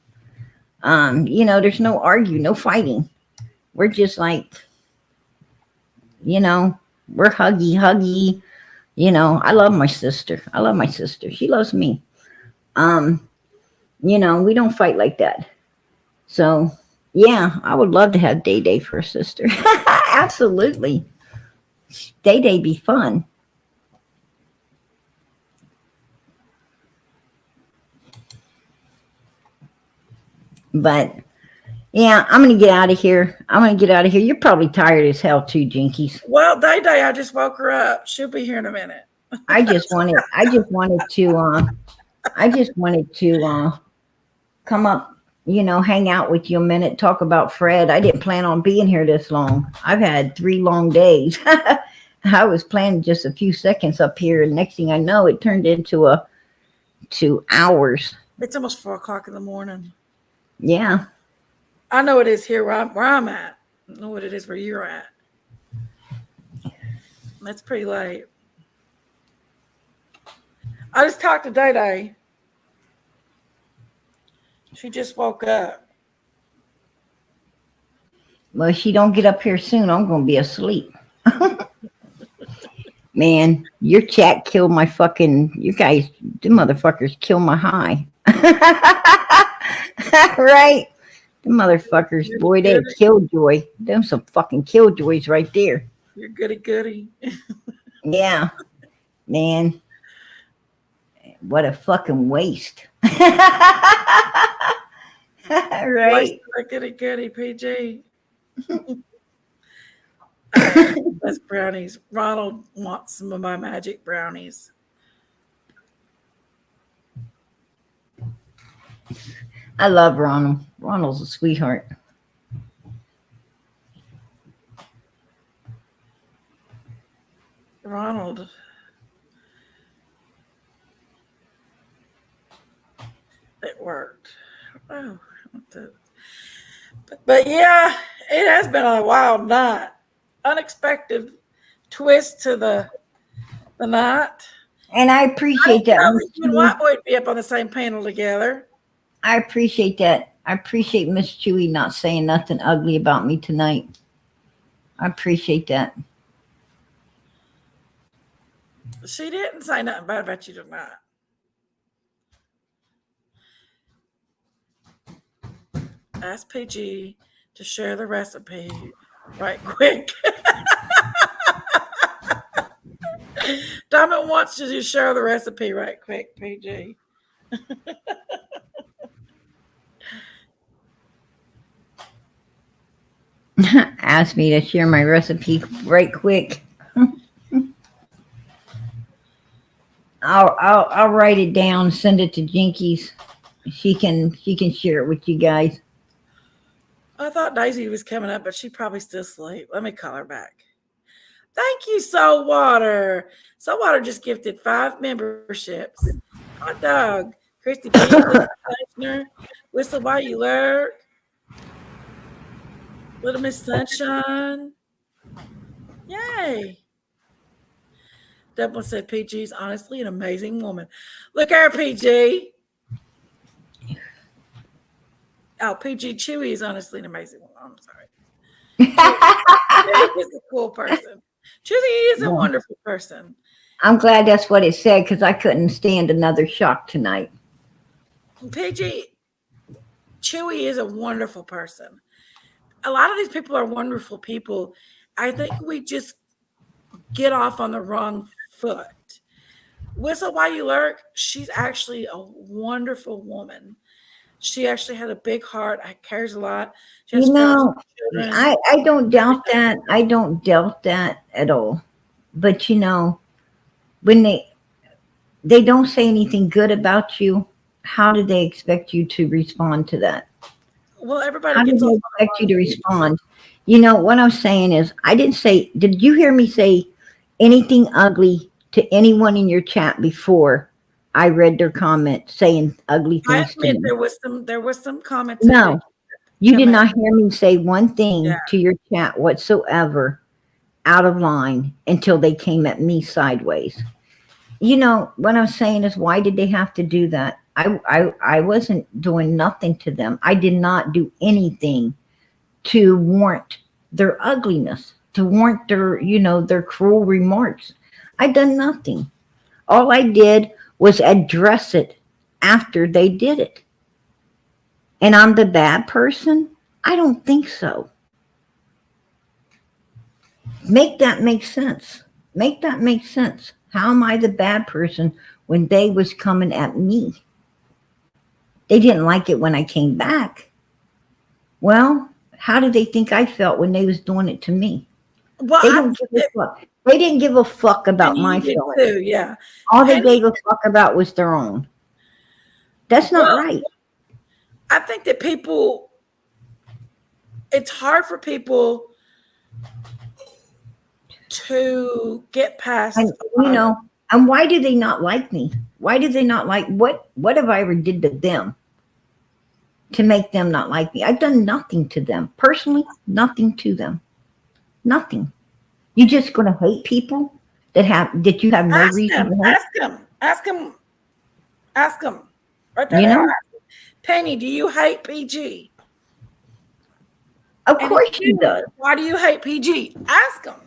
There's no argue, no fighting. We're just like, we're huggy. I love my sister. She loves me. We don't fight like that. So yeah, I would love to have Day Day for a sister. Absolutely. Day Day be fun. But yeah, I'm gonna get out of here. You're probably tired as hell too, Jenkies. Well, Day Day, I just woke her up. She'll be here in a minute. I just wanted to come up, hang out with you a minute, talk about Fred. I didn't plan on being here this long. I've had 3 long days. I was planning just a few seconds up here, and next thing I know, it turned into 2 hours. It's almost 4 o'clock in the morning. Yeah. I know it is here where I'm at. I know what it is where you're at. That's pretty late. I just talked to Day Day. She just woke up. Well, if she don't get up here soon, I'm going to be asleep. Man, your chat killed my you guys, the motherfuckers kill my high. Right? The motherfuckers, boy, they killjoy. Them some fucking killjoys right there. You're goody. Yeah. Man. What a fucking waste. Right? Goody, PG. That's brownies. Ronald wants some of my magic brownies. I love Ronald. Ronald's a sweetheart. Ronald. It worked. Oh, but yeah, it has been a wild night. Unexpected twist to the night. And I appreciate that. You and White Boy would be up on the same panel together. I appreciate that. I appreciate Miss Chewy not saying nothing ugly about me tonight. I appreciate that. She didn't say nothing bad about you tonight. Ask PG to share the recipe right quick. Diamond wants you to share the recipe right quick, PG. Asked me to share my recipe right quick. I'll write it down, send it to Jenkies. She can share it with you guys. I thought Daisy was coming up, but she probably still asleep. Let me call her back. Thank you, Saltwater. Saltwater just gifted 5 memberships. Hot dog. Christy B. Whistle while you lurk. Little Miss Sunshine. Yay. Devlin said PG's honestly an amazing woman. Look at her, PG. Oh, PG Chewy is honestly an amazing one. I'm sorry. Chewy is a cool person. Chewy is a Well, wonderful person. I'm glad that's what it said because I couldn't stand another shock tonight. PG Chewy is a wonderful person. A lot of these people are wonderful people. I think we just get off on the wrong foot. Whistle While You Lurk, she's actually a wonderful woman. She actually had a big heart. I cares a lot. She has You feelings know, for children. I don't doubt that. I don't doubt that at all. But you know, when they don't say anything good about you, how do they expect you to respond to that? Well, everybody How do gets off they on the expect you wrong to foot. respond? You know, what I'm saying is, I didn't say, did you hear me say anything ugly to anyone in your chat before I read their comment saying ugly I things to admit me? there was some comments that No, did you come did at not hear me say one yeah. thing to your chat whatsoever out of line until they came at me sideways. You know, what I'm saying is, why did they have to do that? I wasn't doing nothing to them. I did not do anything to warrant their ugliness, to warrant their, you know, their cruel remarks. I done nothing. All I did was address it after they did it. And I'm the bad person? I don't think so. Make that make sense. Make that make sense. How am I the bad person when they was coming at me? They didn't like it when I came back. Well, how did they think I felt when they was doing it to me? Well, They don't give a fuck. They didn't give a fuck about Penny, my you did feelings. too, yeah. All they Penny, gave a fuck about was their own. That's not well, right. I think that people, it's hard for people to get past And a lot you of it. know, and why do they not like me? Why do they not like what have I ever did to them to make them not like me? I've done nothing to them. Personally, nothing to them. Nothing. You just gonna hate people that you have no Ask reason them, to hate? ask them, ask them, ask them. Right there, You they are. know? Penny, do you hate PG? Of And if course she you do, does. why do you hate PG? Ask them.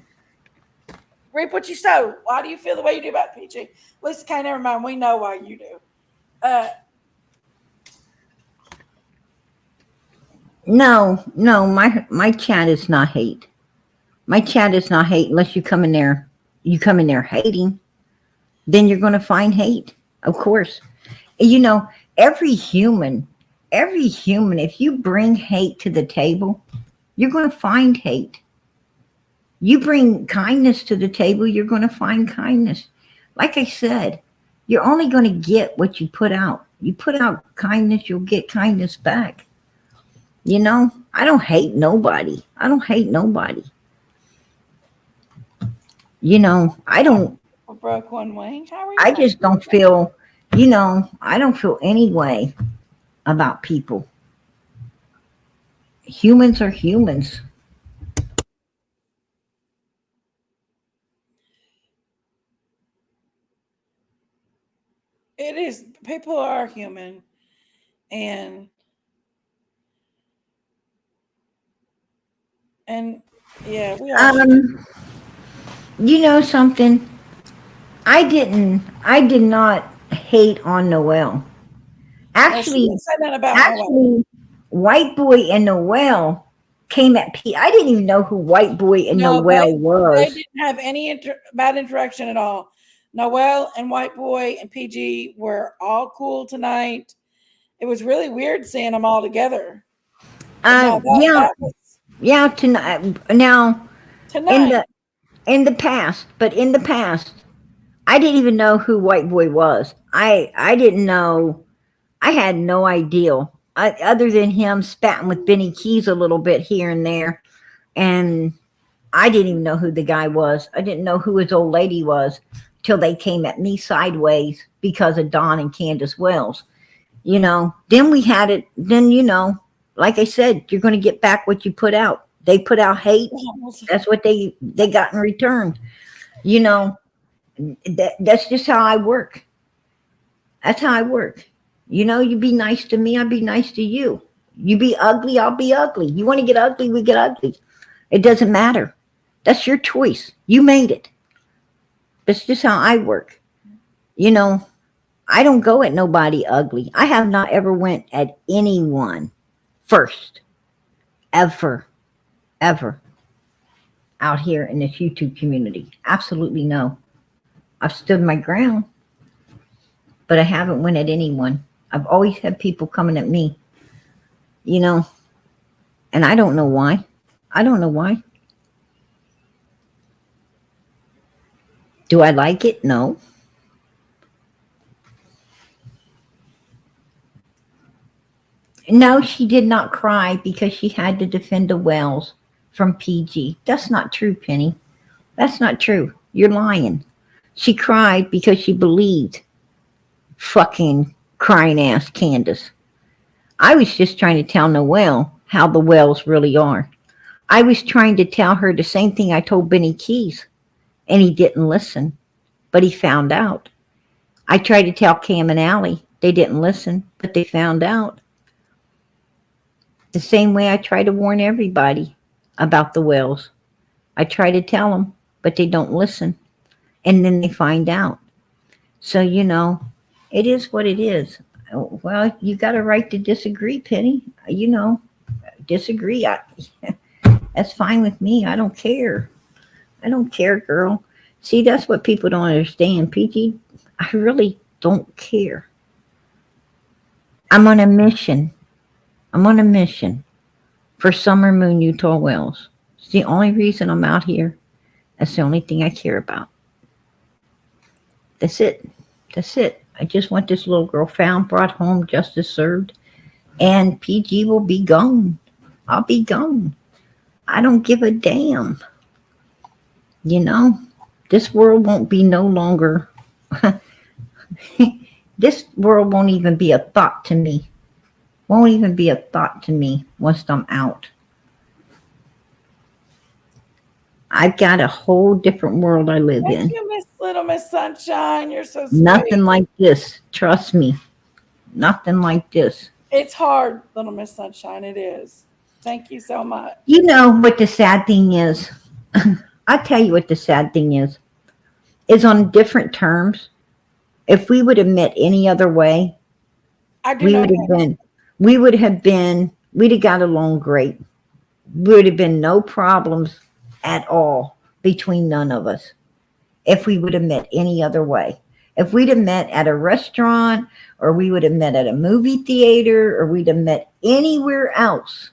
Reap what you sow. Why do you feel the way you do about PG? Lisa, okay, never mind. We know why you do. No, no, my chat is not hate. My chat is not hate unless you come in there hating, then you're gonna find hate. Of course. You know, every human, if you bring hate to the table, you're gonna find hate. You bring kindness to the table, you're gonna find kindness. Like I said, you're only gonna get what you put out. You put out kindness, you'll get kindness back. You know, I don't hate nobody. I don't hate nobody. You know, Broke one wing. How are you I not? just don't feel, you know, I don't feel any way about people. Humans are humans. It is. People are human, and and yeah, we all should. You know something? I did not hate on Noel. No, she Actually, didn't say nothing about Noah. actually, White Boy and Noel came at P. I didn't even know who White Boy and No, Noel they was. didn't have any bad interaction at all. Noel and White Boy and PG were all cool tonight. It was really weird seeing them all together. But no, Yeah, that was yeah. Tonight, now in tonight. the in the past, but in the past, I didn't even know who White Boy was. I didn't know. I had no idea. Other than him spatting with Benny Keys a little bit here and there, and I didn't even know who the guy was. I didn't know who his old lady was till they came at me sideways because of Don and Candace Wells. You know, then we had it. Then, you know, like I said, you're going to get back what you put out. They put out hate. That's what they got in return. You know, that's just how I work. That's how I work. You know, you be nice to me, I be nice to you. You be ugly, I'll be ugly. You want to get ugly, we get ugly. It doesn't matter. That's your choice. You made it. That's just how I work. You know, I don't go at nobody ugly. I have not ever went at anyone first, ever, ever, out here in this YouTube community. Absolutely no. I've stood my ground, but I haven't went at anyone. I've always had people coming at me, you know, and I don't know why. I don't know why. Do I like it? No. No, she did not cry because she had to defend the Wells from PG. That's not true, Penny. That's not true. You're lying. She cried because she believed fucking crying ass Candace. I was just trying to tell Noelle how the Wells really are. I was trying to tell her the same thing I told Benny Keys, and he didn't listen, but he found out. I tried to tell Cam and Allie. They didn't listen, but they found out. The same way I try to warn everybody about the Wells. I try to tell them, but they don't listen. And then they find out. So, you know, it is what it is. Well, you got a right to disagree, Penny. You know, disagree. That's fine with me. I don't care. I don't care, girl. See, that's what people don't understand. PG, I really don't care. I'm on a mission. I'm on a mission for Summer Moon Utah Wells. It's the only reason I'm out here. That's the only thing I care about. That's it. That's it. I just want this little girl found, brought home, justice served, and PG will be gone. I'll be gone. I don't give a damn. You know, this world won't be no longer. This world won't even be a thought to me. Won't even be a thought to me once I'm out. I've got a whole different world I live in. Thank you, Little Miss Sunshine. You're so sweet. Nothing like this. Trust me. Nothing like this. It's hard, Little Miss Sunshine. It is. Thank you so much. You know what the sad thing is? I'll tell you what the sad thing is on different terms. If we would have met any other way, we'd have got along great. Would have been no problems at all between none of us if we would have met any other way. If we'd have met at a restaurant, or we would have met at a movie theater, or we'd have met anywhere else,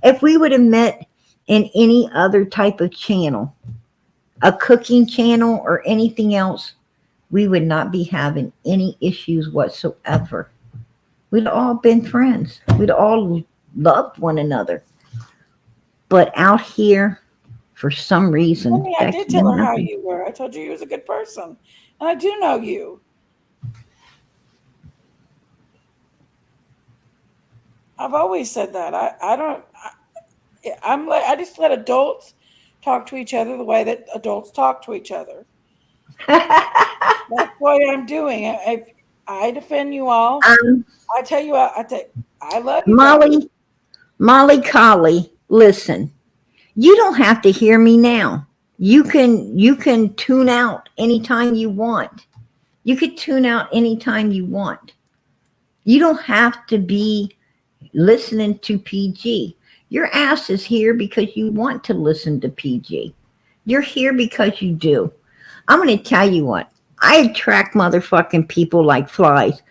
if we would have met in any other type of channel, a cooking channel or anything else, we would not be having any issues whatsoever. We'd all been friends. We'd all loved one another. But out here, for some reason, I did tell her how you were. I told you was a good person. And I do know you. I've always said that. I just let adults talk to each other the way that adults talk to each other. That's what I'm doing. I defend you all. I tell you, I love you. Molly Collie, listen. You don't have to hear me now. You can tune out anytime you want. You could tune out anytime you want. You don't have to be listening to PG. Your ass is here because you want to listen to PG. You're here because you do. I'm going to tell you what. I attract motherfucking people like flies.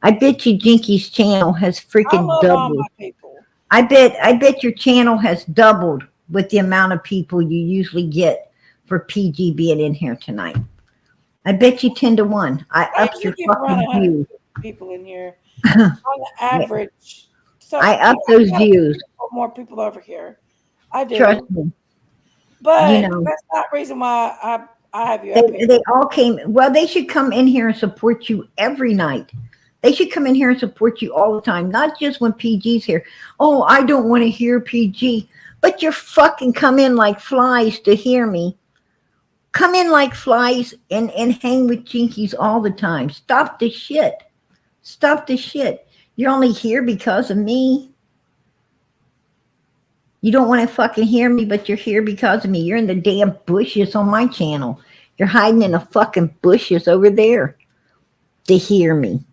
I bet you Jenkies' channel has freaking doubled. All my people. I bet your channel has doubled with the amount of people you usually get for PG being in here tonight. I bet you 10 to 1. I upped your fucking views. People in here on the average. So I upped those views. More people over here. I do. Trust me. But you know, that's not the reason why I have you. They all came. Well, they should come in here and support you every night. They should come in here and support you all the time, not just when PG's here. Oh, I don't want to hear PG. But you're fucking come in like flies to hear me. Come in like flies and hang with Jenkies all the time. Stop the shit. Stop the shit. You're only here because of me. You don't want to fucking hear me, but you're here because of me. You're in the damn bushes on my channel. You're hiding in the fucking bushes over there to hear me.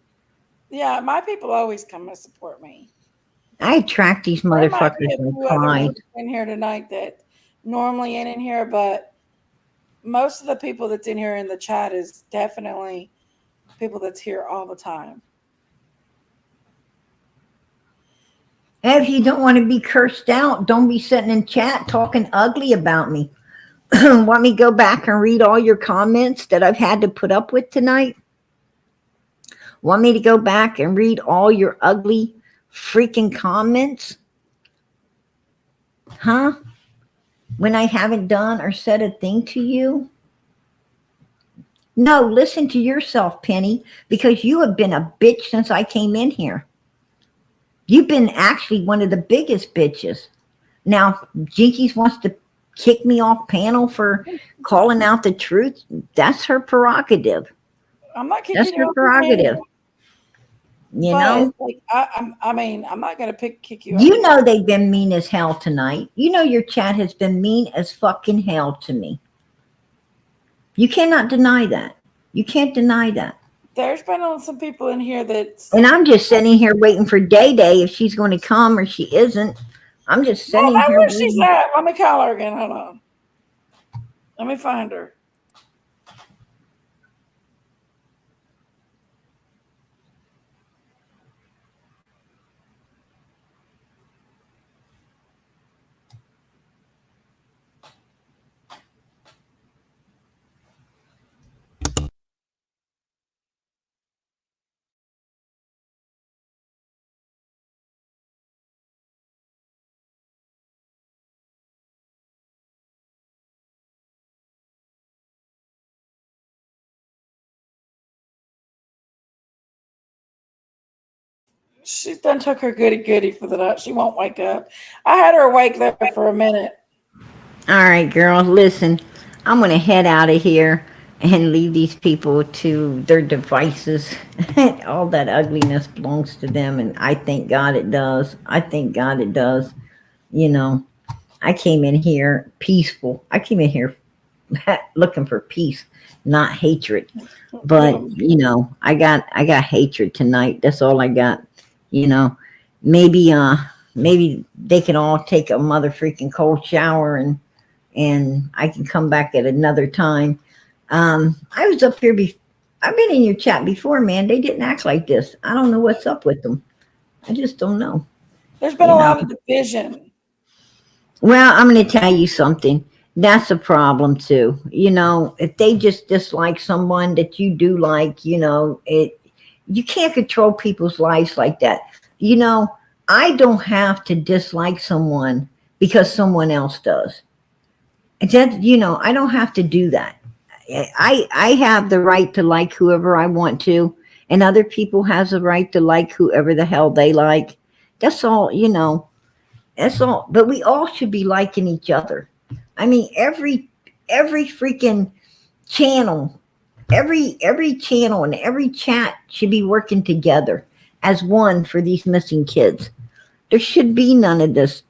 Yeah, my people always come to support me. I attract these There might be motherfuckers a like few other flies. ones in here tonight that normally ain't in here, but most of the people that's in here in the chat is definitely people that's here all the time. And if you don't want to be cursed out, don't be sitting in chat talking ugly about me. Want me to go back and read all your comments that I've had to put up with tonight? Want me to go back and read all your ugly freaking comments? Huh? When I haven't done or said a thing to you? No, listen to yourself, Penny, because you have been a bitch since I came in here. You've been actually one of the biggest bitches. Now, Jenkies wants to kick me off panel for calling out the truth. That's her prerogative. I'm not kicking That's you her off the panel, prerogative. You know? like I mean, I'm not gonna kick you. You know they've been mean as hell tonight. You know your chat has been mean as fucking hell to me. You cannot deny that. You can't deny that. There's been some people in here that. And I'm just sitting here waiting for Day Day if she's going to come or she isn't. I'm just Well, sitting that's here where she's waiting. at. Let me call her again. Hold on. Let me find her. She done took her goody for the night. She won't wake up. I had her awake there for a minute. All right, girls, listen. I'm going to head out of here and leave these people to their devices. All that ugliness belongs to them, and I thank God it does. I thank God it does. You know, I came in here peaceful. I came in here looking for peace, not hatred. But you know, I got hatred tonight. That's all I got. You know, maybe they can all take a mother freaking cold shower and I can come back at another time. I was up here I've been in your chat before, man. They didn't act like this. I don't know what's up with them. I just don't know. There's been a lot of division. Well, I'm going to tell you something. That's a problem too. You know, if they just dislike someone that you do like, you know, you can't control people's lives like that. You know, I don't have to dislike someone because someone else does. That, you know, I don't have to do that. I have the right to like whoever I want to, and other people has the right to like whoever the hell they like. That's all, you know. That's all. But we all should be liking each other. I mean, every freaking channel, every channel and every chat should be working together as one for these missing kids. There should be none of this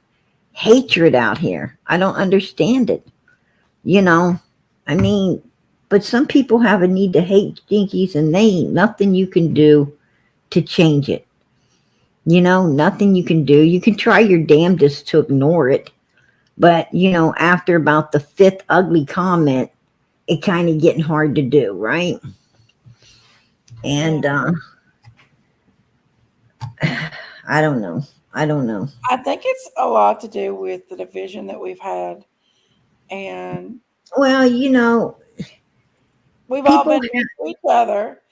hatred out here. I don't understand it. You know, I mean, but some people have a need to hate Jinkies, and they ain't nothing you can do to change it. You know, nothing you can do. You can try your damnedest to ignore it. But, you know, after about the fifth ugly comment, it kind of getting hard to do, right? And I don't know. I don't know. I think it's a lot to do with the division that we've had. And well, you know, we've all been with each other,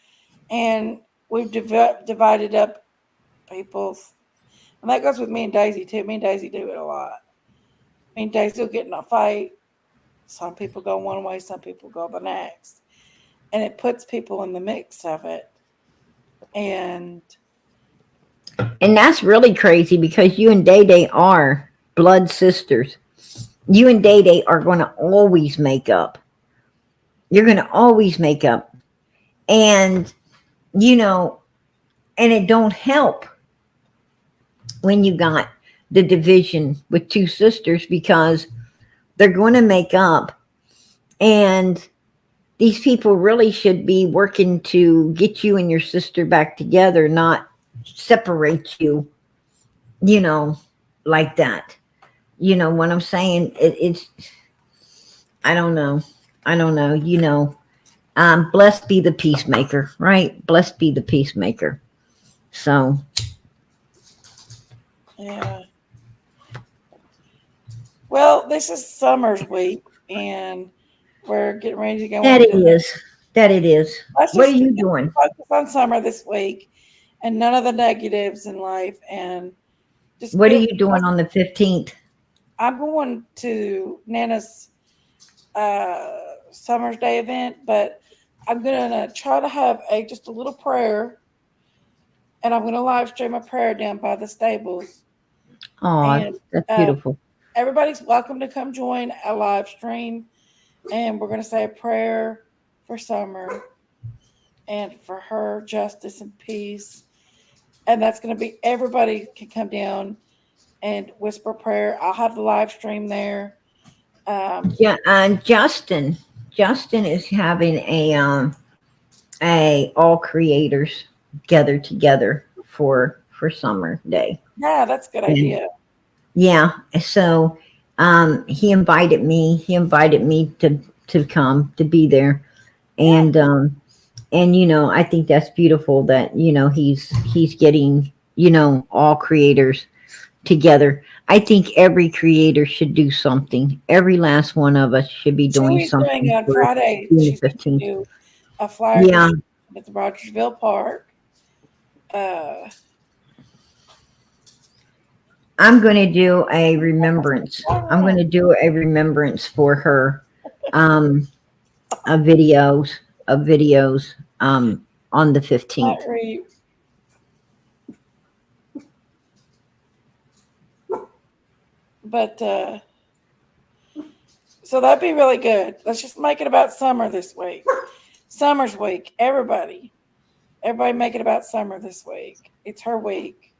and we've divided up people's. And that goes with me and Daisy too. Me and Daisy do it a lot. Me and Daisy will get in a fight. Some people go one way, some people go the next. And it puts people in the mix of it. And that's really crazy because you and Day Day are blood sisters. You and Day Day are going to always make up. You're going to always make up. And, you know, and it don't help when you got the division with two sisters, because they're going to make up, and these people really should be working to get you and your sister back together, not separate you, you know, like that. You know what I'm saying? It's, I don't know. I don't know. You know, blessed be the peacemaker, right? Blessed be the peacemaker. So, Yeah. Well, this is Summer's week, and we're getting ready to go that it into. is. That it is. Let's What are just you doing? focus on Summer this week, and none of the negatives in life, and just What are get. you doing on the 15th? I'm going to Nana's Summer's Day event, but I'm gonna try to have just a little prayer, and I'm gonna live stream a prayer down by the stables, Oh, and that's uh, beautiful. everybody's welcome to come join a live stream, and we're gonna say a prayer for Summer and for her justice and peace, and that's gonna be everybody can come down and whisper prayer. I'll have the live stream there. Yeah, Justin is having a all creators gather together for Summer Day. Yeah, that's a good And idea. yeah, so he invited me to come to be there, and you know, I think that's beautiful that, you know, he's getting, you know, all creators together. I think every creator should do something. Every last one of us should be doing Julie's doing something on for Friday. June the She's going to 15th. do a flyer Yeah, at the Rogersville Park. Uh, I'm going to do a remembrance. I'm going to do a remembrance for her, um, of videos, on the 15th. but so that'd be really good. Let's just make it about Summer this week. Summer's week. Everybody make it about Summer this week. It's her week.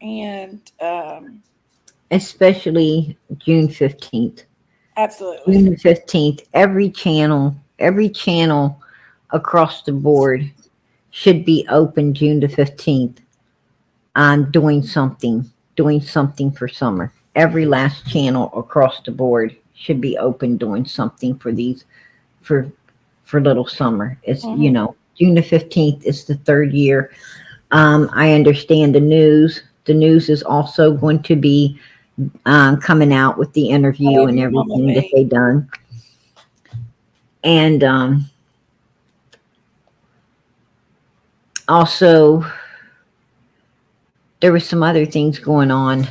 And Especially June 15th. absolutely. June 15th, every channel across the board should be open June the 15th on doing something for Summer. Every last channel across the board should be open doing something for for little Summer. It's, you know, June the 15th is the 3rd year. I understand the news. The news is also going to be coming out with the interview and everything that they done. And also, there was some other things going on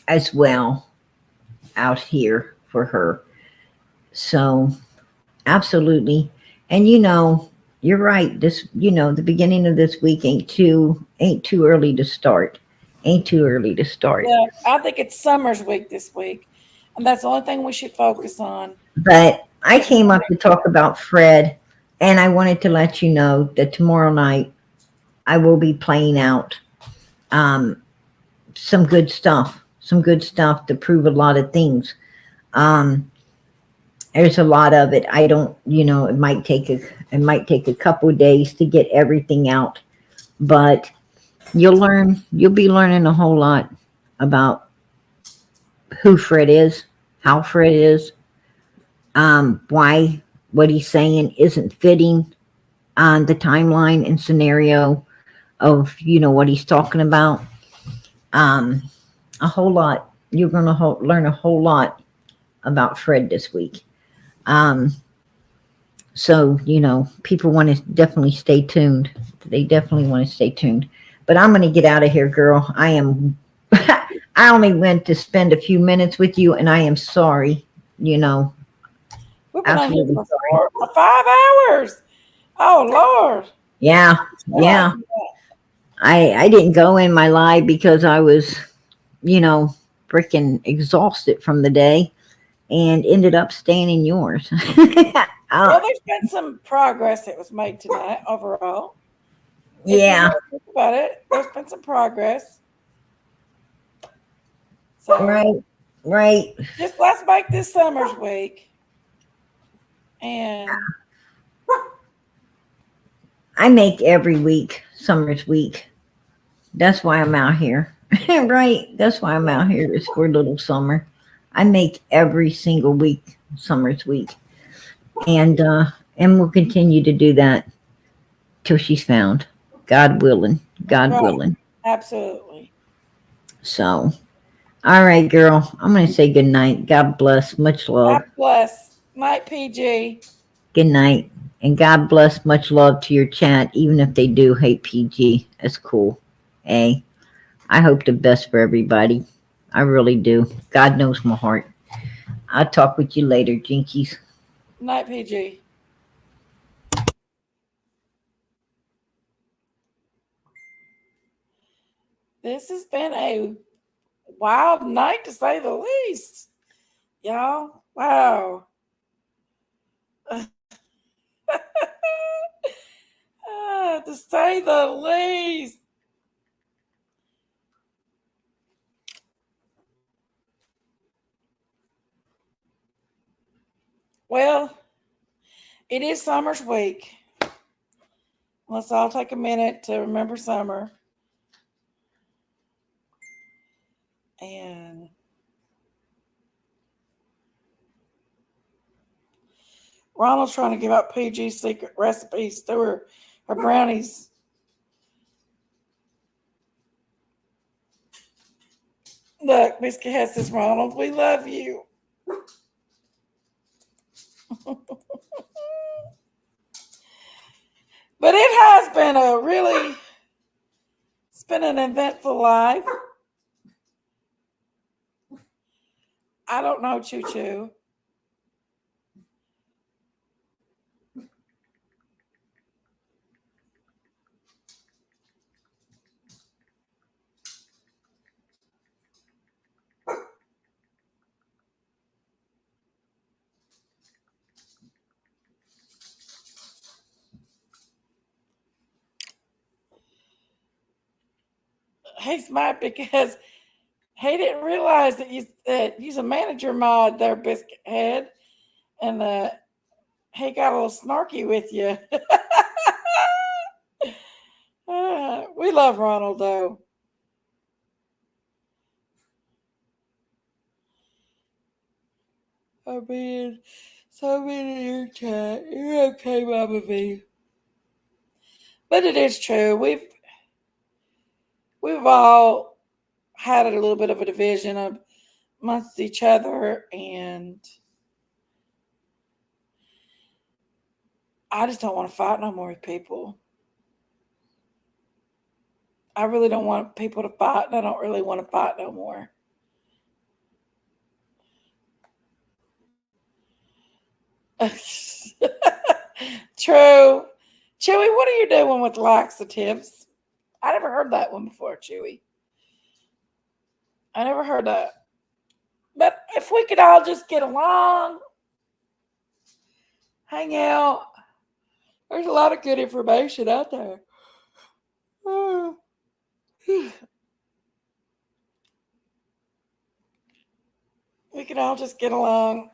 as well out here for her. So, absolutely. And you know, you're right. This, you know, the beginning of this week ain't too early to start. Ain't too early to start. Yeah, I think it's Summer's week this week. And that's the only thing we should focus on. But I came up to talk about Fred, and I wanted to let you know that tomorrow night I will be playing out some good stuff to prove a lot of things. There's a lot of it. I don't, you know, it might take a couple of days to get everything out, but you'll be learning a whole lot about who Fred is, how Fred is, why what he's saying isn't fitting on the timeline and scenario of, you know, what he's talking about. A whole lot. You're going to learn a whole lot about Fred this week. So, you know, people want to definitely stay tuned. They definitely want to stay tuned. But I'm going to get out of here, girl. I only went to spend a few minutes with you, and I am sorry, you know. We've been on here for 5 hours. Oh, Lord. Yeah. Yeah. I didn't go in my live because I was, you know, freaking exhausted from the day, and ended up staying in yours. Well, there's been some progress that was made tonight overall. If you Yeah, really think about it, there's been some progress. So right, right. just let's make this summer's week. And I make every week summer's week. That's why I'm out here. Right. That's why I'm yeah, out here is for little summer. I make every single week summer's week. And we'll continue to do that till she's found. God willing. God right, willing. absolutely. So all right, girl. I'm gonna say good night. God bless. Much God love. bless. Night, PG. Good night. And God bless. Much love to your chat, even if they do hate PG. That's cool. Hey. I hope the best for everybody. I really do. God knows my heart. I'll talk with you later, Jinkies. Night, PG. This has been a wild night to say the least. Y'all, wow. To say the least. Well, it is summer's week. Let's all take a minute to remember summer. And Ronald's trying to give out PG's secret recipes to her brownies. Look, Biscuit has this, Ronald. We love you. But it has been it's been an eventful life. I don't know, Choo Choo. He's mad because he didn't realize that he's a manager mod there, Biscuit Head, and he got a little snarky with you. We love Ronald though. I mean, so many in your chat. You're okay, Mama V. But it is true. We've all had a little bit of a division amongst each other, and I just don't want to fight no more with people. I really don't want people to fight, and I don't really want to fight no more. True. Chewy, what are you doing with laxatives? I never heard that one before, Chewy. I never heard that. But if we could all just get along, hang out, there's a lot of good information out there. We could all just get along.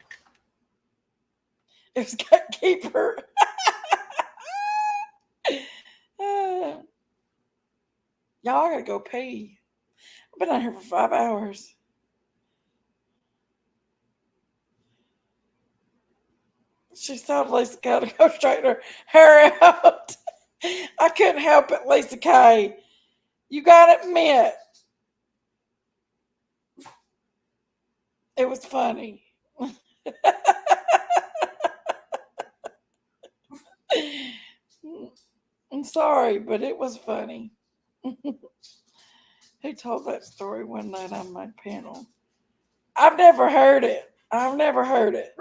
It's got keeper. Y'all, I gotta go pee. I've been out here for 5 hours. She told Lisa K to go straighten her hair out. I couldn't help it, Lisa K. You gotta admit, it was funny. I'm sorry, but it was funny. Who told that story one night on my panel? I've never heard it. I've never heard it.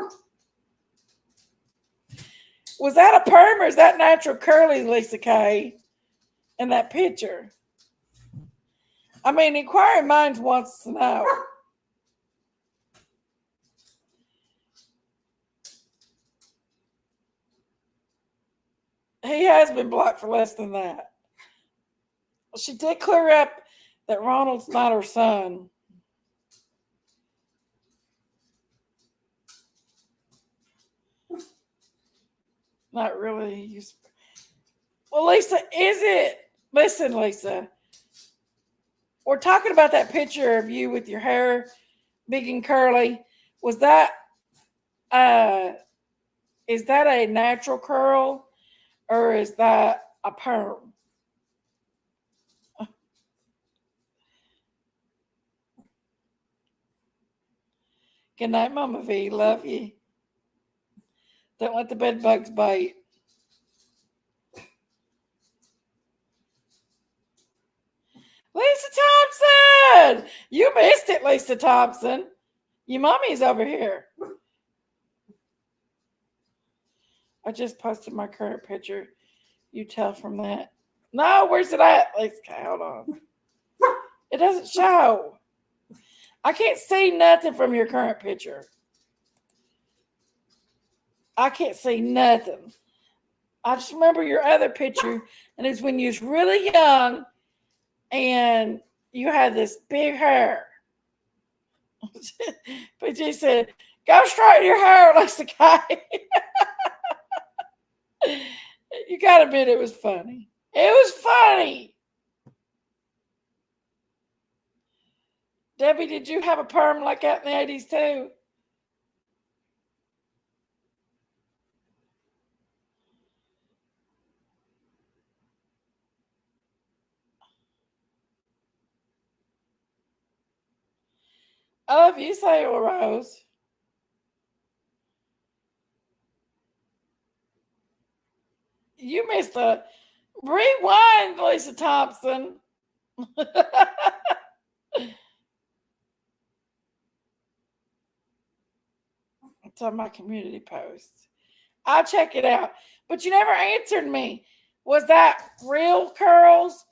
Was that a perm or is that natural curly, Lisa K? In that picture? I mean, inquiring minds wants to know. He has been blocked for less than that. She did clear up that Ronald's not her son. Not really. Well, Lisa, is it? Listen, Lisa. We're talking about that picture of you with your hair big and curly. Was that is that a natural curl or is that a perm? Good night, Mama V. Love you. Don't let the bed bugs bite. Lisa Thompson! You missed it, Lisa Thompson. Your mommy's over here. I just posted my current picture. You tell from that. No, where's it at? Lisa, hold on. It doesn't show. I can't see nothing from your current picture. I can't see nothing. I just remember your other picture, and it's when you was really young and you had this big hair. But you said, go straighten your hair, Lisa Kay. You gotta admit it was funny. It was funny. Debbie, did you have a perm like that in the 80s too? I love you, Sailor Rose. You missed a rewind, Lisa Thompson. It's on my community post. I'll check it out. But you never answered me. Was that real curls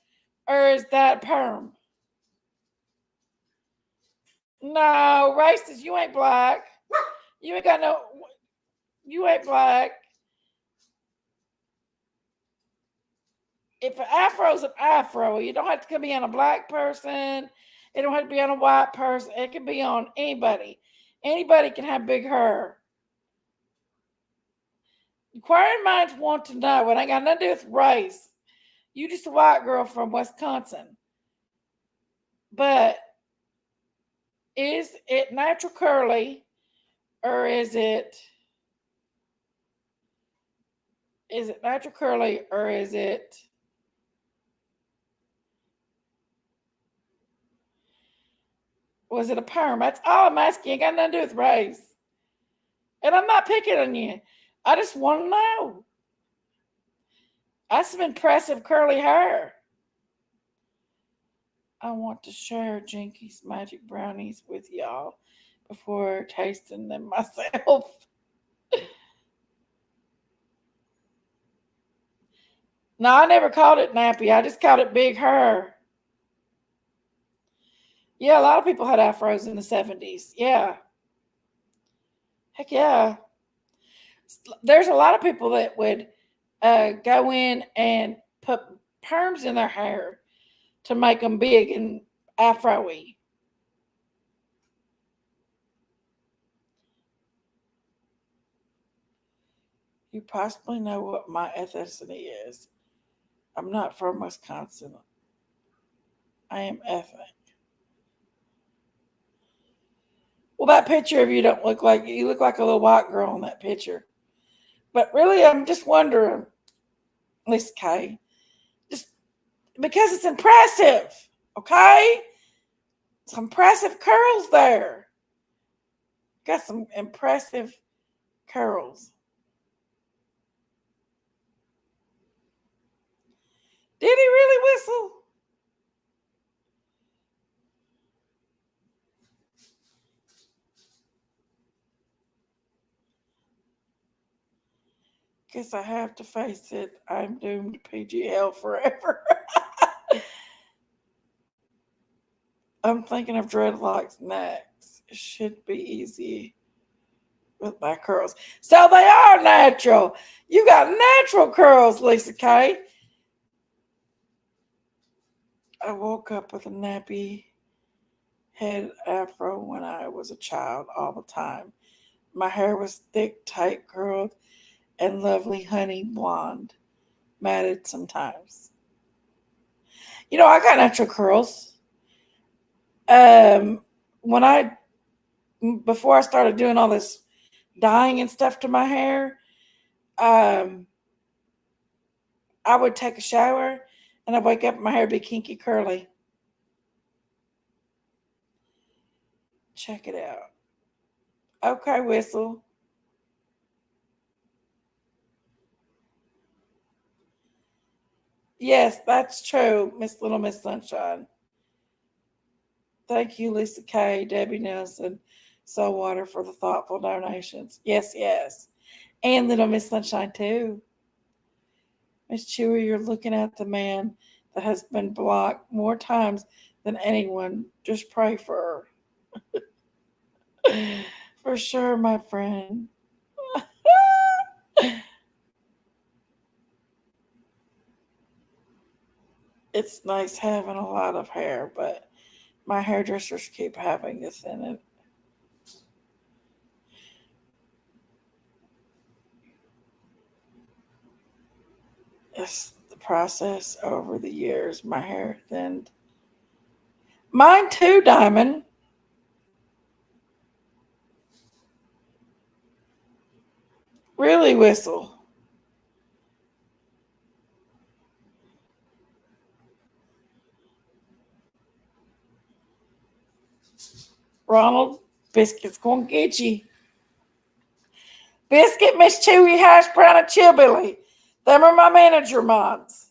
or is that perm? No, racist. You ain't black. You ain't got no. You ain't black. If an afro is an afro, you don't have to be on a black person. It don't have to be on a white person. It can be on anybody. Anybody can have big hair. Inquiring minds want to know. It ain't got nothing to do with race. You just a white girl from Wisconsin. But is it natural curly or is it natural curly or is it was it a perm? That's all I'm asking. It got nothing to do with race. And I'm not picking on you. I just want to know. That's some impressive curly hair. I want to share Jenkies magic brownies with y'all before tasting them myself. No, I never called it nappy. I just called it big hair. Yeah, a lot of people had afros in the 70s. Yeah. Heck yeah. There's a lot of people that would go in and put perms in their hair to make them big and afro-y. You possibly know what my ethnicity is. I'm not from Wisconsin. I am ethnic. Well, that picture of you don't look like you look like a little white girl in that picture. But really, I'm just wondering, Miss Kay, just because it's impressive, okay? Some impressive curls there. Got some impressive curls. Did he really whistle? Guess I have to face it. I'm doomed to PGL forever. I'm thinking of dreadlocks next. It should be easy with my curls. So they are natural. You got natural curls, Lisa Kay. I woke up with a nappy head afro when I was a child all the time. My hair was thick, tight curled, and lovely honey blonde, matted sometimes. I got natural curls. Um, when I before I started doing all this dyeing and stuff to my hair, um, I would take a shower and I'd wake up and my hair would be kinky curly. Check it out. Okay, Whistle. Yes, that's true, Miss Sunshine. Thank you, Lisa K, Debbie Nelson, Soulwater for the thoughtful donations. Yes, yes. And Little Miss Sunshine too. Miss Chewy, you're looking at the man that has been blocked more times than anyone. Just pray for her. For sure, my friend. It's nice having a lot of hair, but my hairdressers keep having this in it. It's the process over the years. My hair thinned. Mine too, Diamond. Really, Whistle. Ronald, Biscuit's gonna get you. Biscuit, Miss Chewy, Hash Brown, and Chillbilly. Them are my manager mods.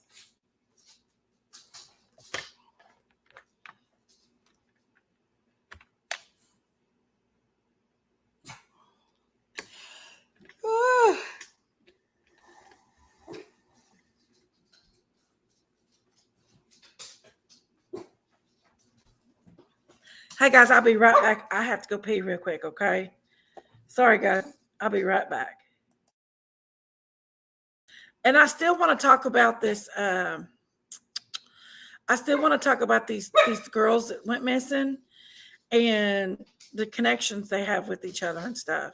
Hey guys, I'll be right back. I have to go pee real quick, okay? Sorry guys, I'll be right back. And I still want to talk about this. I still want to talk about these girls that went missing and the connections they have with each other and stuff.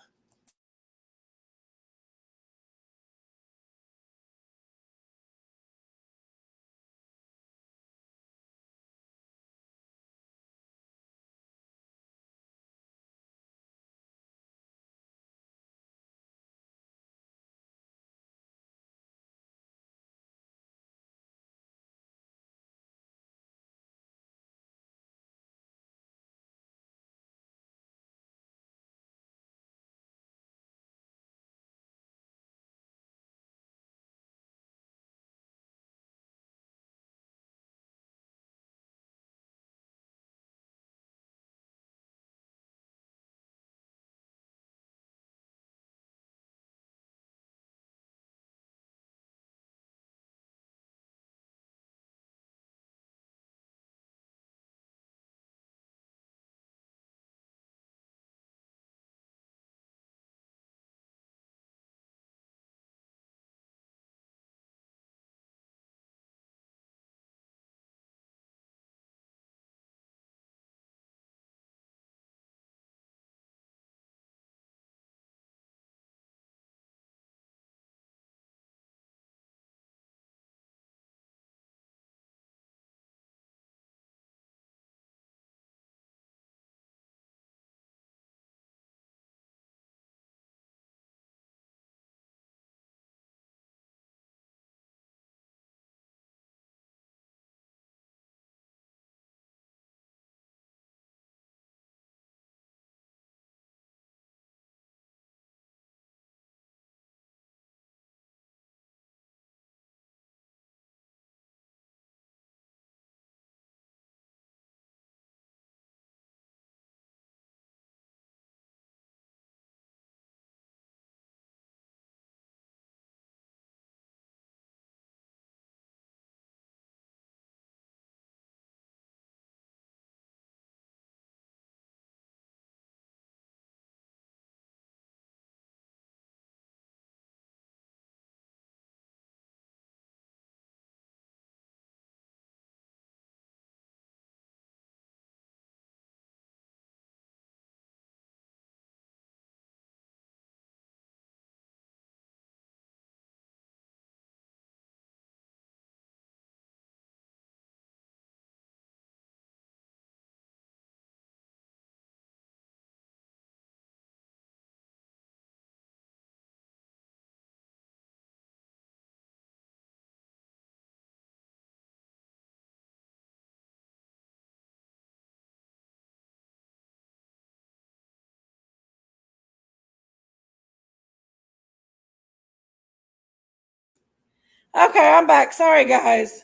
Okay, I'm back. Sorry, guys.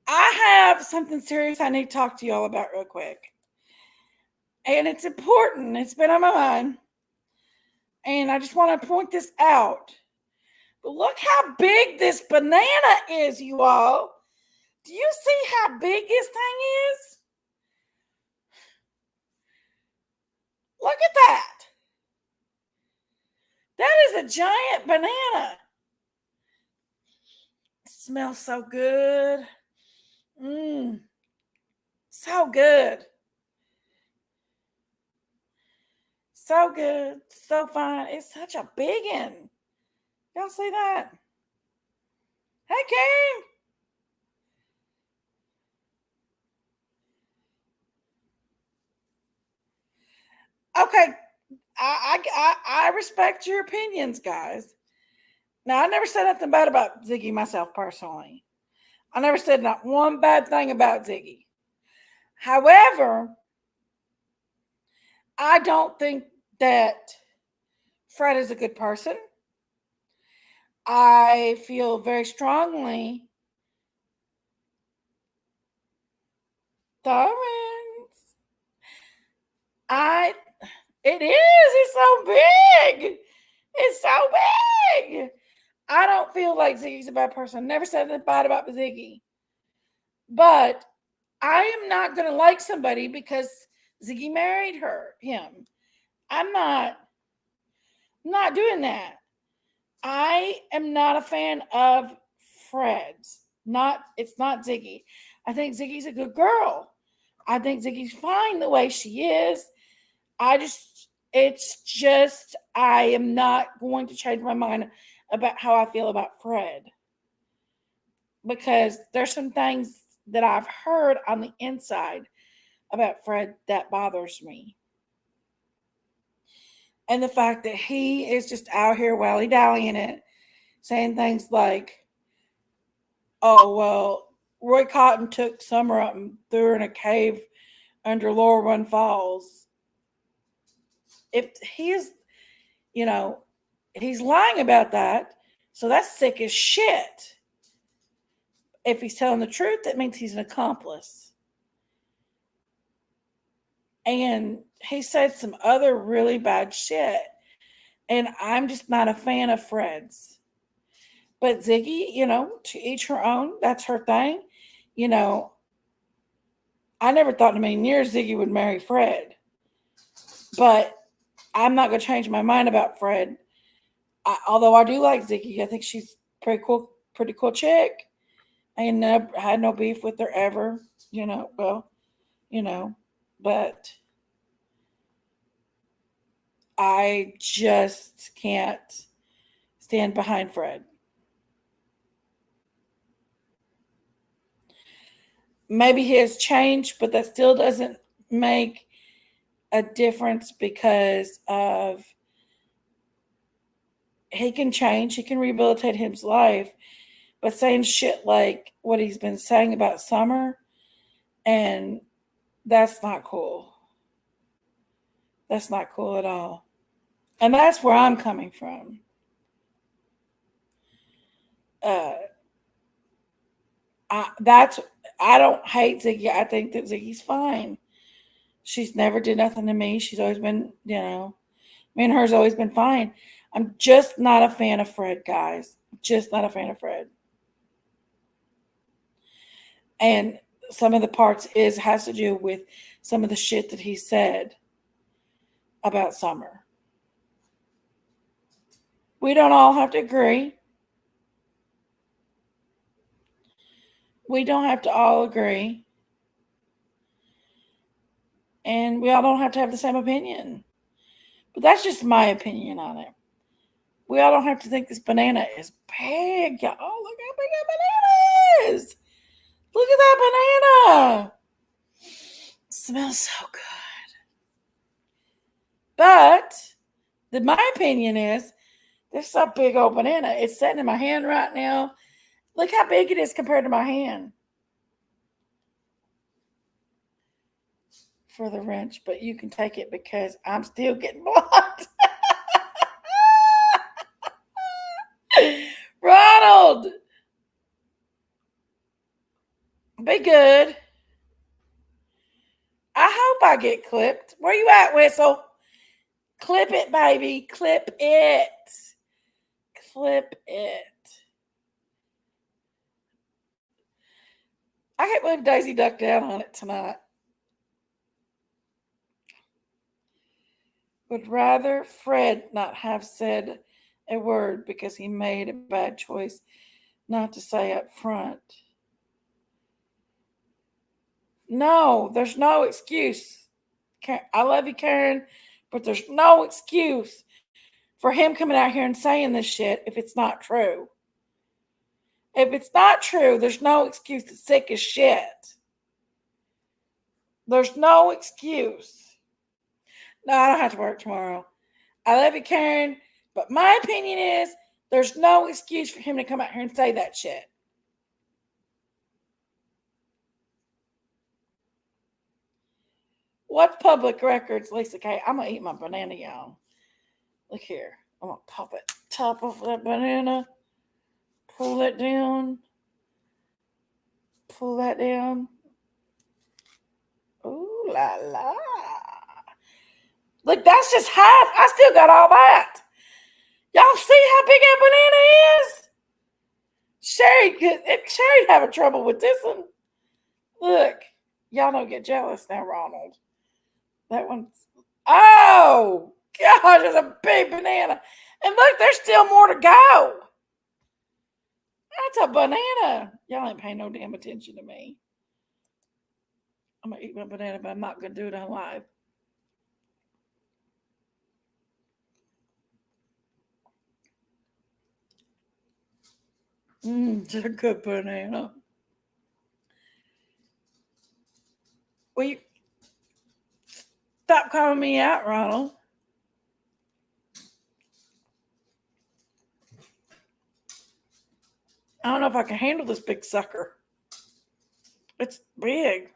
I have something serious I need to talk to y'all about real quick. And it's important. It's been on my mind. And I just want to point this out. But look how big this banana is, you all. Do you see how big this thing is? Look at that. That is a giant banana. It smells so good. So good. So good. So fine. It's such a big one. Y'all see that? Hey, Kane. Okay. I respect your opinions, guys. Now, I never said nothing bad about Ziggy myself personally. I never said not one bad thing about Ziggy. However, I don't think that Fred is a good person. I feel very strongly. Torrance. It is. It's so big. It's so big. I don't feel like Ziggy's a bad person. I never said anything bad about Ziggy. But I am not going to like somebody because Ziggy married him. I'm not doing that. I am not a fan of Fred's. It's not Ziggy. I think Ziggy's a good girl. I think Ziggy's fine the way she is. I am not going to change my mind about how I feel about Fred. Because there's some things that I've heard on the inside about Fred that bothers me. And the fact that he is just out here wally-dallying it, saying things like, oh, well, Roy Cotton took Summer up and threw her in a cave under Laurel Run Falls. If he's lying about that, so that's sick as shit. If he's telling the truth, that means he's an accomplice. And he said some other really bad shit. And I'm just not a fan of Fred's. But Ziggy, to each her own. That's her thing. I never thought in a million years Ziggy would marry Fred. But I'm not going to change my mind about Fred. Although I do like Ziggy. I think she's pretty cool chick. I never had no beef with her ever. But I just can't stand behind Fred. Maybe he has changed, but that still doesn't make a difference because of he can change, he can rehabilitate his life, but saying shit like what he's been saying about Summer, and that's not cool. That's not cool at all. And that's where I'm coming from. I don't hate Ziggy. I think that Ziggy's fine. She's never did nothing to me. She's always been, me and her's always been fine. I'm just not a fan of Fred, guys. Just not a fan of Fred. And some of the parts has to do with some of the shit that he said about Summer. We don't all have to agree. We don't have to all agree. And we all don't have to have the same opinion. But that's just my opinion on it. We all don't have to think this banana is big. Y'all, look how big that banana is. Look at that banana. It smells so good. But my opinion is this is a big old banana. It's sitting in my hand right now. Look how big it is compared to my hand. For the wrench, but you can take it because I'm still getting blocked. Ronald, Ronald, be good. I hope I get clipped. Where you at, Whistle? Clip it, baby. Clip it. Clip it. I can't believe Daisy ducked down on it tonight. Would rather Fred not have said a word because he made a bad choice not to say up front. No, there's no excuse. I love you, Karen, but there's no excuse for him coming out here and saying this shit if it's not true. If it's not true, there's no excuse. It's sick as shit. There's no excuse. No, I don't have to work tomorrow. I love you, Karen, but my opinion is there's no excuse for him to come out here and say that shit. What's public records, Lisa K? I'm going to eat my banana, y'all. Look here. I'm going to pop it top of that banana. Pull it down. Pull that down. Ooh la la. Look, that's just half. I still got all that. Y'all see how big that banana is? Sherry'd having trouble with this one. Look, y'all don't get jealous now, Ronald. That one's, oh, gosh, it's a big banana. And look, there's still more to go. That's a banana. Y'all ain't paying no damn attention to me. I'm going to eat my banana, but I'm not going to do it on live. It's a good banana. Will you stop calling me out, Ronald? I don't know if I can handle this big sucker. It's big.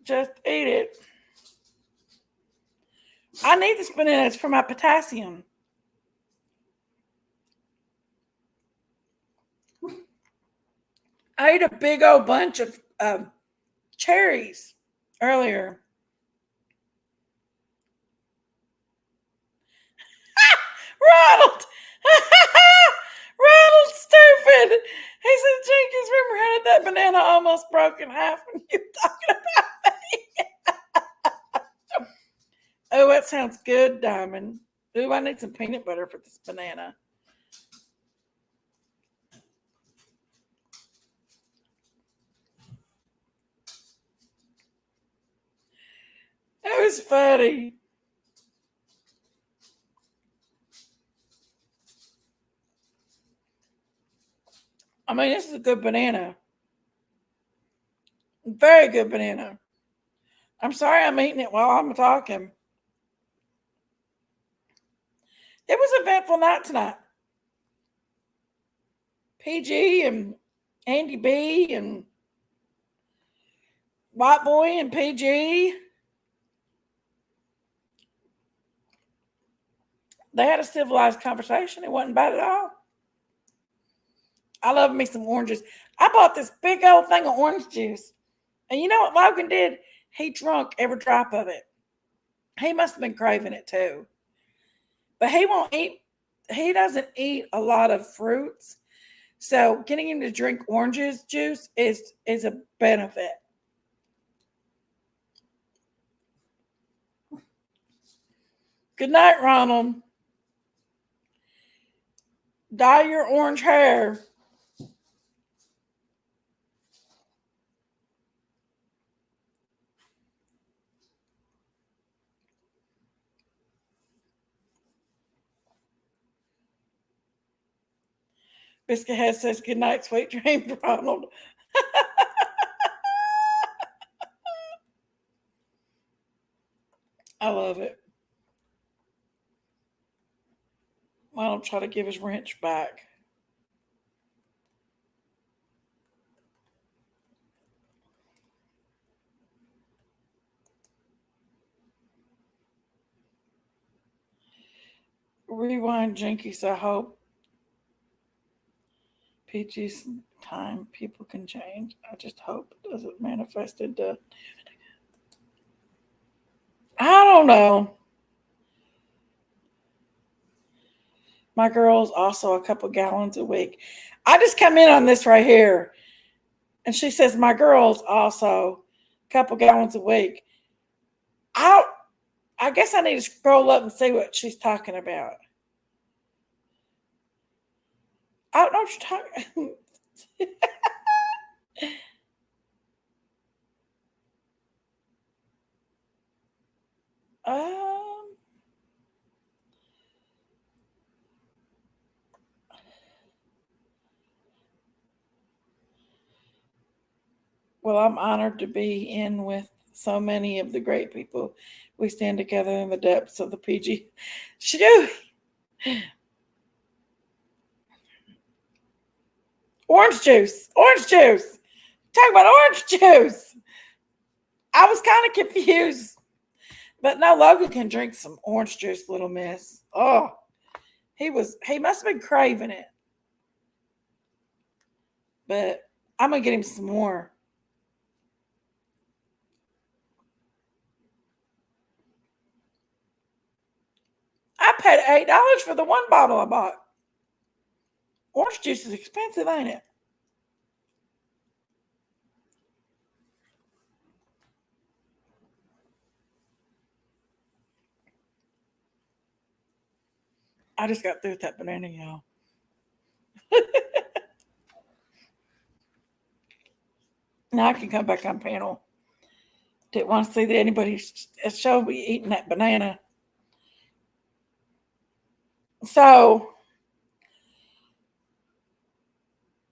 Just eat it. I need this banana. It's for my potassium. I ate a big old bunch of cherries earlier. Ronald! Ronald, stupid! He said, Jenkies, remember how that banana almost broke in half when you were talking about me? Oh, that sounds good, Diamond. Ooh, I need some peanut butter for this banana. That was funny. I mean, this is a good banana. Very good banana. I'm sorry I'm eating it while I'm talking. It was an eventful night tonight. PG and Andy B and White Boy and PG. They had a civilized conversation. It wasn't bad at all. I love me some oranges. I bought this big old thing of orange juice. And you know what Logan did? He drank every drop of it. He must have been craving it too. But he doesn't eat a lot of fruits. So getting him to drink oranges juice is a benefit. Good night, Ronald. Dye your orange hair. Biscuit Head says, good night, sweet dreams, Ronald. I love it. Ronald try to give his wrench back. rewind Jenkies. I hope PG's time people can change. I just hope it doesn't manifest into. I don't know. My girl's also a couple gallons a week. I just come in on this right here. And she says, my girl's also a couple gallons a week. I guess I need to scroll up and see what she's talking about. I don't know what you're talking well, I'm honored to be in with so many of the great people. We stand together in the depths of the PG. Shoo! Orange juice. Orange juice. Talk about orange juice. I was kind of confused. But no, Logan can drink some orange juice, little miss. Oh, he must have been craving it. But I'm going to get him some more. I paid $8 for the one bottle I bought. Orange juice is expensive, ain't it? I just got through with that banana, y'all. Now I can come back on panel. Didn't want to see that anybody show me eating that banana. So,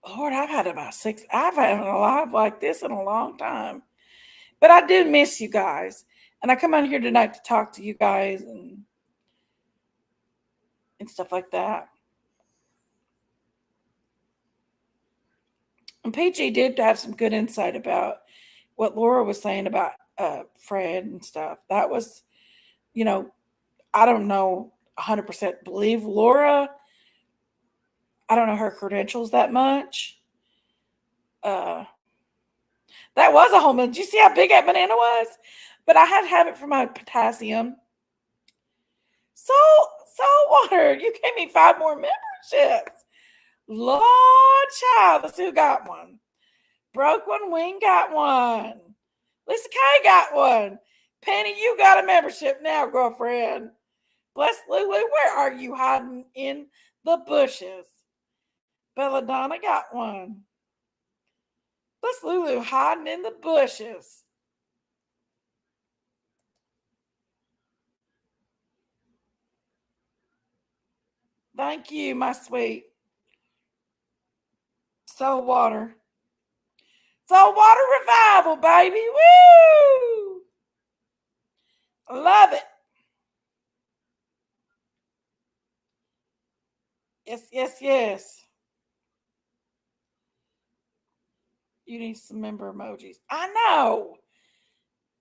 Lord, I've had a live like this in a long time. But I do miss you guys. And I come on here tonight to talk to you guys and stuff like that. And PG did have some good insight about what Laura was saying about Fred and stuff. That was, I don't know 100% believe Laura. I don't know her credentials that much. That was a whole minute. Did you see how big that banana was? But I had to have it for my potassium. So water, you gave me 5 more memberships. Lord child, let's see who got one. Broke one, Wing got one. Lisa Kay got one. Penny, you got a membership now, girlfriend. Bless Lulu, where are you hiding in the bushes? Belladonna got one. Bless Lulu hiding in the bushes. Thank you, my sweet. Soul water. Soul water revival, baby. Woo! Love it. Yes. You need some member emojis. I know.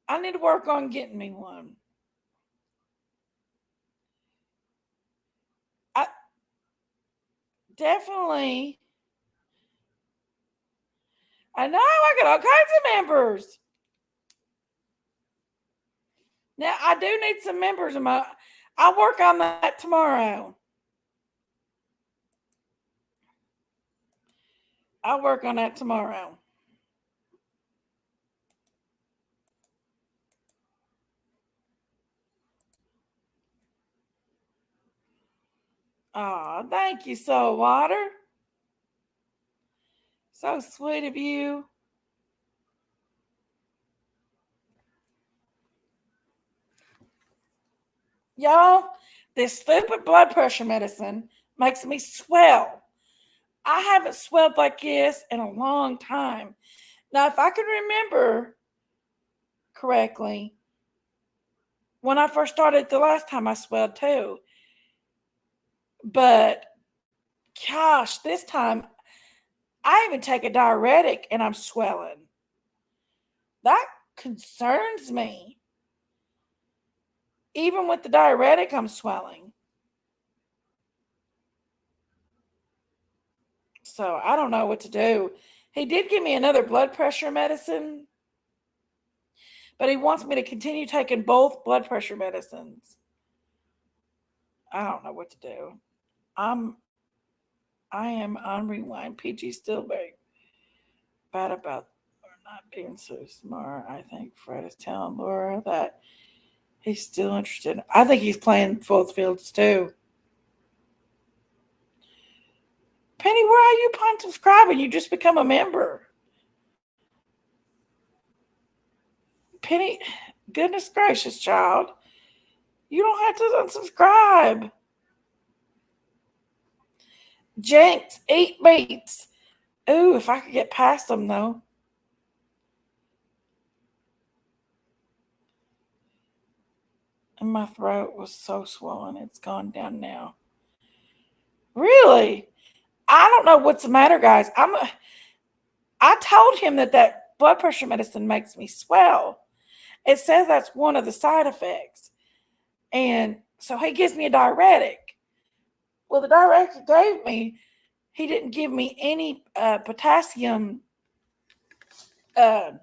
I need to work on getting me one. I definitely. I know. I got all kinds of members. Now, I do need some members. I'll work on that tomorrow. I'll work on that tomorrow. Oh, thank you, Soul Water. So sweet of you. Y'all, this stupid blood pressure medicine makes me swell. I haven't swelled like this in a long time. Now, if I can remember correctly, when I first started the last time I swelled too. But gosh, this time I even take a diuretic and I'm swelling. That concerns me. Even with the diuretic, I'm swelling. So I don't know what to do. He did give me another blood pressure medicine, but he wants me to continue taking both blood pressure medicines. I don't know what to do. I am on rewind. PG's still very bad about not being so smart. I think Fred is telling Laura that he's still interested. I think he's playing both fields too. Penny, where are you unsubscribing? You just become a member. Penny, goodness gracious, child. You don't have to unsubscribe. Jenks, eat meats. Ooh, if I could get past them, though. And my throat was so swollen. It's gone down now. Really? I don't know what's the matter, guys. I told him that blood pressure medicine makes me swell. It says that's one of the side effects. And so he gives me a diuretic. Well, the diuretic he gave me, he didn't give me any potassium with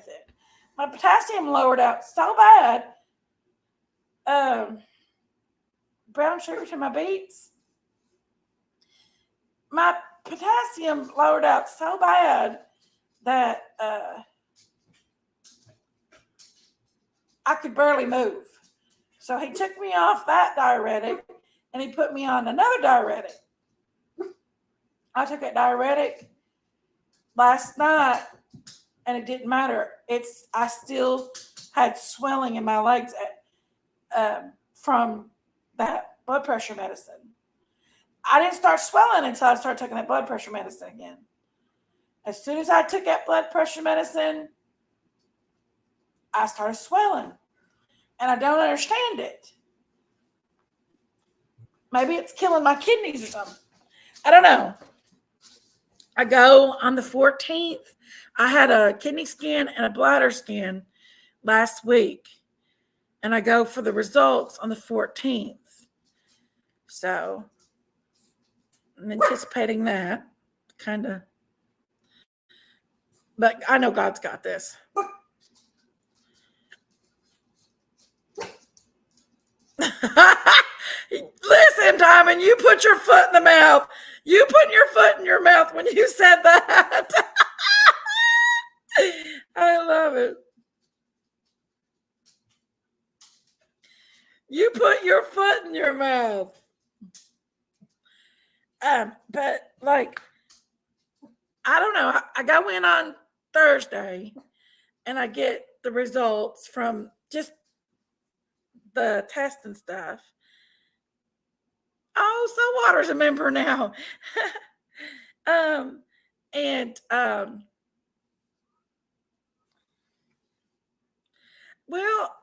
it. My potassium lowered out so bad. Brown sugar to my beets. My potassium lowered out so bad that I could barely move. So he took me off that diuretic and he put me on another diuretic. I took that diuretic last night and it didn't matter. I still had swelling in my legs from that blood pressure medicine. I didn't start swelling until I started taking that blood pressure medicine again. As soon as I took that blood pressure medicine, I started swelling. And I don't understand it. Maybe it's killing my kidneys or something. I don't know. I go on the 14th. I had a kidney scan and a bladder scan last week. And I go for the results on the 14th. So I'm anticipating that. Kind of. But I know God's got this. Listen, Diamond, you put your foot in the mouth. You put your foot in your mouth when you said that. I love it. You put your foot in your mouth. But like, I don't know. I go in on Thursday and I get the results from just the test and stuff. Oh, so Water's a member now. Well,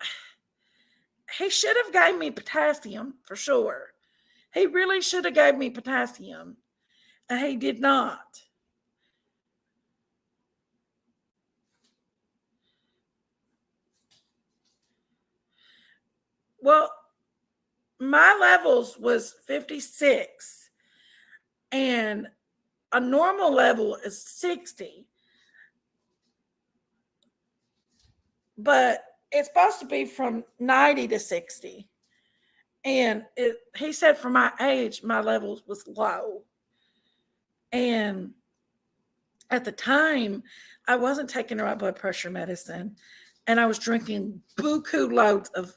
he should have gave me potassium for sure. He really should have gave me potassium, and he did not. Well, my levels was 56, and a normal level is 60. But it's supposed to be from 90 to 60. And he said for my age, my levels was low. And at the time, I wasn't taking my blood pressure medicine. And I was drinking buku loads of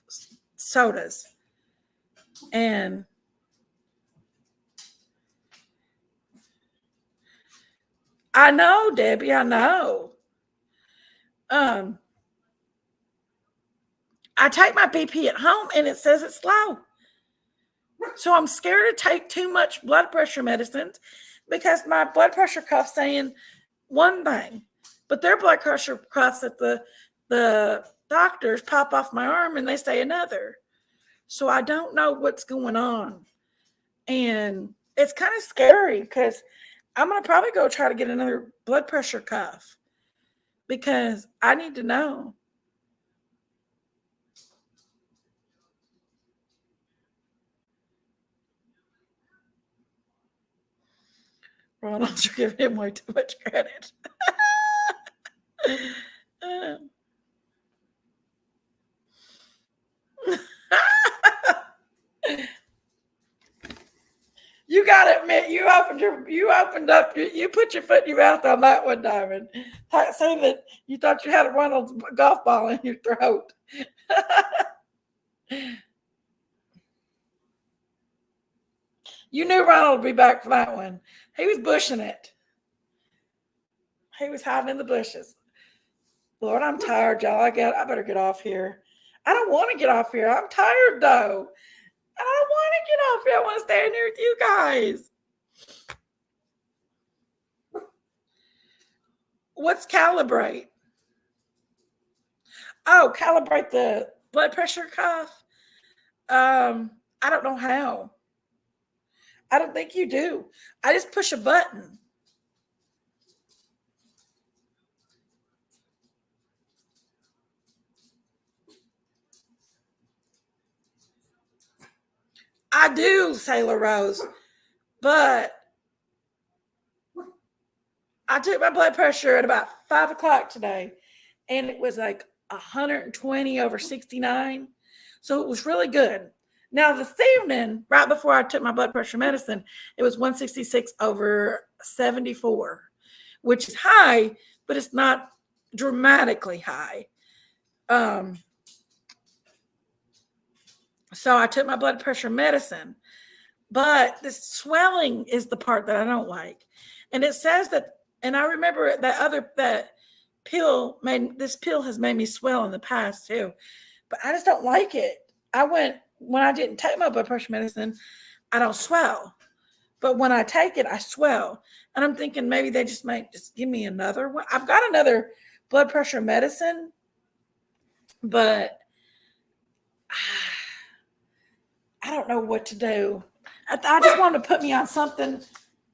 sodas. And I know, Debbie, I know. I take my BP at home and it says it's low. So I'm scared to take too much blood pressure medicines because my blood pressure cuff's saying one thing, but their blood pressure cuffs at the doctors pop off my arm and they say another. So I don't know what's going on. And it's kind of scary because I'm going to probably go try to get another blood pressure cuff because I need to know. Ronald, you're giving him way too much credit. You gotta admit, you put your foot in your mouth on that one, Diamond. Saying that you thought you had a Ronald's golf ball in your throat. You knew Ronald would be back for that one. He was bushing it. He was hiding in the bushes. Lord, I'm tired, y'all. I better get off here. I don't want to get off here. I'm tired, though. I don't want to get off here. I want to stay in here with you guys. What's calibrate? Oh, calibrate the blood pressure cuff. I don't know how. I don't think you do. I just push a button. I do, Sailor Rose, but I took my blood pressure at about 5 o'clock today, and it was like 120/69. So it was really good. Now, this evening, right before I took my blood pressure medicine, it was 166/74, which is high, but it's not dramatically high. So I took my blood pressure medicine, but the swelling is the part that I don't like. And it says that, and I remember that this pill has made me swell in the past too, but I just don't like it. When I didn't take my blood pressure medicine, I don't swell. But when I take it, I swell. And I'm thinking maybe they just might just give me another one. I've got another blood pressure medicine, but I don't know what to do. I just want to put me on something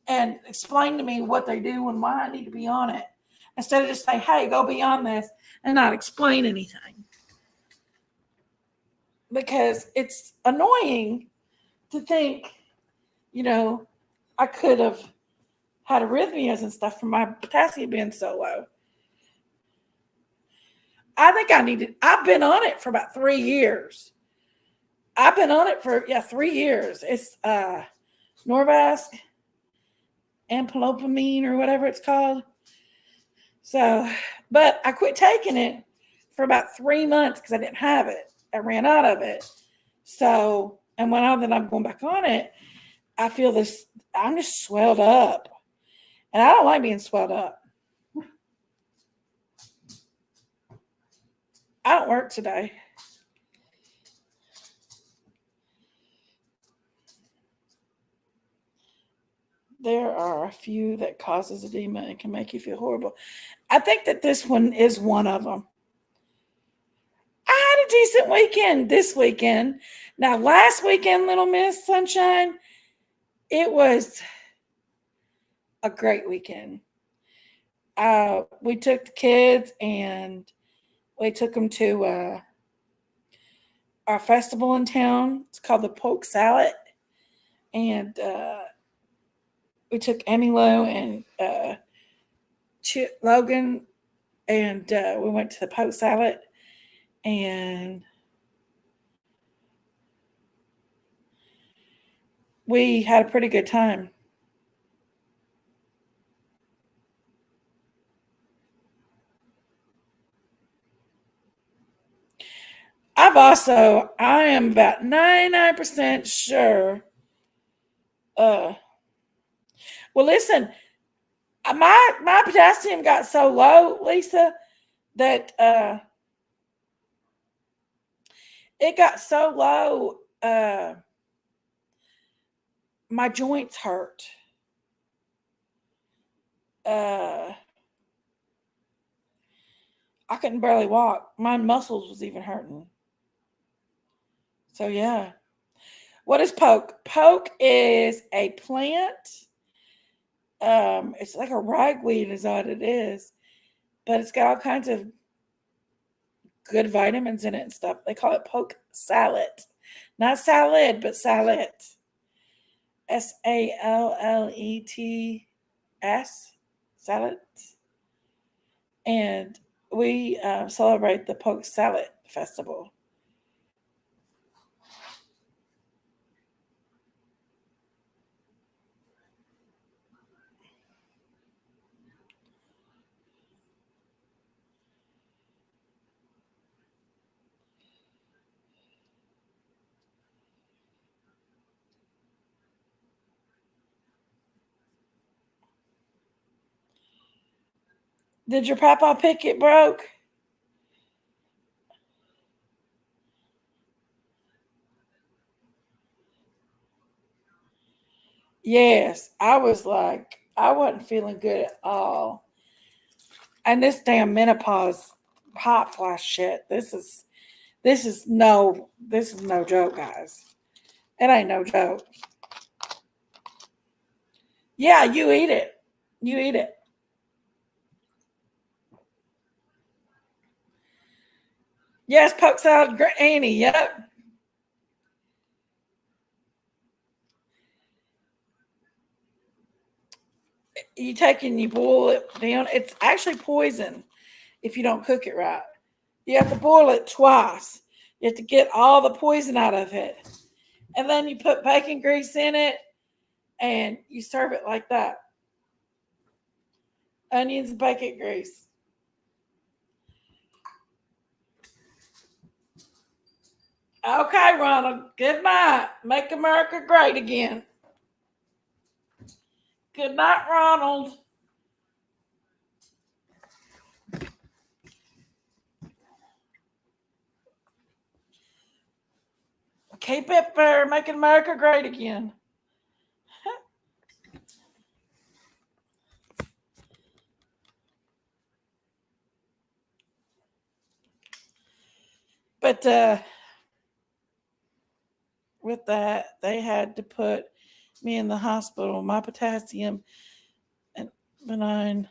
and explain to me what they do and why I need to be on it, instead of just say, hey, go be on this and not explain anything. Because it's annoying to think, I could have had arrhythmias and stuff from my potassium being so low. I think I've been on it for about 3 years. I've been on it for 3 years. It's Norvasc, amphetamine, or whatever it's called. So, but I quit taking it for about 3 months because I didn't have it. I ran out of it. So, and now that I'm going back on it, I feel this, I'm just swelled up. And I don't like being swelled up. I don't work today. There are a few that causes edema and can make you feel horrible. I think that this one is one of them. I had a decent weekend this weekend. Now, last weekend, Little Miss Sunshine, it was a great weekend. We took the kids and we took them to our festival in town. It's called the Poke Salad. And we took Emilo and Logan, and we went to the Poke Salad. And we had a pretty good time. I am about 99% sure. Well, listen, my potassium got so low, Lisa, that it got so low, my joints hurt. I couldn't barely walk. My muscles was even hurting. So, yeah. What is poke? Poke is a plant. It's like a ragweed is what it is. But it's got all kinds of good vitamins in it and stuff. They call it poke salad. Not salad, but salad. Sallet. ass salads, and we celebrate the Poke Salad Festival. Did your papa pick it broke? Yes, I was like, I wasn't feeling good at all. And this damn menopause hot flash shit. This is no joke, guys. It ain't no joke. Yeah, you eat it. You eat it. Yes, poke salad, Annie. Yep. You take and you boil it down. It's actually poison if you don't cook it right. You have to boil it twice. You have to get all the poison out of it. And then you put bacon grease in it and you serve it like that. Onions and bacon grease. Okay, Ronald. Good night. Make America great again. Good night, Ronald. Keep it there. Making America great again. But with that, they had to put me in the hospital. My potassium and benign.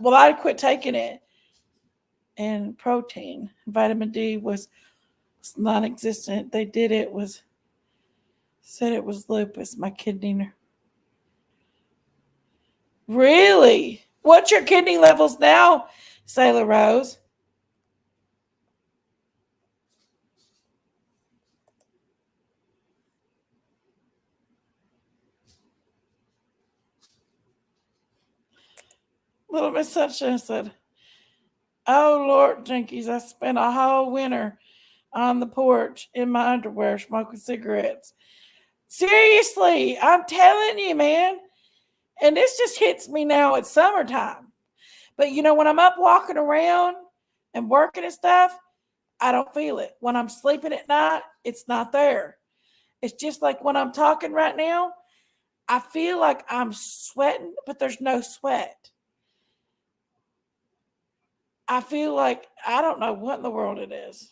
Well, I quit taking it, and protein, vitamin D was non-existent. They did it was said it was lupus. My kidney. Really? What's your kidney levels now, Sailor Rose? Little Miss Sunshine said, "Oh Lord, Jenkies, I spent a whole winter on the porch in my underwear smoking cigarettes. Seriously, I'm telling you, man. And this just hits me now. It's summertime. But you know, when I'm up walking around and working and stuff, I don't feel it. When I'm sleeping at night, it's not there. It's just like when I'm talking right now, I feel like I'm sweating, but there's no sweat. I feel like I don't know what in the world it is.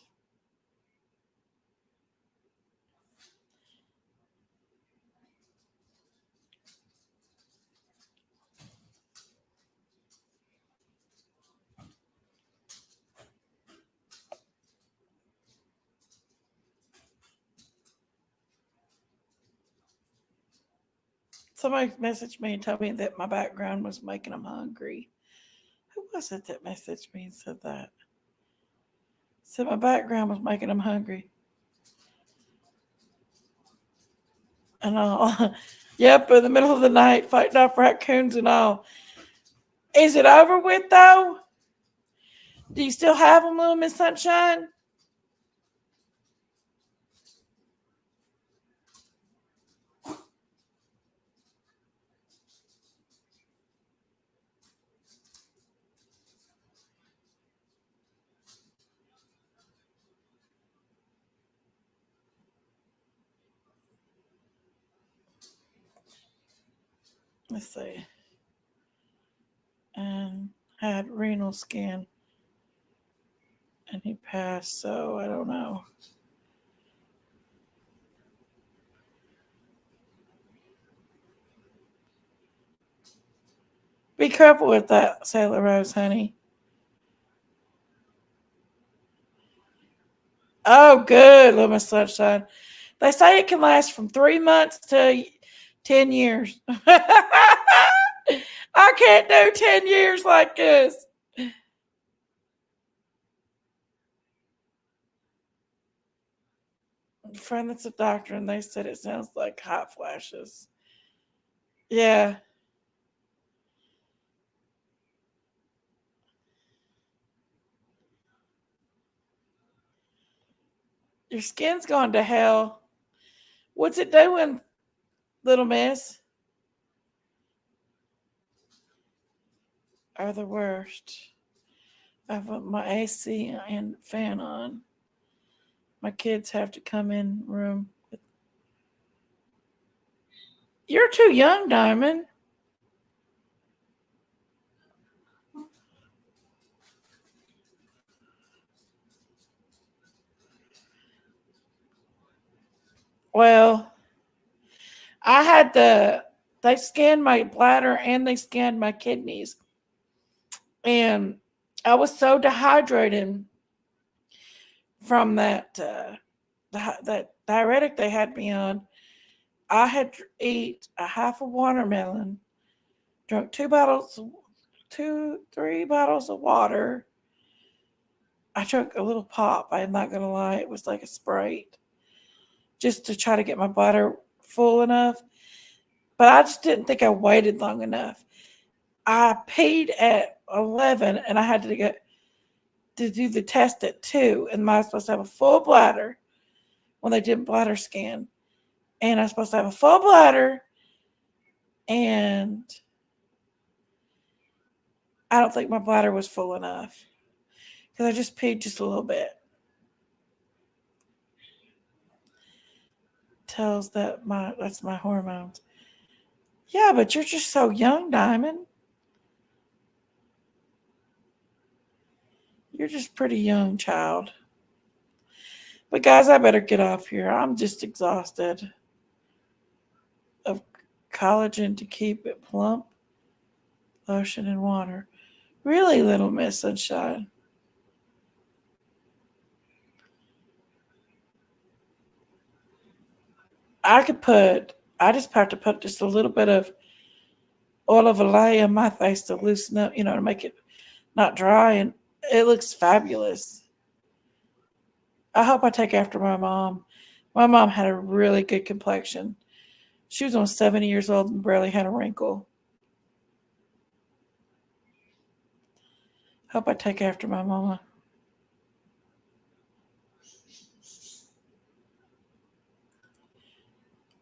Somebody messaged me and told me that my background was making them hungry. Who was it that messaged me and said that? Said my background was making them hungry. And all. Yep, in the middle of the night, fighting off raccoons and all. Is it over with, though? Do you still have them, Little Miss Sunshine? Let's see. And had renal scan. And he passed, so I don't know. Be careful with that, Sailor Rose, honey. Oh, good, Little Miss Sunshine. They say it can last from 3 months to 10 years. I can't do 10 years like this. A friend that's a doctor, and they said it sounds like hot flashes. Yeah. Your skin's gone to hell. What's it doing, little miss? Are the worst. I have my AC and fan on. My kids have to come in room. You're too young, Diamond. Well, I had they scanned my bladder and they scanned my kidneys. And I was so dehydrated from that diuretic they had me on. I had to eat a half a watermelon, drunk 3 bottles of water. I took a little pop. I'm not going to lie. It was like a Sprite just to try to get my bladder full enough. But I just didn't think I waited long enough. I peed at 11 and I had to get to do the test at 2. And I was supposed to have a full bladder when they did bladder scan. And I was supposed to have a full bladder. And I don't think my bladder was full enough because I just peed just a little bit. Tells that that's my hormones. Yeah, but you're just so young, Diamond. You're just pretty young, child. But guys, I better get off here. I'm just exhausted of collagen to keep it plump, lotion and water. Really, little Miss Sunshine. I just have to put just a little bit of oil of Olay on my face to loosen up, to make it not dry, and it looks fabulous. I hope I take after my mom. My mom had a really good complexion. She was almost 70 years old and barely had a wrinkle. Hope I take after my mama.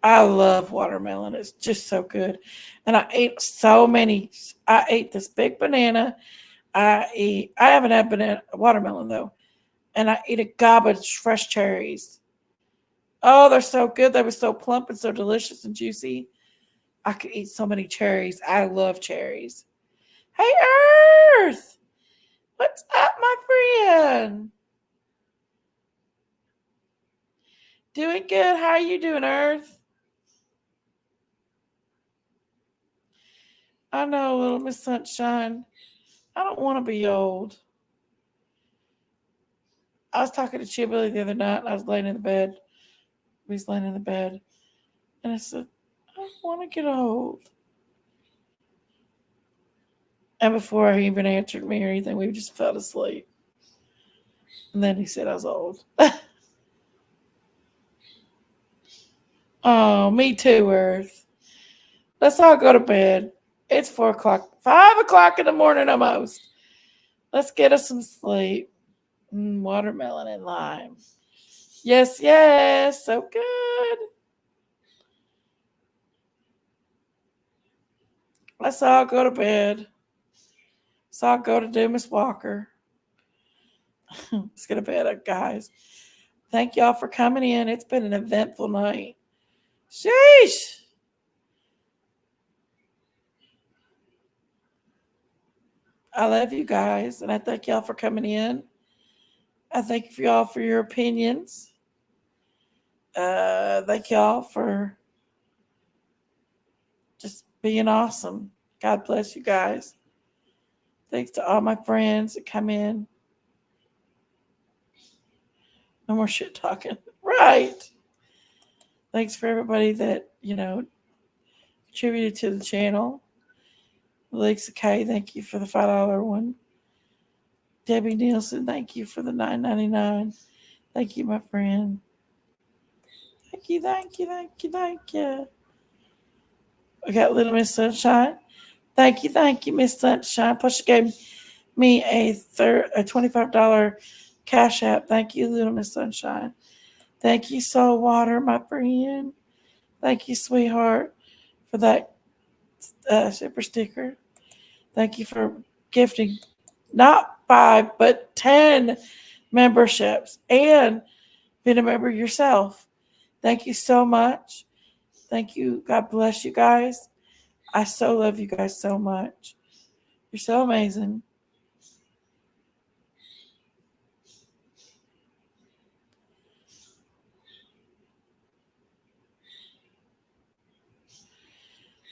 I love watermelon. It's just so good. And I ate so many. I ate this big banana. I haven't had watermelon though. And I ate a garbage fresh cherries. Oh, they're so good. They were so plump and so delicious and juicy. I could eat so many cherries. I love cherries. Hey, Earth. What's up, my friend? Doing good. How are you doing, Earth? I know, little Miss Sunshine. I don't want to be old. I was talking to Chibili the other night, and I was laying in the bed. We was laying in the bed, and I said, I don't want to get old. And before he even answered me or anything, we just fell asleep. And then he said I was old. Oh, me too, Earth. Let's all go to bed. It's 4 o'clock, 5 o'clock in the morning almost. Let's get us some sleep. Watermelon and lime. Yes, yes. So good. Let's all go to bed. Let's all go to do Miss Walker. Let's get to bed, guys. Thank y'all for coming in. It's been an eventful night. Sheesh. I love you guys, and I thank y'all for coming in. I thank y'all for your opinions. Thank y'all for just being awesome. God bless you guys. Thanks to all my friends that come in. No more shit talking. Right. Thanks for everybody that, contributed to the channel. Alexa K, thank you for the $5 one. Debbie Nielsen, thank you for the $9.99. Thank you, my friend. Thank you, thank you, thank you, thank you. We got Little Miss Sunshine. Thank you, Miss Sunshine. Plus, she gave me a $25 cash app. Thank you, Little Miss Sunshine. Thank you, Soul Water, my friend. Thank you, sweetheart, for that super sticker. Thank you for gifting not 5, but 10 memberships and being a member yourself. Thank you so much. Thank you. God bless you guys. I so love you guys so much. You're so amazing.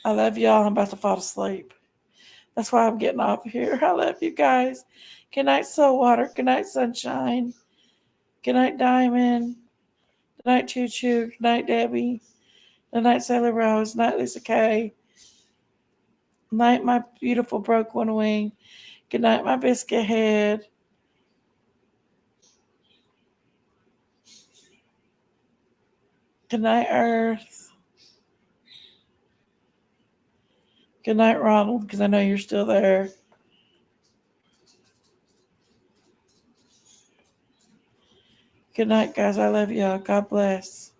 I love y'all. I'm about to fall asleep. That's why I'm getting off here. I love you guys. Good night, Soul Water. Good night, Sunshine. Good night, Diamond. Good night, Choo Choo. Good night, Debbie. Good night, Sailor Rose. Good night, Lisa K. Good night, my beautiful broke one wing. Good night, my biscuit head. Good night, Earth. Good night, Ronald, because I know you're still there. Good night, guys. I love y'all. God bless.